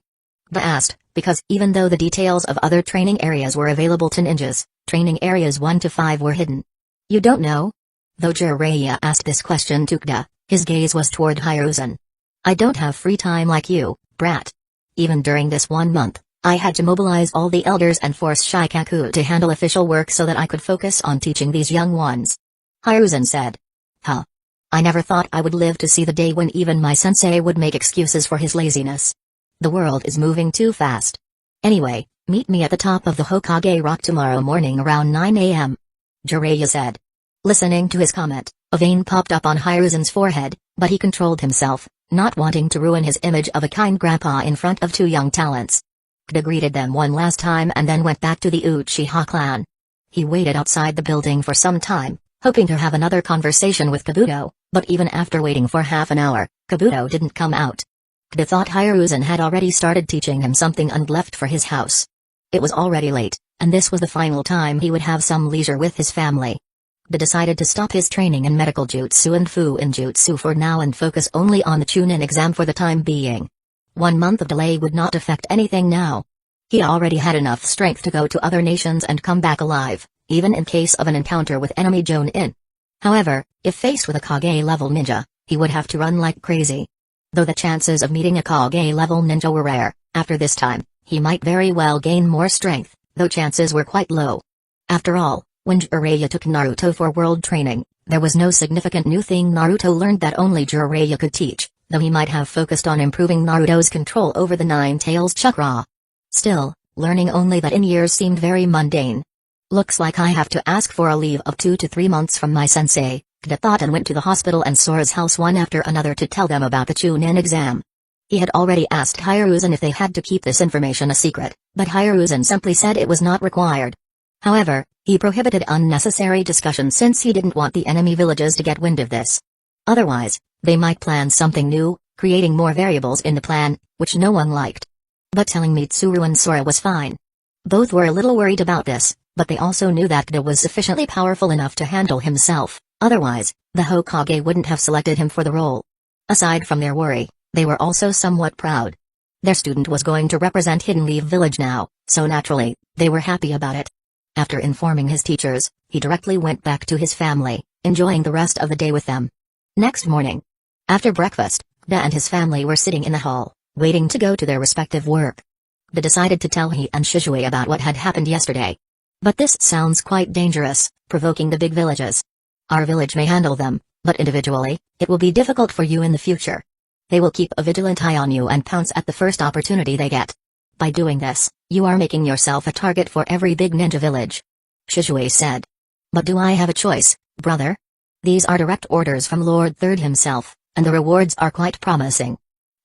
Kda asked, because even though the details of other training areas were available to ninjas, training areas 1 to 5 were hidden. You don't know? Though Jiraiya asked this question to Kda, his gaze was toward Hiruzen. I don't have free time like you, brat. Even during this 1 month, I had to mobilize all the elders and force Shikaku to handle official work so that I could focus on teaching these young ones. Hiruzen said. Huh. I never thought I would live to see the day when even my sensei would make excuses for his laziness. The world is moving too fast. Anyway, meet me at the top of the Hokage Rock tomorrow morning around 9 a.m. Jiraiya said. Listening to his comment, a vein popped up on Hiruzen's forehead, but he controlled himself, not wanting to ruin his image of a kind grandpa in front of 2 young talents. Kda greeted them one last time and then went back to the Uchiha clan. He waited outside the building for some time, hoping to have another conversation with Kabuto, but even after waiting for half an hour, Kabuto didn't come out. Kda thought Hiruzen had already started teaching him something and left for his house. It was already late, and this was the final time he would have some leisure with his family. Kda decided to stop his training in medical jutsu and Fuin jutsu for now and focus only on the Chunin exam for the time being. 1 month of delay would not affect anything now. He already had enough strength to go to other nations and come back alive, even in case of an encounter with enemy Jonin. However, if faced with a Kage-level ninja, he would have to run like crazy. Though the chances of meeting a Kage-level ninja were rare, after this time, he might very well gain more strength, though chances were quite low. After all, when Jiraiya took Naruto for world training, there was no significant new thing Naruto learned that only Jiraiya could teach, though he might have focused on improving Naruto's control over the Nine Tails chakra. Still, learning only that in years seemed very mundane. Looks like I have to ask for a leave of 2 to 3 months from my sensei, Kda thought, and went to the hospital and Sora's house one after another to tell them about the Chunin exam. He had already asked Hiruzen if they had to keep this information a secret, but Hiruzen simply said it was not required. However, he prohibited unnecessary discussion since he didn't want the enemy villages to get wind of this. Otherwise, they might plan something new, creating more variables in the plan, which no one liked. But telling Mitsuru and Sora was fine. Both were a little worried about this, but they also knew that Kda was sufficiently powerful enough to handle himself, otherwise, the Hokage wouldn't have selected him for the role. Aside from their worry, they were also somewhat proud. Their student was going to represent Hidden Leaf Village now, so naturally, they were happy about it. After informing his teachers, he directly went back to his family, enjoying the rest of the day with them. Next morning, after breakfast, Kda and his family were sitting in the hall, waiting to go to their respective work. Kda decided to tell he and Shizue about what had happened yesterday. But this sounds quite dangerous, provoking the big villages. Our village may handle them, but individually, it will be difficult for you in the future. They will keep a vigilant eye on you and pounce at the first opportunity they get. By doing this, you are making yourself a target for every big ninja village. Shizue said. But do I have a choice, brother? These are direct orders from Lord Third himself, and the rewards are quite promising.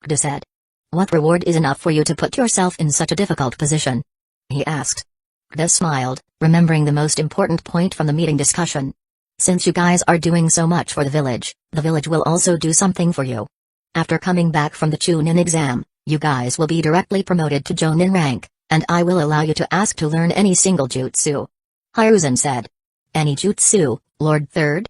Kda said. What reward is enough for you to put yourself in such a difficult position? He asked. Kda smiled, remembering the most important point from the meeting discussion. Since you guys are doing so much for the village will also do something for you. After coming back from the Chunin exam, You guys will be directly promoted to Jonin rank, and I will allow you to ask to learn any single jutsu. Hiruzen said. Any jutsu, Lord Third?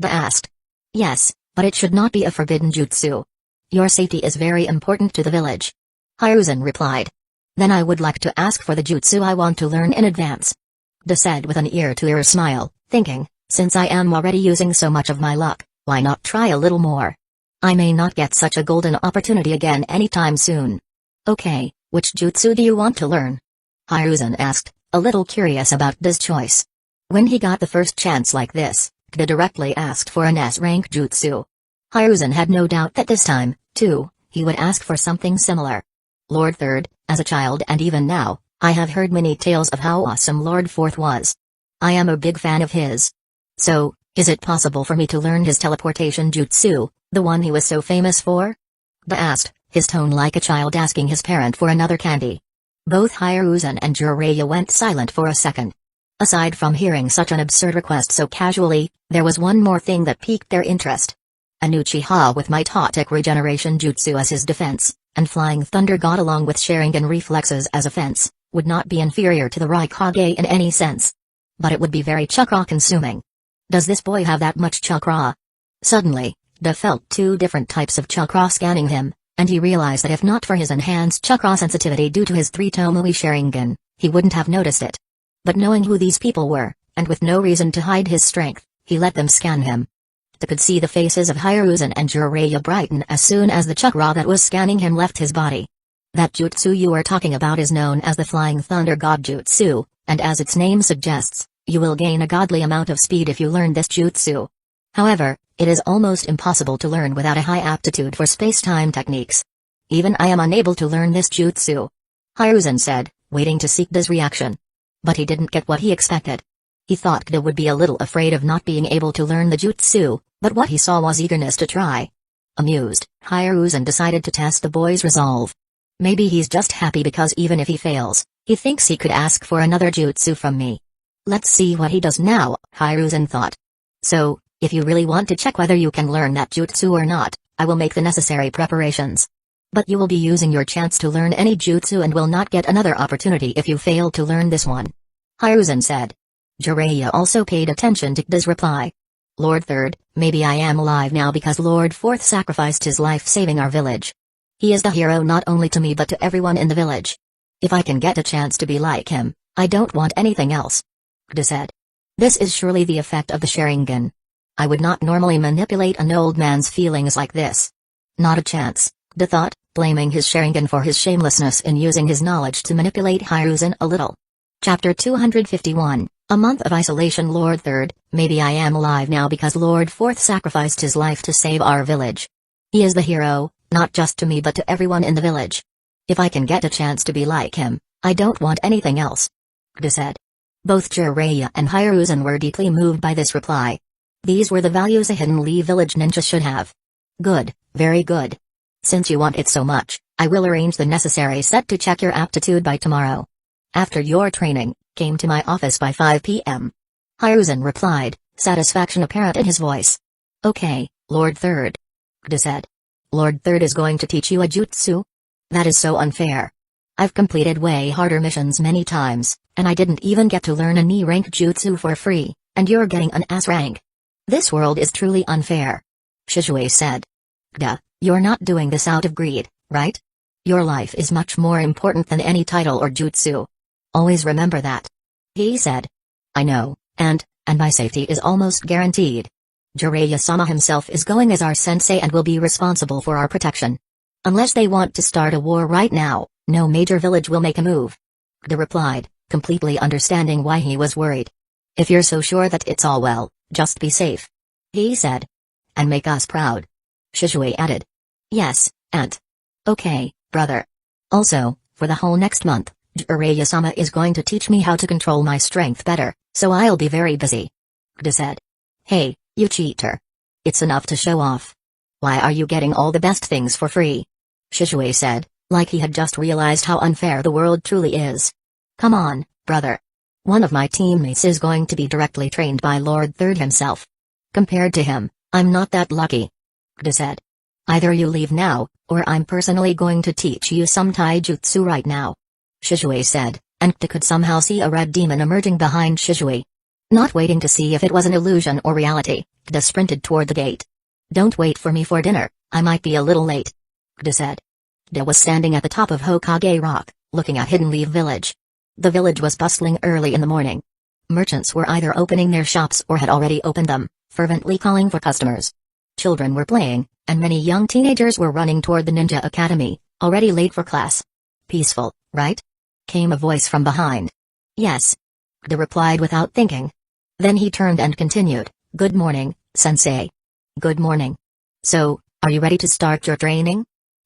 Ga asked. Yes, but it should not be a forbidden jutsu. Your safety is very important to the village. Hiruzen replied. Then I would like to ask for the jutsu I want to learn in advance. Ga said with an ear-to-ear smile, thinking, since I am already using so much of my luck, why not try a little more? I may not get such a golden opportunity again anytime soon. Okay, which jutsu do you want to learn? Hiruzen asked, a little curious about Ga's choice. When he got the first chance like this, Ga directly asked for an S-rank jutsu. Hiruzen had no doubt that this time, too, he would ask for something similar. Lord Third, as a child and even now, I have heard many tales of how awesome Lord Fourth was. I am a big fan of his. So, is it possible for me to learn his teleportation jutsu, the one he was so famous for? Ga asked, his tone like a child asking his parent for another candy. Both Hiruzen and Jiraiya went silent for a second. Aside from hearing such an absurd request so casually, there was one more thing that piqued their interest. An Uchiha with mitotic regeneration jutsu as his defense, and Flying Thunder God along with Sharingan reflexes as offense, would not be inferior to the Raikage in any sense. But it would be very chakra-consuming. Does this boy have that much chakra? Suddenly, Ga felt two different types of chakra scanning him, and he realized that if not for his enhanced chakra sensitivity due to his 3 Tomoe Sharingan, he wouldn't have noticed it. But knowing who these people were, and with no reason to hide his strength, he let them scan him. Ga could see the faces of Hiruzen and Jiraiya brighten as soon as the chakra that was scanning him left his body. That jutsu you are talking about is known as the Flying Thunder God Jutsu, and as its name suggests, you will gain a godly amount of speed if you learn this jutsu. However, it is almost impossible to learn without a high aptitude for space-time techniques. Even I am unable to learn this jutsu. Hiruzen said, waiting to see Ga's reaction. But he didn't get what he expected. He thought Ga would be a little afraid of not being able to learn the jutsu, but what he saw was eagerness to try. Amused, Hiruzen decided to test the boy's resolve. Maybe he's just happy because even if he fails, he thinks he could ask for another jutsu from me. Let's see what he does now, Hiruzen thought. So, if you really want to check whether you can learn that jutsu or not, I will make the necessary preparations. But you will be using your chance to learn any jutsu and will not get another opportunity if you fail to learn this one. Hiruzen said. Jiraiya also paid attention to Ga's reply. Lord Third, maybe I am alive now because Lord Fourth sacrificed his life saving our village. He is the hero not only to me but to everyone in the village. If I can get a chance to be like him, I don't want anything else. Ga said. This is surely the effect of the Sharingan. I would not normally manipulate an old man's feelings like this. Not a chance, Ga thought, blaming his Sharingan for his shamelessness in using his knowledge to manipulate Hiruzen a little. Chapter 251, A Month of Isolation. Lord Third, maybe I am alive now because Lord Fourth sacrificed his life to save our village. He is the hero, not just to me but to everyone in the village. If I can get a chance to be like him, I don't want anything else. Ga said. Both Jiraiya and Hiruzen were deeply moved by this reply. These were the values a Hidden Lee village ninja should have. Good, very good. Since you want it so much, I will arrange the necessary set to check your aptitude by tomorrow. After your training, came to my office by 5 p.m. Hiruzen replied, satisfaction apparent in his voice. Okay, Lord Third. Ga said. Lord Third is going to teach you a jutsu? That is so unfair. I've completed way harder missions many times, and I didn't even get to learn a ni-rank jutsu for free, and you're getting an S rank. This world is truly unfair. Shizue said. Ga, you're not doing this out of greed, right? Your life is much more important than any title or jutsu. Always remember that. He said. I know, and my safety is almost guaranteed. Jiraiya-sama himself is going as our sensei and will be responsible for our protection. Unless they want to start a war right now, no major village will make a move. Ga replied, completely understanding why he was worried. If you're so sure that it's all well, just be safe. He said. And make us proud. Shizue added. Yes, Aunt. Okay, brother. Also, for the whole next month, Jiraiya-sama is going to teach me how to control my strength better, so I'll be very busy. Ga said. Hey, you cheater. It's enough to show off. Why are you getting all the best things for free? Shizue said, like he had just realized how unfair the world truly is. Come on, brother. One of my teammates is going to be directly trained by Lord Third himself. Compared to him, I'm not that lucky. Ga said. Either you leave now, or I'm personally going to teach you some taijutsu right now. Shizue said, and Kta could somehow see a red demon emerging behind Shizue. Not waiting to see if it was an illusion or reality, Kta sprinted toward the gate. Don't wait for me for dinner, I might be a little late, Kta said. Kta was standing at the top of Hokage Rock, looking at Hidden Leaf Village. The village was bustling early in the morning. Merchants were either opening their shops or had already opened them, fervently calling for customers. Children were playing, and many young teenagers were running toward the ninja academy, already late for class. Peaceful, right? Came a voice from behind. Yes. Kta replied without thinking. Then he turned and continued, Good morning, sensei. Good morning. So, are you ready to start your training?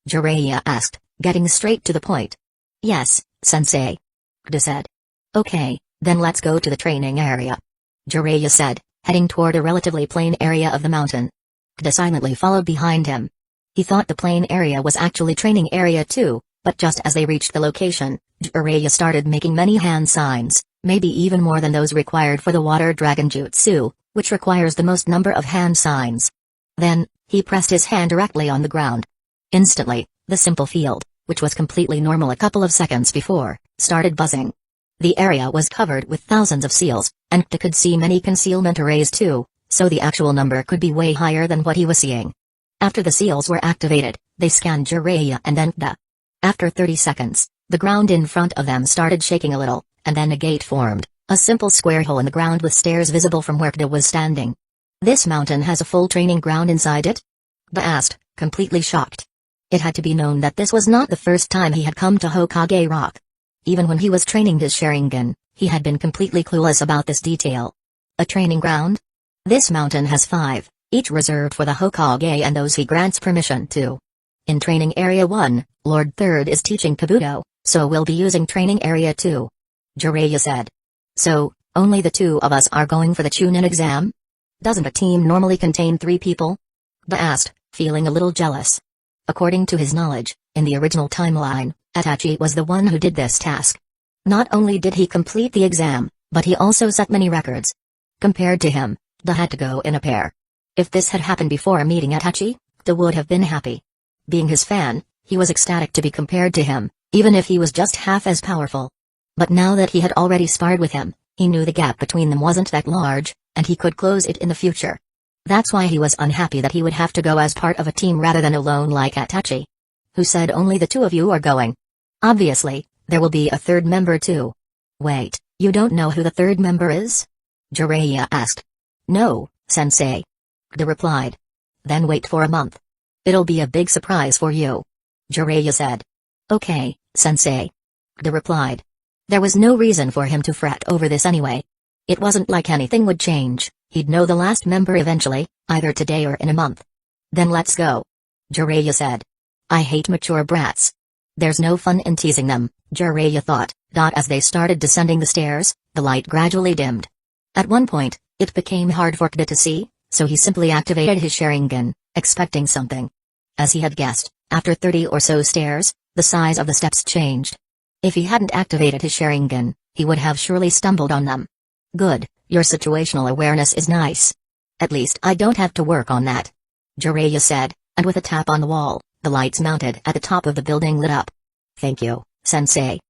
Jiraiya asked, getting straight to the point. Yes, sensei. Kta said. Okay, then let's go to the training area. Jiraiya said, heading toward a relatively plain area of the mountain. Kta silently followed behind him. He thought the plain area was actually training area too, but just as they reached the location, Jiraiya started making many hand signs, maybe even more than those required for the water dragon jutsu, which requires the most number of hand signs. Then, he pressed his hand directly on the ground. Instantly, the simple field, which was completely normal a couple of seconds before, started buzzing. The area was covered with thousands of seals, and Kta could see many concealment arrays too, so the actual number could be way higher than what he was seeing. After the seals were activated, they scanned Jiraiya and then Kta. After 30 seconds, the ground in front of them started shaking a little, and then a gate formed, a simple square hole in the ground with stairs visible from where Kta was standing. This mountain has a full training ground inside it? Kta asked, completely shocked. It had to be known that this was not the first time he had come to Hokage Rock. Even when he was training his Sharingan, he had been completely clueless about this detail. A training ground? This mountain has 5, each reserved for the Hokage and those he grants permission to. In Training Area 1, Lord Third is teaching Kabuto, so we'll be using Training Area 2. Jiraiya said. So, only the 2 of us are going for the Chunin exam? Doesn't a team normally contain 3 people? Kta asked, feeling a little jealous. According to his knowledge, in the original timeline, Itachi was the one who did this task. Not only did he complete the exam, but he also set many records. Compared to him, Kta had to go in a pair. If this had happened before meeting Itachi, Kta would have been happy. Being his fan, he was ecstatic to be compared to him, even if he was just half as powerful. But now that he had already sparred with him, he knew the gap between them wasn't that large, and he could close it in the future. That's why he was unhappy that he would have to go as part of a team rather than alone like Itachi. Who said only the 2 of you are going? Obviously, there will be a 3rd member too. Wait, you don't know who the 3rd member is? Jiraiya asked. No, sensei. Kta replied. Then wait for a month. It'll be a big surprise for you. Jiraiya said. Okay, sensei. Kta replied. There was no reason for him to fret over this anyway. It wasn't like anything would change, he'd know the last member eventually, either today or in a month. Then let's go. Jiraiya said. I hate mature brats. There's no fun in teasing them, Jiraiya thought. As they started descending the stairs, the light gradually dimmed. At one point, it became hard for Kta to see, so he simply activated his Sharingan, expecting something. As he had guessed, after 30 or so stairs, the size of the steps changed. If he hadn't activated his Sharingan, he would have surely stumbled on them. Good, your situational awareness is nice. At least I don't have to work on that. Jiraiya said, and with a tap on the wall, the lights mounted at the top of the building lit up. Thank you, sensei.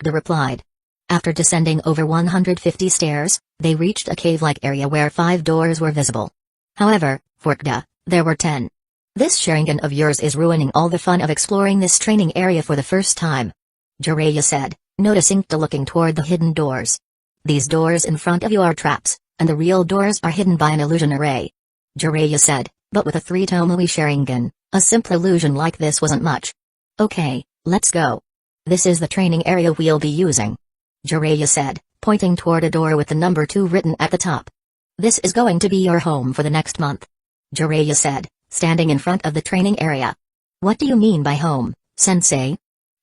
Kta replied. After descending over 150 stairs, they reached a cave-like area where 5 doors were visible. However, for Kta, there were 10. This Sharingan of yours is ruining all the fun of exploring this training area for the first time. Jiraiya said, noticing Kta looking toward the hidden doors. These doors in front of you are traps, and the real doors are hidden by an illusion array. Jiraiya said, but with a 3 Tomoe Sharingan, a simple illusion like this wasn't much. Okay, let's go. This is the training area we'll be using. Jiraiya said, pointing toward a door with the number 2 written at the top. This is going to be your home for the next month. Jiraiya said, standing in front of the training area. What do you mean by home, sensei?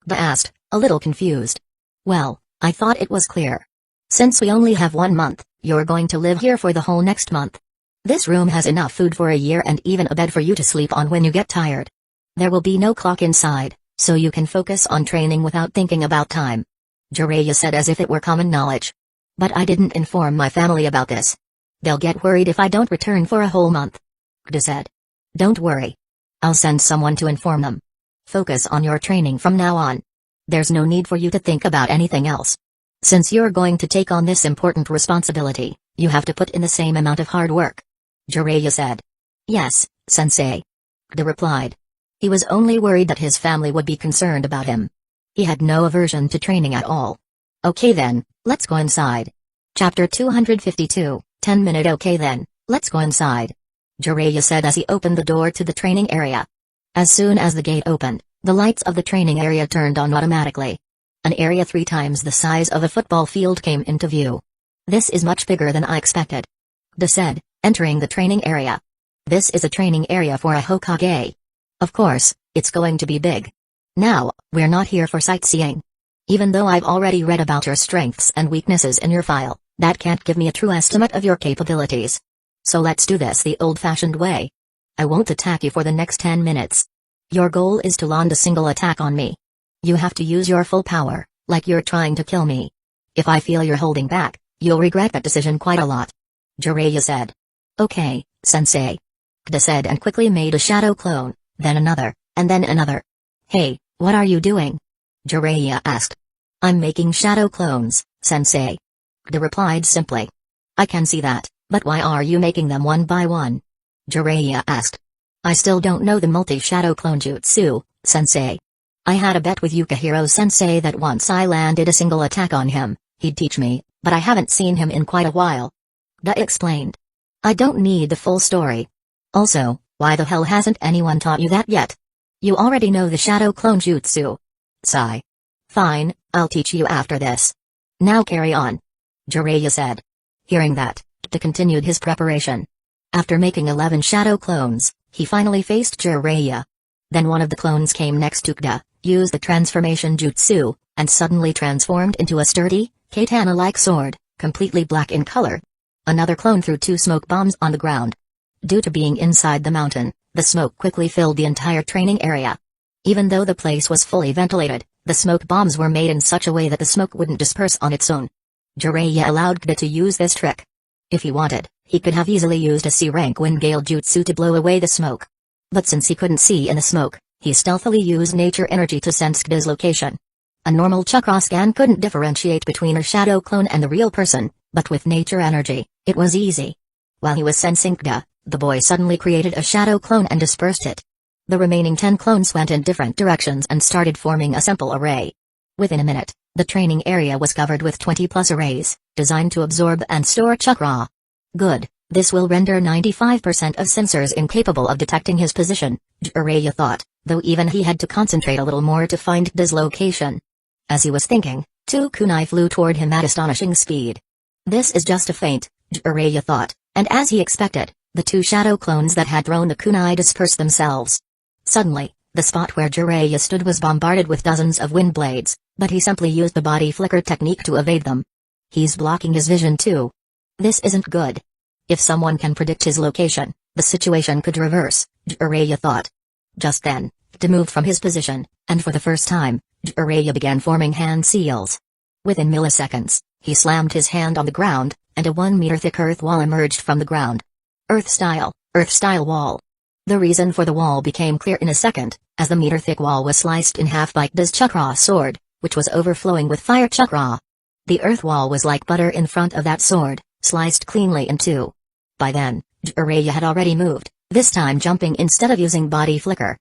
Kta asked, a little confused. Well, I thought it was clear. Since we only have 1 month, you're going to live here for the whole next month. This room has enough food for a year and even a bed for you to sleep on when you get tired. There will be no clock inside, so you can focus on training without thinking about time. Jiraiya said as if it were common knowledge. But I didn't inform my family about this. They'll get worried if I don't return for a whole month. Kta said. Don't worry. I'll send someone to inform them. Focus on your training from now on. There's no need for you to think about anything else. Since you're going to take on this important responsibility, you have to put in the same amount of hard work. Jiraiya said. Yes, sensei. Kida replied. He was only worried that his family would be concerned about him. He had no aversion to training at all. Okay then, let's go inside. Chapter 252, 10-minute. Okay then, let's go inside. Jiraiya said as he opened the door to the training area. As soon as the gate opened, the lights of the training area turned on automatically. An area 3 times the size of a football field came into view. This is much bigger than I expected. Kida said, entering the training area. This is a training area for a Hokage. Of course, it's going to be big. Now, we're not here for sightseeing. Even though I've already read about your strengths and weaknesses in your file, that can't give me a true estimate of your capabilities. So let's do this the old-fashioned way. I won't attack you for the next 10 minutes. Your goal is to land a single attack on me. You have to use your full power, like you're trying to kill me. If I feel you're holding back, you'll regret that decision quite a lot. Jiraiya said. Okay, sensei. Kida said and quickly made a shadow clone, then another, and then another. Hey, what are you doing? Jiraiya asked. I'm making shadow clones, sensei. Kida replied simply. I can see that, but why are you making them one by one? Jiraiya asked. I still don't know the multi-shadow clone jutsu, sensei. I had a bet with Yukihiro-sensei that once I landed a single attack on him, he'd teach me, but I haven't seen him in quite a while. Kida explained. I don't need the full story. Also, why the hell hasn't anyone taught you that yet? You already know the shadow clone jutsu. Sigh. Fine, I'll teach you after this. Now carry on. Jiraiya said. Hearing that, Kida continued his preparation. After making 11 shadow clones, he finally faced Jiraiya. Then one of the clones came next to Kida, used the transformation jutsu, and suddenly transformed into a sturdy, katana-like sword, completely black in color. Another clone threw 2 smoke bombs on the ground. Due to being inside the mountain, the smoke quickly filled the entire training area. Even though the place was fully ventilated, the smoke bombs were made in such a way that the smoke wouldn't disperse on its own. Jiraiya allowed Kida to use this trick. If he wanted, he could have easily used a C-rank wind gale jutsu to blow away the smoke. But since he couldn't see in the smoke, he stealthily used nature energy to sense Kida's location. A normal chakra scan couldn't differentiate between a shadow clone and the real person, but with nature energy, it was easy. While he was sensing Kida, the boy suddenly created a shadow clone and dispersed it. The remaining 10 clones went in different directions and started forming a simple array. Within a minute, the training area was covered with 20+ arrays, designed to absorb and store chakra. Good, this will render 95% of sensors incapable of detecting his position, Jiraiya thought, though even he had to concentrate a little more to find Kida's location. As he was thinking, 2 kunai flew toward him at astonishing speed. This is just a feint, Jiraiya thought, and as he expected, the 2 shadow clones that had thrown the kunai dispersed themselves. Suddenly, the spot where Jiraiya stood was bombarded with dozens of wind blades, but he simply used the body flicker technique to evade them. He's blocking his vision too. This isn't good. If someone can predict his location, the situation could reverse, Jiraiya thought. Just then, Kida moved from his position, and for the first time, Jiraiya began forming hand seals. Within milliseconds, he slammed his hand on the ground, and a 1-meter thick earth wall emerged from the ground. Earth-style wall. The reason for the wall became clear in a second, as the meter-thick wall was sliced in half by Kida's chakra sword, which was overflowing with fire chakra. The earth wall was like butter in front of that sword, sliced cleanly in 2. By then, Jiraiya had already moved, this time jumping instead of using body flicker.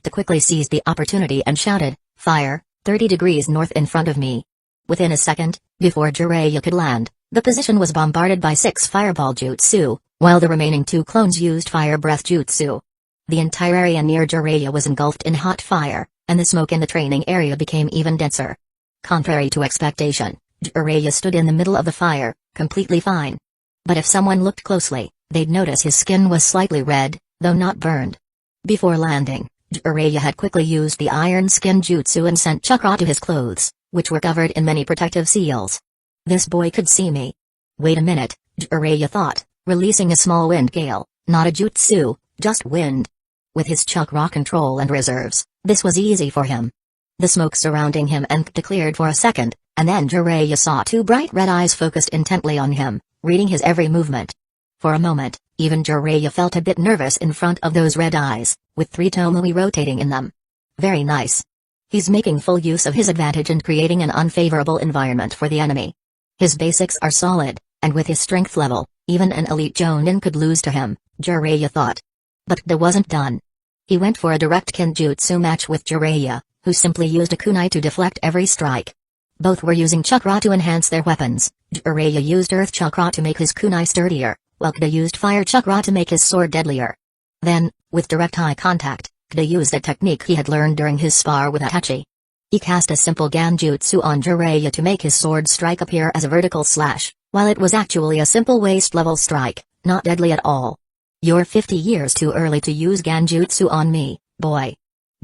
Kida quickly seized the opportunity and shouted, "Fire, 30 degrees north in front of me." Within a second, before Jiraiya could land, the position was bombarded by 6 fireball jutsu, while the remaining 2 clones used fire breath jutsu. The entire area near Jiraiya was engulfed in hot fire, and the smoke in the training area became even denser. Contrary to expectation, Jiraiya stood in the middle of the fire, completely fine. But if someone looked closely, they'd notice his skin was slightly red, though not burned. Before landing, Jiraiya had quickly used the iron skin jutsu and sent chakra to his clothes, which were covered in many protective seals. This boy could see me. Wait a minute, Jiraiya thought, releasing a small wind gale, not a jutsu, just wind. With his chakra control and reserves, this was easy for him. The smoke surrounding him and Kida cleared for a second, and then Jiraiya saw 2 bright red eyes focused intently on him, reading his every movement. For a moment, even Jiraiya felt a bit nervous in front of those red eyes, with 3 Tomoe rotating in them. Very nice. He's making full use of his advantage and creating an unfavorable environment for the enemy. His basics are solid, and with his strength level, even an elite Jonin could lose to him, Jiraiya thought. But Kida wasn't done. He went for a direct Kenjutsu match with Jiraiya, who simply used a kunai to deflect every strike. Both were using chakra to enhance their weapons. Jiraiya used earth chakra to make his kunai sturdier, while Kida used fire chakra to make his sword deadlier. Then, with direct eye contact, Kida used a technique he had learned during his spar with Itachi. He cast a simple Ganjutsu on Jiraiya to make his sword strike appear as a vertical slash, while it was actually a simple waist-level strike, not deadly at all. "You're 50 years too early to use Ganjutsu on me, boy,"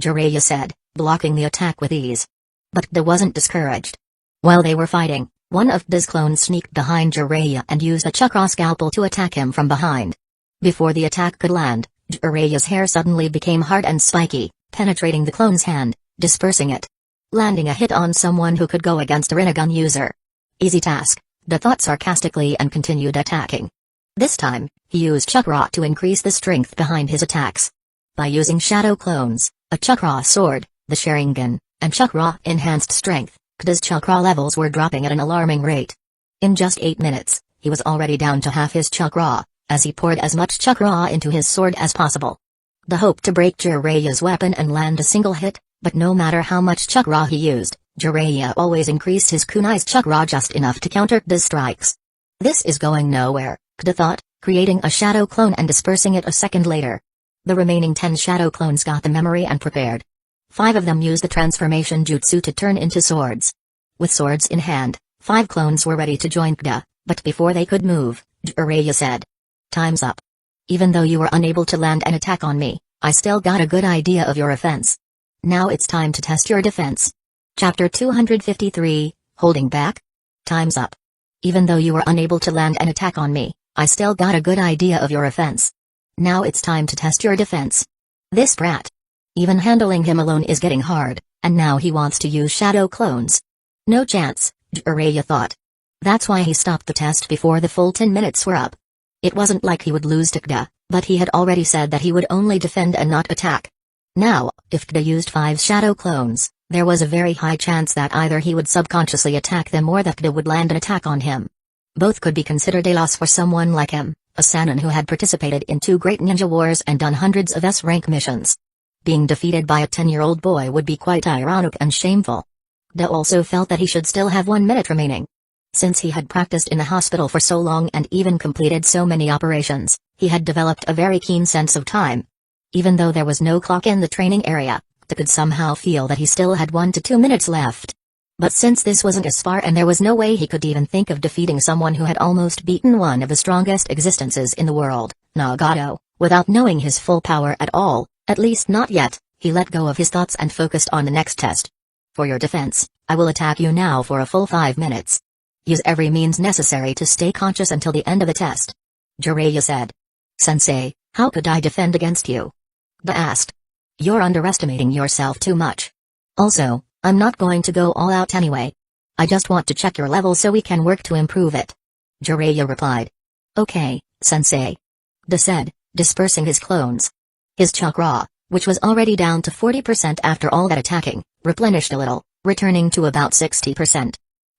Jiraiya said, blocking the attack with ease. But Kida wasn't discouraged. While they were fighting, one of Kida's clones sneaked behind Jiraiya and used a chakra scalpel to attack him from behind. Before the attack could land, Jiraiya's hair suddenly became hard and spiky, penetrating the clone's hand, dispersing it. Landing a hit on someone who could go against a Rinnegan user. Easy task, Kida thought sarcastically and continued attacking. This time, he used chakra to increase the strength behind his attacks. By using shadow clones, a chakra sword, the Sharingan, and chakra-enhanced strength, Kida's chakra levels were dropping at an alarming rate. In just 8 minutes, he was already down to half his chakra, as he poured as much chakra into his sword as possible. The hope to break Jiraiya's weapon and land a single hit, but no matter how much chakra he used, Jiraiya always increased his kunai's chakra just enough to counter Kida's strikes. This is going nowhere, Kida thought, creating a shadow clone and dispersing it a second later. The remaining 10 shadow clones got the memory and prepared. 5 of them used the transformation jutsu to turn into swords. With swords in hand, 5 clones were ready to join Kida, but before they could move, Jiraiya said, "Time's up. Even though you were unable to land an attack on me, I still got a good idea of your offense. Now it's time to test your defense." Chapter 253, Holding Back? Time's up. Even though you were unable to land an attack on me, I still got a good idea of your offense. Now it's time to test your defense. This brat. Even handling him alone is getting hard, and now he wants to use shadow clones. No chance, Jiraiya thought. That's why he stopped the test before the full 10 minutes were up. It wasn't like he would lose to Kida, but he had already said that he would only defend and not attack. Now, if Kida used 5 shadow clones, there was a very high chance that either he would subconsciously attack them or that Kida would land an attack on him. Both could be considered a loss for someone like him, a Sannin who had participated in 2 great ninja wars and done hundreds of S-rank missions. Being defeated by a 10-year-old boy would be quite ironic and shameful. Kida also felt that he should still have 1 minute remaining. Since he had practiced in the hospital for so long and even completed so many operations, he had developed a very keen sense of time. Even though there was no clock in the training area, Kida could somehow feel that he still had 1 to 2 minutes left. But since this wasn't a spar and there was no way he could even think of defeating someone who had almost beaten one of the strongest existences in the world, Nagato, without knowing his full power at all, at least not yet, he let go of his thoughts and focused on the next test. For your defense, I will attack you now for a full 5 minutes. Use every means necessary to stay conscious until the end of the test. Jiraiya said. Sensei, how could I defend against you? Kida asked. You're underestimating yourself too much. Also, I'm not going to go all out anyway. I just want to check your level so we can work to improve it. Jiraiya replied. Okay, Sensei. Kida said, dispersing his clones. His chakra, which was already down to 40% after all that attacking, replenished a little, returning to about 60%.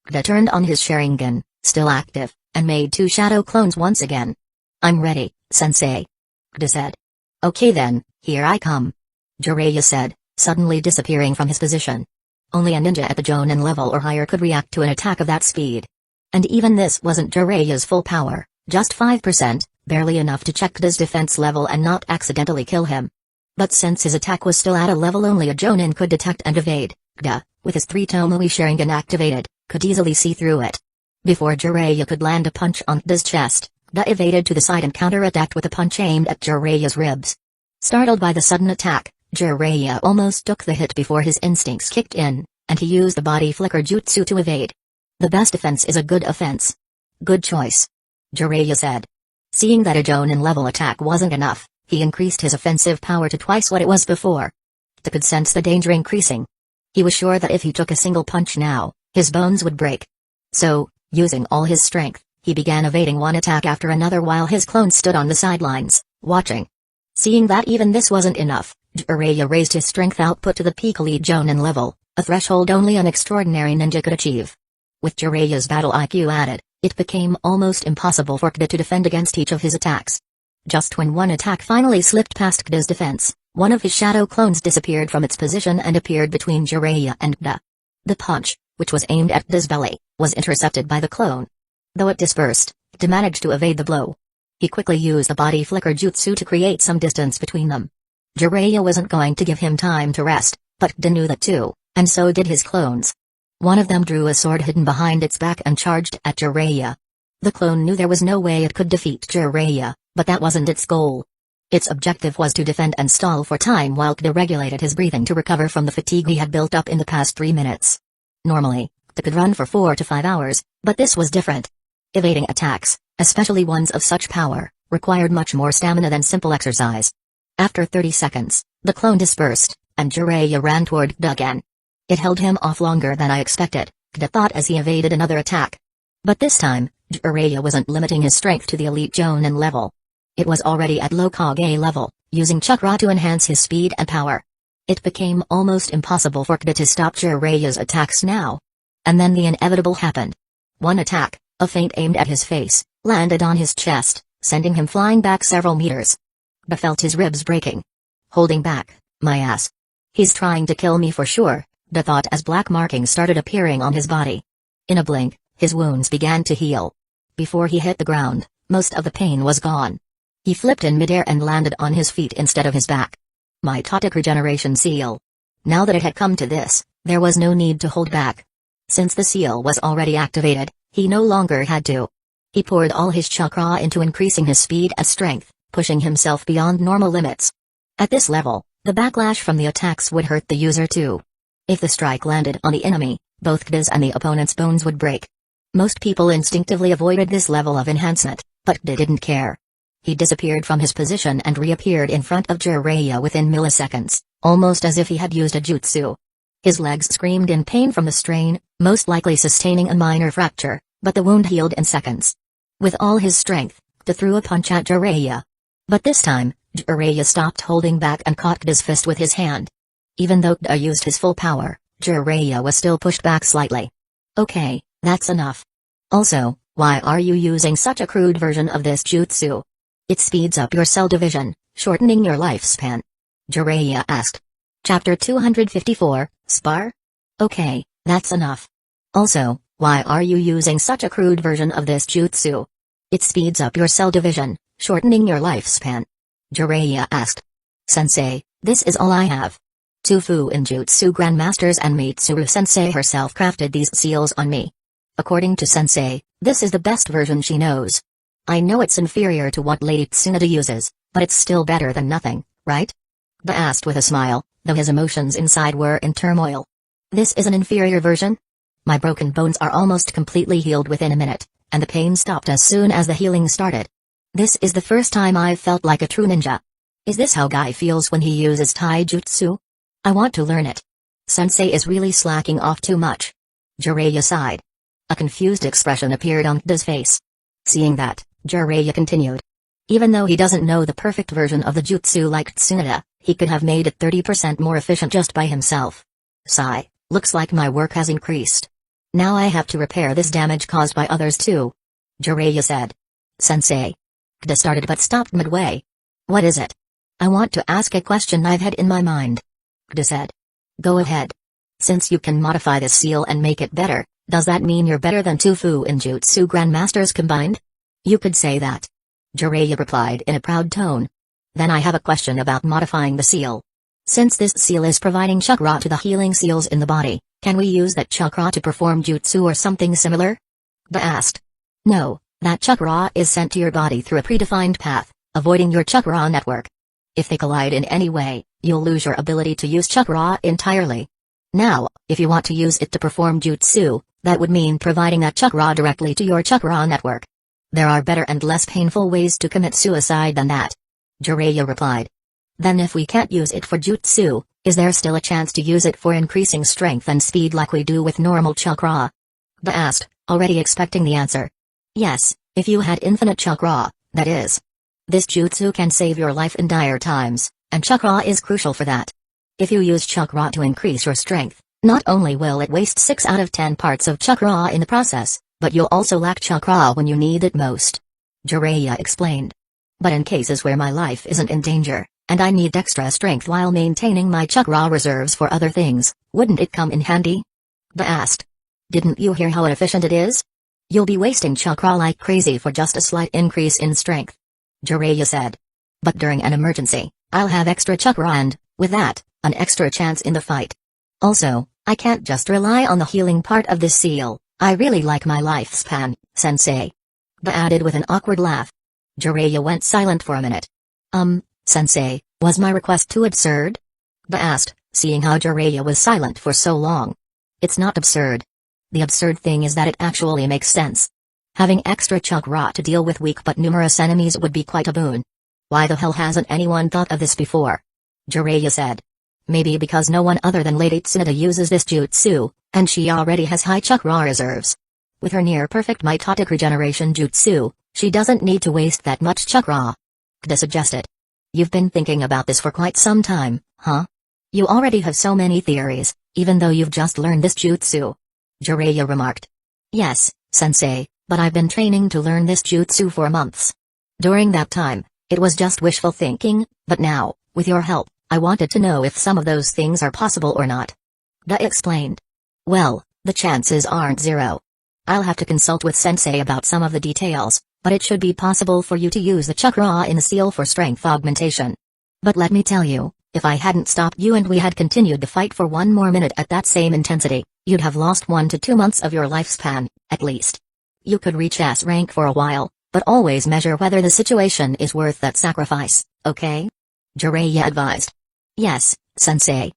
Kida turned on his Sharingan, still active, and made 2 shadow clones once again. I'm ready, Sensei. Kida said. Okay then, here I come. Jiraiya said, suddenly disappearing from his position. Only a ninja at the Jonin level or higher could react to an attack of that speed. And even this wasn't Jiraiya's full power, just 5%, barely enough to check Kida's defense level and not accidentally kill him. But since his attack was still at a level only a Jonin could detect and evade, Kida, with his 3 Tomoe Sharingan activated, could easily see through it. Before Jiraiya could land a punch on Kida's chest, Kida evaded to the side and counterattacked with a punch aimed at Jiraiya's ribs. Startled by the sudden attack, Jiraiya almost took the hit before his instincts kicked in, and he used the body flicker jutsu to evade. The best defense is a good offense. Good choice. Jiraiya said. Seeing that a Jonin level attack wasn't enough, he increased his offensive power to twice what it was before. Kida could sense the danger increasing. He was sure that if he took a single punch now, his bones would break. So, using all his strength, He began evading one attack after another while his clone stood on the sidelines, watching. Seeing that even this wasn't enough, Jiraiya raised his strength output to the peak elite Jonin level, a threshold only an extraordinary ninja could achieve. With Jiraiya's battle IQ added, it became almost impossible for Kida to defend against each of his attacks. Just when one attack finally slipped past Kida's defense, one of his shadow clones disappeared from its position and appeared between Jiraiya and Kida. The punch, which was aimed at Kida's belly, was intercepted by the clone. Though it dispersed, Kida managed to evade the blow. He quickly used the body flicker jutsu to create some distance between them. Jiraiya wasn't going to give him time to rest, but Kida knew that too, and so did his clones. One of them drew a sword hidden behind its back and charged at Jiraiya. The clone knew there was no way it could defeat Jiraiya, but that wasn't its goal. Its objective was to defend and stall for time while Kida regulated his breathing to recover from the fatigue he had built up in the past 3 minutes. Normally, Kida could run for 4 to 5 hours, but this was different. Evading attacks, especially ones of such power, required much more stamina than simple exercise. After 30 seconds, the clone dispersed, and Jiraiya ran toward Kida again. It held him off longer than I expected, Kida thought as he evaded another attack. But this time, Jiraiya wasn't limiting his strength to the elite Jonin level. It was already at low Kage level, using chakra to enhance his speed and power. It became almost impossible for Kida to stop Jiraiya's attacks now. And then the inevitable happened. One attack, a feint aimed at his face, landed on his chest, sending him flying back several meters. Kida felt his ribs breaking. Holding back, my ass. He's trying to kill me for sure, Kida thought as black markings started appearing on his body. In a blink, his wounds began to heal. Before he hit the ground, most of the pain was gone. He flipped in midair and landed on his feet instead of his back. My Totic regeneration seal. Now that it had come to this, there was no need to hold back. Since the seal was already activated, he no longer had to. He poured all his chakra into increasing his speed and strength, pushing himself beyond normal limits. At this level, the backlash from the attacks would hurt the user too. If the strike landed on the enemy, both Kida's and the opponent's bones would break. Most people instinctively avoided this level of enhancement, but Kida didn't care. He disappeared from his position and reappeared in front of Jiraiya within milliseconds, almost as if he had used a jutsu. His legs screamed in pain from the strain, most likely sustaining a minor fracture, but the wound healed in seconds. With all his strength, Kida threw a punch at Jiraiya. But this time, Jiraiya stopped holding back and caught Kida's fist with his hand. Even though Kida used his full power, Jiraiya was still pushed back slightly. Okay, that's enough. Also, why are you using such a crude version of this jutsu? It speeds up your cell division, shortening your lifespan. Jiraiya asked. Chapter 254, Spar? Okay, that's enough. Also, why are you using such a crude version of this jutsu? It speeds up your cell division, shortening your lifespan. Jiraiya asked. Sensei, this is all I have. 2 Fuinjutsu Grandmasters and Mitsuru-sensei herself crafted these seals on me. According to Sensei, this is the best version she knows. I know it's inferior to what Lady Tsunade uses, but it's still better than nothing, right? Kida asked with a smile, though his emotions inside were in turmoil. This is an inferior version? My broken bones are almost completely healed within a minute, and the pain stopped as soon as the healing started. This is the first time I've felt like a true ninja. Is this how Guy feels when he uses taijutsu? I want to learn it. Sensei is really slacking off too much. Jiraiya sighed. A confused expression appeared on Kida's face. Seeing that, Jiraiya continued. Even though he doesn't know the perfect version of the jutsu like Tsunade, he could have made it 30% more efficient just by himself. Sigh, looks like my work has increased. Now I have to repair this damage caused by others too. Jiraiya said. Sensei. Kida started but stopped midway. What is it? I want to ask a question I've had in my mind. Kida said. Go ahead. Since you can modify this seal and make it better, does that mean you're better than 2 Fuinjutsu Grandmasters combined? You could say that. Jiraiya replied in a proud tone. Then I have a question about modifying the seal. Since this seal is providing chakra to the healing seals in the body, can we use that chakra to perform jutsu or something similar? Kida asked. No, that chakra is sent to your body through a predefined path, avoiding your chakra network. If they collide in any way, you'll lose your ability to use chakra entirely. Now, if you want to use it to perform jutsu, that would mean providing that chakra directly to your chakra network. There are better and less painful ways to commit suicide than that. Jiraiya replied. Then if we can't use it for jutsu, is there still a chance to use it for increasing strength and speed like we do with normal chakra? Kida asked, already expecting the answer. Yes, if you had infinite chakra, that is. This jutsu can save your life in dire times, and chakra is crucial for that. If you use chakra to increase your strength, not only will it waste 6 out of 10 parts of chakra in the process, but you'll also lack chakra when you need it most. Jiraiya explained. But in cases where my life isn't in danger, and I need extra strength while maintaining my chakra reserves for other things, wouldn't it come in handy? Ba asked. Didn't you hear how efficient it is? You'll be wasting chakra like crazy for just a slight increase in strength. Jiraiya said. But during an emergency, I'll have extra chakra and, with that, an extra chance in the fight. Also, I can't just rely on the healing part of this seal. I really like my lifespan, sensei. Ba added with an awkward laugh. Jiraiya went silent for a minute. Sensei, was my request too absurd? Ba asked, seeing how Jiraiya was silent for so long. It's not absurd. The absurd thing is that it actually makes sense. Having extra chakra to deal with weak but numerous enemies would be quite a boon. Why the hell hasn't anyone thought of this before? Jiraiya said. Maybe because no one other than Lady Tsunade uses this jutsu, and she already has high chakra reserves. With her near-perfect mitotic regeneration jutsu, she doesn't need to waste that much chakra. Kda suggested. You've been thinking about this for quite some time, huh? You already have so many theories, even though you've just learned this jutsu. Jiraiya remarked. Yes, sensei, but I've been training to learn this jutsu for months. During that time, it was just wishful thinking, but now, with your help, I wanted to know if some of those things are possible or not. Da explained. Well, the chances aren't zero. I'll have to consult with sensei about some of the details, but it should be possible for you to use the chakra in the seal for strength augmentation. But let me tell you, if I hadn't stopped you and we had continued the fight for one more minute at that same intensity, you'd have lost 1 to 2 months of your lifespan, at least. You could reach S rank for a while, but always measure whether the situation is worth that sacrifice, okay? Jiraiya advised. Yes, sensei.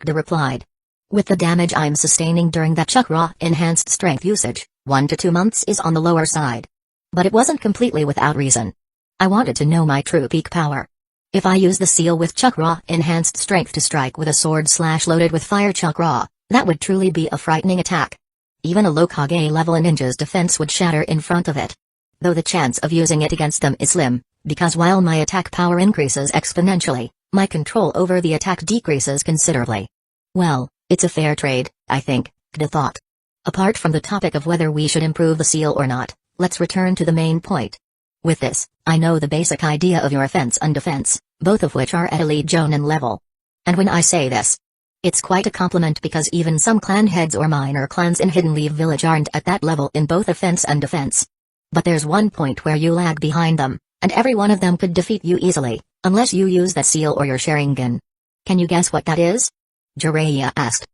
Kda replied. With the damage I'm sustaining during that chakra-enhanced strength usage, 1 to 2 months is on the lower side. But it wasn't completely without reason. I wanted to know my true peak power. If I use the seal with chakra-enhanced strength to strike with a sword loaded with fire chakra, that would truly be a frightening attack. Even a Hokage-level ninja's defense would shatter in front of it. Though the chance of using it against them is slim, because while my attack power increases exponentially, my control over the attack decreases considerably. Well, it's a fair trade, I think, Kda thought. Apart from the topic of whether we should improve the seal or not, let's return to the main point. With this, I know the basic idea of your offense and defense, both of which are at elite Jonin level. And when I say this, it's quite a compliment because even some clan heads or minor clans in Hidden Leaf Village aren't at that level in both offense and defense. But there's one point where you lag behind them, and every one of them could defeat you easily, unless you use that seal or your Sharingan. Can you guess what that is? Jiraiya asked.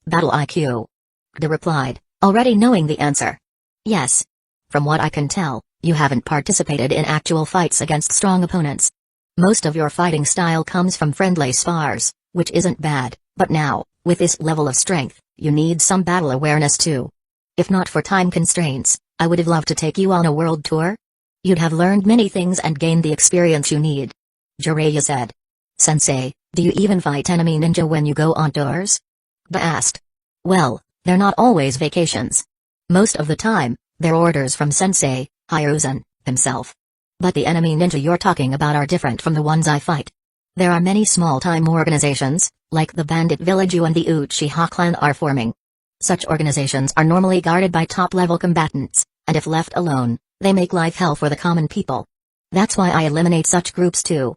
Battle IQ. Kda replied, already knowing the answer. Yes. From what I can tell, you haven't participated in actual fights against strong opponents. Most of your fighting style comes from friendly spars, which isn't bad, but now, with this level of strength, you need some battle awareness too. If not for time constraints, I would have loved to take you on a world tour. You'd have learned many things and gained the experience you need. Jiraiya said. Sensei, do you even fight enemy ninja when you go on tours? Ba asked. Well, they're not always vacations. Most of the time, they're orders from Sensei, Hiruzen, himself. But the enemy ninja you're talking about are different from the ones I fight. There are many small-time organizations, like the bandit village you and the Uchiha clan are forming. Such organizations are normally guarded by top-level combatants, and if left alone, they make life hell for the common people. That's why I eliminate such groups too.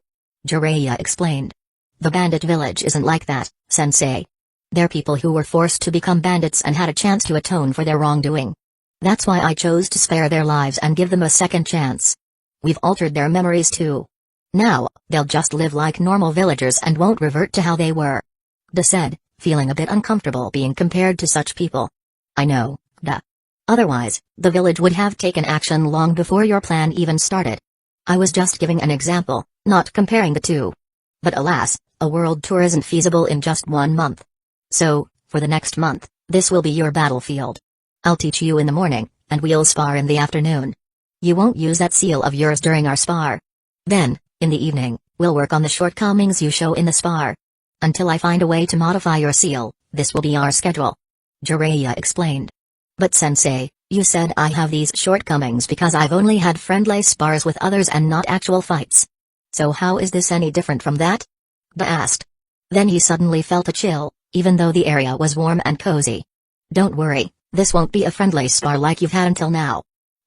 Jiraiya explained. The bandit village isn't like that, sensei. They're people who were forced to become bandits and had a chance to atone for their wrongdoing. That's why I chose to spare their lives and give them a second chance. We've altered their memories too. Now, they'll just live like normal villagers and won't revert to how they were. Da said, feeling a bit uncomfortable being compared to such people. I know, Da. Otherwise, the village would have taken action long before your plan even started. I was just giving an example, not comparing the two. But alas, a world tour isn't feasible in just 1 month. So, for the next month, this will be your battlefield. I'll teach you in the morning, and we'll spar in the afternoon. You won't use that seal of yours during our spar. Then, in the evening, we'll work on the shortcomings you show in the spar. Until I find a way to modify your seal, this will be our schedule. Jiraiya explained. But sensei, You said I have these shortcomings because I've only had friendly spars with others and not actual fights. So how is this any different from that? Kda asked. Then he suddenly felt a chill, even though the area was warm and cozy. Don't worry, this won't be a friendly spar like you've had until now,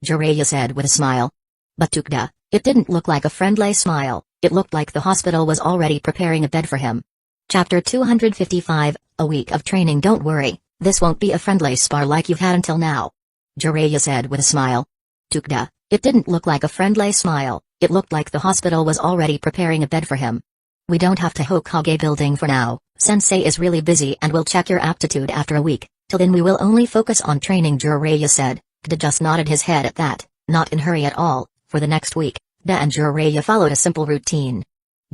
Jiraiya said with a smile. But to Kda, it didn't look like a friendly smile, it looked like the hospital was already preparing a bed for him. Chapter 255, A Week of Training. Don't worry, this won't be a friendly spar like you've had until now, Jiraiya said with a smile. To Kda, it didn't look like a friendly smile, it looked like the hospital was already preparing a bed for him. We don't have to Hokage building for now, Sensei is really busy and will check your aptitude after a week, till then we will only focus on training, Jiraiya said. Kda just nodded his head at that, not in hurry at all. For the next week, Kda and Jiraiya followed a simple routine.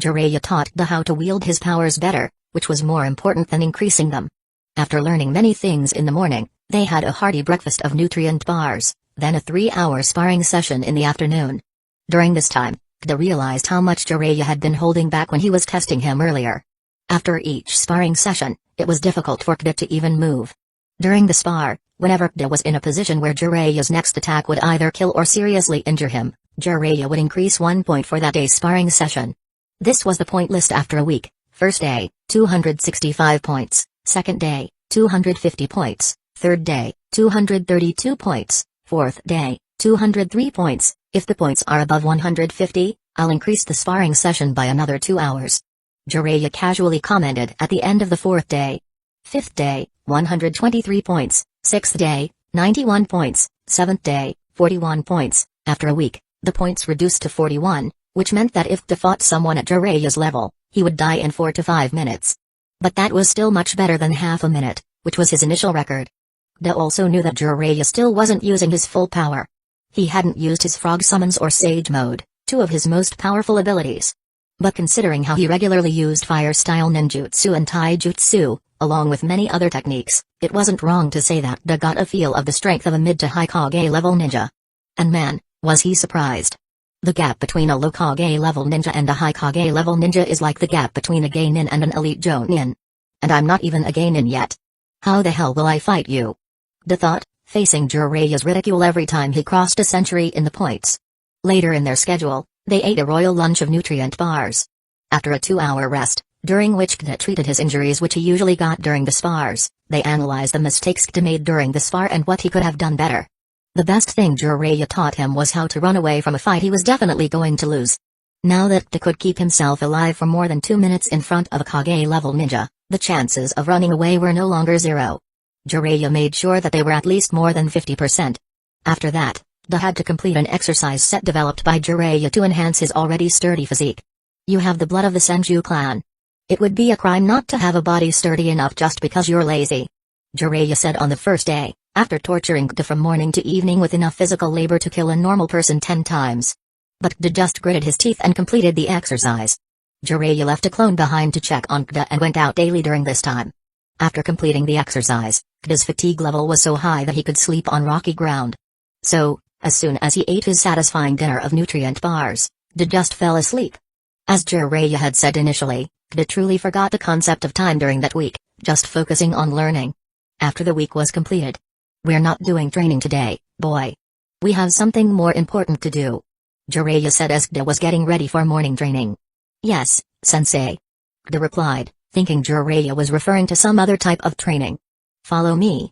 Jiraiya taught Kda how to wield his powers better, which was more important than increasing them. After learning many things in the morning, they had a hearty breakfast of nutrient bars, then a 3-hour sparring session in the afternoon. During this time, Kda realized how much Jiraiya had been holding back when he was testing him earlier. After each sparring session, it was difficult for Kda to even move. During the spar, whenever Kda was in a position where Jiraiya's next attack would either kill or seriously injure him, Jiraiya would increase 1 point for that day's sparring session. This was the point list after a week. First day, 265 points, second day, 250 points, third day, 232 points, fourth day, 203 points. If the points are above 150, I'll increase the sparring session by another 2 hours, Jiraiya casually commented at the end of the fourth day. Fifth day, 123 points, sixth day, 91 points, seventh day, 41 points. After a week, the points reduced to 41, which meant that if Kda fought someone at Jiraiya's level, he would die in 4 to 5 minutes. But that was still much better than half a minute, which was his initial record. Kda also knew that Jiraiya still wasn't using his full power. He hadn't used his frog summons or sage mode, 2 of his most powerful abilities. But considering how he regularly used fire-style ninjutsu and taijutsu, along with many other techniques, it wasn't wrong to say that Kda got a feel of the strength of a mid to high Kage level ninja. And man, was he surprised. The gap between a low Kage level ninja and a high Kage level ninja is like the gap between a geinin and an elite jonin. And I'm not even a geinin yet. How the hell will I fight you? Kda thought, facing Jiraiya's ridicule every time he crossed a century in the points. Later in their schedule, they ate a royal lunch of nutrient bars. After a 2-hour rest, during which Kda treated his injuries which he usually got during the spars, they analyzed the mistakes Kda made during the spar and what he could have done better. The best thing Jiraiya taught him was how to run away from a fight he was definitely going to lose. Now that Kda could keep himself alive for more than 2 minutes in front of a Kage-level ninja, the chances of running away were no longer 0. Jiraiya made sure that they were at least more than 50%. After that, Kda had to complete an exercise set developed by Jiraiya to enhance his already sturdy physique. You have the blood of the Senju clan. It would be a crime not to have a body sturdy enough just because you're lazy, Jiraiya said on the first day, after torturing Kda from morning to evening with enough physical labor to kill a normal person 10 times. But Kda just gritted his teeth and completed the exercise. Jiraiya left a clone behind to check on Kda and went out daily during this time. After completing the exercise, Kda's fatigue level was so high that he could sleep on rocky ground. So, as soon as he ate his satisfying dinner of nutrient bars, Kda just fell asleep. As Jiraiya had said initially, Kda truly forgot the concept of time during that week, just focusing on learning. After the week was completed. We're not doing training today, boy. We have something more important to do, Jiraiya said as Kda was getting ready for morning training. Yes, sensei, Kda replied, thinking Jiraiya was referring to some other type of training. Follow me,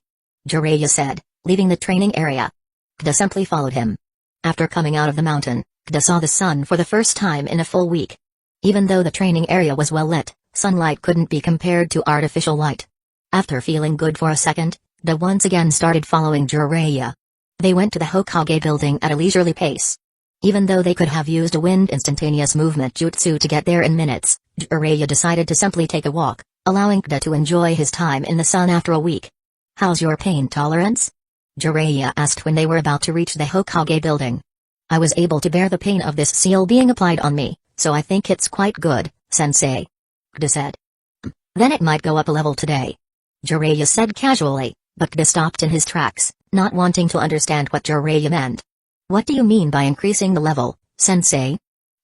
Jiraiya said, leaving the training area. Kda simply followed him. After coming out of the mountain, Kda saw the sun for the first time in a full week. Even though the training area was well lit, sunlight couldn't be compared to artificial light. After feeling good for a second, Kda once again started following Jiraiya. They went to the Hokage building at a leisurely pace. Even though they could have used a wind instantaneous movement jutsu to get there in minutes, Jiraiya decided to simply take a walk, allowing Kda to enjoy his time in the sun after a week. How's your pain tolerance? Jiraiya asked when they were about to reach the Hokage building. I was able to bear the pain of this seal being applied on me, so I think it's quite good, sensei, Kda said. Then it might go up a level today, Jiraiya said casually, but Kda stopped in his tracks, not wanting to understand what Jiraiya meant. What do you mean by increasing the level, sensei?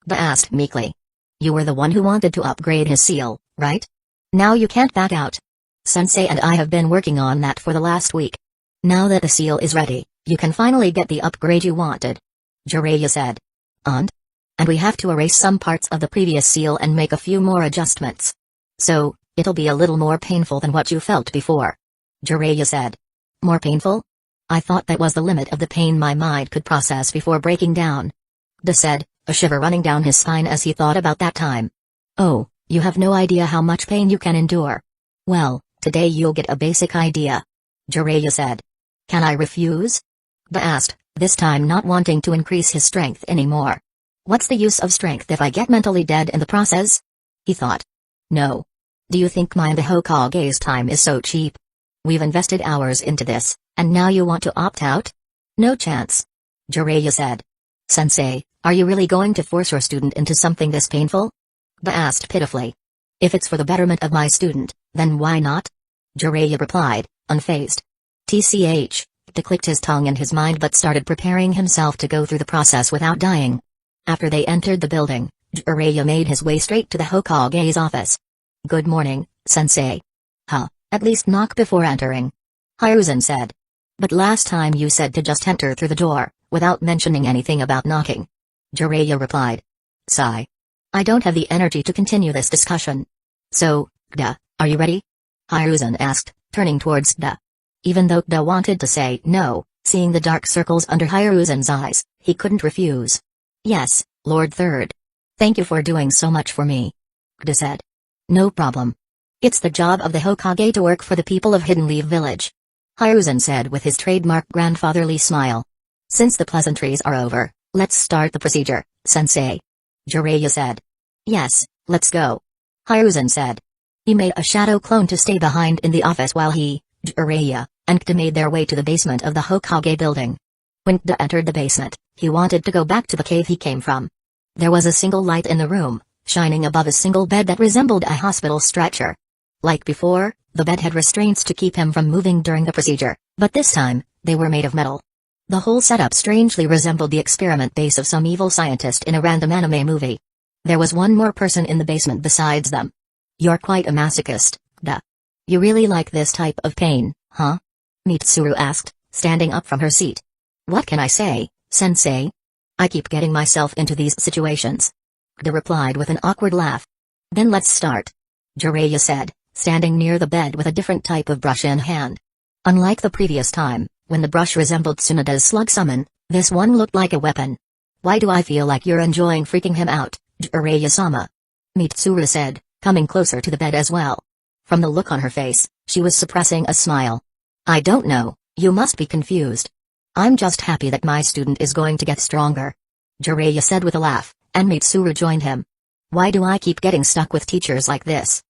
Kda asked meekly. You were the one who wanted to upgrade his seal, right? Now you can't back out. Sensei and I have been working on that for the last week. Now that the seal is ready, You can finally get the upgrade you wanted. Jiraiya said. And we have to erase some parts of the previous seal and make a few more adjustments. So, it'll be a little more painful than what you felt before. Jiraiya said. More painful? I thought that was the limit of the pain my mind could process before breaking down. Da said, a shiver running down his spine as he thought about that time. Oh, you have no idea how much pain you can endure. Well, today you'll get a basic idea. Jiraiya said. Can I refuse? Da asked, this time not wanting to increase his strength anymore. What's the use of strength if I get mentally dead in the process? He thought. No. Do you think my and the Hokage's time is so cheap? We've invested hours into this, and now you want to opt out? No chance. Jiraiya said. Sensei, are you really going to force your student into something this painful? Da asked pitifully. If it's for the betterment of my student, then why not? Jiraiya replied, unfazed. TCH, Da clicked his tongue in his mind but started preparing himself to go through the process without dying. After they entered the building, Jiraiya made his way straight to the Hokage's office. Good morning, Sensei. Huh, at least knock before entering. Hiruzen said. But last time you said to just enter through the door, without mentioning anything about knocking. Jiraiya replied. Sigh. I don't have the energy to continue this discussion. So, Da, are you ready? Hiruzen asked, turning towards Da. Even though Da wanted to say no, seeing the dark circles under Hiruzen's eyes, he couldn't refuse. Yes, Lord Third. Thank you for doing so much for me. Da said. No problem. It's the job of the Hokage to work for the people of Hidden Leaf Village. Hiruzen said with his trademark grandfatherly smile. Since the pleasantries are over, let's start the procedure, Sensei. Jiraiya said. Yes, let's go. Hiruzen said. He made a shadow clone to stay behind in the office while he, Jiraiya, and Da made their way to the basement of the Hokage building. When Da entered the basement, he wanted to go back to the cave he came from. There was a single light in the room, shining above a single bed that resembled a hospital stretcher. Like before, the bed had restraints to keep him from moving during the procedure, but this time, they were made of metal. The whole setup strangely resembled the experiment base of some evil scientist in a random anime movie. There was one more person in the basement besides them. You're quite a masochist, Da. You really like this type of pain, huh? Mitsuru asked, standing up from her seat. What can I say, Sensei? I keep getting myself into these situations. Da replied with an awkward laugh. Then let's start. Jiraiya said, standing near the bed with a different type of brush in hand. Unlike the previous time, when the brush resembled Tsunada's slug summon, this one looked like a weapon. Why do I feel like you're enjoying freaking him out, Jiraiya-sama? Mitsuru said, coming closer to the bed as well. From the look on her face, she was suppressing a smile. I don't know, you must be confused. I'm just happy that my student is going to get stronger. Jiraiya said with a laugh, and Mitsuru joined him. Why do I keep getting stuck with teachers like this?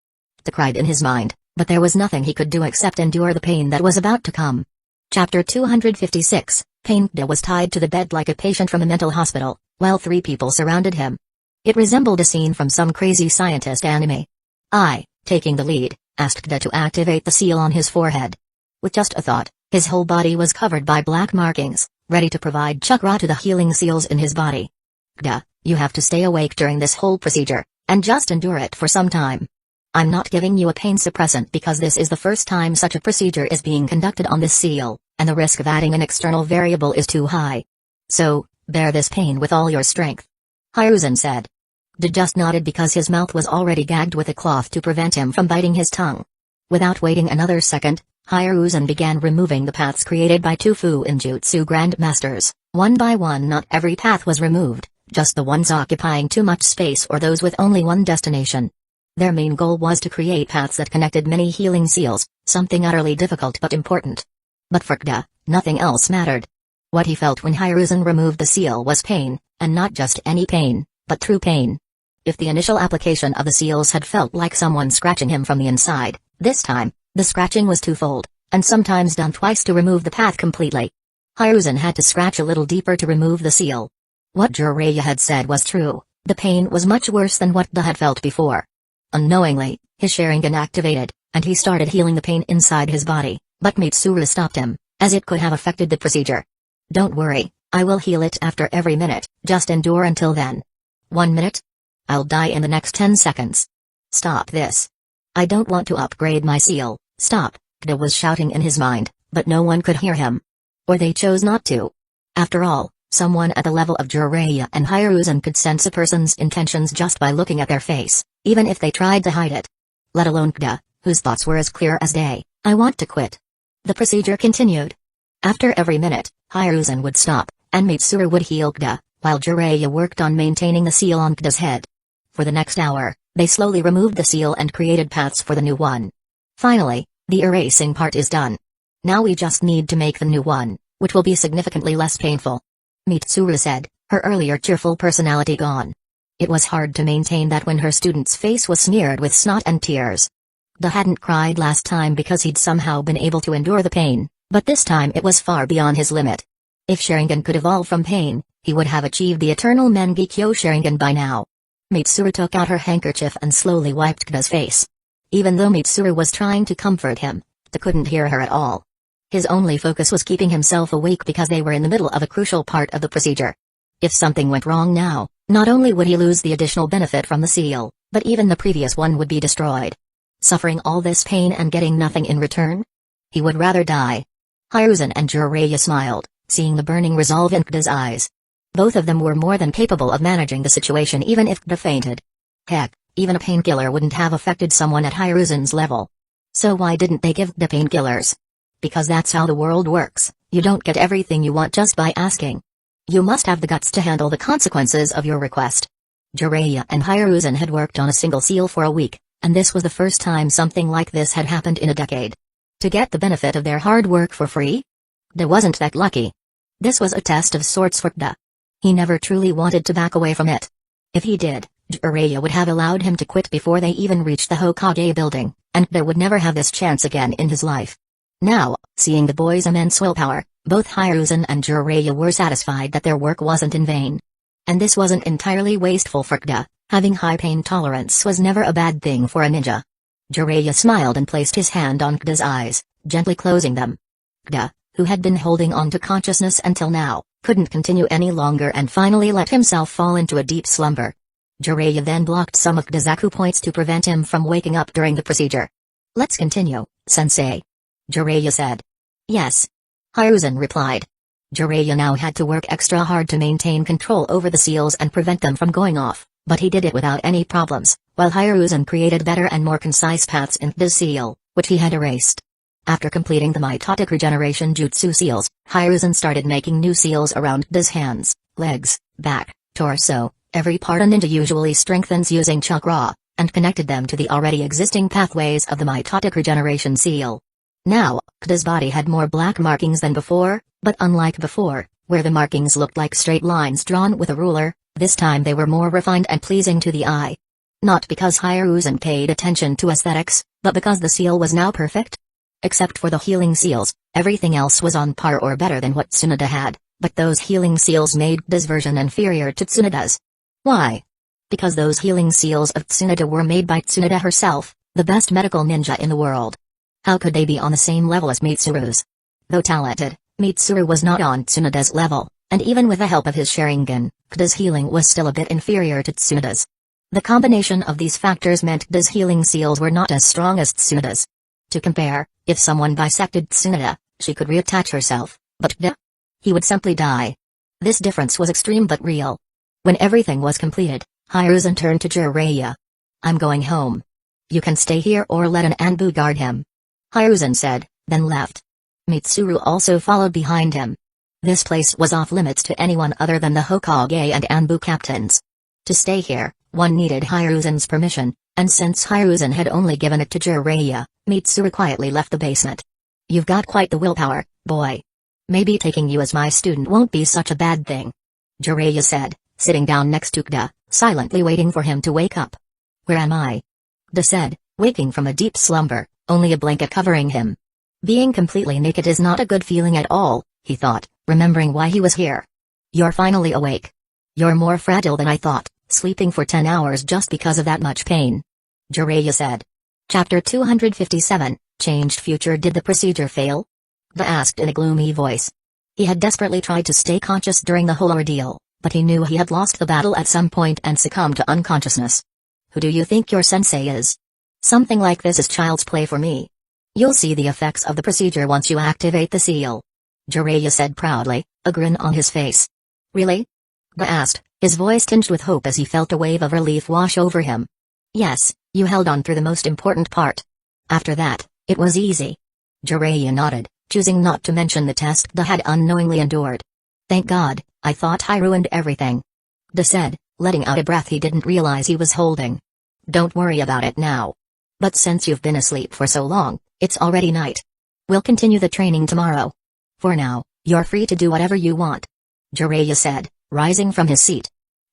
Da cried in his mind, but there was nothing he could do except endure the pain that was about to come. Chapter 256, Pain. Da was tied to the bed like a patient from a mental hospital, while 3 people surrounded him. It resembled a scene from some crazy scientist anime. I, taking the lead, asked Da to activate the seal on his forehead. With just a thought, his whole body was covered by black markings, ready to provide chakra to the healing seals in his body. Da, you have to stay awake during this whole procedure, and just endure it for some time. I'm not giving you a pain suppressant because this is the first time such a procedure is being conducted on this seal, and the risk of adding an external variable is too high. So, bear this pain with all your strength. Hiruzen said. Da just nodded because his mouth was already gagged with a cloth to prevent him from biting his tongue. Without waiting another second, Hiruzen began removing the paths created by 2 Fuinjutsu Grandmasters. One by one, not every path was removed, just the ones occupying too much space or those with only one destination. Their main goal was to create paths that connected many healing seals, something utterly difficult but important. But for Da, nothing else mattered. What he felt when Hiruzen removed the seal was pain, and not just any pain, but true pain. If the initial application of the seals had felt like someone scratching him from the inside, this time, the scratching was twofold, and sometimes done twice to remove the path completely. Hiruzen had to scratch a little deeper to remove the seal. What Jiraiya had said was true, the pain was much worse than what Da had felt before. Unknowingly, his Sharingan activated, and he started healing the pain inside his body, but Mitsuru stopped him, as it could have affected the procedure. Don't worry, I will heal it after every minute, just endure until then. 1 minute? I'll die in the next 10 seconds. Stop this. I don't want to upgrade my seal, stop, Da was shouting in his mind, but no one could hear him. Or they chose not to. After all, someone at the level of Jiraiya and Hiruzen could sense a person's intentions just by looking at their face, even if they tried to hide it. Let alone Kda, whose thoughts were as clear as day. I want to quit. The procedure continued. After every minute, Hiruzen would stop, and Mitsuru would heal Kda, while Jiraiya worked on maintaining the seal on Kda's head. For the next hour, they slowly removed the seal and created paths for the new one. Finally, the erasing part is done. Now we just need to make the new one, which will be significantly less painful. Mitsuru said, her earlier cheerful personality gone. It was hard to maintain that when her student's face was smeared with snot and tears. Kda hadn't cried last time because he'd somehow been able to endure the pain, but this time it was far beyond his limit. If Sharingan could evolve from pain, he would have achieved the eternal Mangekyo Sharingan by now. Mitsuru took out her handkerchief and slowly wiped Kda's face. Even though Mitsuru was trying to comfort him, Kda couldn't hear her at all. His only focus was keeping himself awake because they were in the middle of a crucial part of the procedure. If something went wrong now, not only would he lose the additional benefit from the seal, but even the previous one would be destroyed. Suffering all this pain and getting nothing in return? He would rather die. Hiruzen and Jiraiya smiled, seeing the burning resolve in Kda's eyes. Both of them were more than capable of managing the situation even if Kda fainted. Heck, even a painkiller wouldn't have affected someone at Hiruzen's level. So why didn't they give Kda painkillers? Because that's how the world works, you don't get everything you want just by asking. You must have the guts to handle the consequences of your request. Jiraiya and Hiruzen had worked on a single seal for a week, and this was the first time something like this had happened in a decade. To get the benefit of their hard work for free? Kda wasn't that lucky. This was a test of sorts for Kda. He never truly wanted to back away from it. If he did, Jiraiya would have allowed him to quit before they even reached the Hokage building, and Kda would never have this chance again in his life. Now, seeing the boy's immense willpower, both Hiruzen and Jiraiya were satisfied that their work wasn't in vain. And this wasn't entirely wasteful for Kda. Having high pain tolerance was never a bad thing for a ninja. Jiraiya smiled and placed his hand on Kda's eyes, gently closing them. Kda, who had been holding on to consciousness until now, couldn't continue any longer and finally let himself fall into a deep slumber. Jiraiya then blocked some of Kda's Aku points to prevent him from waking up during the procedure. Let's continue, sensei. Jiraiya said. Yes. Hiruzen replied. Jiraiya now had to work extra hard to maintain control over the seals and prevent them from going off, but he did it without any problems, while Hiruzen created better and more concise paths in Kda's seal, which he had erased. After completing the mitotic regeneration jutsu seals, Hiruzen started making new seals around Kda's hands, legs, back, torso, every part a ninja usually strengthens using chakra, and connected them to the already existing pathways of the mitotic regeneration seal. Now, Kda's body had more black markings than before, but unlike before, where the markings looked like straight lines drawn with a ruler, this time they were more refined and pleasing to the eye. Not because Hiruzen paid attention to aesthetics, but because the seal was now perfect. Except for the healing seals, everything else was on par or better than what Tsunade had, but those healing seals made Kda's version inferior to Tsunade's. Why? Because those healing seals of Tsunade were made by Tsunade herself, the best medical ninja in the world. How could they be on the same level as Mitsuru's? Though talented, Mitsuru was not on Tsunade's level, and even with the help of his Sharingan, Kda's healing was still a bit inferior to Tsunade's. The combination of these factors meant Kda's healing seals were not as strong as Tsunade's. To compare, if someone bisected Tsunade, she could reattach herself, but Kda? He would simply die. This difference was extreme but real. When everything was completed, Hiruzen turned to Jiraiya. I'm going home. You can stay here or let an Anbu guard him. Hiruzen said, then left. Mitsuru also followed behind him. This place was off limits to anyone other than the Hokage and Anbu captains. To stay here, one needed Hiruzen's permission, and since Hiruzen had only given it to Jiraiya, Mitsuru quietly left the basement. You've got quite the willpower, boy. Maybe taking you as my student won't be such a bad thing. Jiraiya said, sitting down next to Kda, silently waiting for him to wake up. Where am I? Kda said, waking from a deep slumber, only a blanket covering him. Being completely naked is not a good feeling at all, he thought, remembering why he was here. You're finally awake. You're more fragile than I thought, sleeping for 10 hours just because of that much pain. Jiraiya said. Chapter 257, Changed Future. Did the procedure fail? Kda asked in a gloomy voice. He had desperately tried to stay conscious during the whole ordeal, but he knew he had lost the battle at some point and succumbed to unconsciousness. Who do you think your sensei is? Something like this is child's play for me. You'll see the effects of the procedure once you activate the seal. Jiraiya said proudly, a grin on his face. Really? Ga asked, his voice tinged with hope as he felt a wave of relief wash over him. Yes, you held on through the most important part. After that, it was easy. Jiraiya nodded, choosing not to mention the test Ga had unknowingly endured. Thank God, I thought I ruined everything. Ga said, letting out a breath he didn't realize he was holding. Don't worry about it now. But since you've been asleep for so long, it's already night. We'll continue the training tomorrow. For now, you're free to do whatever you want. Jiraiya said, rising from his seat.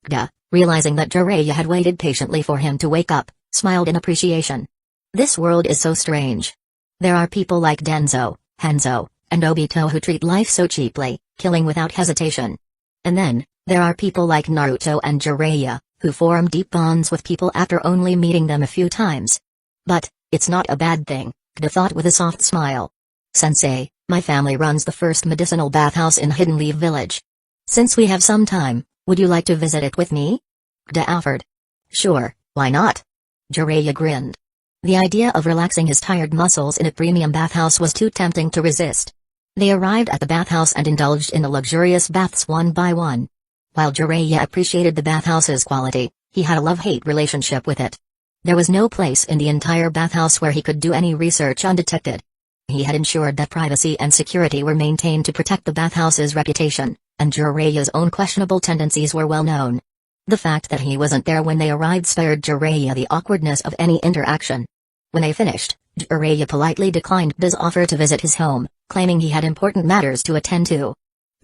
Ga, realizing that Jiraiya had waited patiently for him to wake up, smiled in appreciation. This world is so strange. There are people like Denzo, Hanzo, and Obito who treat life so cheaply, killing without hesitation. And then, there are people like Naruto and Jiraiya, who form deep bonds with people after only meeting them a few times. But, it's not a bad thing, Ga thought with a soft smile. Sensei, my family runs the first medicinal bathhouse in Hidden Leaf Village. Since we have some time, would you like to visit it with me? Ga offered. Sure, why not? Jiraiya grinned. The idea of relaxing his tired muscles in a premium bathhouse was too tempting to resist. They arrived at the bathhouse and indulged in the luxurious baths one by one. While Jiraiya appreciated the bathhouse's quality, he had a love-hate relationship with it. There was no place in the entire bathhouse where he could do any research undetected. He had ensured that privacy and security were maintained to protect the bathhouse's reputation, and Jiraiya's own questionable tendencies were well known. The fact that he wasn't there when they arrived spared Jiraiya the awkwardness of any interaction. When they finished, Jiraiya politely declined Ga's offer to visit his home, claiming he had important matters to attend to.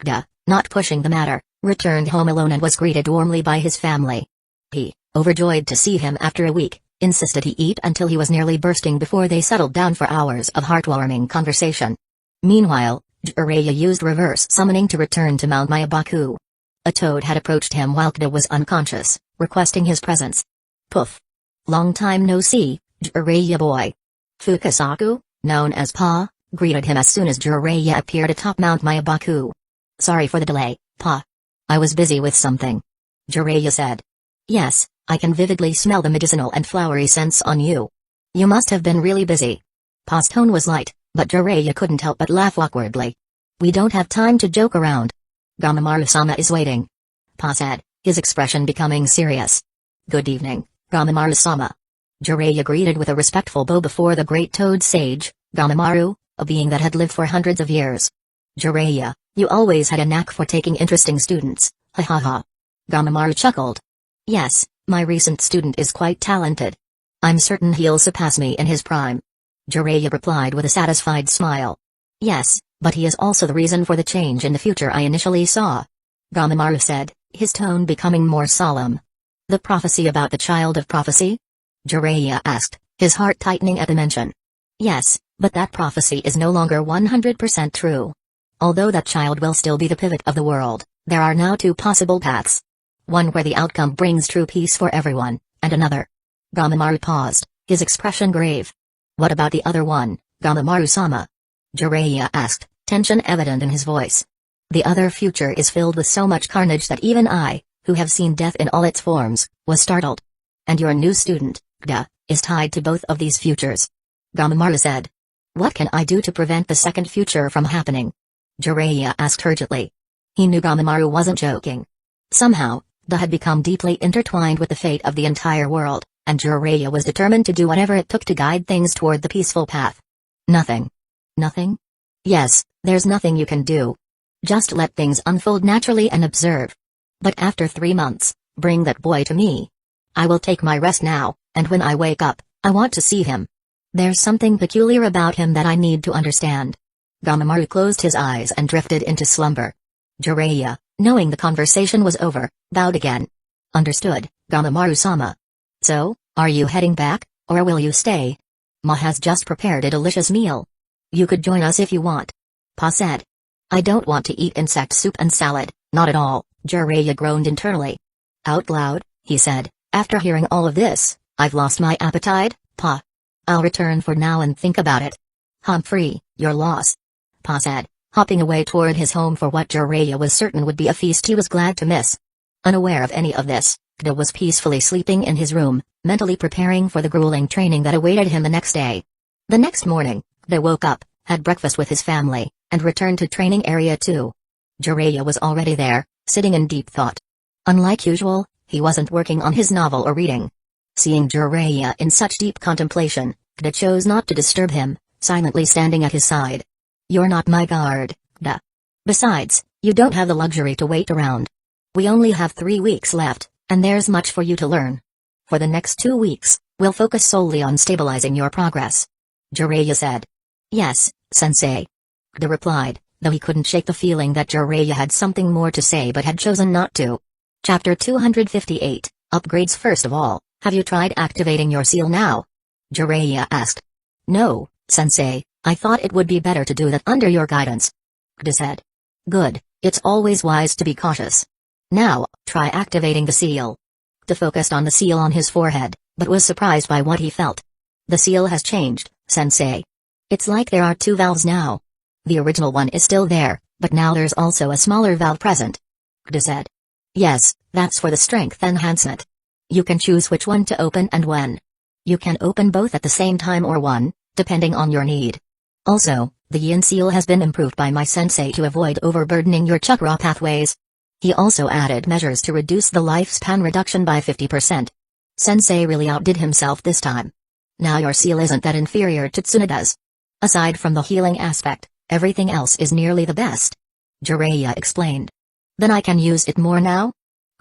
Ga, not pushing the matter, returned home alone and was greeted warmly by his family. He, overjoyed to see him after a week, insisted he eat until he was nearly bursting before they settled down for hours of heartwarming conversation. Meanwhile, Jiraiya used reverse summoning to return to Mount Mayabaku. A toad had approached him while Ga was unconscious, requesting his presence. Poof. Long time no see, Jiraiya boy. Fukasaku, known as Pa, greeted him as soon as Jiraiya appeared atop Mount Mayabaku. Sorry for the delay, Pa. I was busy with something. Jiraiya said. Yes, I can vividly smell the medicinal and flowery scents on you. You must have been really busy. Pa's tone was light, but Jiraiya couldn't help but laugh awkwardly. We don't have time to joke around. Gamamaru-sama is waiting. Pa said, his expression becoming serious. Good evening, Gamamaru-sama. Jiraiya greeted with a respectful bow before the great toad sage, Gamamaru, a being that had lived for hundreds of years. Jiraiya, you always had a knack for taking interesting students, ha ha ha. Gamamaru chuckled. Yes, my recent student is quite talented. I'm certain he'll surpass me in his prime. Jiraiya replied with a satisfied smile. Yes, but he is also the reason for the change in the future I initially saw. Gamamaru said, his tone becoming more solemn. The prophecy about the child of prophecy? Jiraiya asked, his heart tightening at the mention. Yes, but that prophecy is no longer 100% true. Although that child will still be the pivot of the world, there are now two possible paths. One where the outcome brings true peace for everyone, and another. Gamamaru paused, his expression grave. What about the other one, Gamamaru-sama? Jiraiya asked, tension evident in his voice. The other future is filled with so much carnage that even I, who have seen death in all its forms, was startled. And your new student, Ga, is tied to both of these futures. Gamamaru said. What can I do to prevent the second future from happening? Jiraiya asked urgently. He knew Gamamaru wasn't joking. Somehow, Ga had become deeply intertwined with the fate of the entire world, and Jiraiya was determined to do whatever it took to guide things toward the peaceful path. Nothing. Nothing? Yes, there's nothing you can do. Just let things unfold naturally and observe. But after 3 months, bring that boy to me. I will take my rest now, and when I wake up, I want to see him. There's something peculiar about him that I need to understand. Gamamaru closed his eyes and drifted into slumber. Jiraiya, knowing the conversation was over, bowed again. Understood, Gamamaru-sama. So, are you heading back, or will you stay? Ma has just prepared a delicious meal. You could join us if you want. Pa said. I don't want to eat insect soup and salad, not at all, Jiraiya groaned internally. Out loud, he said, after hearing all of this, I've lost my appetite, Pa. I'll return for now and think about it. Humphrey, your loss. Pa said, hopping away toward his home for what Jiraiya was certain would be a feast he was glad to miss. Unaware of any of this, Ga was peacefully sleeping in his room, mentally preparing for the grueling training that awaited him the next day. The next morning, Ga woke up, had breakfast with his family, and returned to training area 2. Jiraiya was already there, sitting in deep thought. Unlike usual, he wasn't working on his novel or reading. Seeing Jiraiya in such deep contemplation, Kda chose not to disturb him, silently standing at his side. "You're not my guard, Kda. Besides, you don't have the luxury to wait around. We only have 3 weeks left, and there's much for you to learn. For the next 2 weeks, we'll focus solely on stabilizing your progress," Jiraiya said. "Yes, sensei," Kda replied, though he couldn't shake the feeling that Jiraiya had something more to say but had chosen not to. Chapter 258, Upgrades. First of all, have you tried activating your seal now? Jiraiya asked. "No, sensei, I thought it would be better to do that under your guidance," Kda said. "Good, it's always wise to be cautious. Now, try activating the seal." Kda focused on the seal on his forehead, but was surprised by what he felt. "The seal has changed, sensei. It's like there are 2 valves now. The original one is still there, but now there's also a smaller valve present," Kda said. "Yes, that's for the strength enhancement. You can choose which one to open and when. You can open both at the same time or one, depending on your need. Also, the yin seal has been improved by my sensei to avoid overburdening your chakra pathways. He also added measures to reduce the lifespan reduction by 50%. Sensei really outdid himself this time. Now your seal isn't that inferior to Tsunada's. Aside from the healing aspect, everything else is nearly the best," Jiraiya explained. "Then I can use it more now?"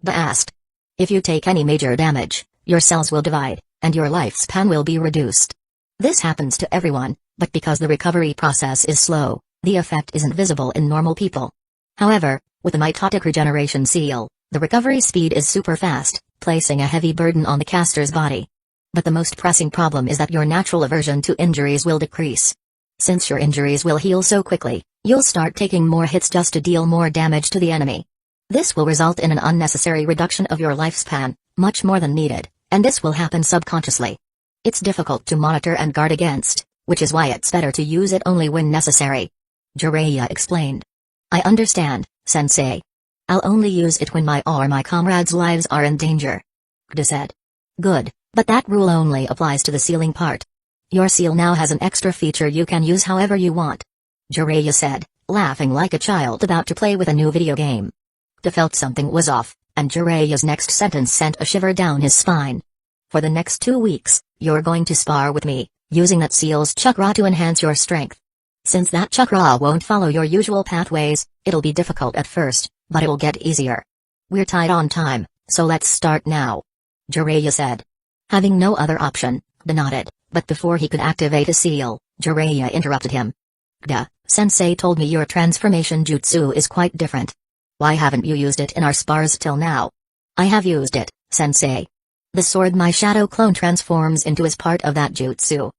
Kda asked. "If you take any major damage, your cells will divide, and your lifespan will be reduced. This happens to everyone, but because the recovery process is slow, the effect isn't visible in normal people. However, with the mitotic regeneration seal, the recovery speed is super fast, placing a heavy burden on the caster's body. But the most pressing problem is that your natural aversion to injuries will decrease. Since your injuries will heal so quickly, you'll start taking more hits just to deal more damage to the enemy. This will result in an unnecessary reduction of your lifespan, much more than needed, and this will happen subconsciously. It's difficult to monitor and guard against, which is why it's better to use it only when necessary," Jiraiya explained. "I understand, sensei. I'll only use it when my or my comrades' lives are in danger," Kda said. "Good, but that rule only applies to the sealing part. Your seal now has an extra feature you can use however you want," Jiraiya said, laughing like a child about to play with a new video game. Kda felt something was off, and Jiraiya's next sentence sent a shiver down his spine. "For the next 2 weeks, you're going to spar with me, using that seal's chakra to enhance your strength. Since that chakra won't follow your usual pathways, it'll be difficult at first, but it'll get easier. We're tight on time, so let's start now," Jiraiya said. Having no other option, Kda nodded, but before he could activate a seal, Jiraiya interrupted him. "Kda, sensei told me your transformation jutsu is quite different. Why haven't you used it in our spars till now?" "I have used it, sensei. The sword my shadow clone transforms into is part of that jutsu,"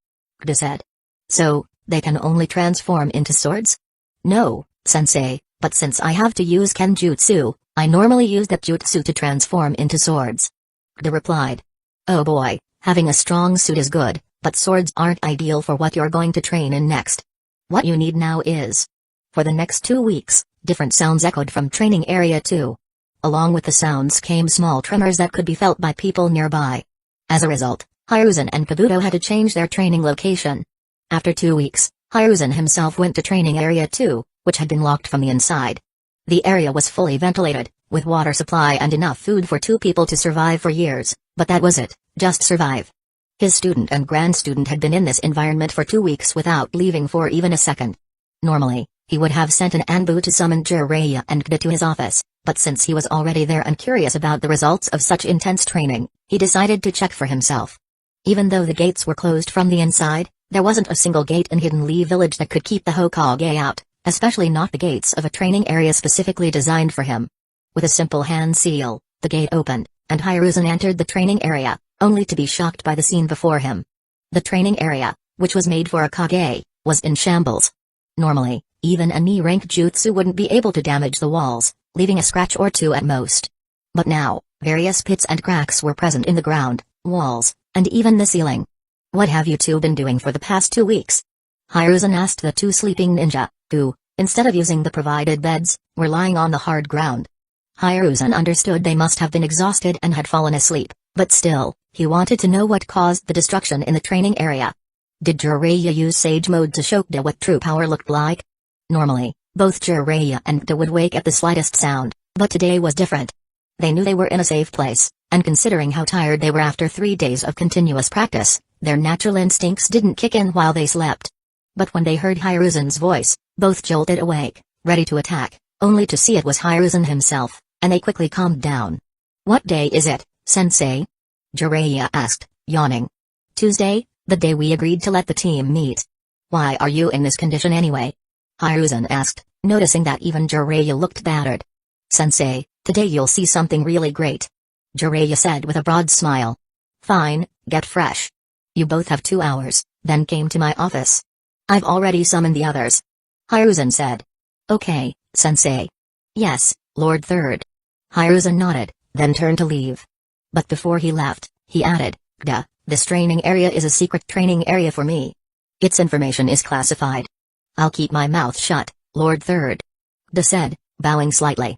Kda said. "So, they can only transform into swords?" "No, sensei, but since I have to use kenjutsu, I normally use that jutsu to transform into swords," Kda replied. "Oh boy, having a strong suit is good, but swords aren't ideal for what you're going to train in next. What you need now is..." For the next 2 weeks, different sounds echoed from training area 2. Along with the sounds came small tremors that could be felt by people nearby. As a result, Hiruzen and Kabuto had to change their training location. After 2 weeks, Hiruzen himself went to training area 2, which had been locked from the inside. The area was fully ventilated, with water supply and enough food for 2 people to survive for years, but that was it, just survive. His student and grand student had been in this environment for 2 weeks without leaving for even a second. Normally, he would have sent an Anbu to summon Jiraiya and Kda to his office, but since he was already there and curious about the results of such intense training, he decided to check for himself. Even though the gates were closed from the inside, there wasn't a single gate in Hidden Lee Village that could keep the Hokage out, especially not the gates of a training area specifically designed for him. With a simple hand seal, the gate opened, and Hiruzen entered the training area, only to be shocked by the scene before him. The training area, which was made for a Kage, was in shambles. Normally, even a knee-rank jutsu wouldn't be able to damage the walls, leaving a scratch or 2 at most. But now, various pits and cracks were present in the ground, walls, and even the ceiling. "What have you 2 been doing for the past 2 weeks?" Hiruzen asked the 2 sleeping ninja, who, instead of using the provided beds, were lying on the hard ground. Hiruzen understood they must have been exhausted and had fallen asleep, but still, he wanted to know what caused the destruction in the training area. Did Jiraiya use Sage Mode to show Kda what true power looked like? Normally, both Jiraiya and Kda would wake at the slightest sound, but today was different. They knew they were in a safe place, and considering how tired they were after 3 days of continuous practice, their natural instincts didn't kick in while they slept. But when they heard Hiruzen's voice, both jolted awake, ready to attack, only to see it was Hiruzen himself, and they quickly calmed down. "What day is it, Sensei?" Jiraiya asked, yawning. "Tuesday, the day we agreed to let the team meet." "Why are you in this condition anyway?" Hiruzen asked, noticing that even Jiraiya looked battered. "Sensei, today you'll see something really great," Jiraiya said with a broad smile. "Fine, get fresh. You both have 2 hours, then came to my office." "I've already summoned the others," Hiruzen said. "Okay, Sensei." "Yes, Lord Third." Hiruzen nodded, then turned to leave. But before he left, he added, "Kda, this training area is a secret training area for me. Its information is classified." "I'll keep my mouth shut, Lord Third," Kda said, bowing slightly.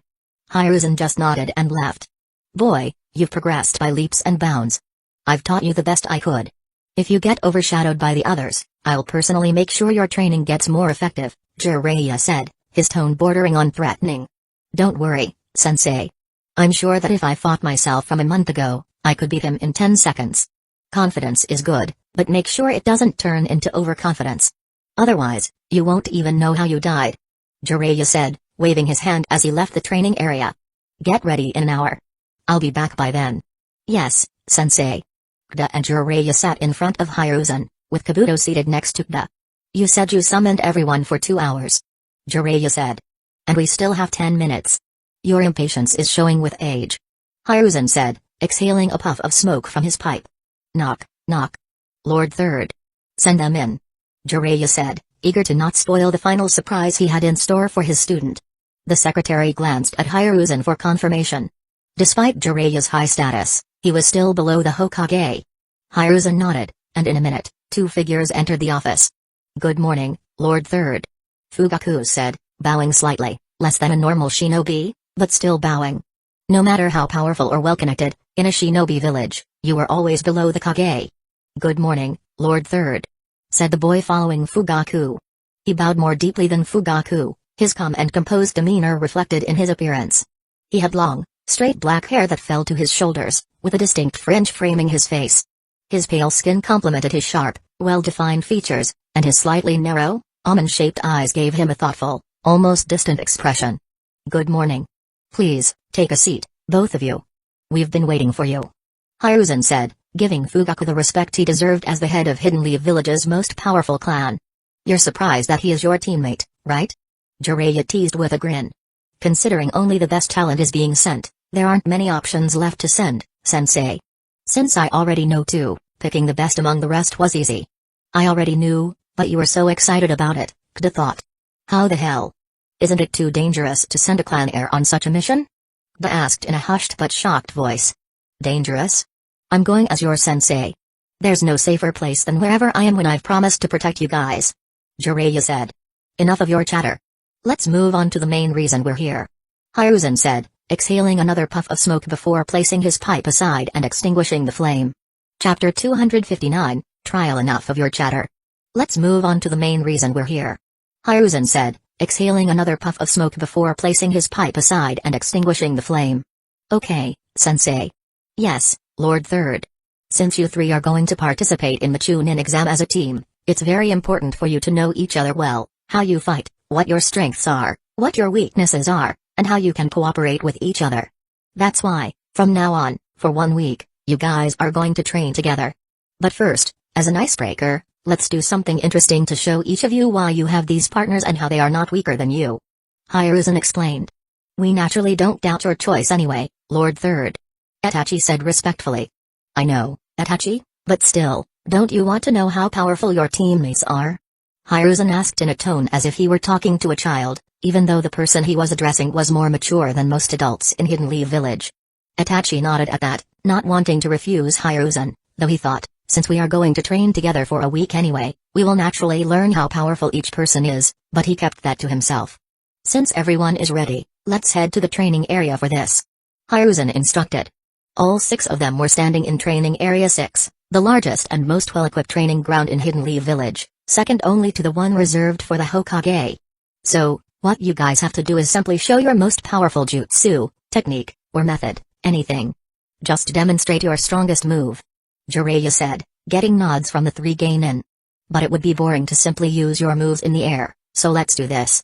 Hiruzen just nodded and left. "Boy, you've progressed by leaps and bounds. I've taught you the best I could. If you get overshadowed by the others, I'll personally make sure your training gets more effective," Jiraiya said, his tone bordering on threatening. "Don't worry, Sensei. I'm sure that if I fought myself from a month ago, I could beat him in 10 seconds. Confidence is good, but make sure it doesn't turn into overconfidence. Otherwise, you won't even know how you died," Jiraiya said, waving his hand as he left the training area. "Get ready in an hour. I'll be back by then." "Yes, Sensei." Kda and Jiraiya sat in front of Hiruzen, with Kabuto seated next to Kda. "You said you summoned everyone for 2 hours," Jiraiya said. "And we still have 10 minutes. Your impatience is showing with age," Hiruzen said, exhaling a puff of smoke from his pipe. "Knock, knock. Lord Third." "Send them in," Jiraiya said, eager to not spoil the final surprise he had in store for his student. The secretary glanced at Hiruzen for confirmation. Despite Jiraiya's high status, he was still below the Hokage. Hiruzen nodded, and in a minute, 2 figures entered the office. "Good morning, Lord Third," Fugaku said, bowing slightly, less than a normal shinobi, but still bowing. No matter how powerful or well-connected, in a shinobi village, you were always below the Kage. "Good morning, Lord Third," said the boy following Fugaku. He bowed more deeply than Fugaku, his calm and composed demeanor reflected in his appearance. He had long, straight black hair that fell to his shoulders, with a distinct fringe framing his face. His pale skin complemented his sharp, well-defined features, and his slightly narrow, almond-shaped eyes gave him a thoughtful, almost distant expression. "Good morning. Please, take a seat, both of you. We've been waiting for you," Hiruzen said, giving Fugaku the respect he deserved as the head of Hidden Leaf Village's most powerful clan. "You're surprised that he is your teammate, right?" Jiraiya teased with a grin. "Considering only the best talent is being sent, there aren't many options left to send, Sensei. Since I already know too, picking the best among the rest was easy." "I already knew, but you were so excited about it," Kda thought. "How the hell? Isn't it too dangerous to send a clan heir on such a mission?" Kda asked in a hushed but shocked voice. "Dangerous? I'm going as your sensei. There's no safer place than wherever I am when I've promised to protect you guys," Jiraiya said. "Enough of your chatter. Let's move on to the main reason we're here," Hiruzen said, exhaling another puff of smoke before placing his pipe aside and extinguishing the flame. Chapter 259, Trial. "Enough of your chatter. Let's move on to the main reason we're here," Hiruzen said, exhaling another puff of smoke before placing his pipe aside and extinguishing the flame. "Okay, Sensei." "Yes, Lord Third. Since you 3 are going to participate in the Chunin exam as a team, it's very important for you to know each other well, how you fight, what your strengths are, what your weaknesses are, and how you can cooperate with each other. That's why, from now on, for 1 week, you guys are going to train together. But first, as an icebreaker, let's do something interesting to show each of you why you have these partners and how they are not weaker than you," Hiruzen explained. "We naturally don't doubt your choice anyway, Lord Third," Itachi said respectfully. "I know, Itachi, but still, don't you want to know how powerful your teammates are?" Hiruzen asked in a tone as if he were talking to a child, even though the person he was addressing was more mature than most adults in Hidden Leaf Village. Itachi nodded at that, not wanting to refuse Hiruzen, though he thought, since we are going to train together for a week anyway, we will naturally learn how powerful each person is, but he kept that to himself. "Since everyone is ready, let's head to the training area for this," Hiruzen instructed. All 6 of them were standing in Training Area 6, the largest and most well-equipped training ground in Hidden Leaf Village, second only to the one reserved for the Hokage. So, what you guys have to do is simply show your most powerful jutsu, technique, or method, anything. Just demonstrate your strongest move. Jiraiya said, getting nods from the three genin. But it would be boring to simply use your moves in the air, so let's do this.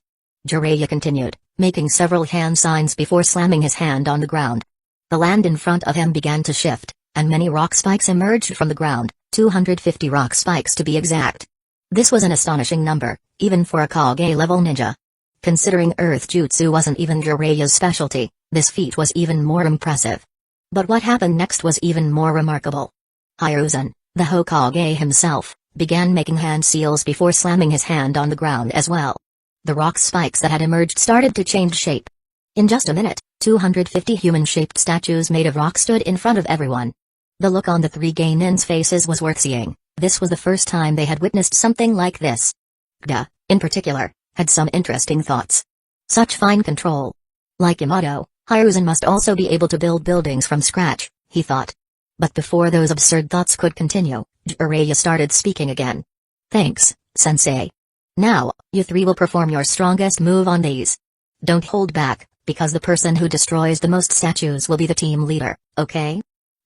Jiraiya continued, making several hand signs before slamming his hand on the ground. The land in front of him began to shift, and many rock spikes emerged from the ground, 250 rock spikes to be exact. This was an astonishing number, even for a Kage-level ninja. Considering Earth Jutsu wasn't even Jiraiya's specialty, this feat was even more impressive. But what happened next was even more remarkable. Hiruzen, the Hokage himself, began making hand seals before slamming his hand on the ground as well. The rock spikes that had emerged started to change shape. In just a minute, 250 human-shaped statues made of rock stood in front of everyone. The look on the three Geinins' faces was worth seeing. This was the first time they had witnessed something like this. Gda, in particular, had some interesting thoughts. Such fine control. Like Yamato, Hiruzen must also be able to build buildings from scratch, he thought. But before those absurd thoughts could continue, Jiraiya started speaking again. Thanks, sensei. Now, you three will perform your strongest move on these. Don't hold back, because the person who destroys the most statues will be the team leader, okay?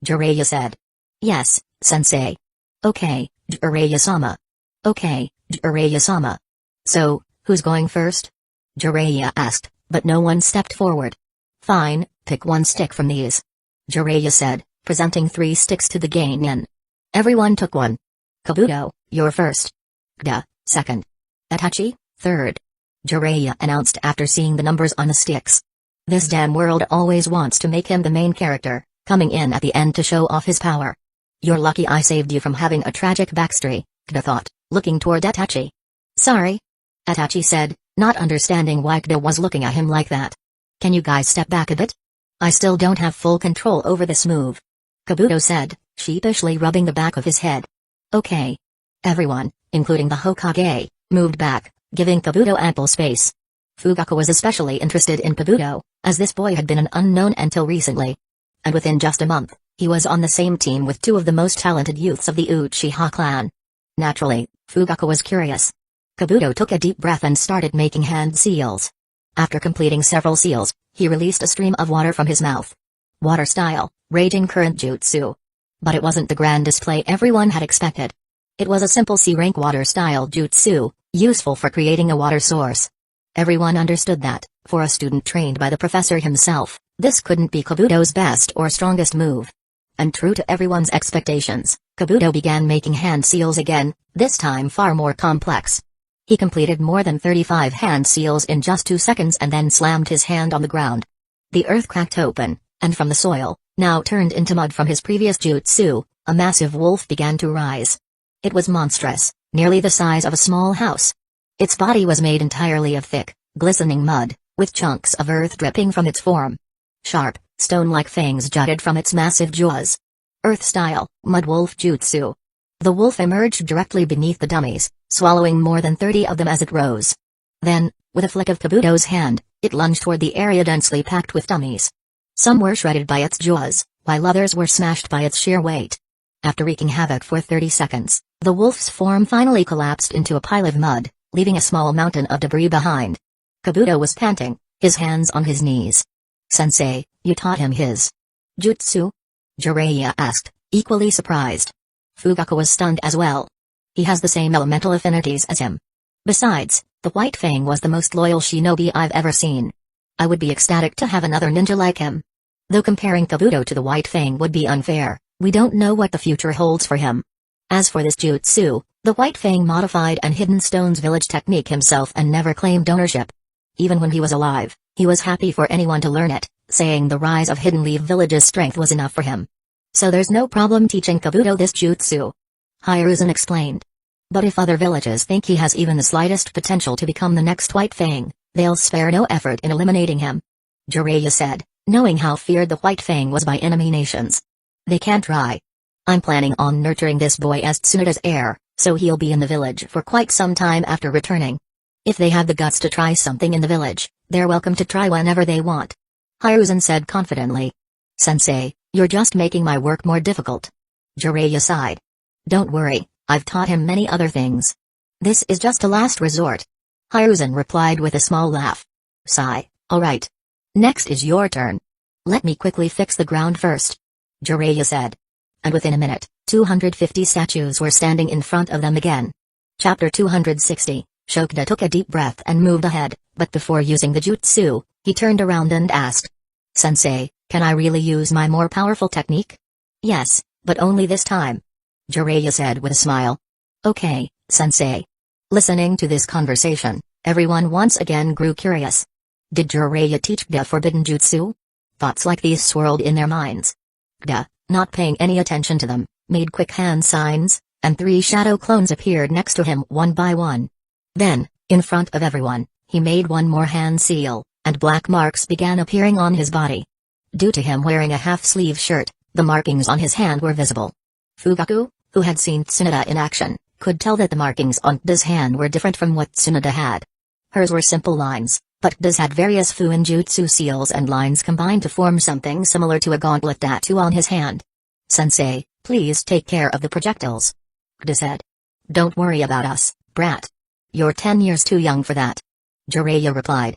Jiraiya said. Yes, sensei. Okay, Jiraiya-sama. Okay, Jiraiya-sama. So, who's going first? Jiraiya asked, but no one stepped forward. Fine, pick one stick from these. Jiraiya said, presenting 3 sticks to the Geinin. Everyone took one. Kabuto, you're first. Gda, second. Itachi, third. Jiraiya announced after seeing the numbers on the sticks. This damn world always wants to make him the main character, coming in at the end to show off his power. You're lucky I saved you from having a tragic backstory, Gda thought, looking toward Itachi. Sorry. Itachi said, not understanding why Gda was looking at him like that. Can you guys step back a bit? I still don't have full control over this move. Kabuto said, sheepishly rubbing the back of his head. Okay. Everyone, including the Hokage, moved back, giving Kabuto ample space. Fugaku was especially interested in Kabuto, as this boy had been an unknown until recently. And within just a month, he was on the same team with 2 of the most talented youths of the Uchiha clan. Naturally, Fugaku was curious. Kabuto took a deep breath and started making hand seals. After completing several seals, he released a stream of water from his mouth. Water style, raging current jutsu. But it wasn't the grand display everyone had expected. It was a simple C-rank water style jutsu, useful for creating a water source. Everyone understood that, for a student trained by the professor himself, this couldn't be Kabuto's best or strongest move. And true to everyone's expectations, Kabuto began making hand seals again, this time far more complex. He completed more than 35 hand seals in just 2 seconds and then slammed his hand on the ground. The earth cracked open, and from the soil, now turned into mud from his previous jutsu, a massive wolf began to rise. It was monstrous, nearly the size of a small house. Its body was made entirely of thick, glistening mud, with chunks of earth dripping from its form. Sharp, stone-like fangs jutted from its massive jaws. Earth-style, mud wolf jutsu. The wolf emerged directly beneath the dummies, swallowing more than 30 of them as it rose. Then, with a flick of Kabuto's hand, it lunged toward the area densely packed with dummies. Some were shredded by its jaws, while others were smashed by its sheer weight. After wreaking havoc for 30 seconds, the wolf's form finally collapsed into a pile of mud, leaving a small mountain of debris behind. Kabuto was panting, his hands on his knees. Sensei, you taught him his jutsu? Jiraiya asked, equally surprised. Fugaku was stunned as well. He has the same elemental affinities as him. Besides, the White Fang was the most loyal shinobi I've ever seen. I would be ecstatic to have another ninja like him. Though comparing Kabuto to the White Fang would be unfair, we don't know what the future holds for him. As for this jutsu, the White Fang modified and Hidden Stone's village technique himself and never claimed ownership. Even when he was alive, he was happy for anyone to learn it, saying the rise of Hidden Leaf Village's strength was enough for him. So there's no problem teaching Kabuto this jutsu. Hiruzen explained. But if other villages think he has even the slightest potential to become the next White Fang, they'll spare no effort in eliminating him. Jiraiya said, knowing how feared the White Fang was by enemy nations. They can't try. I'm planning on nurturing this boy as Tsunoda's heir, so he'll be in the village for quite some time after returning. If they have the guts to try something in the village, they're welcome to try whenever they want. Hiruzen said confidently. Sensei, you're just making my work more difficult. Jiraiya sighed. Don't worry, I've taught him many other things. This is just a last resort. Hiruzen replied with a small laugh. Sigh, alright. Next is your turn. Let me quickly fix the ground first. Jiraiya said. And within a minute, 250 statues were standing in front of them again. Chapter 260, Shokda took a deep breath and moved ahead, but before using the jutsu, he turned around and asked. Sensei, can I really use my more powerful technique? Yes, but only this time. Jiraiya said with a smile. Okay, Sensei. Listening to this conversation, everyone once again grew curious. Did Jiraiya teach the forbidden jutsu? Thoughts like these swirled in their minds. Gda, not paying any attention to them, made quick hand signs, and 3 shadow clones appeared next to him one by one. Then, in front of everyone, he made one more hand seal, and black marks began appearing on his body. Due to him wearing a half-sleeve shirt, the markings on his hand were visible. Fugaku, who had seen Tsunoda in action, could tell that the markings on Gda's hand were different from what Tsunoda had. Hers were simple lines, but Gda's had various Fuinjutsu seals and lines combined to form something similar to a gauntlet tattoo on his hand. Sensei, please take care of the projectiles. Gda said. Don't worry about us, brat. You're 10 years too young for that. Jiraiya replied.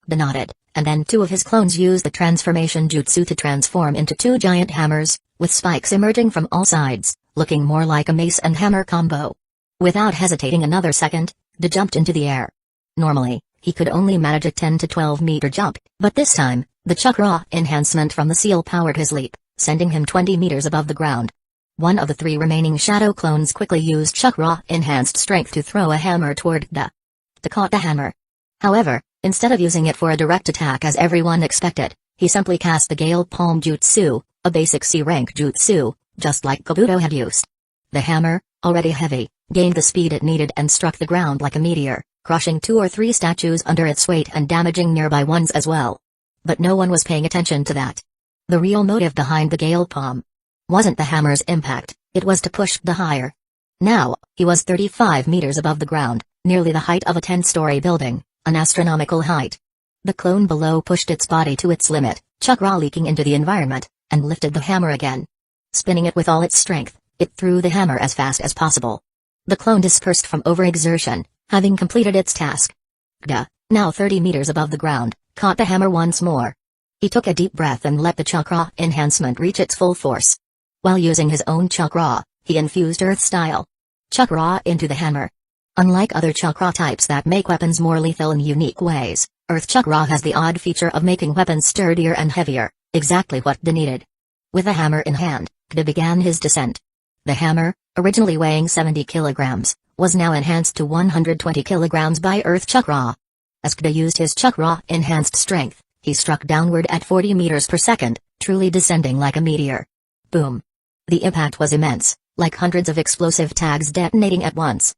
Gda nodded, and then 2 of his clones used the transformation jutsu to transform into 2 giant hammers, with spikes emerging from all sides, looking more like a mace and hammer combo. Without hesitating another second, Gda jumped into the air. Normally, he could only manage a 10 to 12 meter jump, but this time, the chakra enhancement from the seal powered his leap, sending him 20 meters above the ground. One of the 3 remaining shadow clones quickly used chakra-enhanced strength to throw a hammer toward Gda. Gda caught the hammer. However, instead of using it for a direct attack as everyone expected, he simply cast the Gale Palm Jutsu, a basic C-rank jutsu, just like Kabuto had used. The hammer, already heavy, gained the speed it needed and struck the ground like a meteor, crushing 2 or 3 statues under its weight and damaging nearby ones as well. But no one was paying attention to that. The real motive behind the Gale Palm wasn't the hammer's impact, it was to push Gda higher. Now, he was 35 meters above the ground, nearly the height of a 10-story building, an astronomical height. The clone below pushed its body to its limit, chakra leaking into the environment, and lifted the hammer again. Spinning it with all its strength, it threw the hammer as fast as possible. The clone dispersed from overexertion, having completed its task. Gda, now 30 meters above the ground, caught the hammer once more. He took a deep breath and let the chakra enhancement reach its full force. While using his own chakra, he infused earth-style chakra into the hammer. Unlike other chakra types that make weapons more lethal in unique ways, earth chakra has the odd feature of making weapons sturdier and heavier, exactly what Gda needed. With the hammer in hand, Gda began his descent. The hammer, originally weighing 70 kilograms, was now enhanced to 120 kilograms by earth chakra. As Gda used his chakra-enhanced strength, he struck downward at 40 meters per second, truly descending like a meteor. Boom. The impact was immense, like hundreds of explosive tags detonating at once.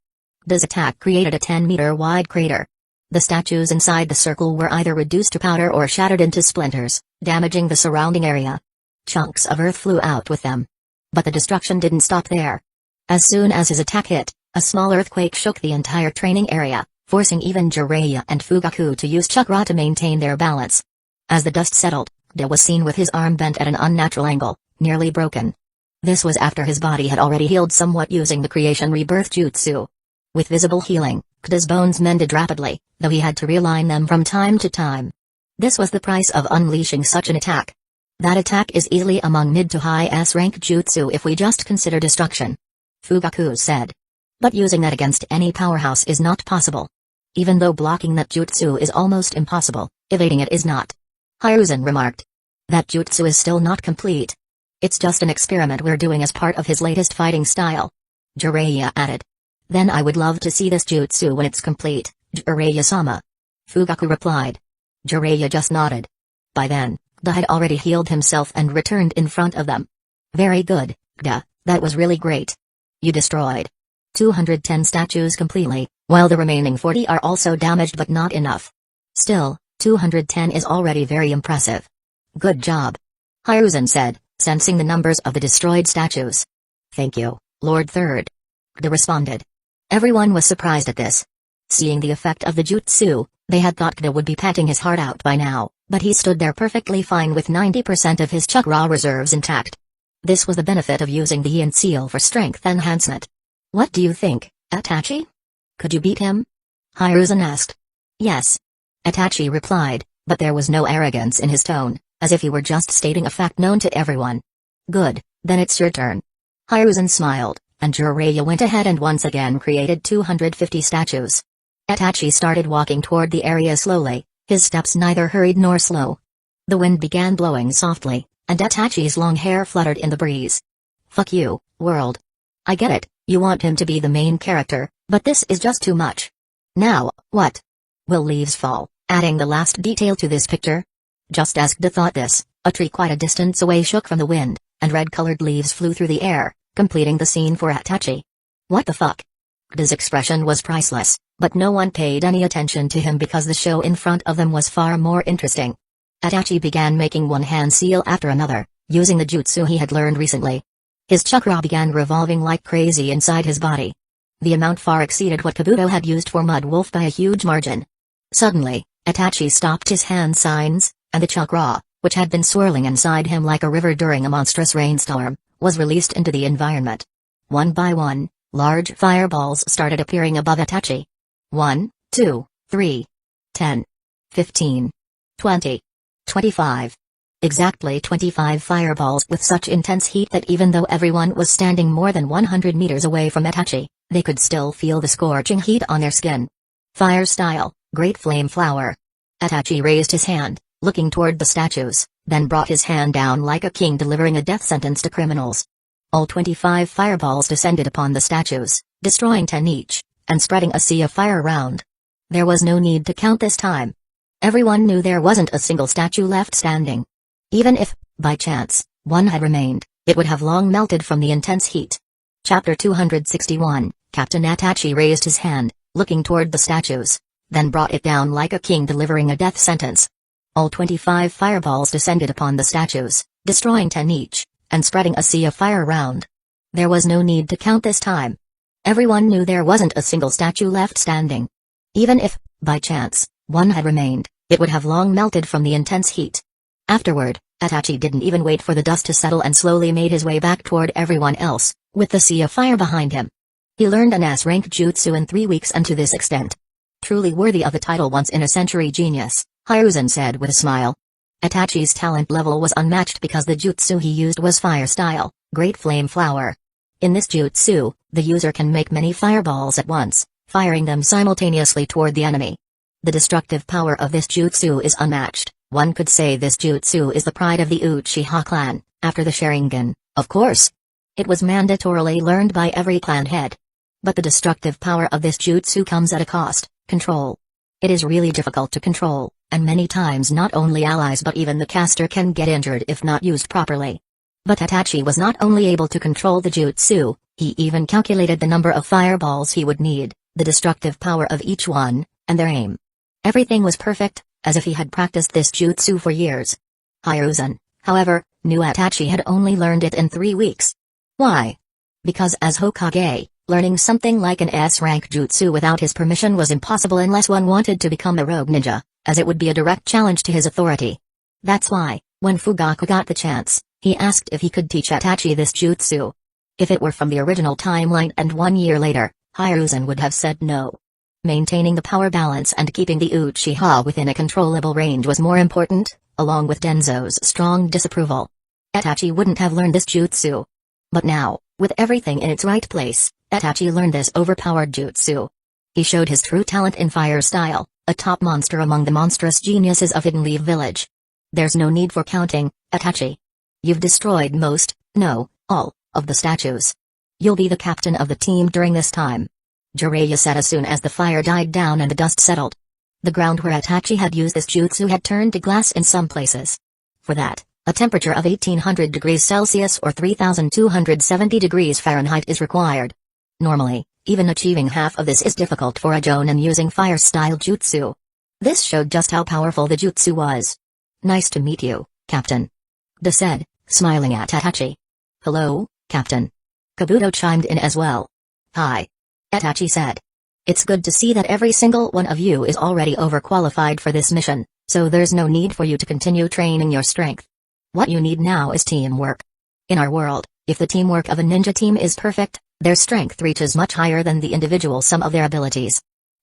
Gda's attack created a 10-meter wide crater. The statues inside the circle were either reduced to powder or shattered into splinters, damaging the surrounding area. Chunks of earth flew out with them. But the destruction didn't stop there. As soon as his attack hit, a small earthquake shook the entire training area, forcing even Jiraiya and Fugaku to use chakra to maintain their balance. As the dust settled, Gda was seen with his arm bent at an unnatural angle, nearly broken. This was after his body had already healed somewhat using the creation rebirth jutsu. With visible healing, Gda's bones mended rapidly, though he had to realign them from time to time. This was the price of unleashing such an attack. That attack is easily among mid to high S-rank jutsu if we just consider destruction. Fugaku said. But using that against any powerhouse is not possible. Even though blocking that jutsu is almost impossible, evading it is not. Hiruzen remarked. That jutsu is still not complete. It's just an experiment we're doing as part of his latest fighting style. Jiraiya added. Then I would love to see this jutsu when it's complete, Jiraiya-sama. Fugaku replied. Jiraiya just nodded. By then, Gda had already healed himself and returned in front of them. Very good, Gda, that was really great. You destroyed 210 statues completely, while the remaining 40 are also damaged but not enough. Still, 210 is already very impressive. Good job. Hiruzen said, sensing the numbers of the destroyed statues. Thank you, Lord Third. Gda responded. Everyone was surprised at this. Seeing the effect of the jutsu, they had thought Gda would be patting his heart out by now, but he stood there perfectly fine with 90% of his chakra reserves intact. This was the benefit of using the Yin seal for strength enhancement. What do you think, Itachi? Could you beat him? Hiruzen asked. Yes. Itachi replied, but there was no arrogance in his tone, as if he were just stating a fact known to everyone. Good, then it's your turn. Hiruzen smiled, and Jiraiya went ahead and once again created 250 statues. Itachi started walking toward the area slowly, his steps neither hurried nor slow. The wind began blowing softly, and Itachi's long hair fluttered in the breeze. Fuck you, world. I get it, you want him to be the main character, but this is just too much. Now, what? Will leaves fall, adding the last detail to this picture? Just as Kda thought this, a tree quite a distance away shook from the wind, and red-colored leaves flew through the air, completing the scene for Itachi. What the fuck? Kda's expression was priceless, but no one paid any attention to him because the show in front of them was far more interesting. Itachi began making one hand seal after another, using the jutsu he had learned recently. His chakra began revolving like crazy inside his body. The amount far exceeded what Kabuto had used for Mud Wolf by a huge margin. Suddenly, Itachi stopped his hand signs, and the chakra, which had been swirling inside him like a river during a monstrous rainstorm, was released into the environment. One by one, large fireballs started appearing above Itachi. 1, 2, 3, 10, 15, 20, 25. Exactly 25 fireballs with such intense heat that even though everyone was standing more than 100 meters away from Itachi, they could still feel the scorching heat on their skin. Fire style, Great Flame Flower. Itachi raised his hand, looking toward the statues, then brought his hand down like a king delivering a death sentence to criminals. All 25 fireballs descended upon the statues, destroying 10 each, and spreading a sea of fire around. There was no need to count this time. Everyone knew there wasn't a single statue left standing. Even if, by chance, one had remained, it would have long melted from the intense heat. Chapter 261, Captain Itachi raised his hand, looking toward the statues, then brought it down like a king delivering a death sentence. All 25 fireballs descended upon the statues, destroying 10 each, and spreading a sea of fire around. There was no need to count this time. Everyone knew there wasn't a single statue left standing. Even if, by chance, one had remained, it would have long melted from the intense heat. Afterward, Itachi didn't even wait for the dust to settle and slowly made his way back toward everyone else, with the sea of fire behind him. He learned an S-rank jutsu in 3 weeks and to this extent. Truly worthy of the title once-in-a-century genius, Hiruzen said with a smile. Itachi's talent level was unmatched because the jutsu he used was fire style, Great Flame Flower. In this jutsu, the user can make many fireballs at once, firing them simultaneously toward the enemy. The destructive power of this jutsu is unmatched. One could say this jutsu is the pride of the Uchiha clan, after the Sharingan, of course. It was mandatorily learned by every clan head. But the destructive power of this jutsu comes at a cost, control. It is really difficult to control, and many times not only allies but even the caster can get injured if not used properly. But Itachi was not only able to control the jutsu, he even calculated the number of fireballs he would need, the destructive power of each one, and their aim. Everything was perfect, as if he had practiced this jutsu for years. Hiruzen, however, knew Itachi had only learned it in 3 weeks. Why? Because as Hokage, learning something like an S-rank jutsu without his permission was impossible unless one wanted to become a rogue ninja, as it would be a direct challenge to his authority. That's why, when Fugaku got the chance, he asked if he could teach Itachi this jutsu. If it were from the original timeline and 1 year later, Hiruzen would have said no. Maintaining the power balance and keeping the Uchiha within a controllable range was more important, along with Denzo's strong disapproval. Itachi wouldn't have learned this jutsu. But now, with everything in its right place, Itachi learned this overpowered jutsu. He showed his true talent in fire style, a top monster among the monstrous geniuses of Hidden Leaf Village. There's no need for counting, Itachi. You've destroyed most, no, all, of the statues. You'll be the captain of the team during this time. Jiraiya said as soon as the fire died down and the dust settled. The ground where Itachi had used this jutsu had turned to glass in some places. For that, a temperature of 1800 degrees Celsius or 3270 degrees Fahrenheit is required. Normally, even achieving half of this is difficult for a jonin using fire-style jutsu. This showed just how powerful the jutsu was. Nice to meet you, Captain. Kda said, smiling at Itachi. Hello, Captain. Kabuto chimed in as well. Hi. Itachi said. It's good to see that every single one of you is already overqualified for this mission, so there's no need for you to continue training your strength. What you need now is teamwork. In our world, if the teamwork of a ninja team is perfect, their strength reaches much higher than the individual sum of their abilities.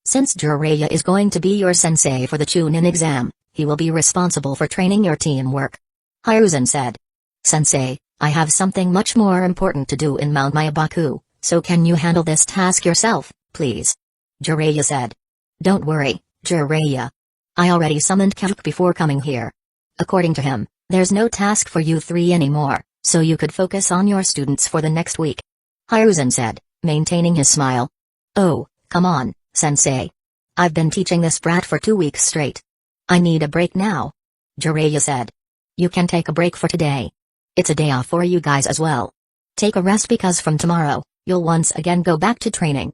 Since Jiraiya is going to be your sensei for the Chunin exam, he will be responsible for training your teamwork. Hiruzen said. Sensei, I have something much more important to do in Mount Mayabaku, so can you handle this task yourself, please? Jiraiya said. Don't worry, Jiraiya. I already summoned Kyuk before coming here. According to him, there's no task for you three anymore, so you could focus on your students for the next week. Hiruzen said, maintaining his smile. Oh, come on, sensei. I've been teaching this brat for 2 weeks straight. I need a break now. Jiraiya said. You can take a break for today. It's a day off for you guys as well. Take a rest because from tomorrow, you'll once again go back to training.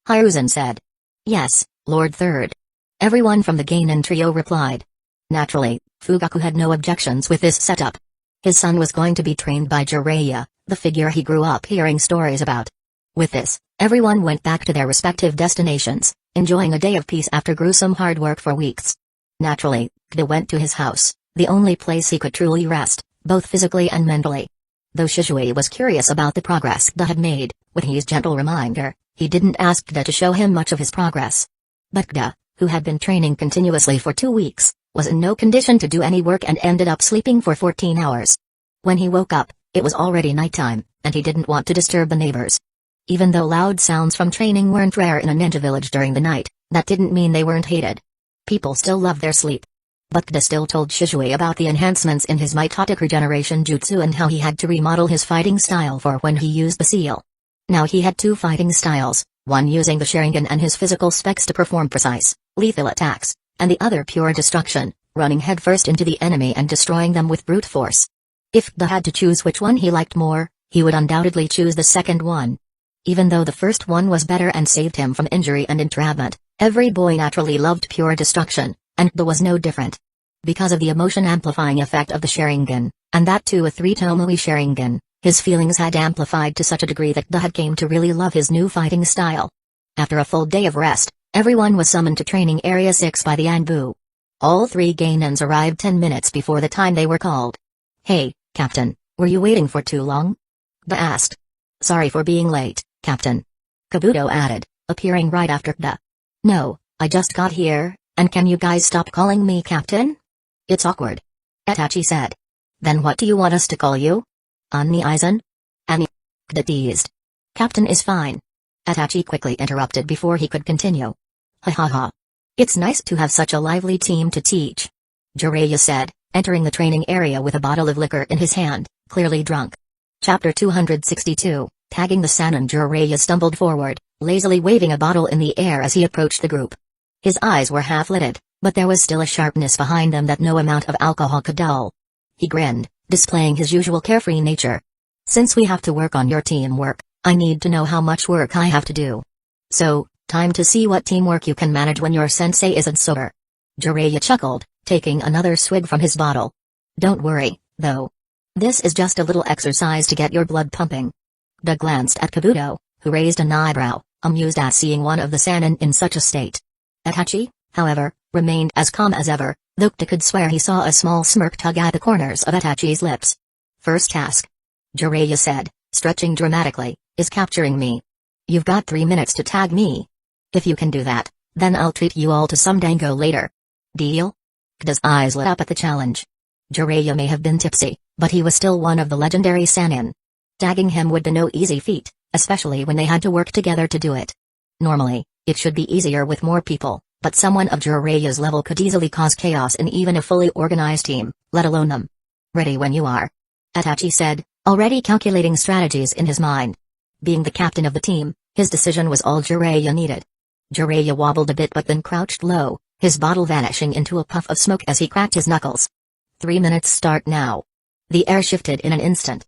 Hiruzen said. Yes, Lord Third. Everyone from the Geinin trio replied. Naturally, Fugaku had no objections with this setup. His son was going to be trained by Jiraiya, the figure he grew up hearing stories about. With this, everyone went back to their respective destinations, enjoying a day of peace after gruesome hard work for weeks. Naturally, Kda went to his house, the only place he could truly rest, both physically and mentally. Though Shizue was curious about the progress Kda had made, with his gentle reminder, he didn't ask Kda to show him much of his progress. But Kda, who had been training continuously for 2 weeks, was in no condition to do any work and ended up sleeping for 14 hours. When he woke up, it was already nighttime, and he didn't want to disturb the neighbors. Even though loud sounds from training weren't rare in a ninja village during the night, that didn't mean they weren't hated. People still loved their sleep. But Kda still told Shizue about the enhancements in his mitotic regeneration jutsu and how he had to remodel his fighting style for when he used the seal. Now he had 2 fighting styles, one using the Sharingan and his physical specs to perform precise, lethal attacks, and the other pure destruction, running headfirst into the enemy and destroying them with brute force. If Kda had to choose which one he liked more, he would undoubtedly choose the second one. Even though the first one was better and saved him from injury and entrapment, every boy naturally loved pure destruction, and Kda was no different. Because of the emotion-amplifying effect of the Sharingan, and that too a 3-Tomoe Sharingan, his feelings had amplified to such a degree that Kda had came to really love his new fighting style. After a full day of rest, everyone was summoned to Training Area 6 by the Anbu. All 3 Geinins arrived 10 minutes before the time they were called. Hey, Captain, were you waiting for too long? Kda asked. Sorry for being late, Captain. Kabuto added, appearing right after Kda. No, I just got here, and can you guys stop calling me Captain? It's awkward. Itachi said. Then what do you want us to call you? Annie Aizen? Annie. Kda teased. Captain is fine. Itachi quickly interrupted before he could continue. Ha ha ha. It's nice to have such a lively team to teach. Jiraiya said, entering the training area with a bottle of liquor in his hand, clearly drunk. Chapter 262, tagging the Sannin. Jiraiya stumbled forward, lazily waving a bottle in the air as he approached the group. His eyes were half-lidded, but there was still a sharpness behind them that no amount of alcohol could dull. He grinned, displaying his usual carefree nature. Since we have to work on your teamwork, I need to know how much work I have to do. So, time to see what teamwork you can manage when your sensei isn't sober. Jiraiya chuckled, taking another swig from his bottle. Don't worry, though. This is just a little exercise to get your blood pumping. Kda glanced at Kabuto, who raised an eyebrow, amused at seeing one of the Sannin in such a state. Itachi, however, remained as calm as ever, though Kda could swear he saw a small smirk tug at the corners of Itachi's lips. First task, Jiraiya said, stretching dramatically, is capturing me. You've got 3 minutes to tag me. If you can do that, then I'll treat you all to some dango later. Deal? Kda's eyes lit up at the challenge. Jiraiya may have been tipsy, but he was still one of the legendary Sannin. Tagging him would be no easy feat, especially when they had to work together to do it. Normally, it should be easier with more people, but someone of Jiraiya's level could easily cause chaos in even a fully organized team, let alone them. Ready when you are. Itachi said, already calculating strategies in his mind. Being the captain of the team, his decision was all Jiraiya needed. Jiraiya wobbled a bit but then crouched low, his bottle vanishing into a puff of smoke as he cracked his knuckles. 3 minutes start now. The air shifted in an instant.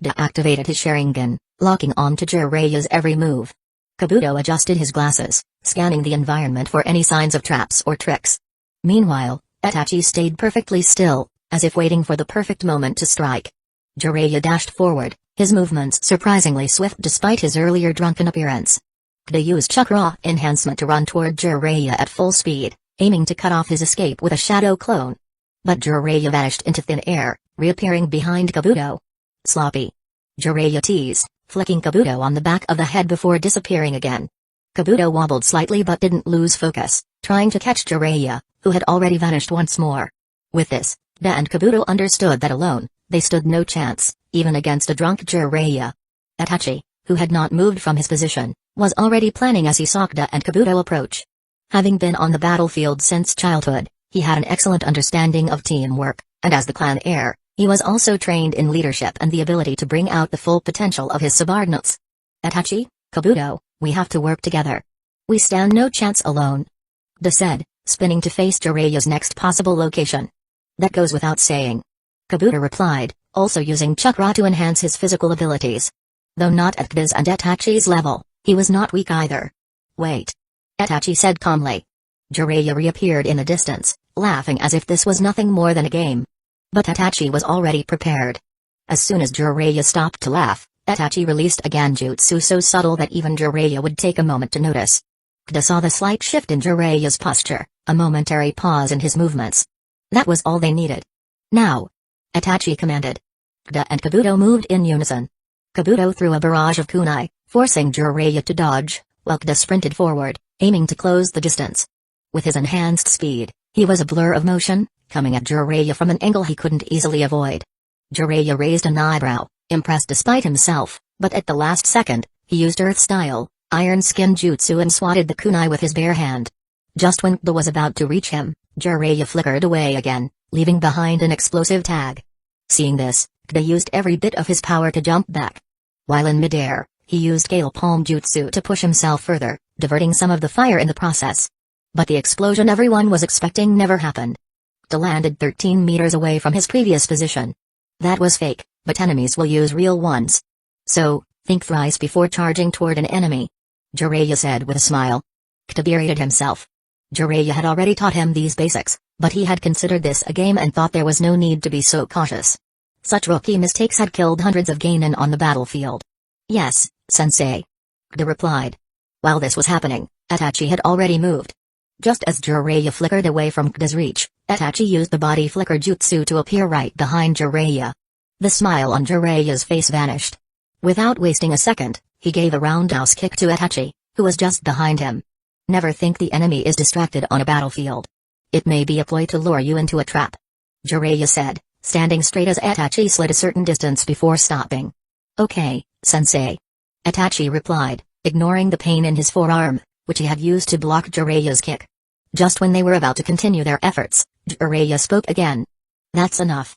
Kda activated his Sharingan, locking on to Jiraiya's every move. Kabuto adjusted his glasses, scanning the environment for any signs of traps or tricks. Meanwhile, Itachi stayed perfectly still, as if waiting for the perfect moment to strike. Jiraiya dashed forward, his movements surprisingly swift despite his earlier drunken appearance. Kda used chakra enhancement to run toward Jiraiya at full speed, aiming to cut off his escape with a shadow clone. But Jiraiya vanished into thin air, reappearing behind Kabuto. Sloppy. Jiraiya teased, flicking Kabuto on the back of the head before disappearing again. Kabuto wobbled slightly but didn't lose focus, trying to catch Jiraiya, who had already vanished once more. With this, Da and Kabuto understood that alone, they stood no chance, even against a drunk Jiraiya. Itachi, who had not moved from his position, was already planning as he saw Da and Kabuto approach. Having been on the battlefield since childhood, he had an excellent understanding of teamwork, and as the clan heir, he was also trained in leadership and the ability to bring out the full potential of his subordinates. Itachi, Kabuto, we have to work together. We stand no chance alone. Da said, spinning to face Jiraiya's next possible location. That goes without saying. Kabuto replied, also using chakra to enhance his physical abilities. Though not at Da's and Itachi's level, he was not weak either. Wait. Itachi said calmly. Jiraiya reappeared in the distance, laughing as if this was nothing more than a game. But Itachi was already prepared. As soon as Jiraiya stopped to laugh, Itachi released a Genjutsu so subtle that even Jiraiya would take a moment to notice. Da saw the slight shift in Jiraiya's posture, a momentary pause in his movements. That was all they needed. Now! Itachi commanded. Da and Kabuto moved in unison. Kabuto threw a barrage of kunai, forcing Jiraiya to dodge, while Da sprinted forward, aiming to close the distance. With his enhanced speed, he was a blur of motion, coming at Jiraiya from an angle he couldn't easily avoid. Jiraiya raised an eyebrow, impressed despite himself, but at the last second, he used Earth-style, Iron Skin Jutsu and swatted the kunai with his bare hand. Just when Da was about to reach him, Jiraiya flickered away again, leaving behind an explosive tag. Seeing this, Da used every bit of his power to jump back. While in midair, he used Gale Palm Jutsu to push himself further, diverting some of the fire in the process. But the explosion everyone was expecting never happened. Da landed 13 meters away from his previous position. That was fake, but enemies will use real ones. So, think thrice before charging toward an enemy. Jiraiya said with a smile. Da berated himself. Jiraiya had already taught him these basics, but he had considered this a game and thought there was no need to be so cautious. Such rookie mistakes had killed hundreds of genin on the battlefield. Yes, sensei. Da replied. While this was happening, Itachi had already moved. Just as Jiraiya flickered away from Da's reach, Itachi used the body flicker jutsu to appear right behind Jiraiya. The smile on Jiraiya's face vanished. Without wasting a second, he gave a roundhouse kick to Itachi, who was just behind him. Never think the enemy is distracted on a battlefield. It may be a ploy to lure you into a trap. Jiraiya said, standing straight as Itachi slid a certain distance before stopping. Okay, sensei. Itachi replied, ignoring the pain in his forearm, which he had used to block Jiraiya's kick. Just when they were about to continue their efforts, Jiraiya spoke again. That's enough.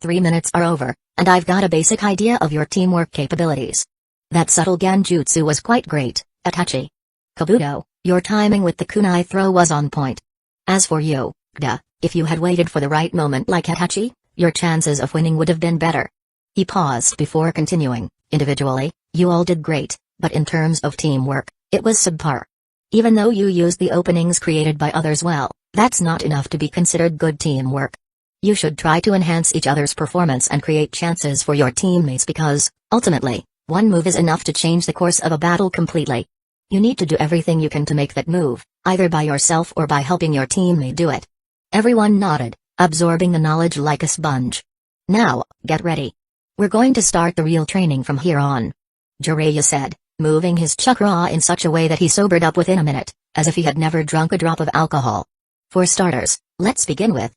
3 minutes are over, and I've got a basic idea of your teamwork capabilities. That subtle Genjutsu was quite great, Itachi. Kabuto, your timing with the kunai throw was on point. As for you, Da, if you had waited for the right moment like Itachi, your chances of winning would have been better. He paused before continuing, individually, you all did great, but in terms of teamwork, it was subpar. Even though you used the openings created by others well, that's not enough to be considered good teamwork. You should try to enhance each other's performance and create chances for your teammates because, ultimately, one move is enough to change the course of a battle completely. You need to do everything you can to make that move, either by yourself or by helping your teammate do it. Everyone nodded, absorbing the knowledge like a sponge. Now, get ready. We're going to start the real training from here on. Jiraiya said, moving his chakra in such a way that he sobered up within a minute, as if he had never drunk a drop of alcohol. For starters, let's begin with.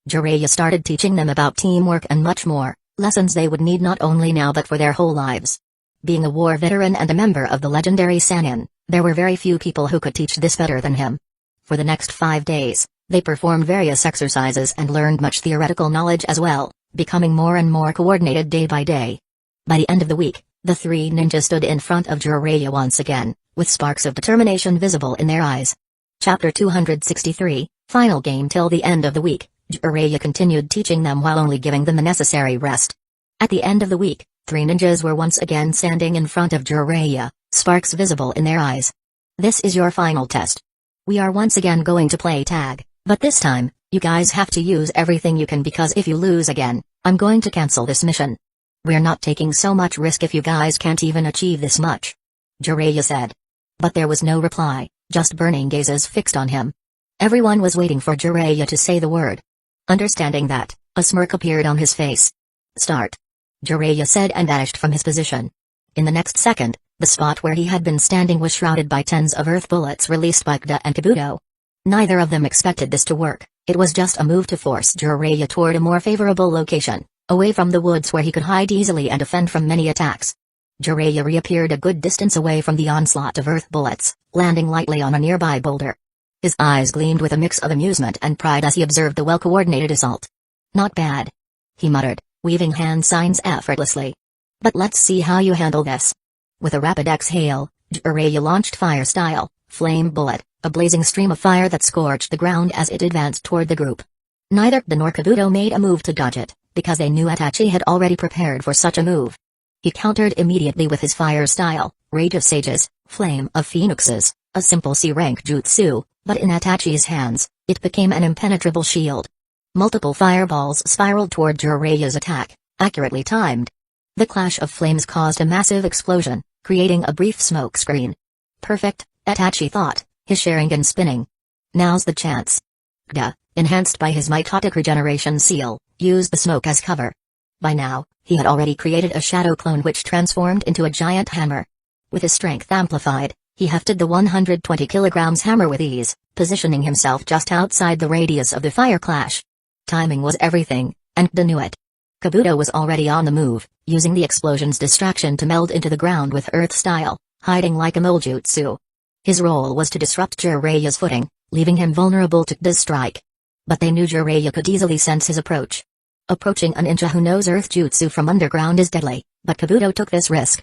Jiraiya started teaching them about teamwork and much more, lessons they would need not only now but for their whole lives. Being a war veteran and a member of the legendary Sannin, there were very few people who could teach this better than him. For the next 5 days, they performed various exercises and learned much theoretical knowledge as well, becoming more and more coordinated day by day. By the end of the week, the 3 ninjas stood in front of Jiraiya once again, with sparks of determination visible in their eyes. Chapter 263, Final Game. Till the end of the week, Jiraiya continued teaching them while only giving them the necessary rest. At the end of the week, 3 ninjas were once again standing in front of Jiraiya, sparks visible in their eyes. This is your final test. We are once again going to play tag, but this time, you guys have to use everything you can because if you lose again, I'm going to cancel this mission. We're not taking so much risk if you guys can't even achieve this much. Jiraiya said. But there was no reply, just burning gazes fixed on him. Everyone was waiting for Jiraiya to say the word. Understanding that, a smirk appeared on his face. Start. Jiraiya said and vanished from his position. In the next second, The spot where he had been standing was shrouded by tens of earth bullets released by Kda and Kabuto. Neither of them expected this to work. It was just a move to force Jiraiya toward a more favorable location, away from the woods where he could hide easily and defend from many attacks. Jiraiya reappeared a good distance away from the onslaught of earth bullets, landing lightly on a nearby boulder. His eyes gleamed with a mix of amusement and pride as he observed the well-coordinated assault. "Not bad," he muttered, weaving hand signs effortlessly. "But let's see how you handle this." With a rapid exhale, Jiraiya launched Fire Style, Flame Bullet, a blazing stream of fire that scorched the ground as it advanced toward the group. Neither Kda nor Kabuto made a move to dodge it, because they knew Itachi had already prepared for such a move. He countered immediately with his Fire Style, Rage of Sages, Flame of Phoenixes, a simple C-rank jutsu, but in Itachi's hands, it became an impenetrable shield. Multiple fireballs spiraled toward Jiraiya's attack, accurately timed. The clash of flames caused a massive explosion, creating a brief smoke screen. Perfect, Itachi thought, his Sharingan spinning. Now's the chance. Kda, enhanced by his mitotic regeneration seal, used the smoke as cover. By now, he had already created a shadow clone which transformed into a giant hammer. With his strength amplified, he hefted the 120 kilograms hammer with ease, positioning himself just outside the radius of the fire clash. Timing was everything, and Kda knew it. Kabuto was already on the move, using the explosion's distraction to meld into the ground with Earth Style, hiding like a mole jutsu. His role was to disrupt Jiraiya's footing, leaving him vulnerable to Kda's strike. But they knew Jiraiya could easily sense his approach. Approaching a ninja who knows Earth Jutsu from underground is deadly, but Kabuto took this risk.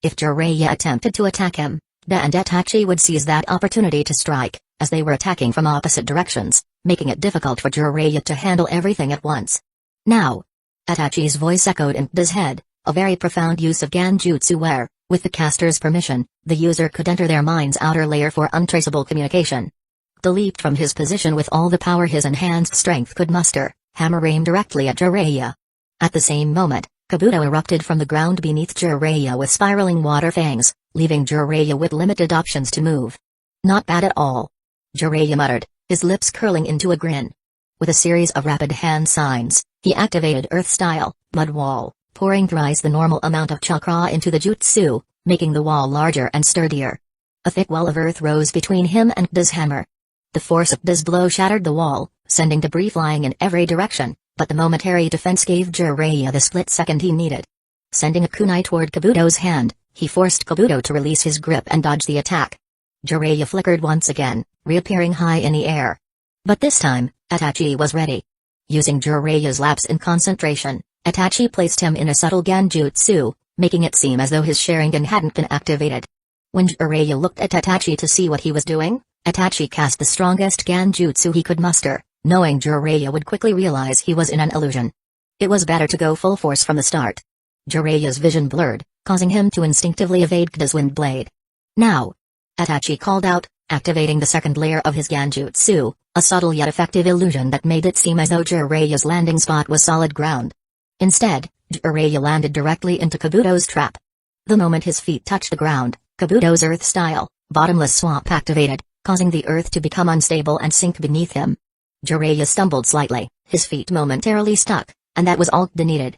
If Jiraiya attempted to attack him, Kda and Itachi would seize that opportunity to strike, as they were attacking from opposite directions, making it difficult for Jiraiya to handle everything at once. Now! Itachi's voice echoed in Kda's head, a very profound use of Genjutsu where, with the caster's permission, the user could enter their mind's outer layer for untraceable communication. Kda leaped from his position with all the power his enhanced strength could muster, hammer aimed directly at Jiraiya. At the same moment, Kabuto erupted from the ground beneath Jiraiya with spiraling water fangs, leaving Jiraiya with limited options to move. "Not bad at all," Jiraiya muttered, his lips curling into a grin. With a series of rapid hand signs, he activated Earth Style, Mud Wall, pouring thrice the normal amount of chakra into the jutsu, making the wall larger and sturdier. A thick wall of earth rose between him and Kda's hammer. The force of Kda's blow shattered the wall, sending debris flying in every direction, but the momentary defense gave Jiraiya the split second he needed. Sending a kunai toward Kabuto's hand, he forced Kabuto to release his grip and dodge the attack. Jiraiya flickered once again, reappearing high in the air. But this time, Itachi was ready. Using Jiraiya's lapse in concentration, Itachi placed him in a subtle Genjutsu, making it seem as though his Sharingan hadn't been activated. When Jiraiya looked at Itachi to see what he was doing, Itachi cast the strongest Genjutsu he could muster, knowing Jiraiya would quickly realize he was in an illusion. It was better to go full force from the start. Jiraiya's vision blurred, causing him to instinctively evade Kda's wind blade. "Now!" Itachi called out, activating the second layer of his Genjutsu, a subtle yet effective illusion that made it seem as though Jiraiya's landing spot was solid ground. Instead, Jiraiya landed directly into Kabuto's trap. The moment his feet touched the ground, Kabuto's Earth Style, Bottomless Swamp activated, causing the earth to become unstable and sink beneath him. Jiraiya stumbled slightly, his feet momentarily stuck, and that was all Kda needed.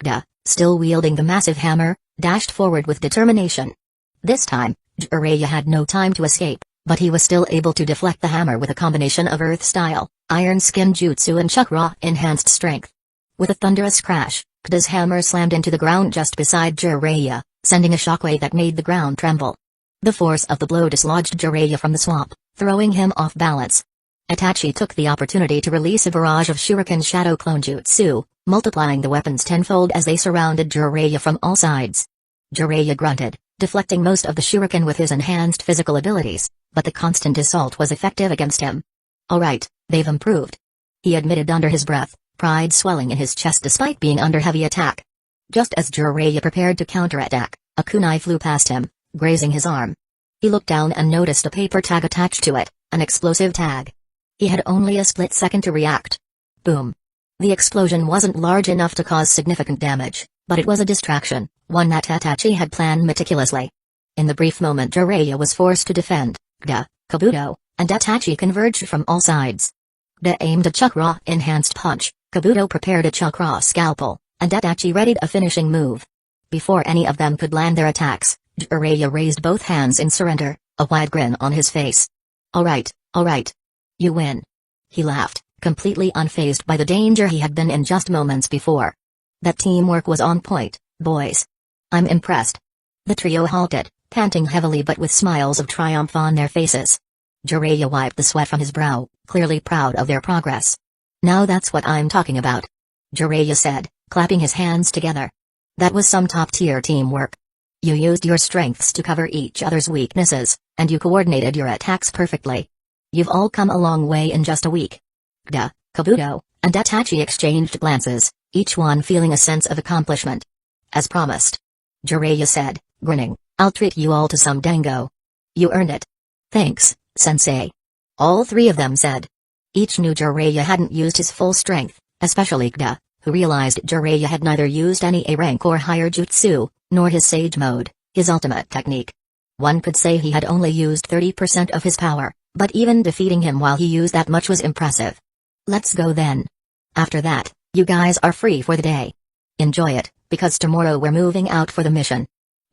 Kda, still wielding the massive hammer, dashed forward with determination. This time, Jiraiya had no time to escape, but he was still able to deflect the hammer with a combination of Earth Style, Iron Skin Jutsu and Chakra-enhanced strength. With a thunderous crash, Kda's hammer slammed into the ground just beside Jiraiya, sending a shockwave that made the ground tremble. The force of the blow dislodged Jiraiya from the swamp, throwing him off balance. Itachi took the opportunity to release a barrage of Shuriken Shadow Clone Jutsu, multiplying the weapons tenfold as they surrounded Jiraiya from all sides. Jiraiya grunted, deflecting most of the Shuriken with his enhanced physical abilities, but the constant assault was effective against him. "Alright, they've improved," he admitted under his breath, pride swelling in his chest despite being under heavy attack. Just as Jiraiya prepared to counterattack, a kunai flew past him, grazing his arm. He looked down and noticed a paper tag attached to it, an explosive tag. He had only a split second to react. Boom. The explosion wasn't large enough to cause significant damage, but it was a distraction, one that Itachi had planned meticulously. In the brief moment Jiraiya was forced to defend, Kda, Kabuto, and Itachi converged from all sides. Kda aimed a chakra-enhanced punch, Kabuto prepared a chakra scalpel, and Itachi readied a finishing move. Before any of them could land their attacks, Jiraiya raised both hands in surrender, a wide grin on his face. Alright. You win. He laughed, completely unfazed by the danger he had been in just moments before. That teamwork was on point, boys. I'm impressed. The trio halted, panting heavily but with smiles of triumph on their faces. Jiraiya wiped the sweat from his brow, clearly proud of their progress. Now that's what I'm talking about, Jiraiya said, clapping his hands together. That was some top-tier teamwork. You used your strengths to cover each other's weaknesses, and you coordinated your attacks perfectly. You've all come a long way in just a week. Kida, Kabuto, and Itachi exchanged glances, each one feeling a sense of accomplishment. As promised, Jiraiya said, grinning, I'll treat you all to some dango. You earned it. Thanks, Sensei. All three of them said. Each knew Jiraiya hadn't used his full strength, especially Kida, who realized Jiraiya had neither used any A rank or higher jutsu, nor his Sage Mode, his ultimate technique. One could say he had only used 30% of his power, but even defeating him while he used that much was impressive. Let's go then. After that, you guys are free for the day. Enjoy it, because tomorrow we're moving out for the mission,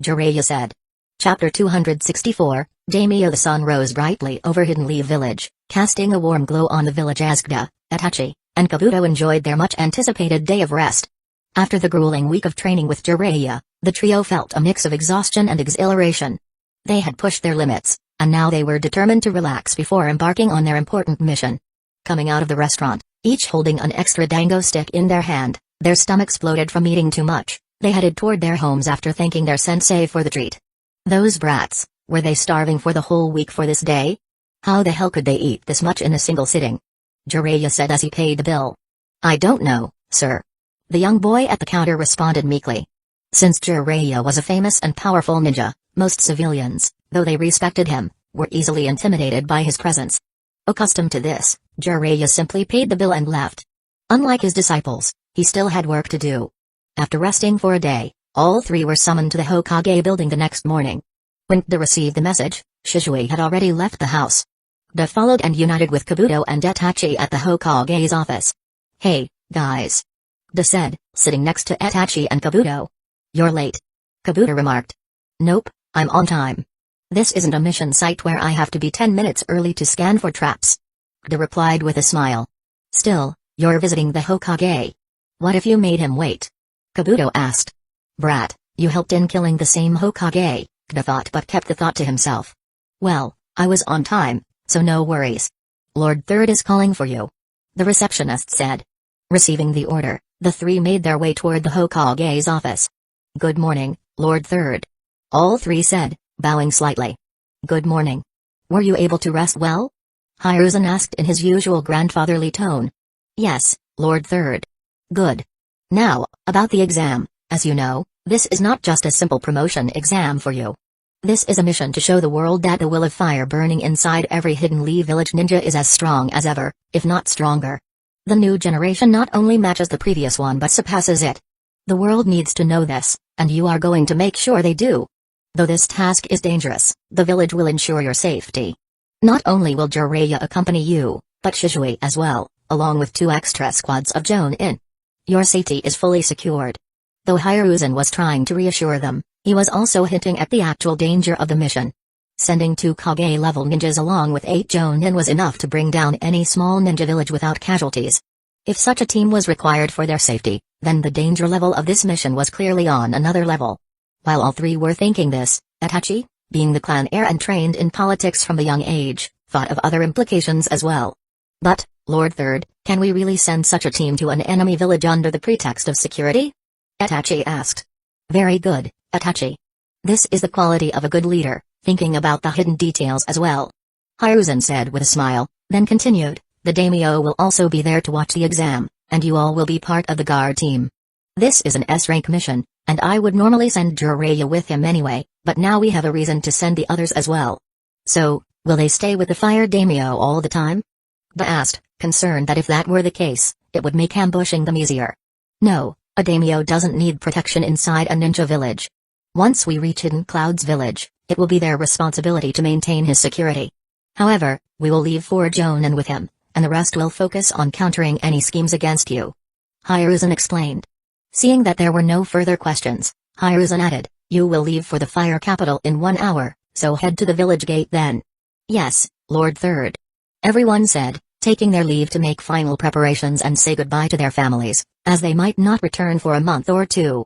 Jiraiya said. Chapter 264, Daimyo. The sun rose brightly over Hidden Leaf Village, casting a warm glow on the village as Kida, Itachi, and Kabuto enjoyed their much-anticipated day of rest. After the grueling week of training with Jiraiya, the trio felt a mix of exhaustion and exhilaration. They had pushed their limits, and now they were determined to relax before embarking on their important mission. Coming out of the restaurant, each holding an extra dango stick in their hand, their stomachs bloated from eating too much, they headed toward their homes after thanking their sensei for the treat. Those brats, were they starving for the whole week for this day? How the hell could they eat this much in a single sitting? Jiraiya said as he paid the bill. I don't know, sir. The young boy at the counter responded meekly. Since Jiraiya was a famous and powerful ninja, most civilians, though they respected him, were easily intimidated by his presence. Accustomed to this, Jiraiya simply paid the bill and left. Unlike his disciples, he still had work to do. After resting for a day, all three were summoned to the Hokage building the next morning. When Kida received the message, Shisui had already left the house. Kida followed and united with Kabuto and Itachi at the Hokage's office. Hey, guys. Kida said, sitting next to Itachi and Kabuto. You're late. Kabuto remarked. Nope, I'm on time. This isn't a mission site where I have to be 10 minutes early to scan for traps. Kida replied with a smile. Still, you're visiting the Hokage. What if you made him wait? Kabuto asked. Brat, you helped in killing the same Hokage, Kida thought but kept the thought to himself. Well, I was on time, so no worries. Lord Third is calling for you, the receptionist said. Receiving the order, the three made their way toward the Hokage's office. Good morning, Lord Third. All three said, bowing slightly. Good morning. Were you able to rest well? Hiruzen asked in his usual grandfatherly tone. Yes, Lord Third. Good. Now, about the exam, as you know, this is not just a simple promotion exam for you. This is a mission to show the world that the will of fire burning inside every Hidden Leaf Village ninja is as strong as ever, if not stronger. The new generation not only matches the previous one but surpasses it. The world needs to know this, and you are going to make sure they do. Though this task is dangerous, the village will ensure your safety. Not only will Jiraiya accompany you, but Shisui as well, along with 2 extra squads of Jonin. Your safety is fully secured. Though Hiruzen was trying to reassure them, he was also hinting at the actual danger of the mission. Sending 2 Kage-level ninjas along with 8 Jonin was enough to bring down any small ninja village without casualties. If such a team was required for their safety, then the danger level of this mission was clearly on another level. While all three were thinking this, Itachi, being the clan heir and trained in politics from a young age, thought of other implications as well. But, Lord Third, can we really send such a team to an enemy village under the pretext of security? Itachi asked. Very good, Itachi. This is the quality of a good leader, thinking about the hidden details as well. Hiruzen said with a smile, then continued, the daimyo will also be there to watch the exam, and you all will be part of the guard team. This is an S-rank mission, and I would normally send Jiraiya with him anyway, but now we have a reason to send the others as well. So, will they stay with the fire daimyo all the time? Kida asked, concerned that if that were the case, it would make ambushing them easier. No, a daimyo doesn't need protection inside a ninja village. Once we reach Hidden Cloud's village, it will be their responsibility to maintain his security. However, we will leave 4 Jonin with him, and the rest will focus on countering any schemes against you. Hiruzen explained. Seeing that there were no further questions, Hiruzen added, You will leave for the fire capital in 1 hour, so head to the village gate then. Yes, Lord Third. Everyone said, taking their leave to make final preparations and say goodbye to their families, as they might not return for a month or two.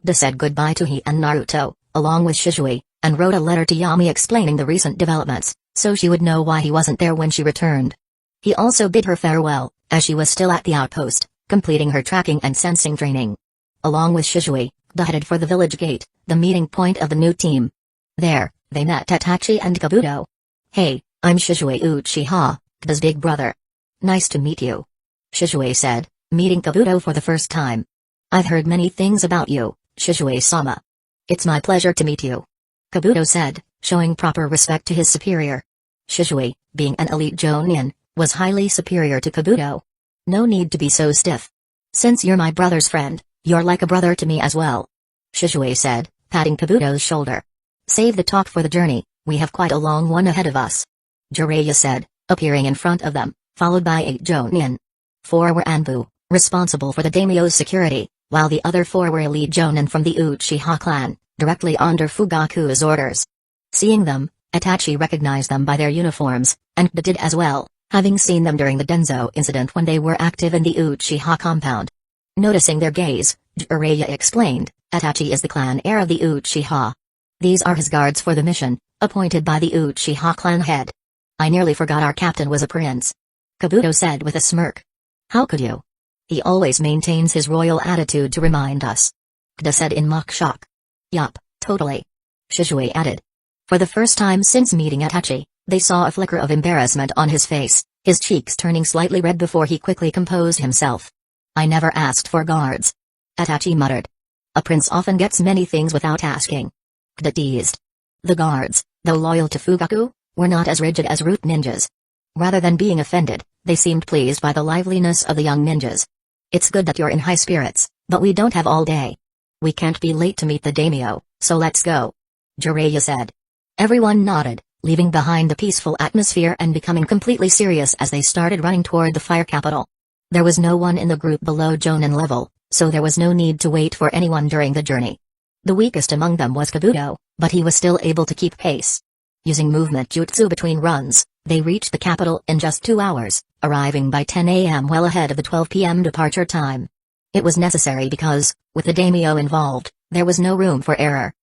Kida said goodbye to he and Naruto, along with Shisui, and wrote a letter to Yami explaining the recent developments, so she would know why he wasn't there when she returned. He also bid her farewell, as she was still at the outpost, completing her tracking and sensing training. Along with Shisui, Kida headed for the village gate, the meeting point of the new team. There, they met Itachi and Kabuto. Hey, I'm Shisui Uchiha, Kida's big brother. Nice to meet you. Shisui said, meeting Kabuto for the first time. I've heard many things about you, Shisui-sama. It's my pleasure to meet you. Kabuto said, showing proper respect to his superior. Shisui, being an elite Jonin, was highly superior to Kabuto. No need to be so stiff. Since you're my brother's friend, you're like a brother to me as well. Shisui said, patting Kabuto's shoulder. Save the talk for the journey, we have quite a long one ahead of us. Jiraiya said, appearing in front of them, followed by 8 Jonin. 4 were Anbu, responsible for the daimyo's security, while the other 4 were elite Jonin from the Uchiha clan, directly under Fugaku's orders. Seeing them, Itachi recognized them by their uniforms, and Kida did as well, having seen them during the Denzo incident when they were active in the Uchiha compound. Noticing their gaze, Jiraiya explained, Itachi is the clan heir of the Uchiha. These are his guards for the mission, appointed by the Uchiha clan head. I nearly forgot our captain was a prince. Kabuto said with a smirk. How could you? He always maintains his royal attitude to remind us. Kida said in mock shock. Yup, totally. Shisui added. For the first time since meeting Itachi, they saw a flicker of embarrassment on his face, his cheeks turning slightly red before he quickly composed himself. I never asked for guards. Itachi muttered. A prince often gets many things without asking. Kida teased. The guards, though loyal to Fugaku, were not as rigid as root ninjas. Rather than being offended, they seemed pleased by the liveliness of the young ninjas. It's good that you're in high spirits, but we don't have all day. We can't be late to meet the daimyo, so let's go. Jiraiya said. Everyone nodded, leaving behind the peaceful atmosphere and becoming completely serious as they started running toward the fire capital. There was no one in the group below Jonin level, so there was no need to wait for anyone during the journey. The weakest among them was Kabuto, but he was still able to keep pace. Using movement jutsu between runs, they reached the capital in just 2 hours, arriving by 10 a.m. well ahead of the 12 p.m. departure time. It was necessary because, with the daimyo involved, there was no room for error.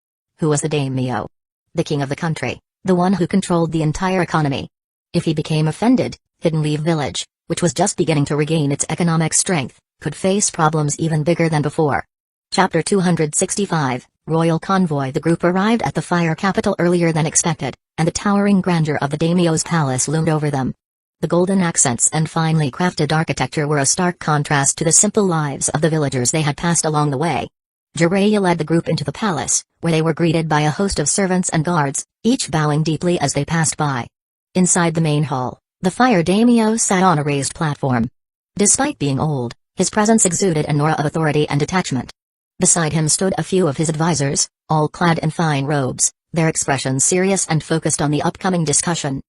Who was the daimyo? The king of the country, the one who controlled the entire economy. If he became offended, Hidden Leaf Village, which was just beginning to regain its economic strength, could face problems even bigger than before. Chapter 265, Royal Convoy. The group arrived at the fire capital earlier than expected, and the towering grandeur of the daimyo's palace loomed over them. The golden accents and finely crafted architecture were a stark contrast to the simple lives of the villagers they had passed along the way. Jiraiya led the group into the palace, where they were greeted by a host of servants and guards, each bowing deeply as they passed by. Inside the main hall, the fire daimyo sat on a raised platform. Despite being old, his presence exuded an aura of authority and detachment. Beside him stood a few of his advisors, all clad in fine robes, their expressions serious and focused on the upcoming discussion.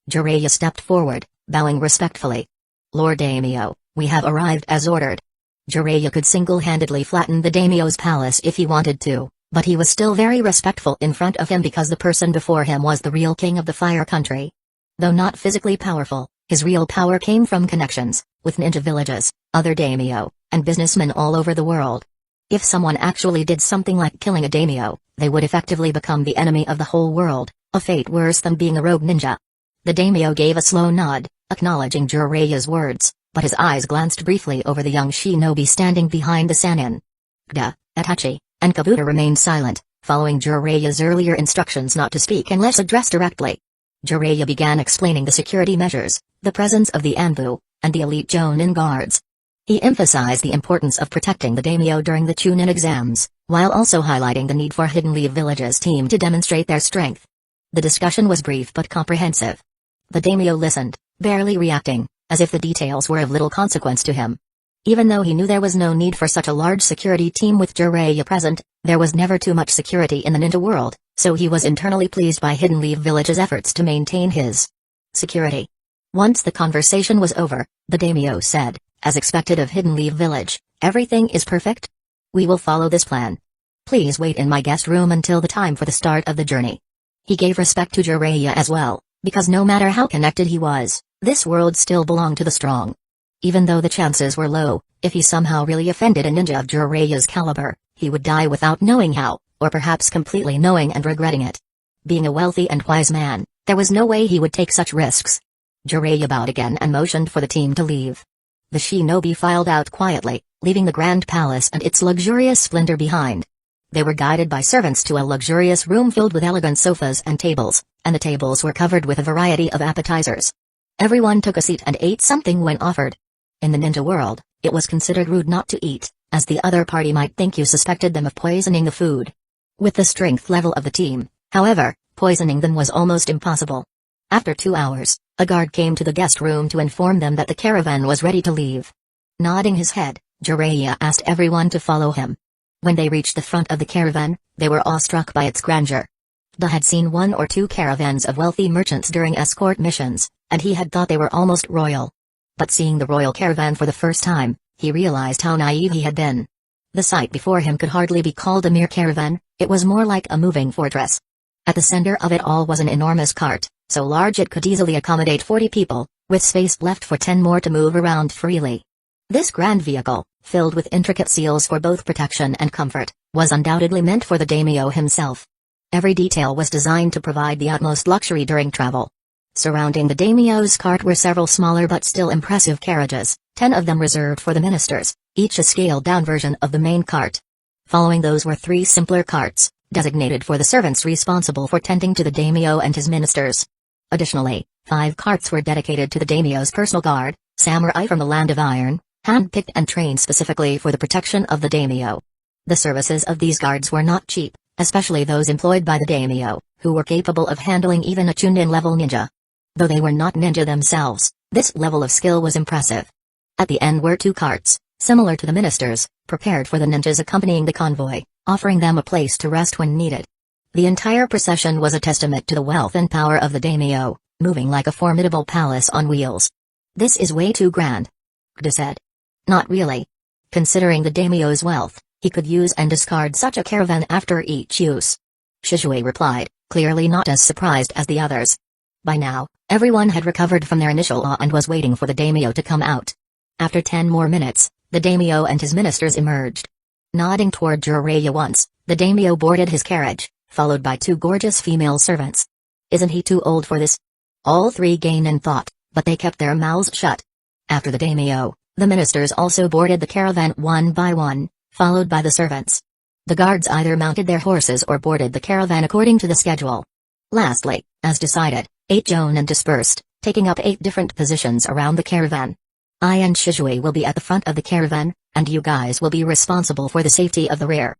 Jiraiya stepped forward, bowing respectfully. Lord Daimyo, we have arrived as ordered. Jiraiya could single-handedly flatten the daimyo's palace if he wanted to, but he was still very respectful in front of him because the person before him was the real king of the fire country. Though not physically powerful, his real power came from connections, with ninja villages, other daimyo, and businessmen all over the world. If someone actually did something like killing a daimyo, they would effectively become the enemy of the whole world, a fate worse than being a rogue ninja. The daimyo gave a slow nod, acknowledging Jiraiya's words, but his eyes glanced briefly over the young shinobi standing behind the Sannin. Kida, Itachi, and Kabuto remained silent, following Jiraiya's earlier instructions not to speak unless addressed directly. Jiraiya began explaining the security measures, the presence of the Anbu, and the elite Jonin guards. He emphasized the importance of protecting the daimyo during the Chunin exams, while also highlighting the need for Hidden Leaf Village's team to demonstrate their strength. The discussion was brief but comprehensive. The daimyo listened, barely reacting, as if the details were of little consequence to him. Even though he knew there was no need for such a large security team with Jiraiya present, there was never too much security in the ninja world, so he was internally pleased by Hidden Leaf Village's efforts to maintain his security. Once the conversation was over, the daimyo said, as expected of Hidden Leaf Village, everything is perfect? We will follow this plan. Please wait in my guest room until the time for the start of the journey. He gave respect to Jiraiya as well, because no matter how connected he was, this world still belonged to the strong. Even though the chances were low, if he somehow really offended a ninja of Jiraiya's caliber, he would die without knowing how, or perhaps completely knowing and regretting it. Being a wealthy and wise man, there was no way he would take such risks. Jiraiya bowed again and motioned for the team to leave. The shinobi filed out quietly, leaving the grand palace and its luxurious splendor behind. They were guided by servants to a luxurious room filled with elegant sofas and tables, and the tables were covered with a variety of appetizers. Everyone took a seat and ate something when offered. In the ninja world, it was considered rude not to eat, as the other party might think you suspected them of poisoning the food. With the strength level of the team, however, poisoning them was almost impossible. After 2 hours, a guard came to the guest room to inform them that the caravan was ready to leave. Nodding his head, Jiraiya asked everyone to follow him. When they reached the front of the caravan, they were awestruck by its grandeur. They had seen 1 or 2 caravans of wealthy merchants during escort missions, and he had thought they were almost royal. But seeing the royal caravan for the first time, he realized how naive he had been. The sight before him could hardly be called a mere caravan, it was more like a moving fortress. At the center of it all was an enormous cart, so large it could easily accommodate 40 people, with space left for 10 more to move around freely. This grand vehicle, filled with intricate seals for both protection and comfort, was undoubtedly meant for the daimyo himself. Every detail was designed to provide the utmost luxury during travel. Surrounding the daimyo's cart were several smaller but still impressive carriages, 10 of them reserved for the ministers, each a scaled-down version of the main cart. Following those were 3 simpler carts, designated for the servants responsible for tending to the daimyo and his ministers. Additionally, 5 carts were dedicated to the daimyo's personal guard, samurai from the land of iron, hand-picked and trained specifically for the protection of the daimyo. The services of these guards were not cheap, especially those employed by the daimyo, who were capable of handling even a Chunin-level ninja. Though they were not ninja themselves, this level of skill was impressive. At the end were 2 carts, similar to the ministers, prepared for the ninjas accompanying the convoy, offering them a place to rest when needed. The entire procession was a testament to the wealth and power of the daimyo, moving like a formidable palace on wheels. "This is way too grand," Kda said. "Not really. Considering the daimyo's wealth, he could use and discard such a caravan after each use." Shishui replied, clearly not as surprised as the others. By now, everyone had recovered from their initial awe and was waiting for the daimyo to come out. After 10 more minutes, the daimyo and his ministers emerged. Nodding toward Jiraiya once, the daimyo boarded his carriage, followed by 2 gorgeous female servants. "Isn't he too old for this?" All 3 gained in thought, but they kept their mouths shut. After the daimyo, the ministers also boarded the caravan one by one, followed by the servants. The guards either mounted their horses or boarded the caravan according to the schedule. Lastly, as decided, 8 jonin dispersed, taking up 8 different positions around the caravan. "I and Shishui will be at the front of the caravan, and you guys will be responsible for the safety of the rear.